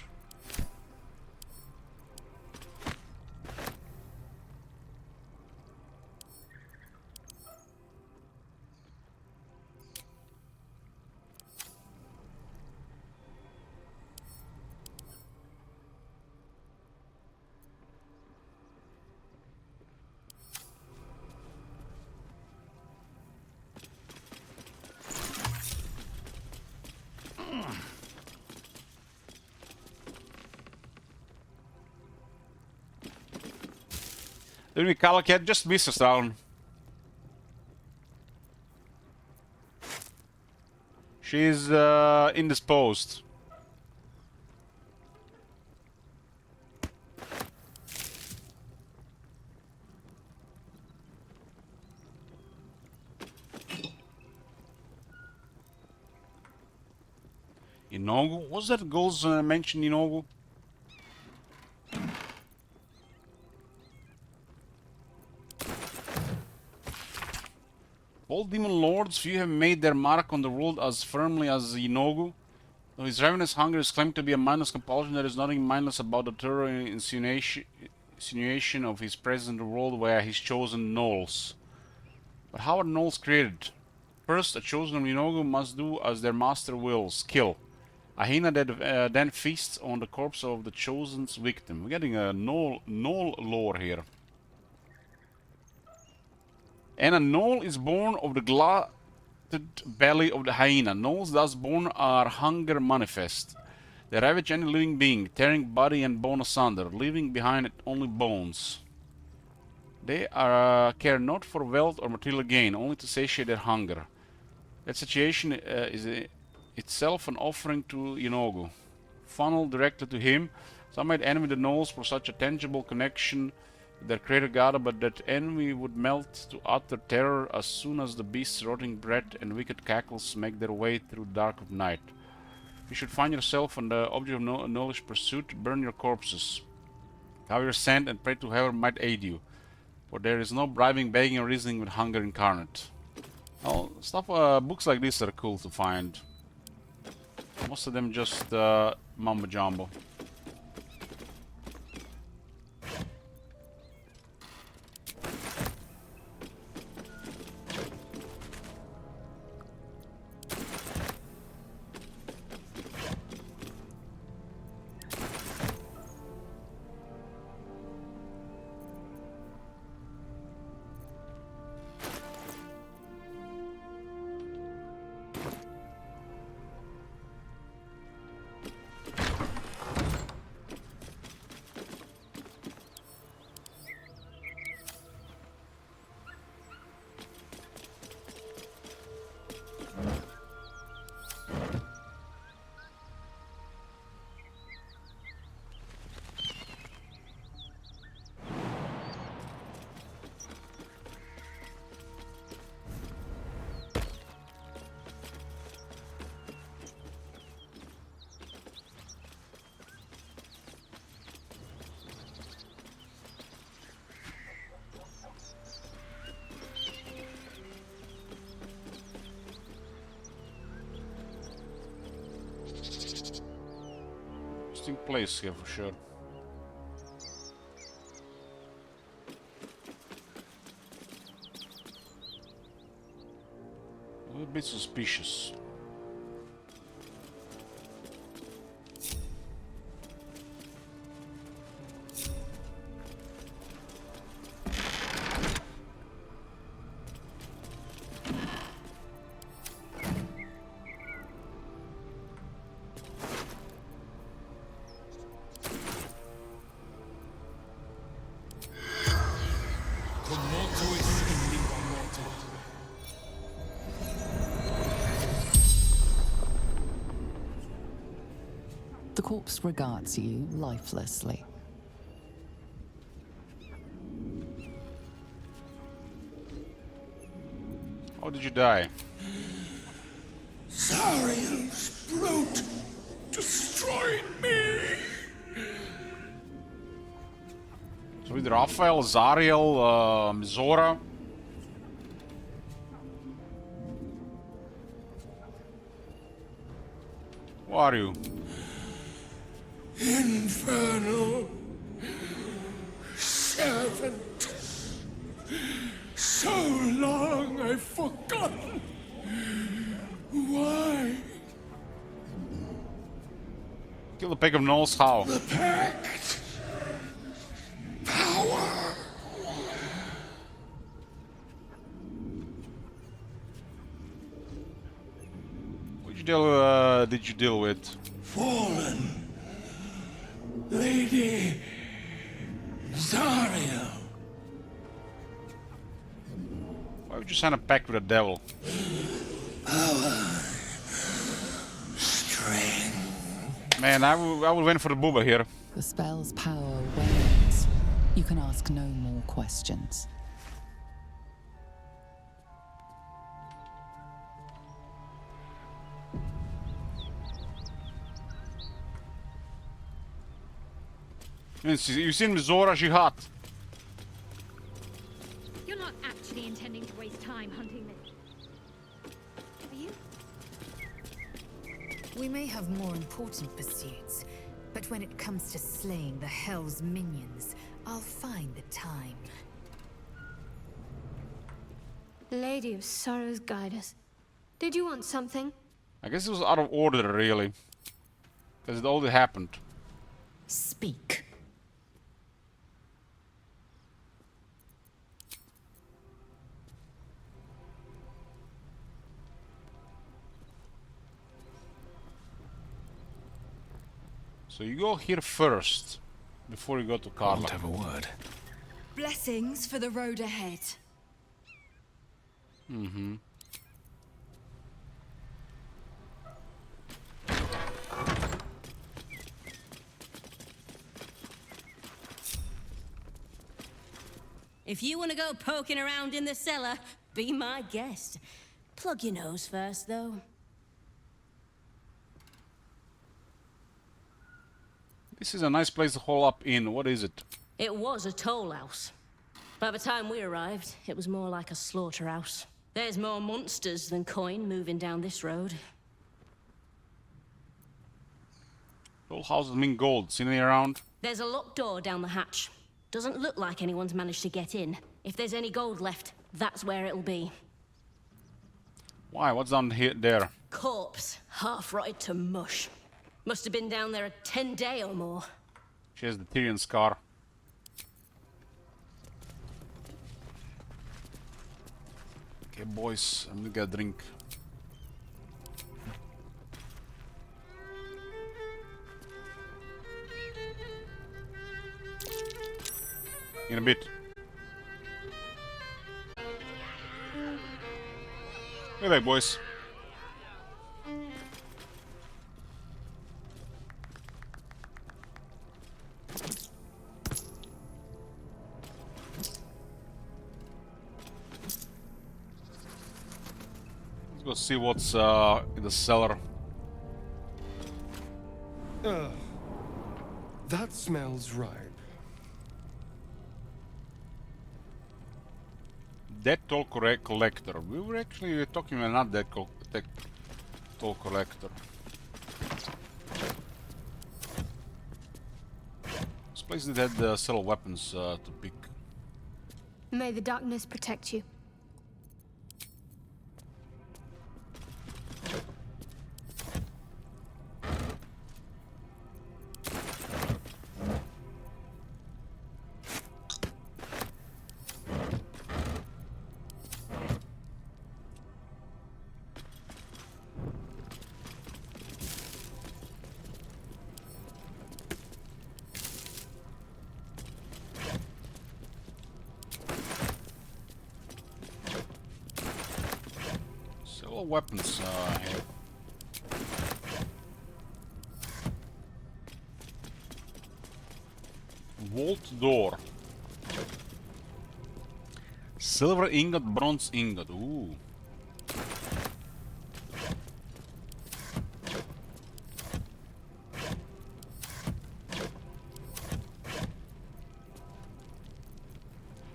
S1: Didn't we Calacat just miss us down? She's indisposed. Inogu? Was that goals mentioned Inogu? All demon lords, few have made their mark on the world as firmly as Inogu. Though his ravenous hunger is claimed to be a mindless compulsion, there is nothing mindless about the thorough insinuation of his presence in the world where his chosen gnolls. But how are gnolls created? First, a chosen of Inogu must do as their master wills, kill. A hyena that then feasts on the corpse of the chosen's victim. We're getting a gnoll lore here. And a gnoll is born of the glutted belly of the hyena. Gnolls thus born are hunger manifest. They ravage any living being, tearing body and bone asunder, leaving behind only bones. They care not for wealth or material gain, only to satiate their hunger. That satiation is itself an offering to Inogu, funneled directly to him. Some might envy the gnolls for such a tangible connection with their creator god, but that envy would melt to utter terror as soon as the beast's rotting breath and wicked cackles make their way through the dark of night. If you should find yourself on the object of gnollish pursuit, burn your corpses. Cover your scent and pray to whoever might aid you, for there is no bribing, begging, or reasoning with hunger incarnate. Well, books like this are cool to find. Most of them just mumbo jumbo. Interesting place here for sure. A little bit suspicious.
S6: The corpse regards you lifelessly.
S1: How did you die?
S3: Zariel's brute destroyed me.
S1: So with Raphael, Zariel, Mizora. Who are you?
S3: Infernal servant. So long I've forgotten. Why?
S1: Kill the Pack of Gnolls, how?
S3: The Pact. Power.
S1: Which deal did you deal with?
S3: Fallen. Lady Zariel.
S1: Why would you sign a pact with the devil?
S4: Power. Strength.
S1: Man, I will win for the booba here.
S6: The spell's power wanes. You can ask no more questions.
S1: You've seen Zora Jihad.
S5: You're not actually intending to waste time hunting this. Are you?
S8: We may have more important pursuits, but when it comes to slaying the Hell's minions, I'll find the time.
S10: Lady of Sorrows, guide us. Did you want something?
S1: I guess it was out of order, really. Because it already happened.
S8: Speak.
S1: So you go here first, before you go to Carla.
S2: Won't have a word.
S11: Blessings for the road ahead.
S1: Mm-hmm.
S14: If you want to go poking around in the cellar, be my guest. Plug your nose first, though.
S1: This is a nice place to hole up in. What is it?
S14: It was a toll house. By the time we arrived, it was more like a slaughterhouse. There's more monsters than coin moving down this road.
S1: Toll houses mean gold. Seen any around?
S14: There's a locked door down the hatch. Doesn't look like anyone's managed to get in. If there's any gold left, that's where it'll be.
S1: Why? What's down here, there?
S14: Corpse, half rotted to mush. Must have been down there a 10-day or more.
S1: She has the Tyrion scar. Okay, boys, I'm gonna get a drink. In a bit. Hey back, boys. Let's go see what's in the cellar.
S7: That smells ripe.
S1: Dead toll collector. We were actually talking about not dead toll collector. This place did have several weapons to pick.
S10: May the darkness protect you. Several weapons here. Vault door. Silver ingot, bronze ingot. Ooh.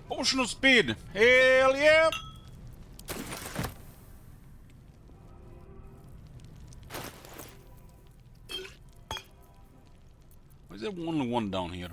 S10: Potion of speed. Hell yeah! Why is there only one down here?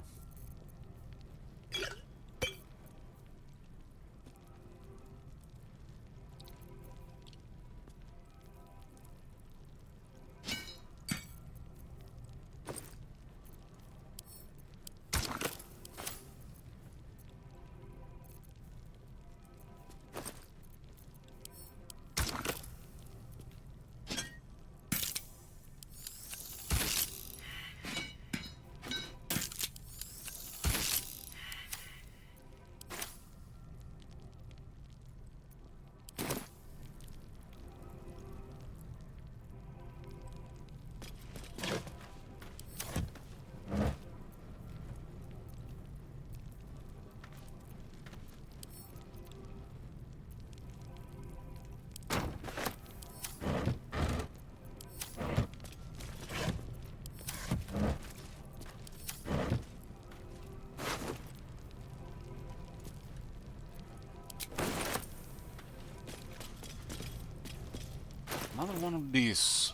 S1: one of these.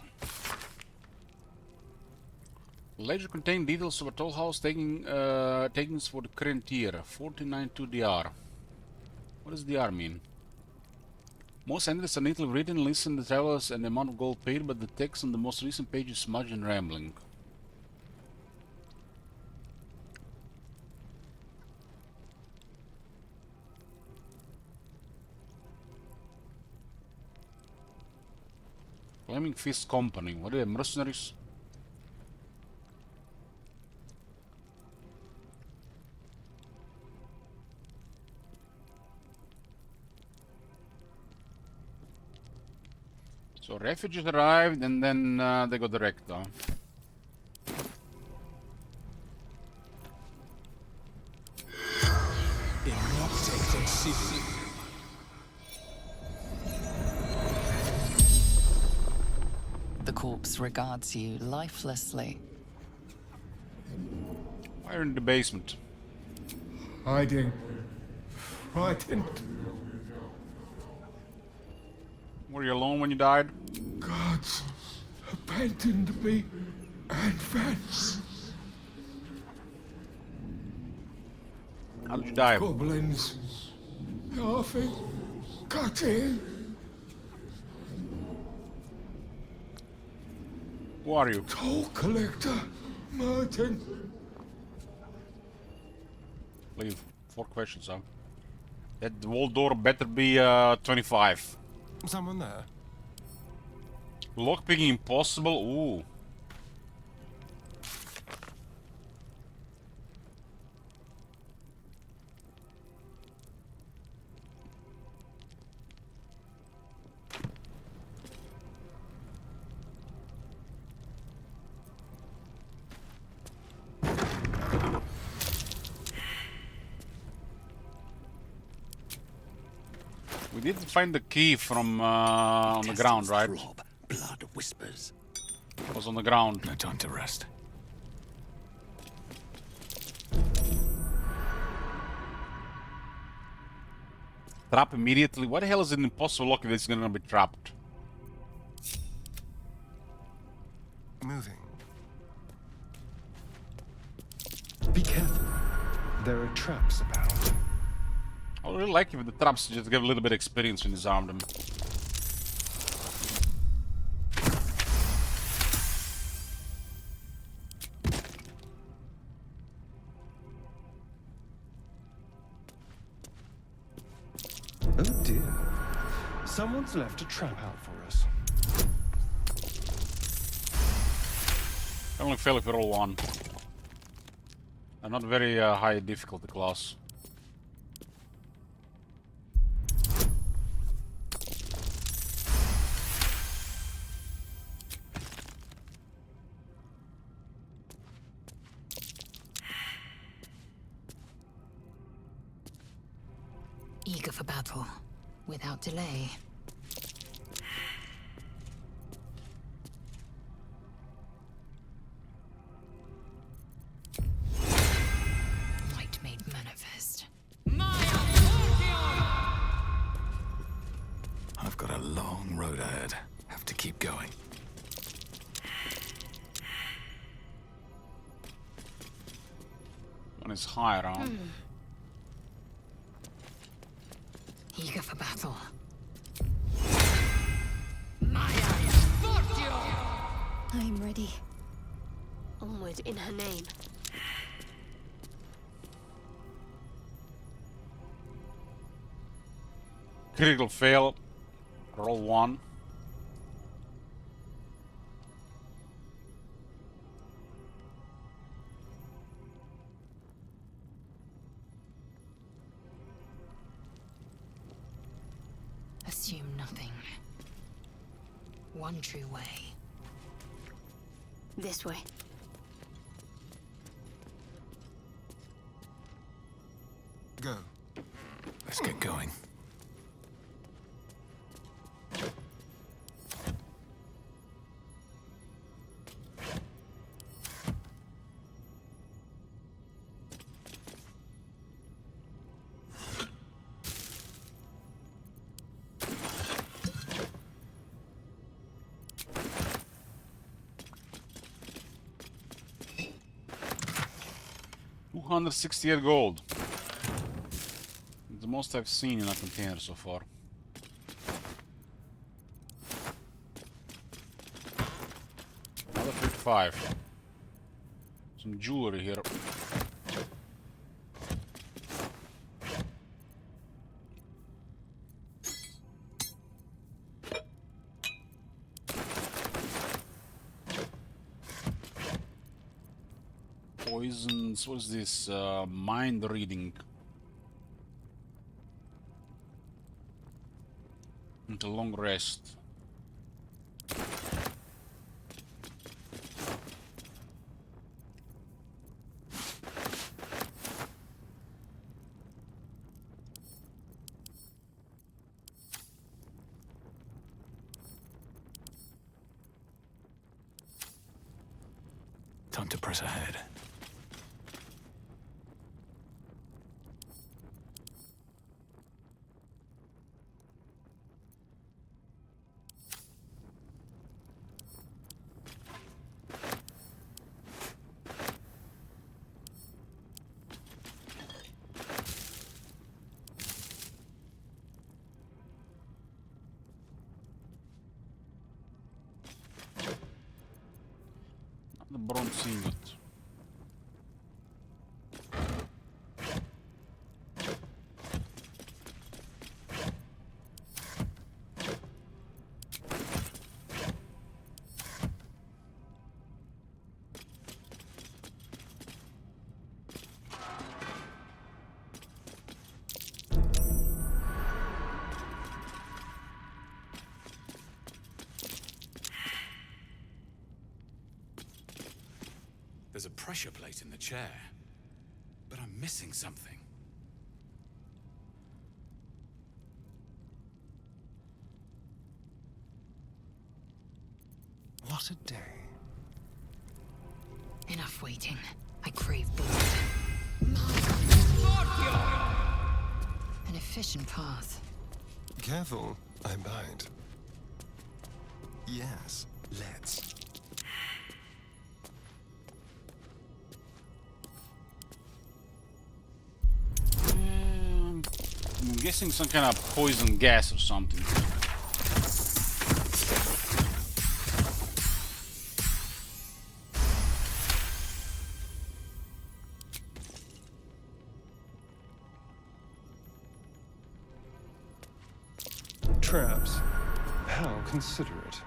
S1: Ledger contain details of a toll house takings for the current year. 1492 DR. What does DR mean? Most entries are neatly written, listing the travelers and the amount of gold paid, but the text on the most recent page is smudged and rambling. Flaming Fist Company. What are they, mercenaries? So refugees arrived and then they got direct though.
S6: The corpse regards you lifelessly.
S1: Fire in the basement.
S15: Hiding. Frightened.
S1: Were you alone when you died?
S15: Gods abandoned me and Vance.
S1: How did you die?
S15: Goblins. Laughing. Cutting.
S1: Who are you?
S15: Toll collector. Martin.
S1: Leave. 4 questions, huh? That wall door better be 25.
S7: Someone there?
S1: Lockpicking impossible? Ooh. We did find the key from on the ground, right?
S4: Blood whispers.
S1: It was on the ground.
S2: No time to rest.
S1: Trap immediately. What the hell is an impossible lock if it's gonna be trapped?
S7: Moving. Be careful. There are traps about.
S1: I would really like if the traps just give a little bit of experience when you disarm them.
S7: Oh dear. Someone's left a trap out for us.
S1: I only fail if we roll 1. And not very high difficulty class.
S8: Eager for battle, without delay. Might made manifest.
S2: I've got a long road ahead. Have to keep going.
S1: One is higher, huh?
S8: Eager for battle.
S10: I'm ready. Onward in her name.
S1: Critical fail. Roll 1.
S8: Assume nothing. One true way.
S10: This way.
S7: Go.
S2: Let's get going.
S1: 268 gold. The most I've seen in a container so far. Another 55. Some jewelry here. Poisons, what's this? Mind reading. Into long rest.
S12: Time to press ahead.
S1: The bronze ingot.
S2: There's a pressure plate in the chair, but I'm missing something.
S4: What a day.
S8: Enough waiting. I crave blood. An efficient path.
S16: Careful, I bite. Yes, let's.
S1: I'm guessing some kind of poison gas or something.
S16: Traps. How considerate.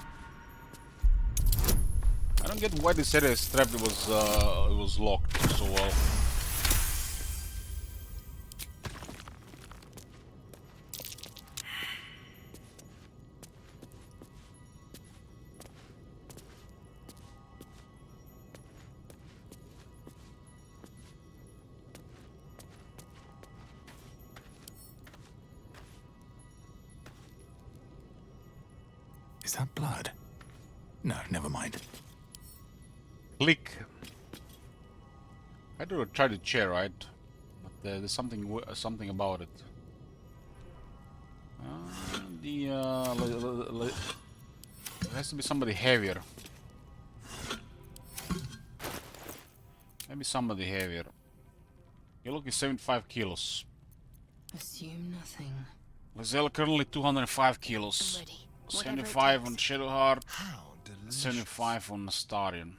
S1: I don't get why they said a trap was locked so well.
S12: Is that blood? No, never mind.
S1: Click. I do try the chair, right? But there's something about it. It has to be somebody heavier. Maybe somebody heavier. You're looking 75 kilos.
S8: Assume nothing.
S1: Lizelle currently 205 kilos. 75 on Shadowheart. 75 on Astarion.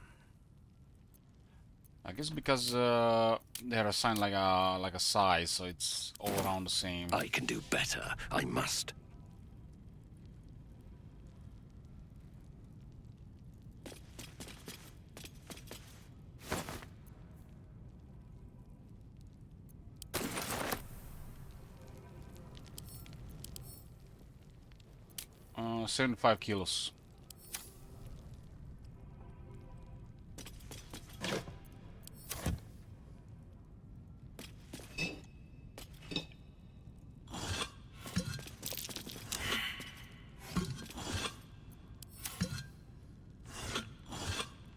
S1: I guess because they're assigned like a size, so it's all around the same.
S4: I can do better. I must.
S1: Uh, 75 kilos.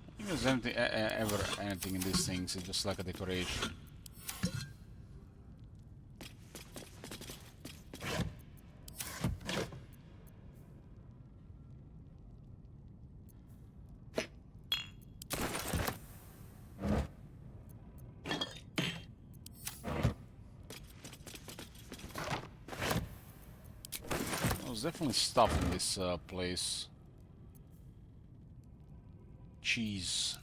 S1: I think there's anything, ever anything in these things. It's just like a decoration. definitely stuff in this place. Cheese.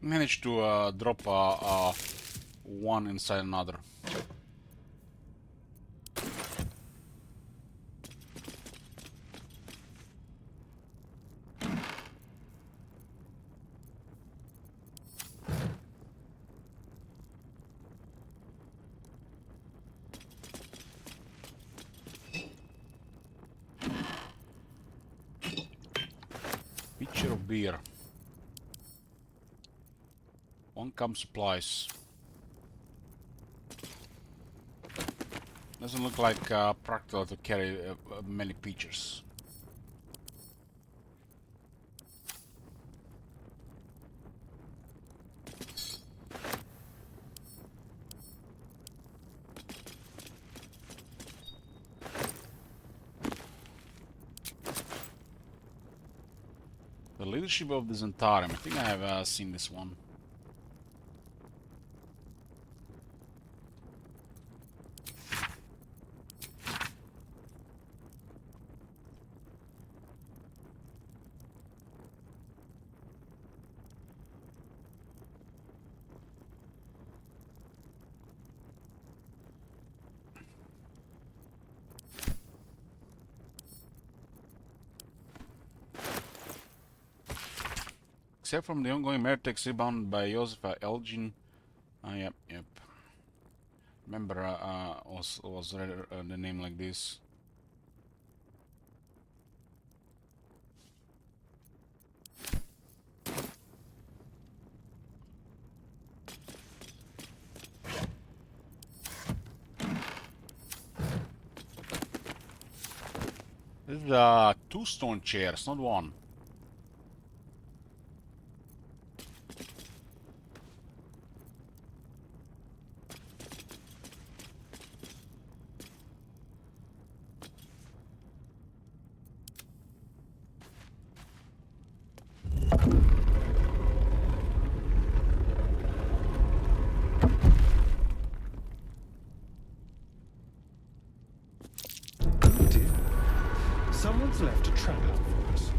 S1: Managed to drop one inside another. Pitcher of beer. One comes supplies. Doesn't look like practical to carry many pitchers. The leadership of the Zentarum. I think I have seen this one. Except from the ongoing Mertex rebound by Josefa Elgin. Yep. Remember, was read the name like this. This is 2 stone chairs, not 1.
S7: Someone's left a trap out for us.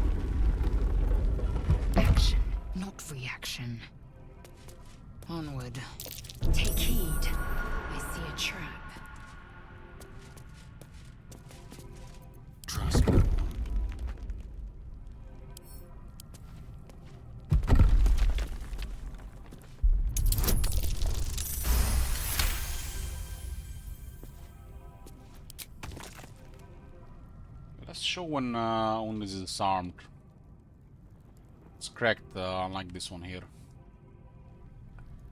S8: Action, not reaction. Onward. Take heed. I see a trap.
S16: Trust me.
S1: Let's show when only this is disarmed. It's cracked, unlike this one here.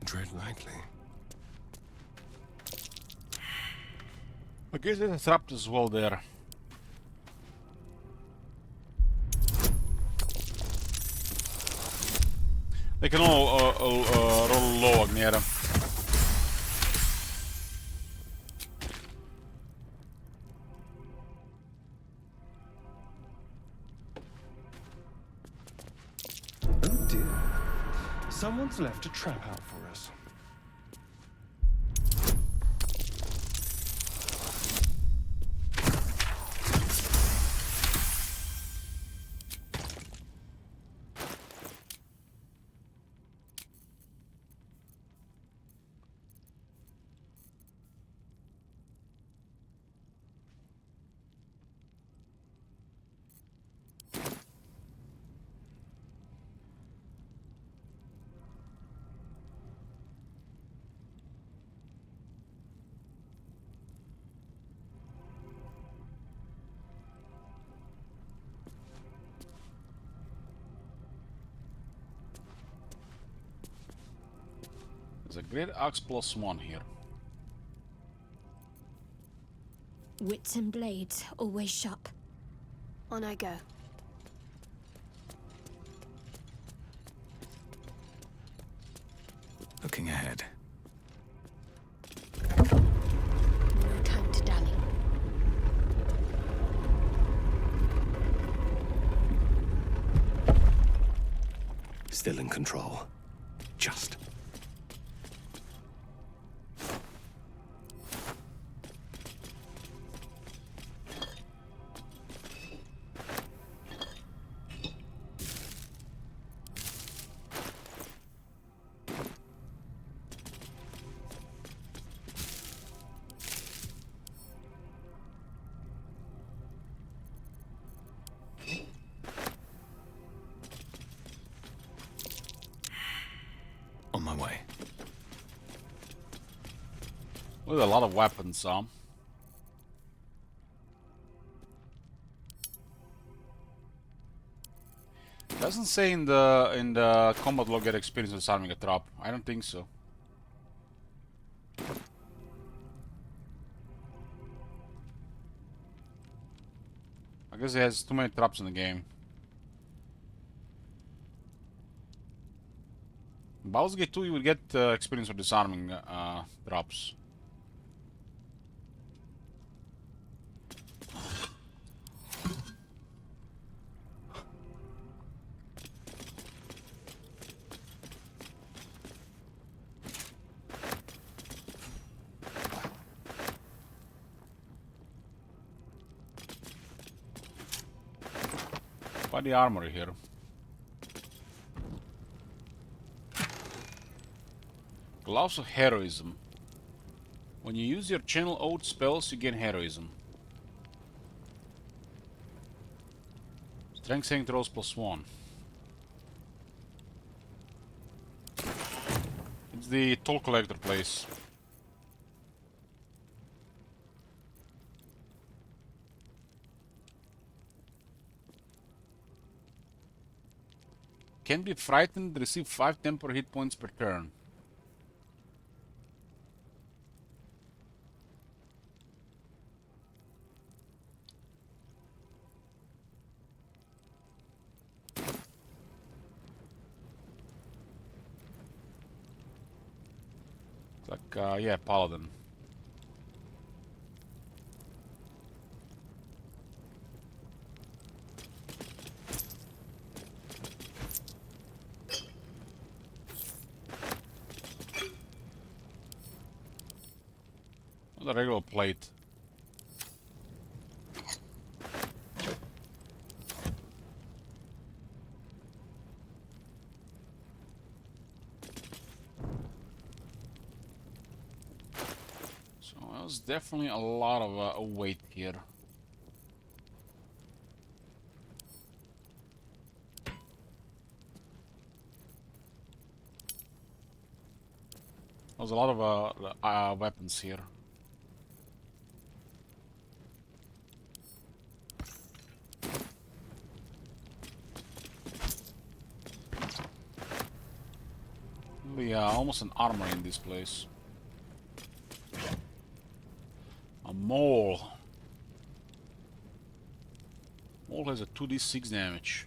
S16: Tread lightly.
S1: I guess there's a trap as well there. They can all roll low, Agniera.
S7: Oh dear. Someone's left a trap out for us.
S1: There's a great axe +1 here.
S10: Wits and blades always sharp. On I go.
S12: Looking ahead.
S10: No time to dally.
S4: Still in control. Just.
S12: On my way.
S1: With a lot of weapons, Doesn't say in the combat log get experience disarming a trap. I don't think so. I guess it has too many traps in the game. Baldur's Gate 2 you will get experience for disarming traps. Body armor here. Gloves of Heroism. When you use your Channel Oath spells, you gain Heroism. Strength saving throws +1. It's the toll collector place. Can be frightened, receive 5 temporary hit points per turn. Like, yeah, Paladin. The regular plate. So there's definitely a lot of weight here. There's a lot of weapons here. Almost an armor in this place. A mole. Mole has a 2d6 damage.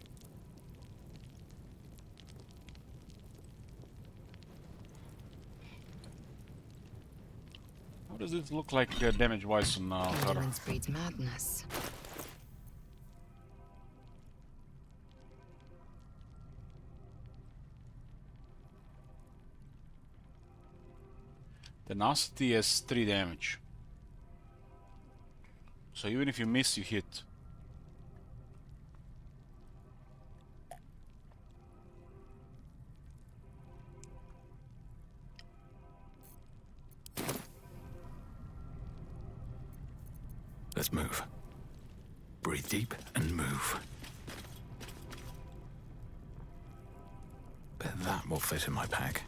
S1: How does it look like damage-wise on her?
S6: Violence breeds madness.
S1: Tenacity has 3 damage. So even if you miss, you hit.
S12: Let's move. Breathe deep and move. Bet that will fit in my pack.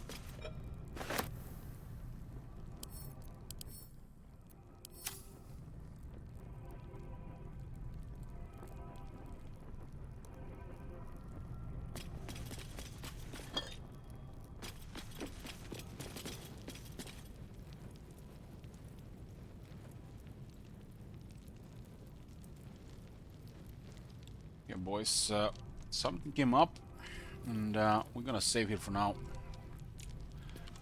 S1: Yeah, boys, something came up, and we're gonna save here for now.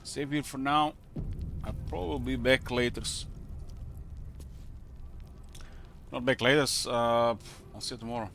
S1: Save here for now. I'll probably be back later. Not back later. I'll see you tomorrow.